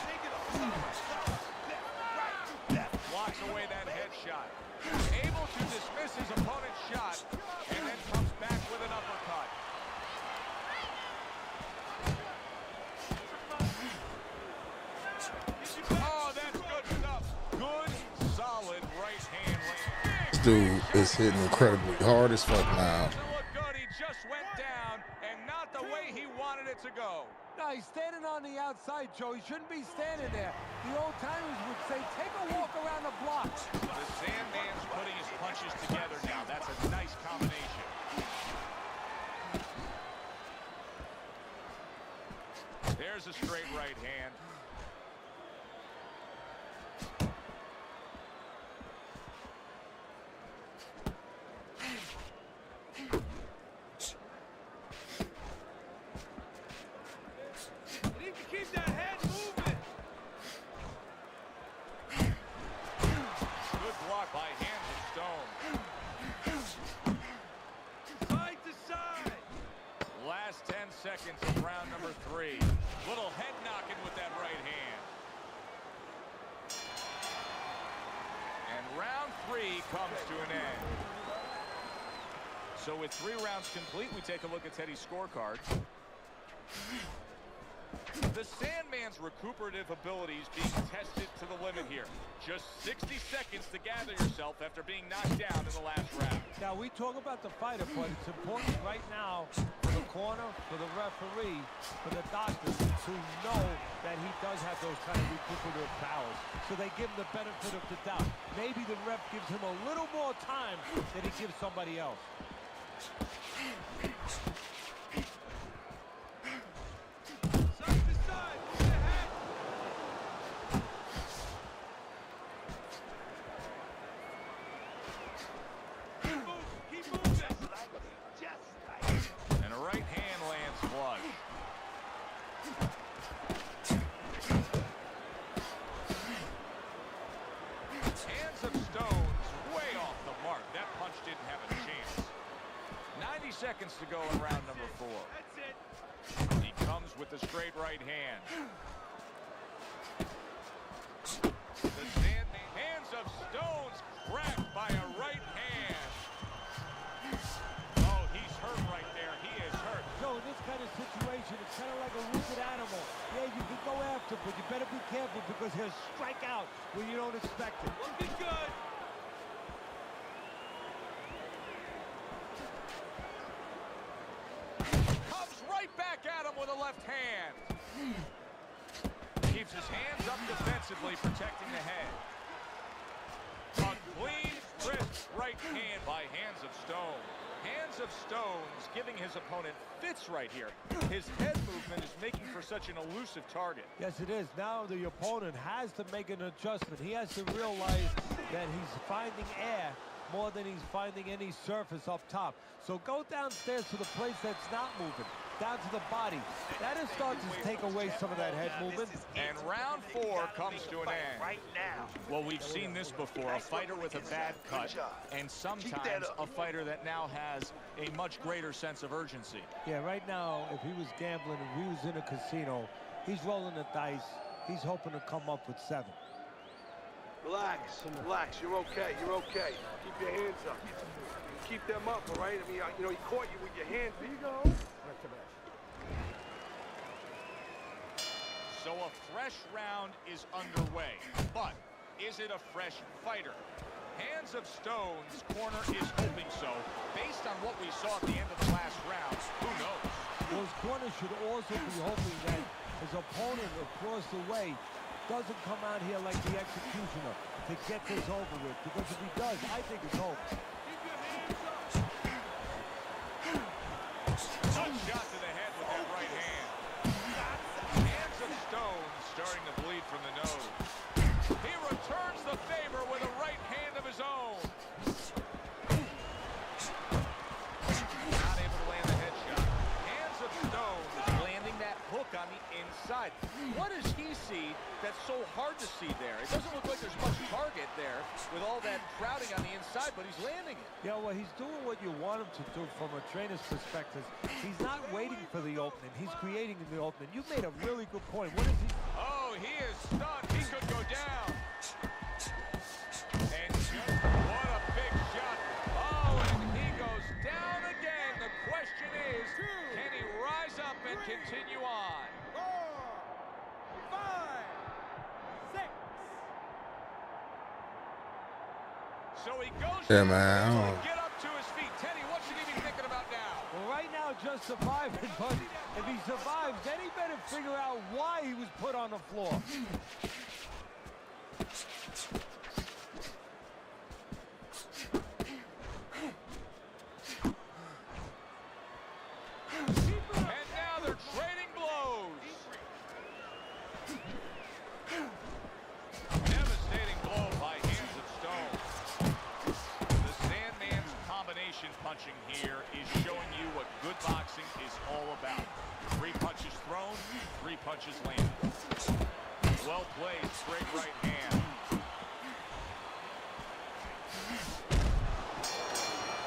Blocks away that headshot. Able to dismiss his opponent's shot, and then comes back with an uppercut. Oh, that's good stuff. Good, solid right hand land. This dude is hitting incredibly hard as fuck now. Look good. He just went down, and not the way he wanted it to go. No, he's standing on the outside, Joe. He shouldn't be standing there. The old timers would say, take a walk around the block. The Sandman's putting his punches together now. That's a nice combination. There's a straight right hand. You need to keep that head moving. Good block by Hands of Stone. Side to side. Last 10 seconds of round number 3. Little head knocking with that right hand. And round 3 comes to an end. So with 3 rounds complete, we take a look at Teddy's scorecard. The Sandman's recuperative abilities being tested to the limit here. Just 60 seconds to gather yourself after being knocked down in the last round. Now, we talk about the fighter, but it's important right now for the corner, for the referee, for the doctors to know that he does have those kind of recuperative powers. So they give him the benefit of the doubt. Maybe the ref gives him a little more time than he gives somebody else. Seconds to go in round number 4. He comes with a straight right hand. The Sandman, hands of Stones cracked by a right hand. Oh, he's hurt right there. He is hurt. So in this kind of situation, it's kind of like a wounded animal. Yeah, you can go after, but you better be careful because he'll strike out when you don't expect it. Looking good. Back at him with a left hand. Keeps his hands up defensively, protecting the head. A clean, crisp right hand by Hands of Stone. Hands of Stone's giving his opponent fits right here. His head movement is making for such an elusive target. Yes, it is. Now the opponent has to make an adjustment. He has to realize that he's finding air more than he's finding any surface up top. So go downstairs to the place that's not moving, down to the body. That is starting to take away some of that head movement. And round 4 comes to an end. Right now. Well, we've seen this before, a fighter with a bad cut, and sometimes a fighter that now has a much greater sense of urgency. Yeah, right now, if he was gambling, if he was in a casino, he's rolling the dice. He's hoping to come up with 7. Relax, relax. You're okay. You're okay. Keep your hands up. You keep them up, all right? I mean, you know, he caught you with your hands. There you go. So a fresh round is underway, but is it a fresh fighter? Hands of Stone's corner is hoping so. Based on what we saw at the end of the last round, who knows? Those corners should also be hoping that his opponent across the way doesn't come out here like the executioner to get this over with, because if he does, I think it's over. One shot to the head with that right hand. Hands of Stone starting to bleed from the nose. He returns the favor with a right hand of his own. Not able to land the headshot. Hands of Stone landing that hook on the inside. What does he see that's so hard to see there? It doesn't look like there's much target there with all that crowding on the inside, but he's landing it. Yeah, well, he's doing what you want him to do from a trainer's perspective. He's not waiting for the opening. He's creating the opening. You made a really good point. What is he? Oh, he is stunned. He could go down. And what a big shot. Oh, and he goes down again. The question is, can he rise up and continue on? 4, 5, 6. So he goes Yeah, down man, I to don't- get up to his feet. Teddy, what should he be thinking about now? Well, right now, just surviving, but if he survives, then he better figure out why he was put on the floor. And now they're trading blows. Devastating blow by Hands of Stone. The Sandman's combination punching here is showing you what good boxing is all about. 3 punches thrown, 3 punches landed. Well played, straight right hand.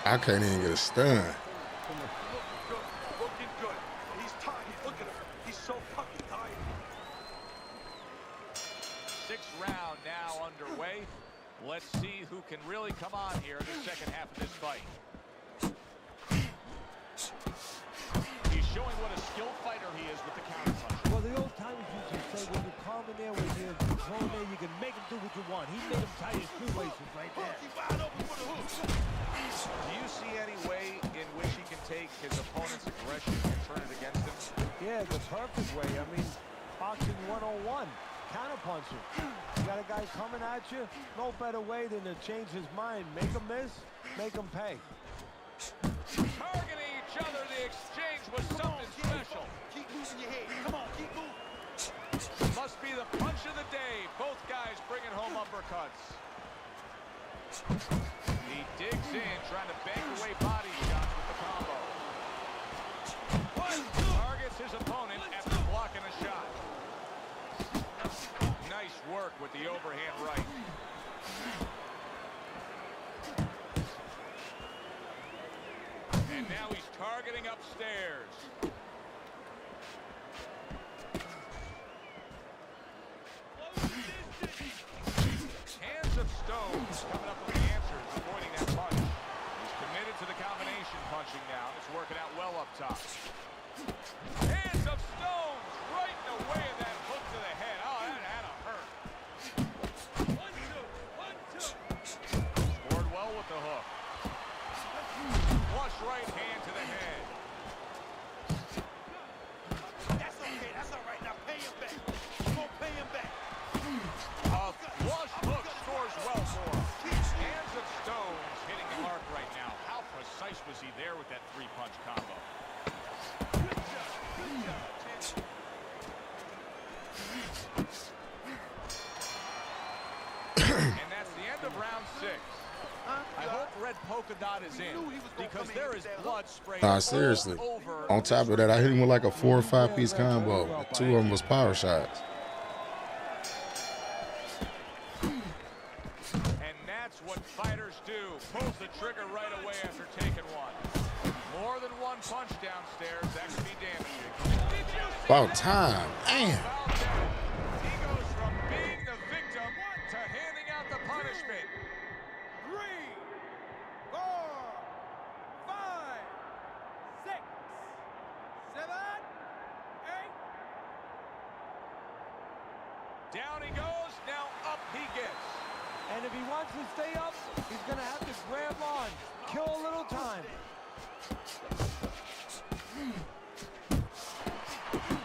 I can't even get a stun. Looking good. He's tired. Look at him. He's so fucking tired. 6th round now underway. Let's see who can really come on here in the second half of this fight. He's showing what a skilled fighter he is with the counter punch. Well, the you want. He made him tie his shoelaces right there. Do you see any way in which he can take his opponent's aggression and turn it against him? Yeah, the perfect way. I mean, boxing 101. Counterpunching. You got a guy coming at you, no better way than to change his mind. Make him miss, make him pay. Targeting each other, the exchange was something special. Keep losing your head. Come on, keep moving. Must be the punch of the day. Both guys bringing home uppercuts. He digs in, trying to bank away body shots with the combo. Targets his opponent after blocking a shot. Nice work with the overhand right. And now he's targeting upstairs. Hands of Stones coming up with the answers, avoiding that punch. He's committed to the combination punching now. It's working out well up top. Hands of Stones right in the way of that hook to the head. Oh, that had to hurt. 1-2, 1-2. Scored well with the hook. Flush right hand to the head. That's okay. That's all right. Now pay him back. Go pay him back. A flush hook scores well for him. Hands of Stones hitting the mark right now. How precise was he there with that three-punch combo? Good job. Good job, champion. And that's the end of round 6. I hope red polka dot is in because there is blood spraying Nah, seriously. over. On top of that, I hit him with like a 4 or 5 piece combo. 2 of them was power shots. And that's what fighters do. Pulls the trigger right away after taking one. More than one punch downstairs, that could be damaging. About time. Damn. He goes from being the victim to handing out the punishment. 3, 4, 5, 6, 7, 8. Down he goes, now up he gets. And if he wants to stay up, he's going to have to grab on, kill a little time.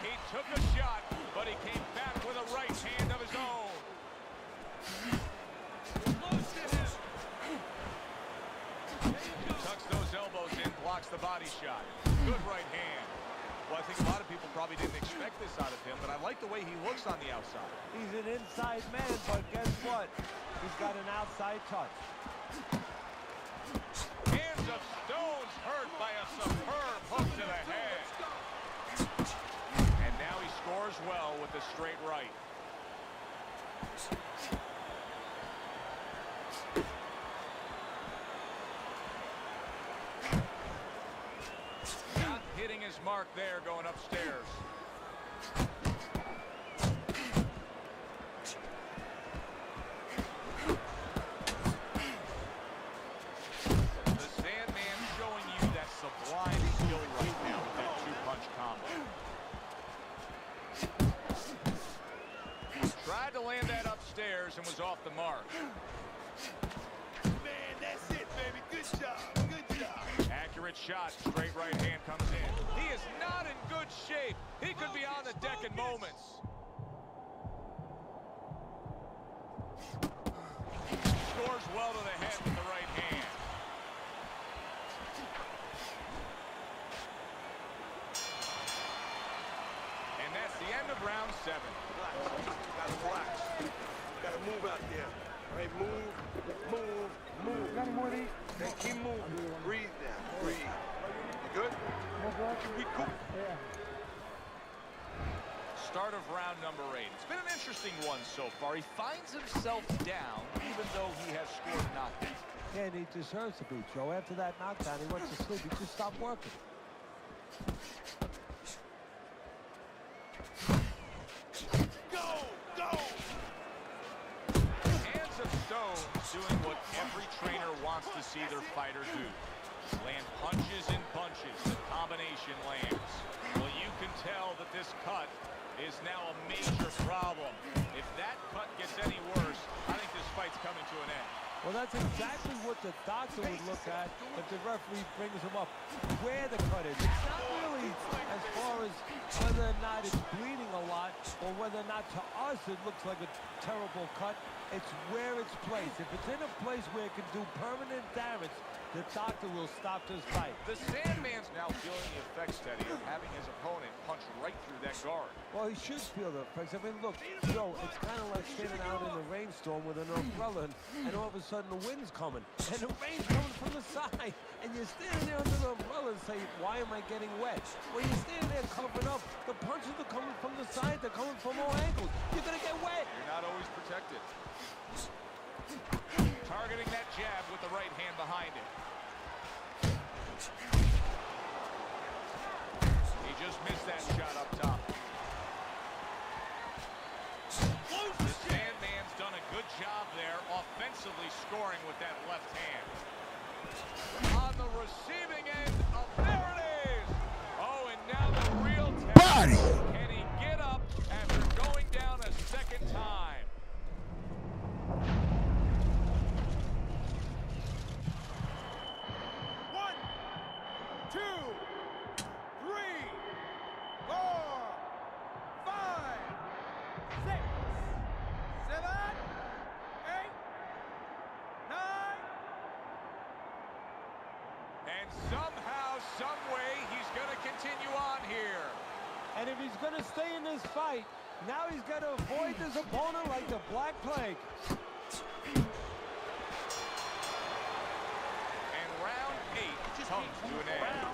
He took a shot, but he came back with a right hand of his own. Tucks those elbows in, blocks the body shot. Good right hand. Well, I think a lot of people probably didn't expect this out of him, but I like the way he looks on the outside. He's an inside man, but guess what? He's got an outside touch. Hands of Stones hurt by a superb hook to the head. And now he scores well with the straight right. Not hitting his mark there, going upstairs. The Sandman showing you that sublime skill right now with that two-punch combo. Tried to land that upstairs and was off the mark. Man, that's it, baby. Good job. Good job. Accurate shot. Straight right hand comes in. He is not in good shape. He could be on the deck in moments. Scores well to the head with the right hand. And that's the end of round 7. Relax. Gotta relax. Gotta move out there. All right, move, move, move. Got any more of these? Okay, keep moving. Breathe now. Breathe. You good? We cool. Yeah. Start of round number 8. It's been an interesting one so far. He finds himself down, even though he has scored a knockdown. Yeah, and he deserves to be, Joe. After that knockdown, he went to sleep. He just stopped working. Go! Go! Hands of Stones doing what every trainer wants to see their fighter do. Land punches and bunches. The combination lands. Well, you can tell that this cut is now a major problem. If that cut gets any worse, I think this fight's coming to an end. Well, that's exactly what the doctor would look at if the referee brings him up, where the cut is. It's not really as far as whether or not it's bleeding a lot or whether or not to us it looks like a terrible cut. It's where it's placed. If it's in a place where it can do permanent damage, the doctor will stop this fight. The Sandman's now feeling the effects, Teddy, of having his opponent punch right through that guard. Well, he should feel the effects. I mean, look, it's kind of like standing out in a rainstorm with an umbrella, and all of a sudden the wind's coming, and the rain's coming from the side, and you're standing there under the umbrella and say, why am I getting wet? Well, you're standing there covering up. The punches are coming from the side. They're coming from all angles. You're going to get wet. You're not always protected. Targeting that jab with the right hand behind it. He just missed that shot up top. The Sandman's done a good job there, offensively scoring with that left hand. On the receiving end, there it is! Oh, and now the real test. Can he get up after going down a second time? Somehow, some way, he's going to continue on here. And if he's going to stay in this fight, now he's got to avoid this opponent like the Black Plague. And round 8 comes to an end.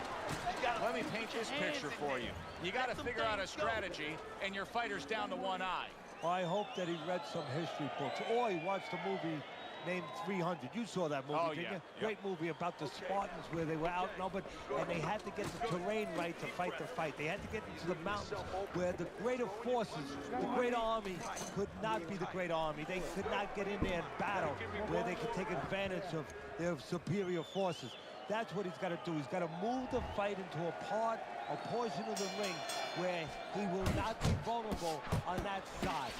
Let me paint this picture for you. You got to figure out a strategy, and your fighter's down to one eye. Well, I hope that he read some history books, or he watched a movie named 300. You saw that movie, didn't you? Great movie about the Spartans where they were outnumbered and they had to get the terrain right to fight the fight. They had to get into the mountains where the greater forces, the great army, could not be the great army. They could not get in there and battle where they could take advantage of their superior forces. That's what he's got to do. He's got to move the fight into a portion of the ring where he will not be vulnerable on that side.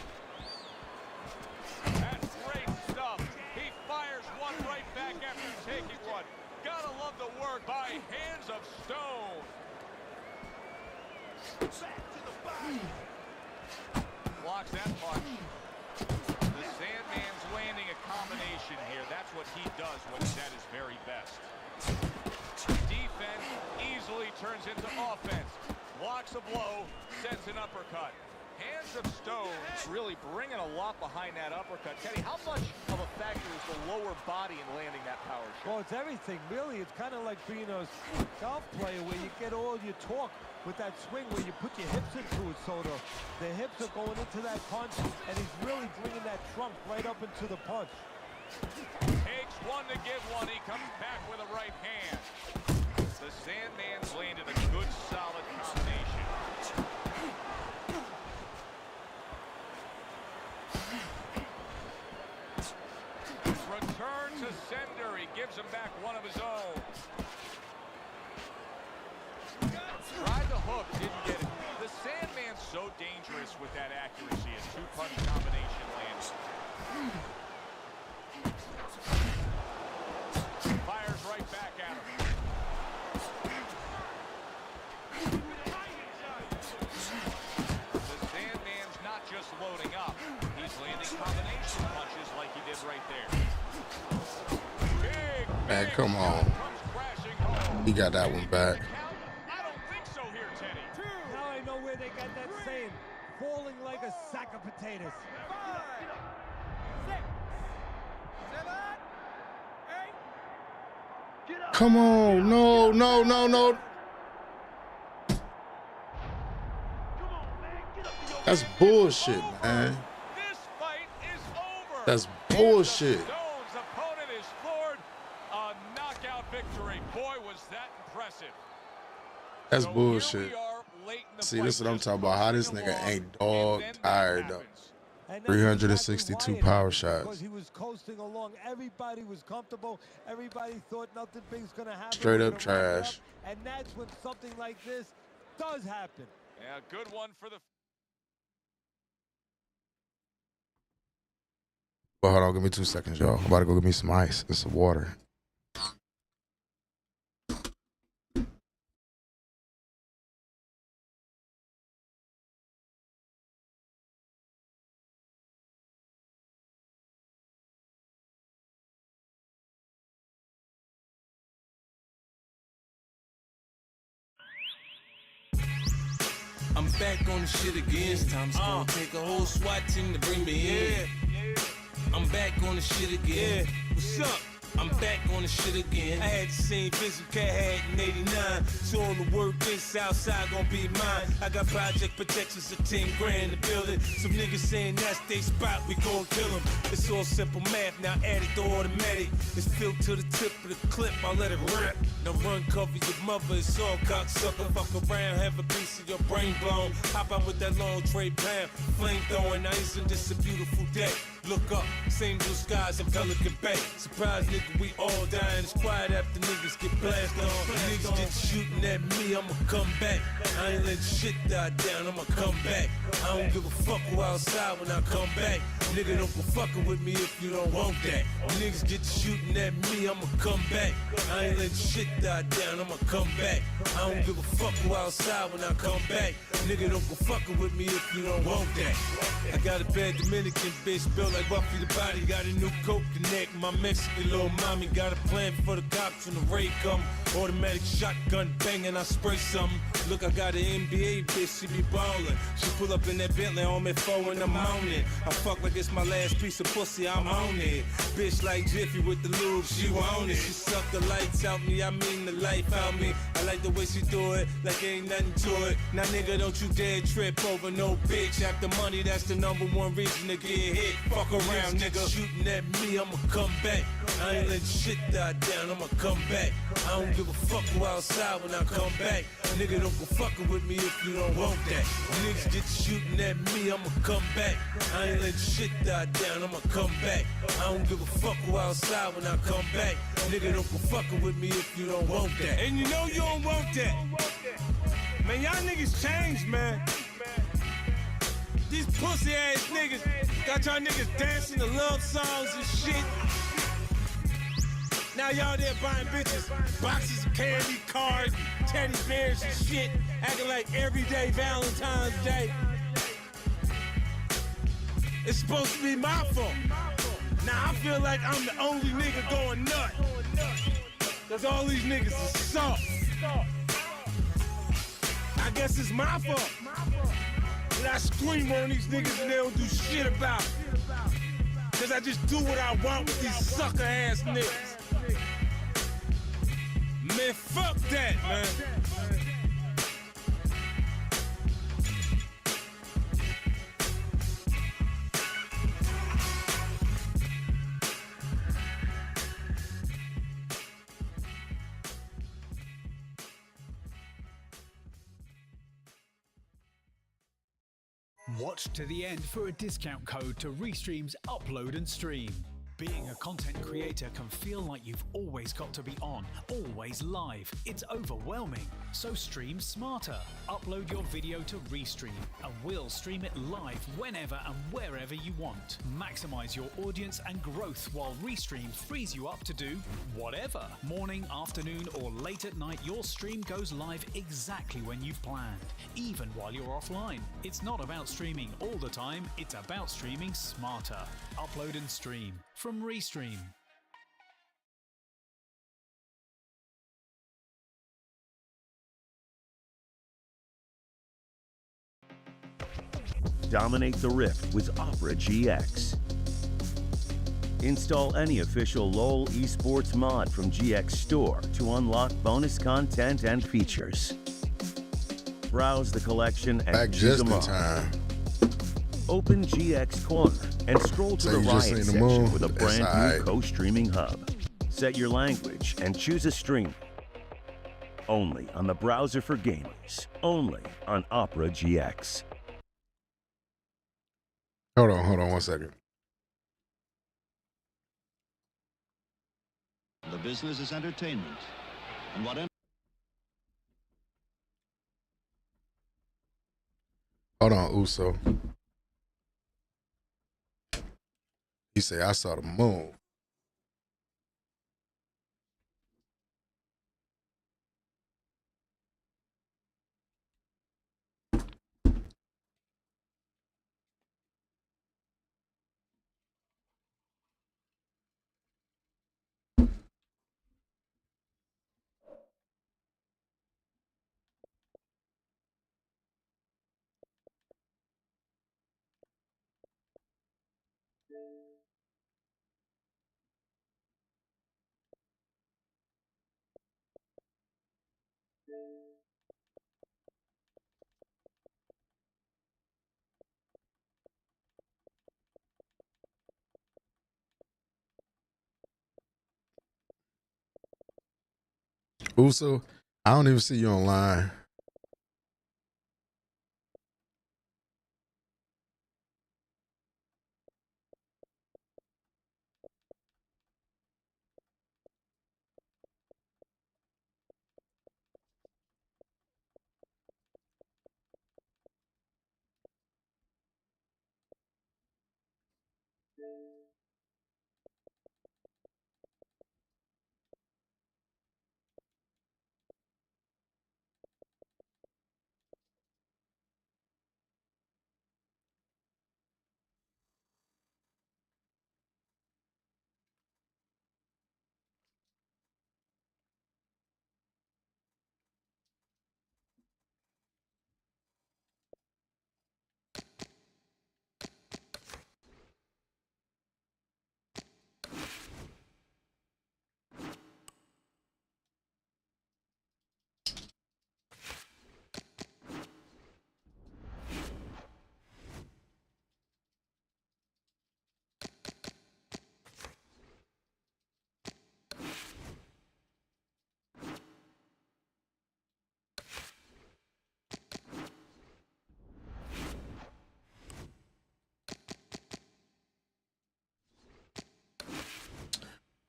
That's great stuff. He fires one right back after taking one. Gotta love the work by Hands of Stone. Blocks that punch. The Sandman's landing a combination here. That's what he does when he's at his very best. Defense easily turns into offense. Blocks a blow, sends an uppercut. Hands of Stone really bringing a lot behind that uppercut. Teddy, how much of a factor is the lower body in landing that power shot? Well, it's everything, really. It's kind of like being a golf player where you get all your torque with that swing where you put your hips into it, so the hips are going into that punch, and he's really bringing that trunk right up into the punch. Takes one to give one. He comes back with a right hand. The Sandman's landed a good, solid combination. Return to sender. He gives him back one of his own. Tried the hook, didn't get it. The Sandman's so dangerous with that accuracy. A two-punch combination lands. Fires right back at him. The Sandman's not just loading up. He's landing combination punches like he did right there. Man, come on. He got that one back. I don't think so here, Teddy. Now I know where they got that saying, falling like a sack of potatoes. 5, 6, 7, 8. Get up. Come on. No, no, no, no. That's bullshit, man. This fight is over. That's bullshit. Stone's opponent is floored. A knockout victory. Boy, was that impressive. That's bullshit. See, this is what I'm talking about. How this nigga ain't dog tired though. 362 power shots. Because he was coasting along. Everybody was comfortable. Everybody thought nothing big's going to happen. Straight up trash. And that's when something like this does happen. Yeah, good one for the... But hold on, give me 2 seconds, y'all. I'm about to go get me some ice and some water. I'm back on the shit again. This time it's gonna take a whole SWAT team to bring me in. I'm back on the shit again. What's up? I'm back on the shit again. I had the same vision Cat had in 89. So all the work in Southside gon' be mine. I got project protections of 10 grand in the building. Some niggas saying that's they spot, we gon' kill them. It's all simple math, now add it to automatic. It's filled to the tip of the clip, I'll let it rip. Now run, cover your mother, it's all cocksucker. Fuck around, have a piece of your brain blown. Hop out with that long tray pound. Flame throwing, now isn't this a beautiful day? Look up, same blue skies in Pelican Bay. Surprise nigga, we all dying. It's quiet after niggas get blasted on. Niggas get shooting at me, I'ma come back. I ain't letting shit die down, I'ma come back. I don't give a fuck who outside when I come back. Nigga, don't go fucking with me if you don't want that. Niggas get shooting at me, I'ma come back. I ain't letting shit die down, I'ma come back. I don't give a fuck who outside when I come back. Nigga, don't go fucking with me if you don't want that. I got a bad Dominican bitch built like Buffy the Body. Got a new coke connect. My Mexican little mommy got a plan for the cops when the raid come. Automatic shotgun banging, I spray something. Look, I got an NBA bitch, she be ballin'. She pull up in that Bentley on me 4 in the morning. I fuck like it's my last piece of pussy, I'm on it. Bitch like Jiffy with the lube, she want it. She suck the lights out me, I mean the life out me. I like the way she do it, like ain't nothing to it. Now nigga, don't you dare trip over no bitch. After money, that's the #1 reason to get hit. Fuck around, nigga. Shooting at me, I'ma come back. I ain't letting shit die down, I'ma come back. I don't give a fuck who outside when I come back. Nigga, don't go fucking with me if you don't want that. Niggas get shooting at me, I'ma come back. I ain't letting shit die down, I'ma come back. I don't give a fuck who outside when I come back. Nigga, don't go fucking with me if you don't want that. And you know you don't want that. Man, y'all niggas changed, man. These pussy ass niggas got y'all niggas dancing to love songs and shit. Now y'all there buying bitches boxes of candy, cards, teddy bears and shit, acting like everyday Valentine's Day. It's supposed to be my fault. Now I feel like I'm the only nigga going nuts. Cause all these niggas are soft. I guess it's my fault. And I scream on these niggas and they don't do shit about it. Cause I just do what I want with these sucker ass niggas. Man, fuck that, man. Watch to the end for a discount code to Restream's Upload and Stream. Being a content creator can feel like you've always got to be on, always live. It's overwhelming. So stream smarter. Upload your video to Restream and we'll stream it live whenever and wherever you want. Maximize your audience and growth while Restream frees you up to do whatever. Morning, afternoon, or late at night, your stream goes live exactly when you've planned, even while you're offline. It's not about streaming all the time, it's about streaming smarter. Upload and Stream from Restream. Dominate the Rift with Opera GX. Install any official LoL esports mod from GX Store to unlock bonus content and features. Browse the collection and choose a mod. Open GX Corner and scroll to the Riot section with a brand new co-streaming hub. Set your language and choose a stream. Only on the browser for gamers. Only on Opera GX. Hold on 1 second. The business is entertainment. And whatever. Hold on, Uso. He said, I saw the moon. Uso, I don't even see you online.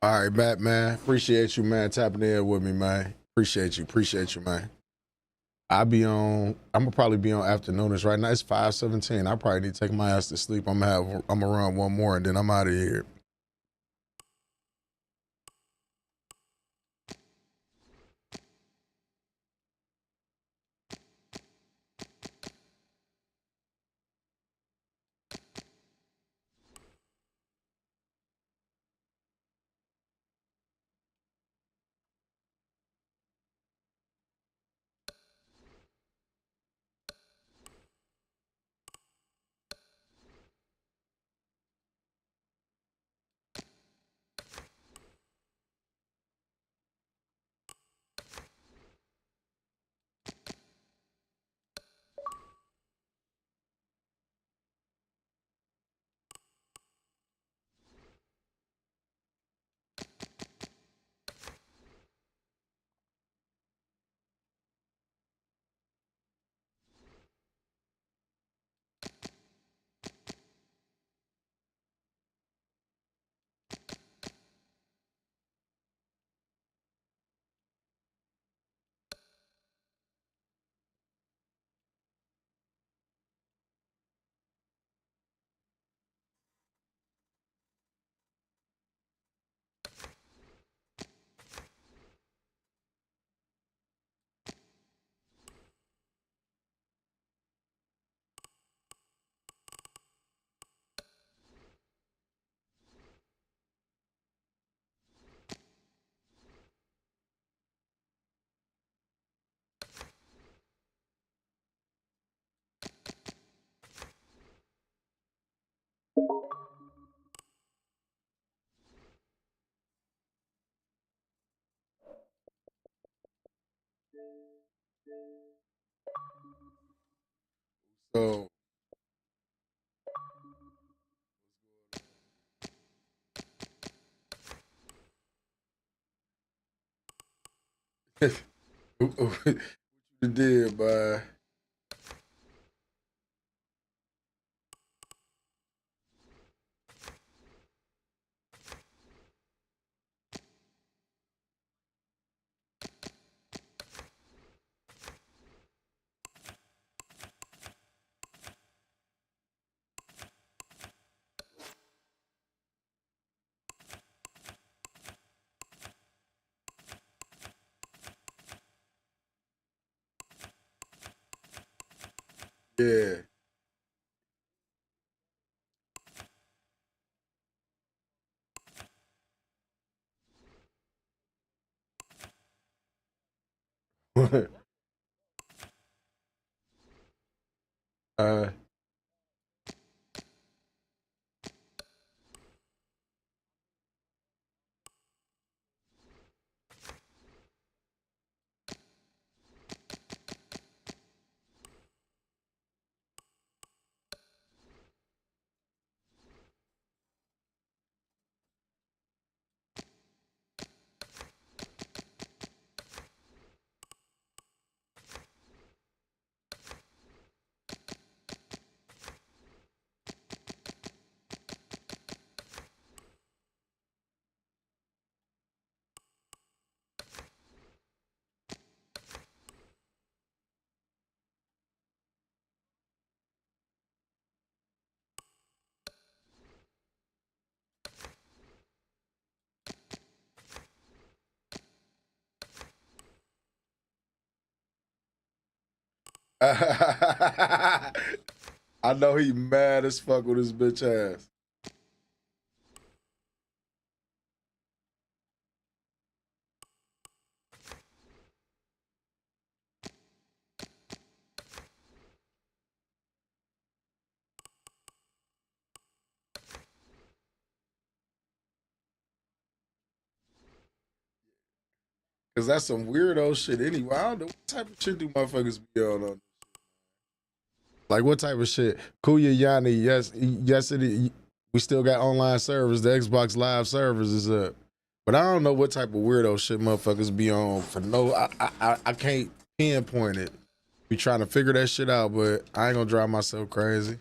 All right, Matt, man. Appreciate you, man, tapping in with me, man. Appreciate you, man. I'm gonna probably be on afternoonish right now. It's 5:17. I probably need to take my ass to sleep. I'm gonna run one more and then I'm out of here. So what you did, bud? Yeah. I know he mad as fuck with his bitch ass. Cause that's some weirdo shit anyway. I don't know what type of shit do motherfuckers be on. Like what type of shit? Kuya Yanni, yes, it is. We still got online servers. The Xbox Live servers is up. But I don't know what type of weirdo shit motherfuckers be on for no. I can't pinpoint it. Be trying to figure that shit out, but I ain't gonna drive myself crazy.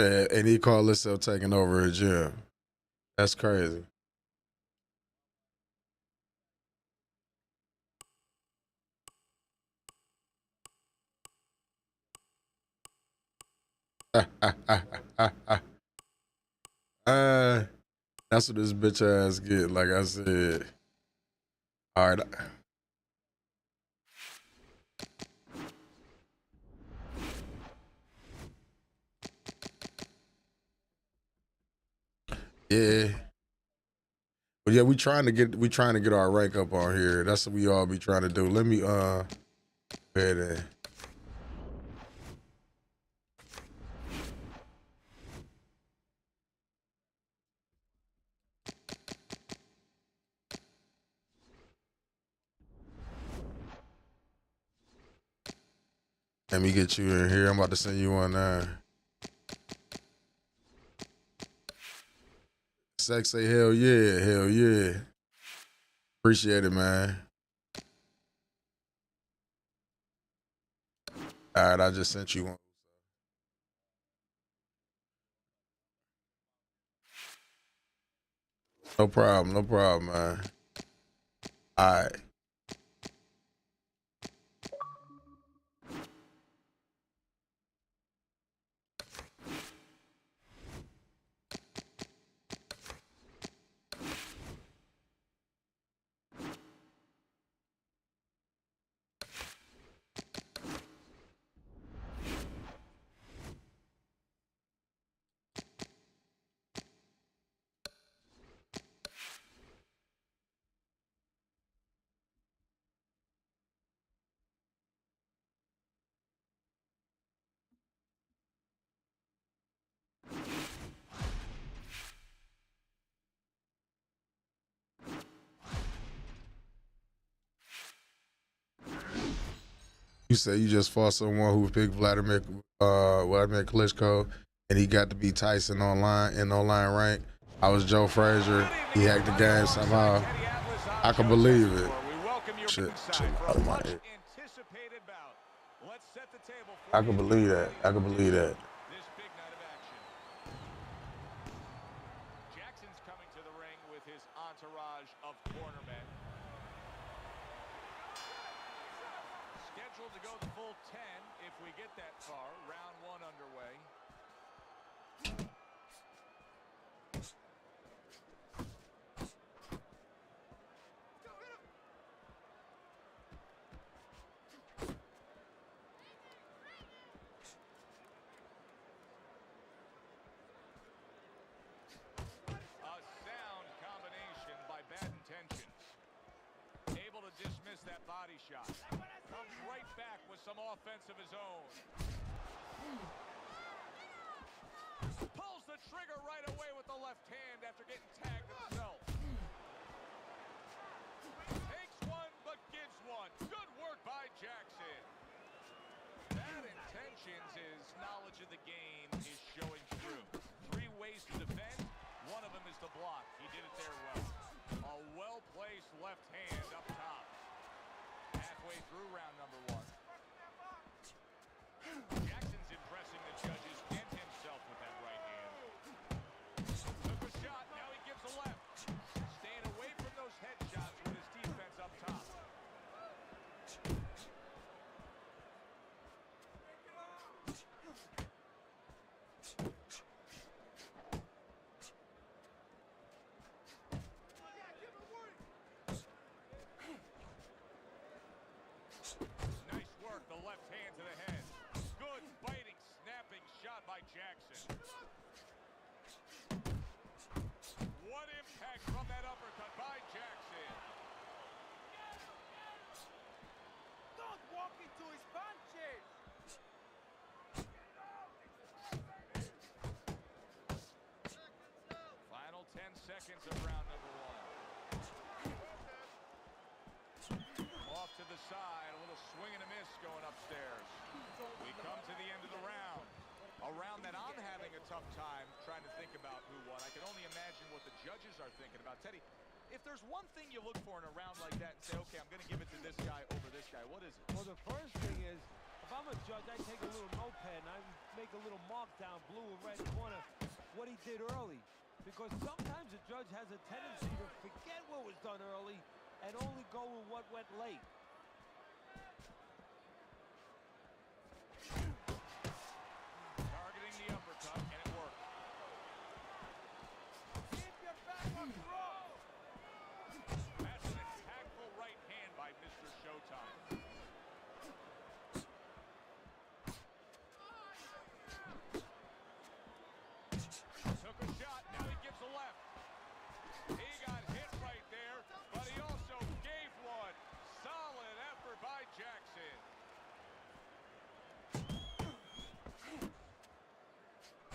And he called himself taking over a gym. That's crazy. That's what this bitch ass get, like I said. All right. Yeah. But yeah, we trying to get our rank up on here. That's what we all be trying to do. Let me go ahead and let me get you in here. I'm about to send you one now. Sex say hell yeah, hell yeah. Appreciate it, man. All right, I just sent you one. No problem, man. All right. You say you just fought someone who picked Vladimir Klitschko, and he got to be Tyson online in online rank. I was Joe Frazier. He hacked the game somehow. I can believe it. Shit out of my head. I can believe that. I can believe that. This big night of action. Jackson's coming to the ring with his entourage of cornermen. Scheduled to go the full 10 if we get that far. Round 1 underway. Dismiss that body shot. Comes right back with some offense of his own. Pulls the trigger right away with the left hand after getting tagged himself. Takes one, but gives one. Good work by Jackson. Bad intentions, his knowledge of the game is showing through. 3 ways to defend. One of them is to block. He did it there well. A well-placed left hand up top. Halfway through round number 1. Jackson's impressing the judges and himself with that right hand. Took a shot, now he gives a left. Staying away from those headshots with his defense up top. Nice work, the left hand to the head. Good biting, snapping shot by Jackson. What impact from that uppercut by Jackson. Don't walk into his punches. Final 10 seconds of round number 1. Off to the side, a little swing and a miss going upstairs. We come to the end of the round. A round that I'm having a tough time trying to think about who won. I can only imagine what the judges are thinking about. Teddy, if there's one thing you look for in a round like that and say, okay, I'm going to give it to this guy over this guy, what is it? Well, the first thing is, if I'm a judge, I take a little notepad and I make a little mark down blue and red corner what he did early. Because sometimes a judge has a tendency to forget what was done early and only go with what went late. Targeting the uppercut, and it worked. Keep your back on throw. That's an impactful right hand by Mr. Showtime. Took a shot, now he gives a left. He got hit right there, but he also gave one. Solid effort by Jackson.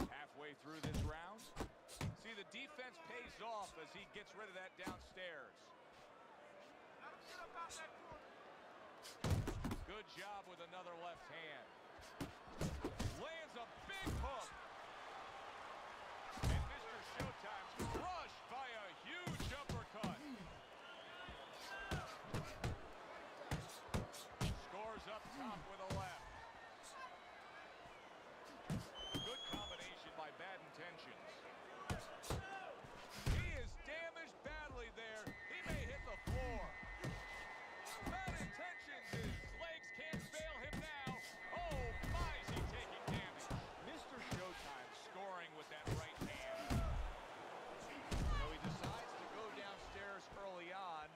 Halfway through this round, see the defense pays off as he gets rid of that downstairs. Good job with another left hand. Lands a big hook. And Mr. Showtime's crushed by a huge uppercut. Scores up top with a left. Good combination by bad intentions. He is damaged badly there. He may hit the floor. Bad intentions. His legs can't fail him now. Oh, my, is he taking damage. Mr. Showtime scoring with that right hand. So he decides to go downstairs early on,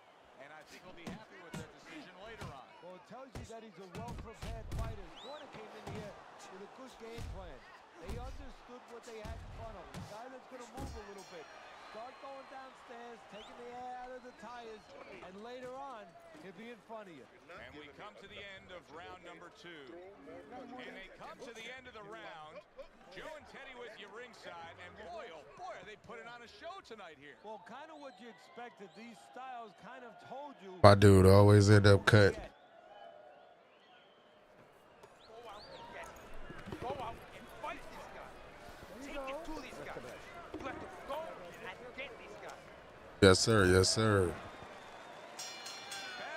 and I think he'll be happy with that decision later on. Well, it tells you that he's a well-prepared fighter. His corner came in here with a good game plan. They understood what they had in front of him. Guy that's going to move a little bit. Start going downstairs, taking the air out of the tires, and later on, he'll be in front of you. And we come to the end of round number 2. And they come to the end of the round. Joe and Teddy with you ringside, and boy, oh boy, are they putting on a show tonight here. Well, kind of what you expected. These styles kind of told you. My dude always end up cut. Go out and fight this guy. Take it to this guy. You have to go and get this guy. Yes, sir. Yes, sir.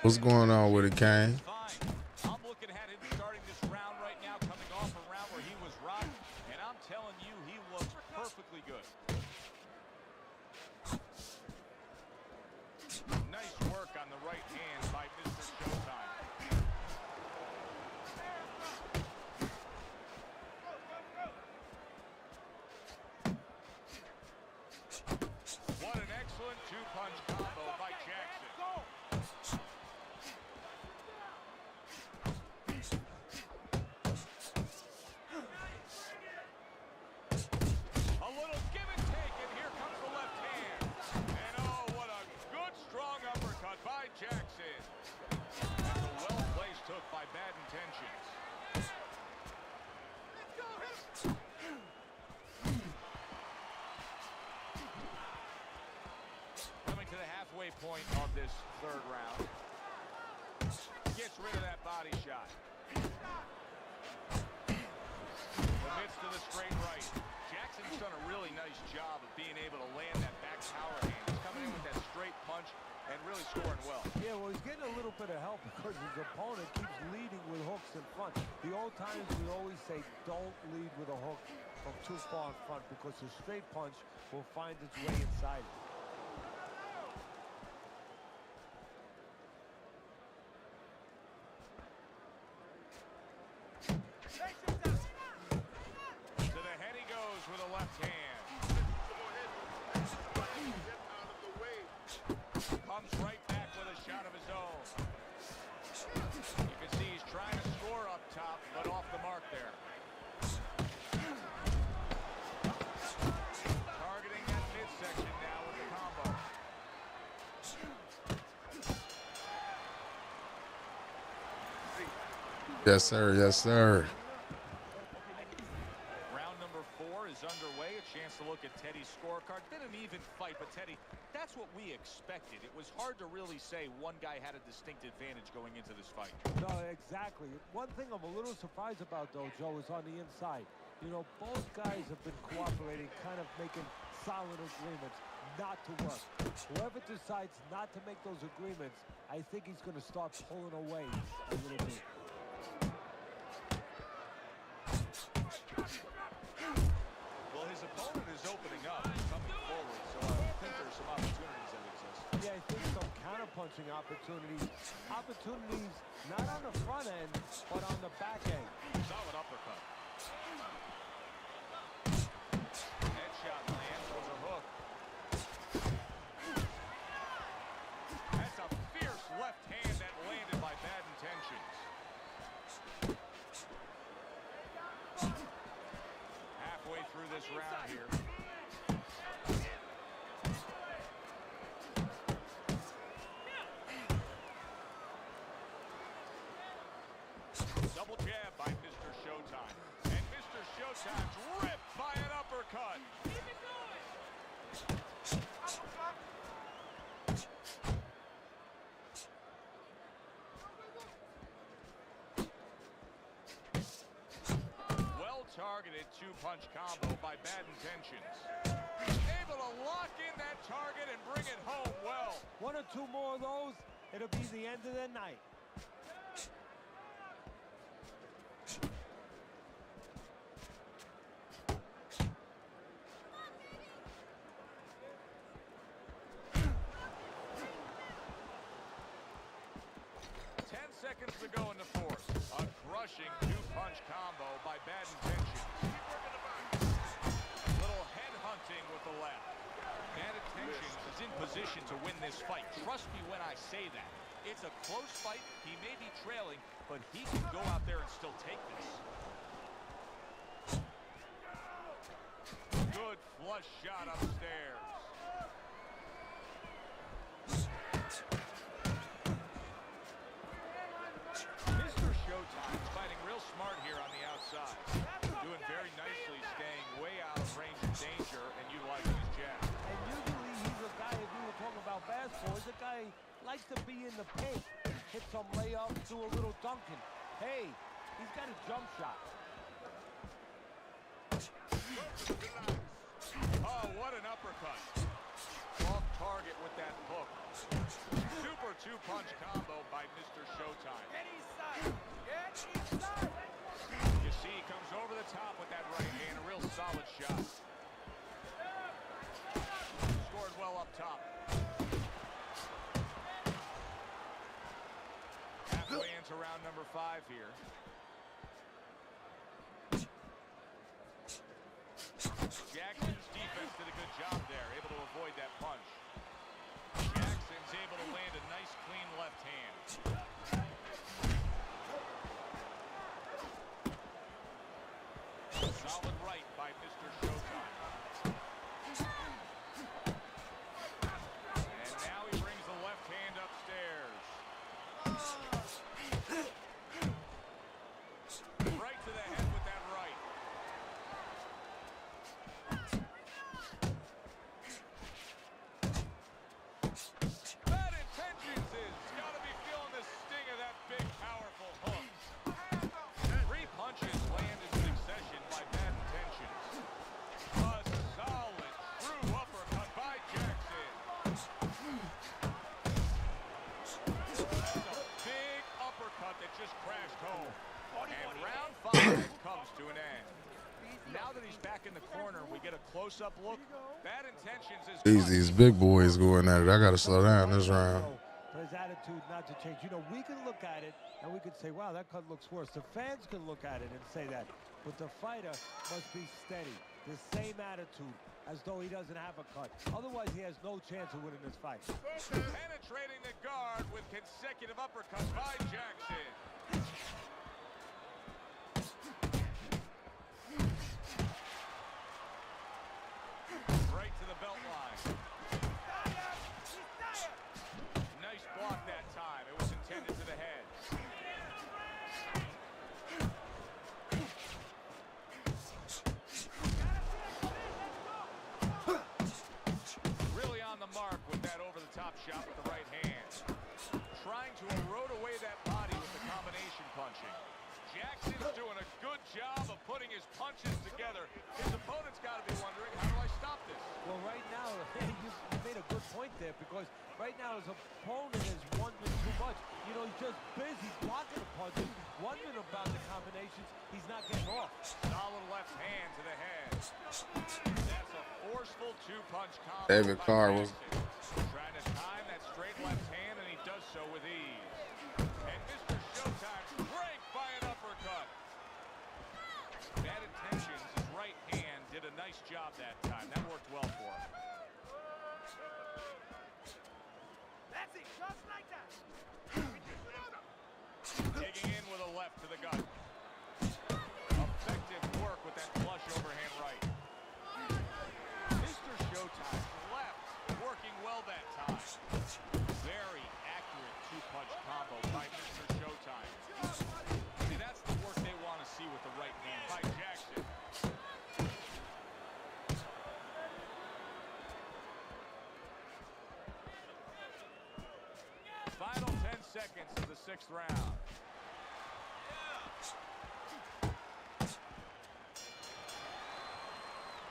Bad What's going on with it, Kane? I'm looking at him starting this round right now, coming off a round where he was rocked, and I'm telling you, he looks perfectly good. Nice work on the right hand by Mr. Showtime. What an excellent two-punch combo by Jackson. A little give and take, and here comes the left hand. And oh, what a good, strong uppercut by Jackson. That's a well-placed hook by Bad Intentions. Coming to the halfway point of this third round. Gets rid of that body shot. Commits to the straight right. Jackson's done a really nice job of being able to land that back power hand. He's coming in with that straight punch and really scoring well. Yeah, well, he's getting a little bit of help because his opponent keeps leading with hooks in front. The old times we always say don't lead with a hook from too far in front because the straight punch will find its way inside it. To the head he goes with a left hand. Comes right back with a shot of his own. You can see he's trying to score up top, but off the mark there. Targeting that midsection now with the combo. Yes, sir. Yes, sir. Round number 4 is underway. A chance to look at Teddy's scorecard. Been an even fight, but Teddy, that's what we expected. It was hard to really say one guy had a distinct advantage going into this fight. No, exactly. One thing I'm a little surprised about, though, Joe, is on the inside. You know, both guys have been cooperating, kind of making solid agreements not to work. Whoever decides not to make those agreements, I think he's going to start pulling away a little bit. Well, his opponent is opening up, coming forward, so I think there's some opportunities that exist. Yeah, I think some counter-punching opportunities. Opportunities not on the front end, but on the back end. Solid uppercut. Headshot lands with a hook. That's a fierce left hand that landed by Bad Intentions. Halfway through this round here. Double jab by Mr. Showtime. And Mr. Showtime's ripped by an uppercut. Well-targeted two-punch combo by Bad Intentions. Able to lock in that target and bring it home well. One or two more of those, it'll be the end of the night. Seconds to go in the fourth. A crushing two-punch combo by Bad Intentions. Little head hunting with the left. Bad Intentions is in position to win this fight. Trust me when I say that. It's a close fight. He may be trailing, but he can go out there and still take this. Good flush shot upstairs. Showtime's fighting real smart here on the outside. Doing very nicely, staying way out of range of danger and utilizing his jab. And usually he's a guy, if we were talking about basketball, he's a guy likes to be in the paint. Hit some layups, do a little dunking. Hey, he's got a jump shot. Oh, what an uppercut. Well, target with that hook. Super two-punch combo by Mr. Showtime. Get inside. Get inside. You see, he comes over the top with that right hand. A real solid shot. Scored well up top. Halfway into round number 5 here. Jackson's defense did a good job there, able to avoid that punch. Jackson's able to land a nice, clean left hand. Solid right by Mr. Showtime. And now he brings the left hand upstairs. Right to the head with that right. Bad intentions is got to be feeling the sting of that big, powerful hook. 3 punches land in succession by Bad Intentions. A solid, true uppercut by Jackson. That's a big uppercut that just crashed home. And round 5 comes to an end. Now that he's back in the corner, we get a close-up look. Bad Intentions is These big boys going at it. I got to slow down this round. For his attitude not to change. You know, we can look at it and we can say, wow, that cut looks worse. The fans can look at it and say that. But the fighter must be steady. The same attitude as though he doesn't have a cut. Otherwise, he has no chance of winning this fight. penetrating the guard with consecutive uppercuts by Jackson. Right to the belt line. Nice block that time. It was intended to the head. Really on the mark with that over-the-top shot with the right hand. Trying to erode away that body with the combination punching. Jackson's doing a good job of putting his punches together. His opponent's got to be wondering, how do I stop this? Well, right now, you made a good point there, because right now his opponent is wondering too much. You know, he's just busy blocking the punches, wondering about the combinations. He's not getting off. Solid left hand to the head. That's a forceful two-punch combo. David Carr was trying to time that straight left hand, and he does so with ease. And Mr. Showtime break by an uppercut. Bad Intentions, his right hand did a nice job that time. That worked well for him. That's it, just like that. Digging in with a left to the gut. Effective work with that flush overhand right. Mr. Showtime left, working well that time. Very accurate two-punch combo by Mr. Showtime. See, that's the work they want to see with the right hand by Jackson. Final 10 seconds of the 6th round.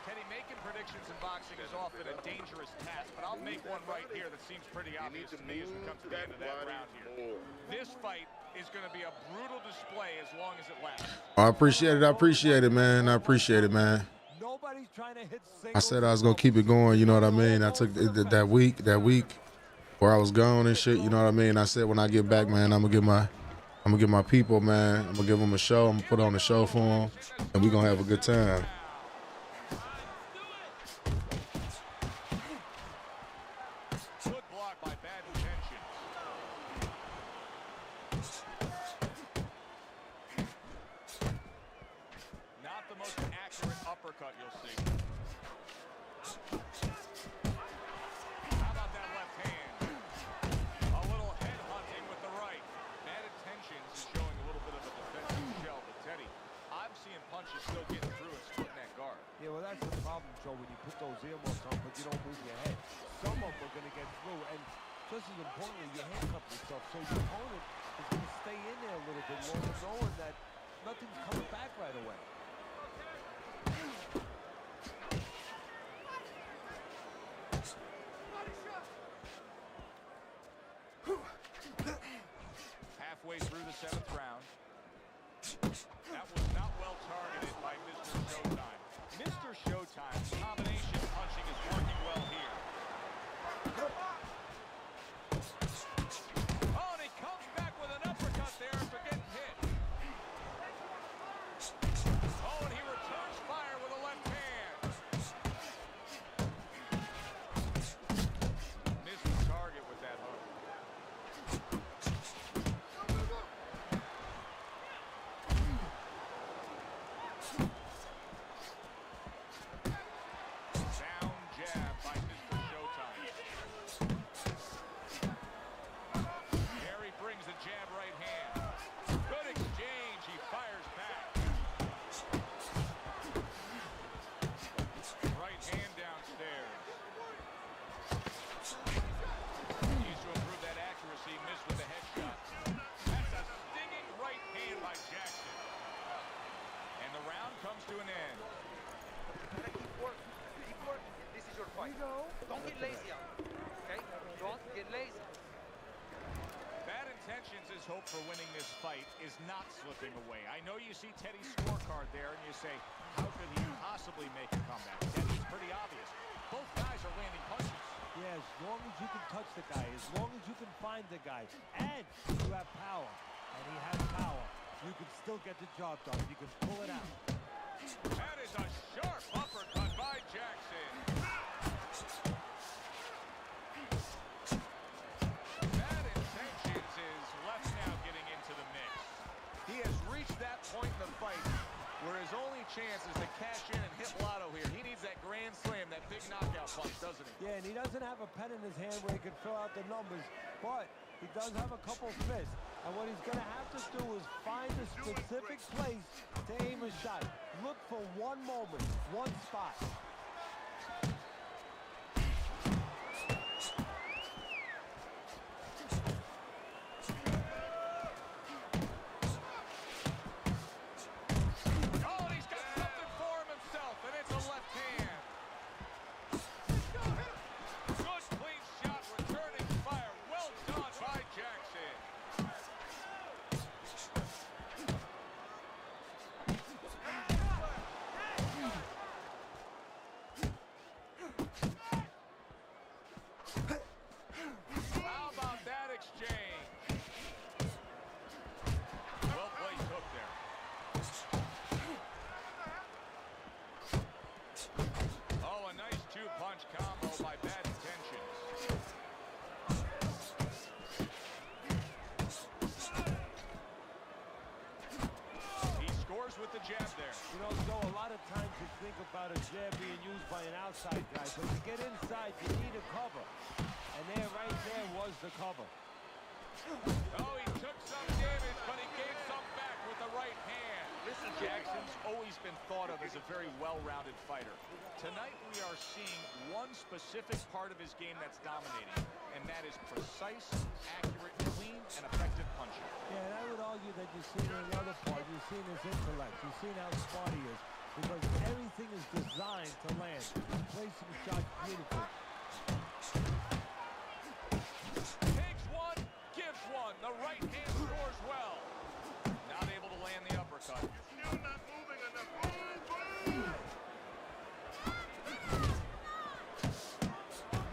Teddy, making predictions in boxing is often a dangerous task, but I'll make one right here that seems pretty obvious to me as we come to the end of that round here. This fight is going to be a brutal display as long as it lasts. I appreciate it. I appreciate it, man. I appreciate it, man. Nobody's trying to hit I said I was gonna keep it going. You know what I mean? I took that week where I was gone and shit. You know what I mean? I said when I get back, man, I'm gonna give my people, man. I'm gonna give them a show. I'm gonna put on a show for them, and we gonna have a good time. Good block by Bad Intentions. Not the most accurate uppercut you'll see. How about that left hand? A little head hunting with the right. Bad Intentions is showing a little bit of a defensive shell, but Teddy, I'm seeing punches still getting through and splitting that guard. Yeah, well, that's the problem, Joe, when you put those earmuffs on, but you don't move your head. Some of them are going to get through, and just as importantly, you handcuff yourself, so your opponent is going to stay in there a little bit longer, knowing that nothing's coming back right away. the 7th round. That was not well targeted by Mr. Showtime. Mr. Showtime's combination punching is working well here. Oh, and he comes back with an uppercut there after getting hit. Oh, and he returns fire with a left hand. Missed the target with that hook. Sound jab by Mr. Showtime. Gary brings the jab right hand. Good exchange. He fires back. Right hand downstairs. Needs to improve that accuracy. Missed with the headshot. That's a stinging right hand by Jackson. And the round comes to an end. Keep working. Keep working. This is your fight. Don't get lazy out. Okay? Don't get lazy. Bad Intentions' hope for winning this fight is not slipping away. I know you see Teddy's scorecard there and you say, how could he possibly make a comeback? Teddy's pretty obvious. Both guys are landing punches. Yeah, as long as you can touch the guy, as long as you can find the guy, and you have power, and he has power, you can still get the job done. You can pull it out. That is a sharp uppercut by Jackson. Bad Intentions is left now getting into the mix. He has reached that point in the fight where his only chance is to cash in and hit lotto here. He needs that grand slam, that big knockout punch, doesn't he? Yeah, and he doesn't have a pen in his hand where he can fill out the numbers, but he does have a couple fists. And what he's going to have to do is find a specific place to aim a shot. Look for one moment, one spot. Oh, and he's got something for him himself, and it's a left hand. Good clean shot, returning fire. Well done by Jackson. How about that exchange? Well placed hook there. Oh, a nice two-punch combo by Bad Intentions. He scores with the jab there. You know, Joe, a lot of times you think about a jab being used by an outside guy, but to get inside, you need a cover. And there, right there, was the cover. Oh, he took some damage, but he gave some back with the right hand. Listen, Jackson's always been thought of as a very well-rounded fighter. Tonight, we are seeing one specific part of his game that's dominating, and that is precise, accurate, clean, and effective punching. Yeah, and I would argue that you've seen in the other part, you've seen his intellect, you've seen how smart he is, because everything is designed to land. He's placing shots beautifully. Takes one, gives one. The right hand scores well. Not able to land the uppercut. Still not moving enough.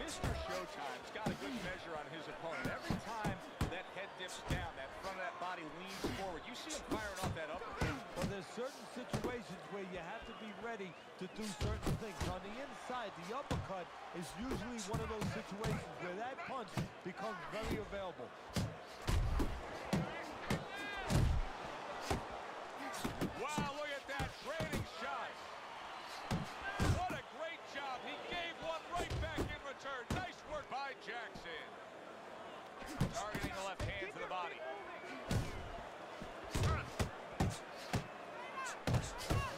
Mr. Showtime's got a good measure on his opponent. Every time that head dips down, that front of that body leans forward, you see him firing off that uppercut. Well, there's certain situations where you have to be ready to do certain things. On the inside, the uppercut is usually one of those situations where that punch becomes very available. Wow, look at that, trading shots. What a great job. He gave one right back in return. Nice work by Jackson. Targeting the left hand to the body.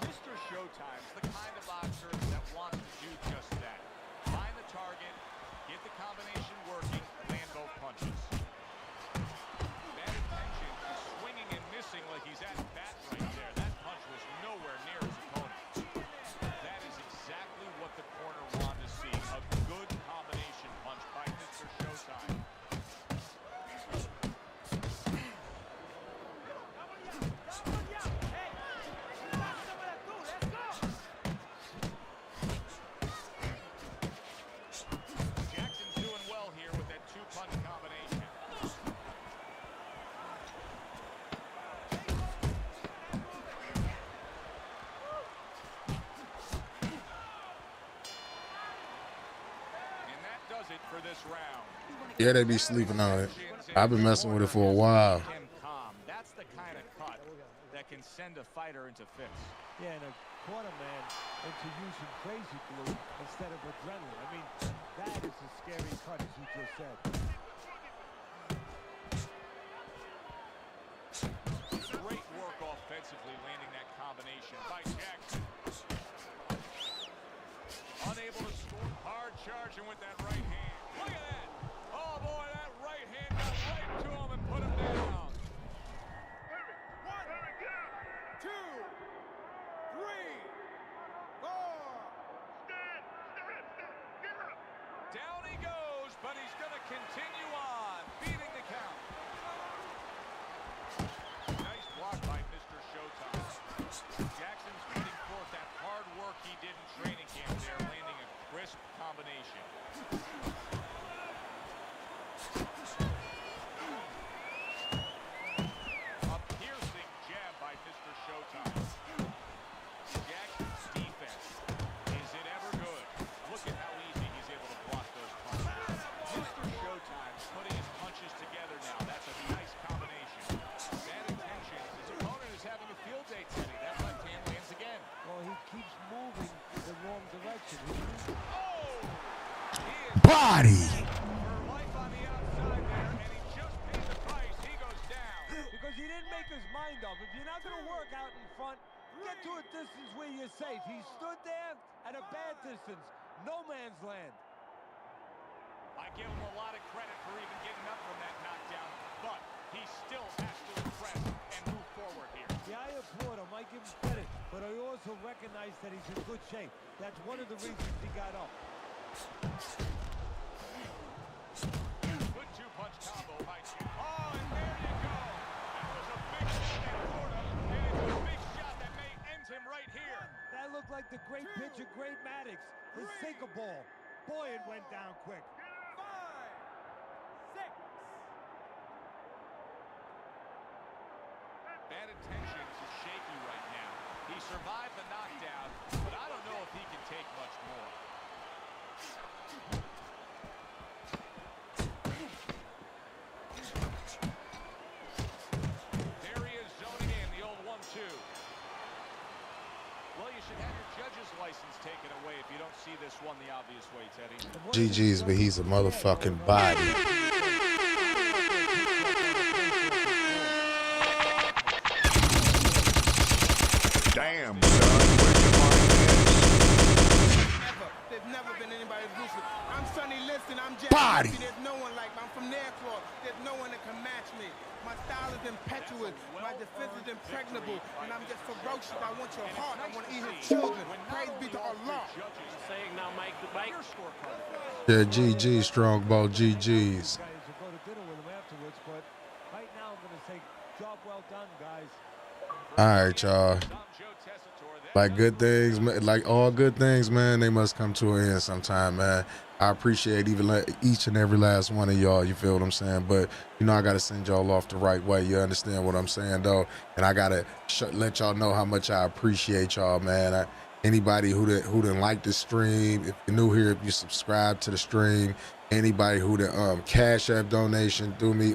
Mr. Showtime's the kind of boxer that wants to do just that. Find the target, get the combination working, land both punches. Bad Intentions is swinging and missing like he's at bat right there. That punch was nowhere near his opponent. That is exactly what the corner wanted to see. A good combination punch by Mr. Showtime. Yeah, they be sleeping on it. I've been messing with it for a while. That's the kind of cut that can send a fighter into fits. Yeah, and a quarterman into using crazy glue instead of adrenaline. I mean, that is a scary cut, as you just said. Great work offensively, landing that combination by Jackson. Unable to score. Hard charging with that right hand. Look at that. Oh, boy, that right hand got right to him and put him down. 1, 2, 3, 4. Down he goes, but he's going to continue on, beating the count. Nice block by Mr. Showtime. Jackson's putting forth that hard work he did in training camp there, landing a crisp combination. A piercing jab by Mr. Showtime. Jackson's defense, is it ever good? Look at how easy he's able to block those punches. Mr. Showtime putting his punches together now. That's a nice combination. Bad intentions. His opponent is having a field day, Teddy. That left hand lands again. Well, he keeps moving in the wrong direction. Body. Because he didn't make his mind up. If you're not going to work out in front, get to a distance where you're safe. He stood there at a bad distance. No man's land. I give him a lot of credit for even getting up from that knockdown, but he still has to impress and move forward here. Yeah, I applaud him. I give him credit. But I also recognize that he's in good shape. That's one of the reasons he got up. Good two-punch combo by Jim. Oh, and there you go. That was a big shot that scored him, and it's a big shot that may end him right here. That looked like the great pitcher, Great Maddox. His sinker ball. Boy, it went down quick. 5, 6. Bad intentions is shaky right now. He survived the knockdown, but I don't know if he can take much more. There he is zoning in, the old 1-2. Well, you should have your judge's license taken away if you don't see this one the obvious way, Teddy. GG's, but he's a motherfucking body. Damn, son, where'd you find this? There's never been anybody ruthless. I'm Sonny Liston, I'm Jack. Body. There's no one like me. I'm from their claw. There's no one that can match me. My style is impetuous. My defense is impregnable. And I'm just ferocious. I want your heart. I want to eat his children. Praise be to Allah. Saying now, Mike, the bike. Yeah, GG, strong ball, GG's. Guys will go to dinner with him afterwards, but right now I'm going to say, job well done, guys. All right, y'all. Like good things, like all good things, man, they must come to an end sometime, man. I appreciate each and every last one of y'all, you feel what I'm saying? But, you know, I got to send y'all off the right way. You understand what I'm saying, though? And I got to let y'all know how much I appreciate y'all, man. Anybody who didn't like the stream, if you're new here, if you subscribe to the stream, anybody who did Cash App donation, do me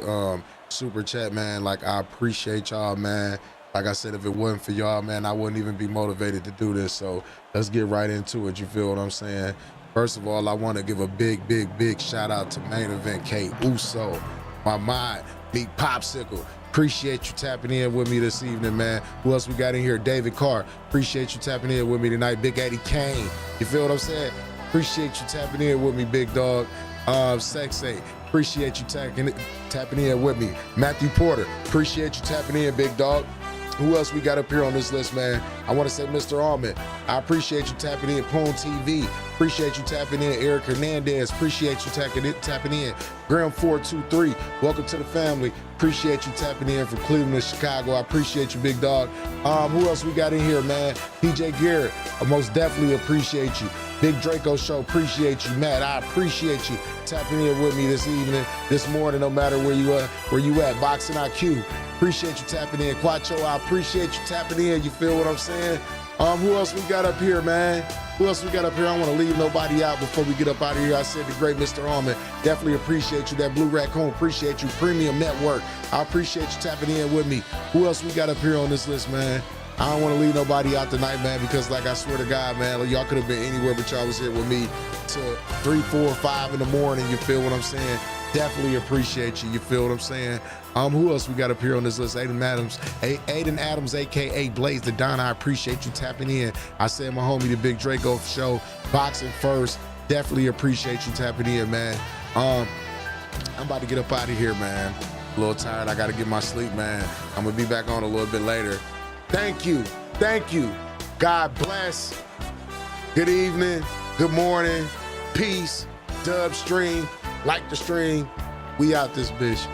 super chat, man, like I appreciate y'all, man. Like I said, if it wasn't for y'all, man, I wouldn't even be motivated to do this. So let's get right into it. You feel what I'm saying? First of all, I want to give a big, big, big shout out to Main Event K Uso, my mind, Big Popsicle. Appreciate you tapping in with me this evening, man. Who else we got in here? David Carr. Appreciate you tapping in with me tonight. Big Eddie Kane. You feel what I'm saying? Appreciate you tapping in with me, big dog. Sexay. Appreciate you tapping in with me. Matthew Porter. Appreciate you tapping in, big dog. Who else we got up here on this list, man? I want to say Mr. Allman. I appreciate you tapping in. Poon TV. Appreciate you tapping in. Eric Hernandez. Appreciate you tapping in. Graham 423. Welcome to the family. Appreciate you tapping in from Cleveland to Chicago. I appreciate you, big dog. Who else we got in here, man? PJ Garrett. I most definitely appreciate you. Big Draco Show. Appreciate you, Matt. I appreciate you tapping in with me this evening, this morning, no matter where you at. Boxing IQ. Appreciate you tapping in. Quacho, I appreciate you tapping in. You feel what I'm saying? Who else we got up here, man? Who else we got up here? I don't want to leave nobody out before we get up out of here. I said the great Mr. Allman. Definitely appreciate you. That Blue Raccoon, appreciate you. Premium Network, I appreciate you tapping in with me. Who else we got up here on this list, man? I don't want to leave nobody out tonight, man, because like I swear to God, man, y'all could have been anywhere, but y'all was here with me till 3, 4, 5 in the morning. You feel what I'm saying? Definitely appreciate you. You feel what I'm saying? Who else we got up here on this list? Aiden Adams, a.k.a. Blaze the Don. I appreciate you tapping in. I said my homie, the Big Draco Show, Boxing First. Definitely appreciate you tapping in, man. I'm about to get up out of here, man. A little tired. I got to get my sleep, man. I'm going to be back on a little bit later. Thank you. Thank you. God bless. Good evening. Good morning. Peace. Dub stream. Like the stream. We out this bitch.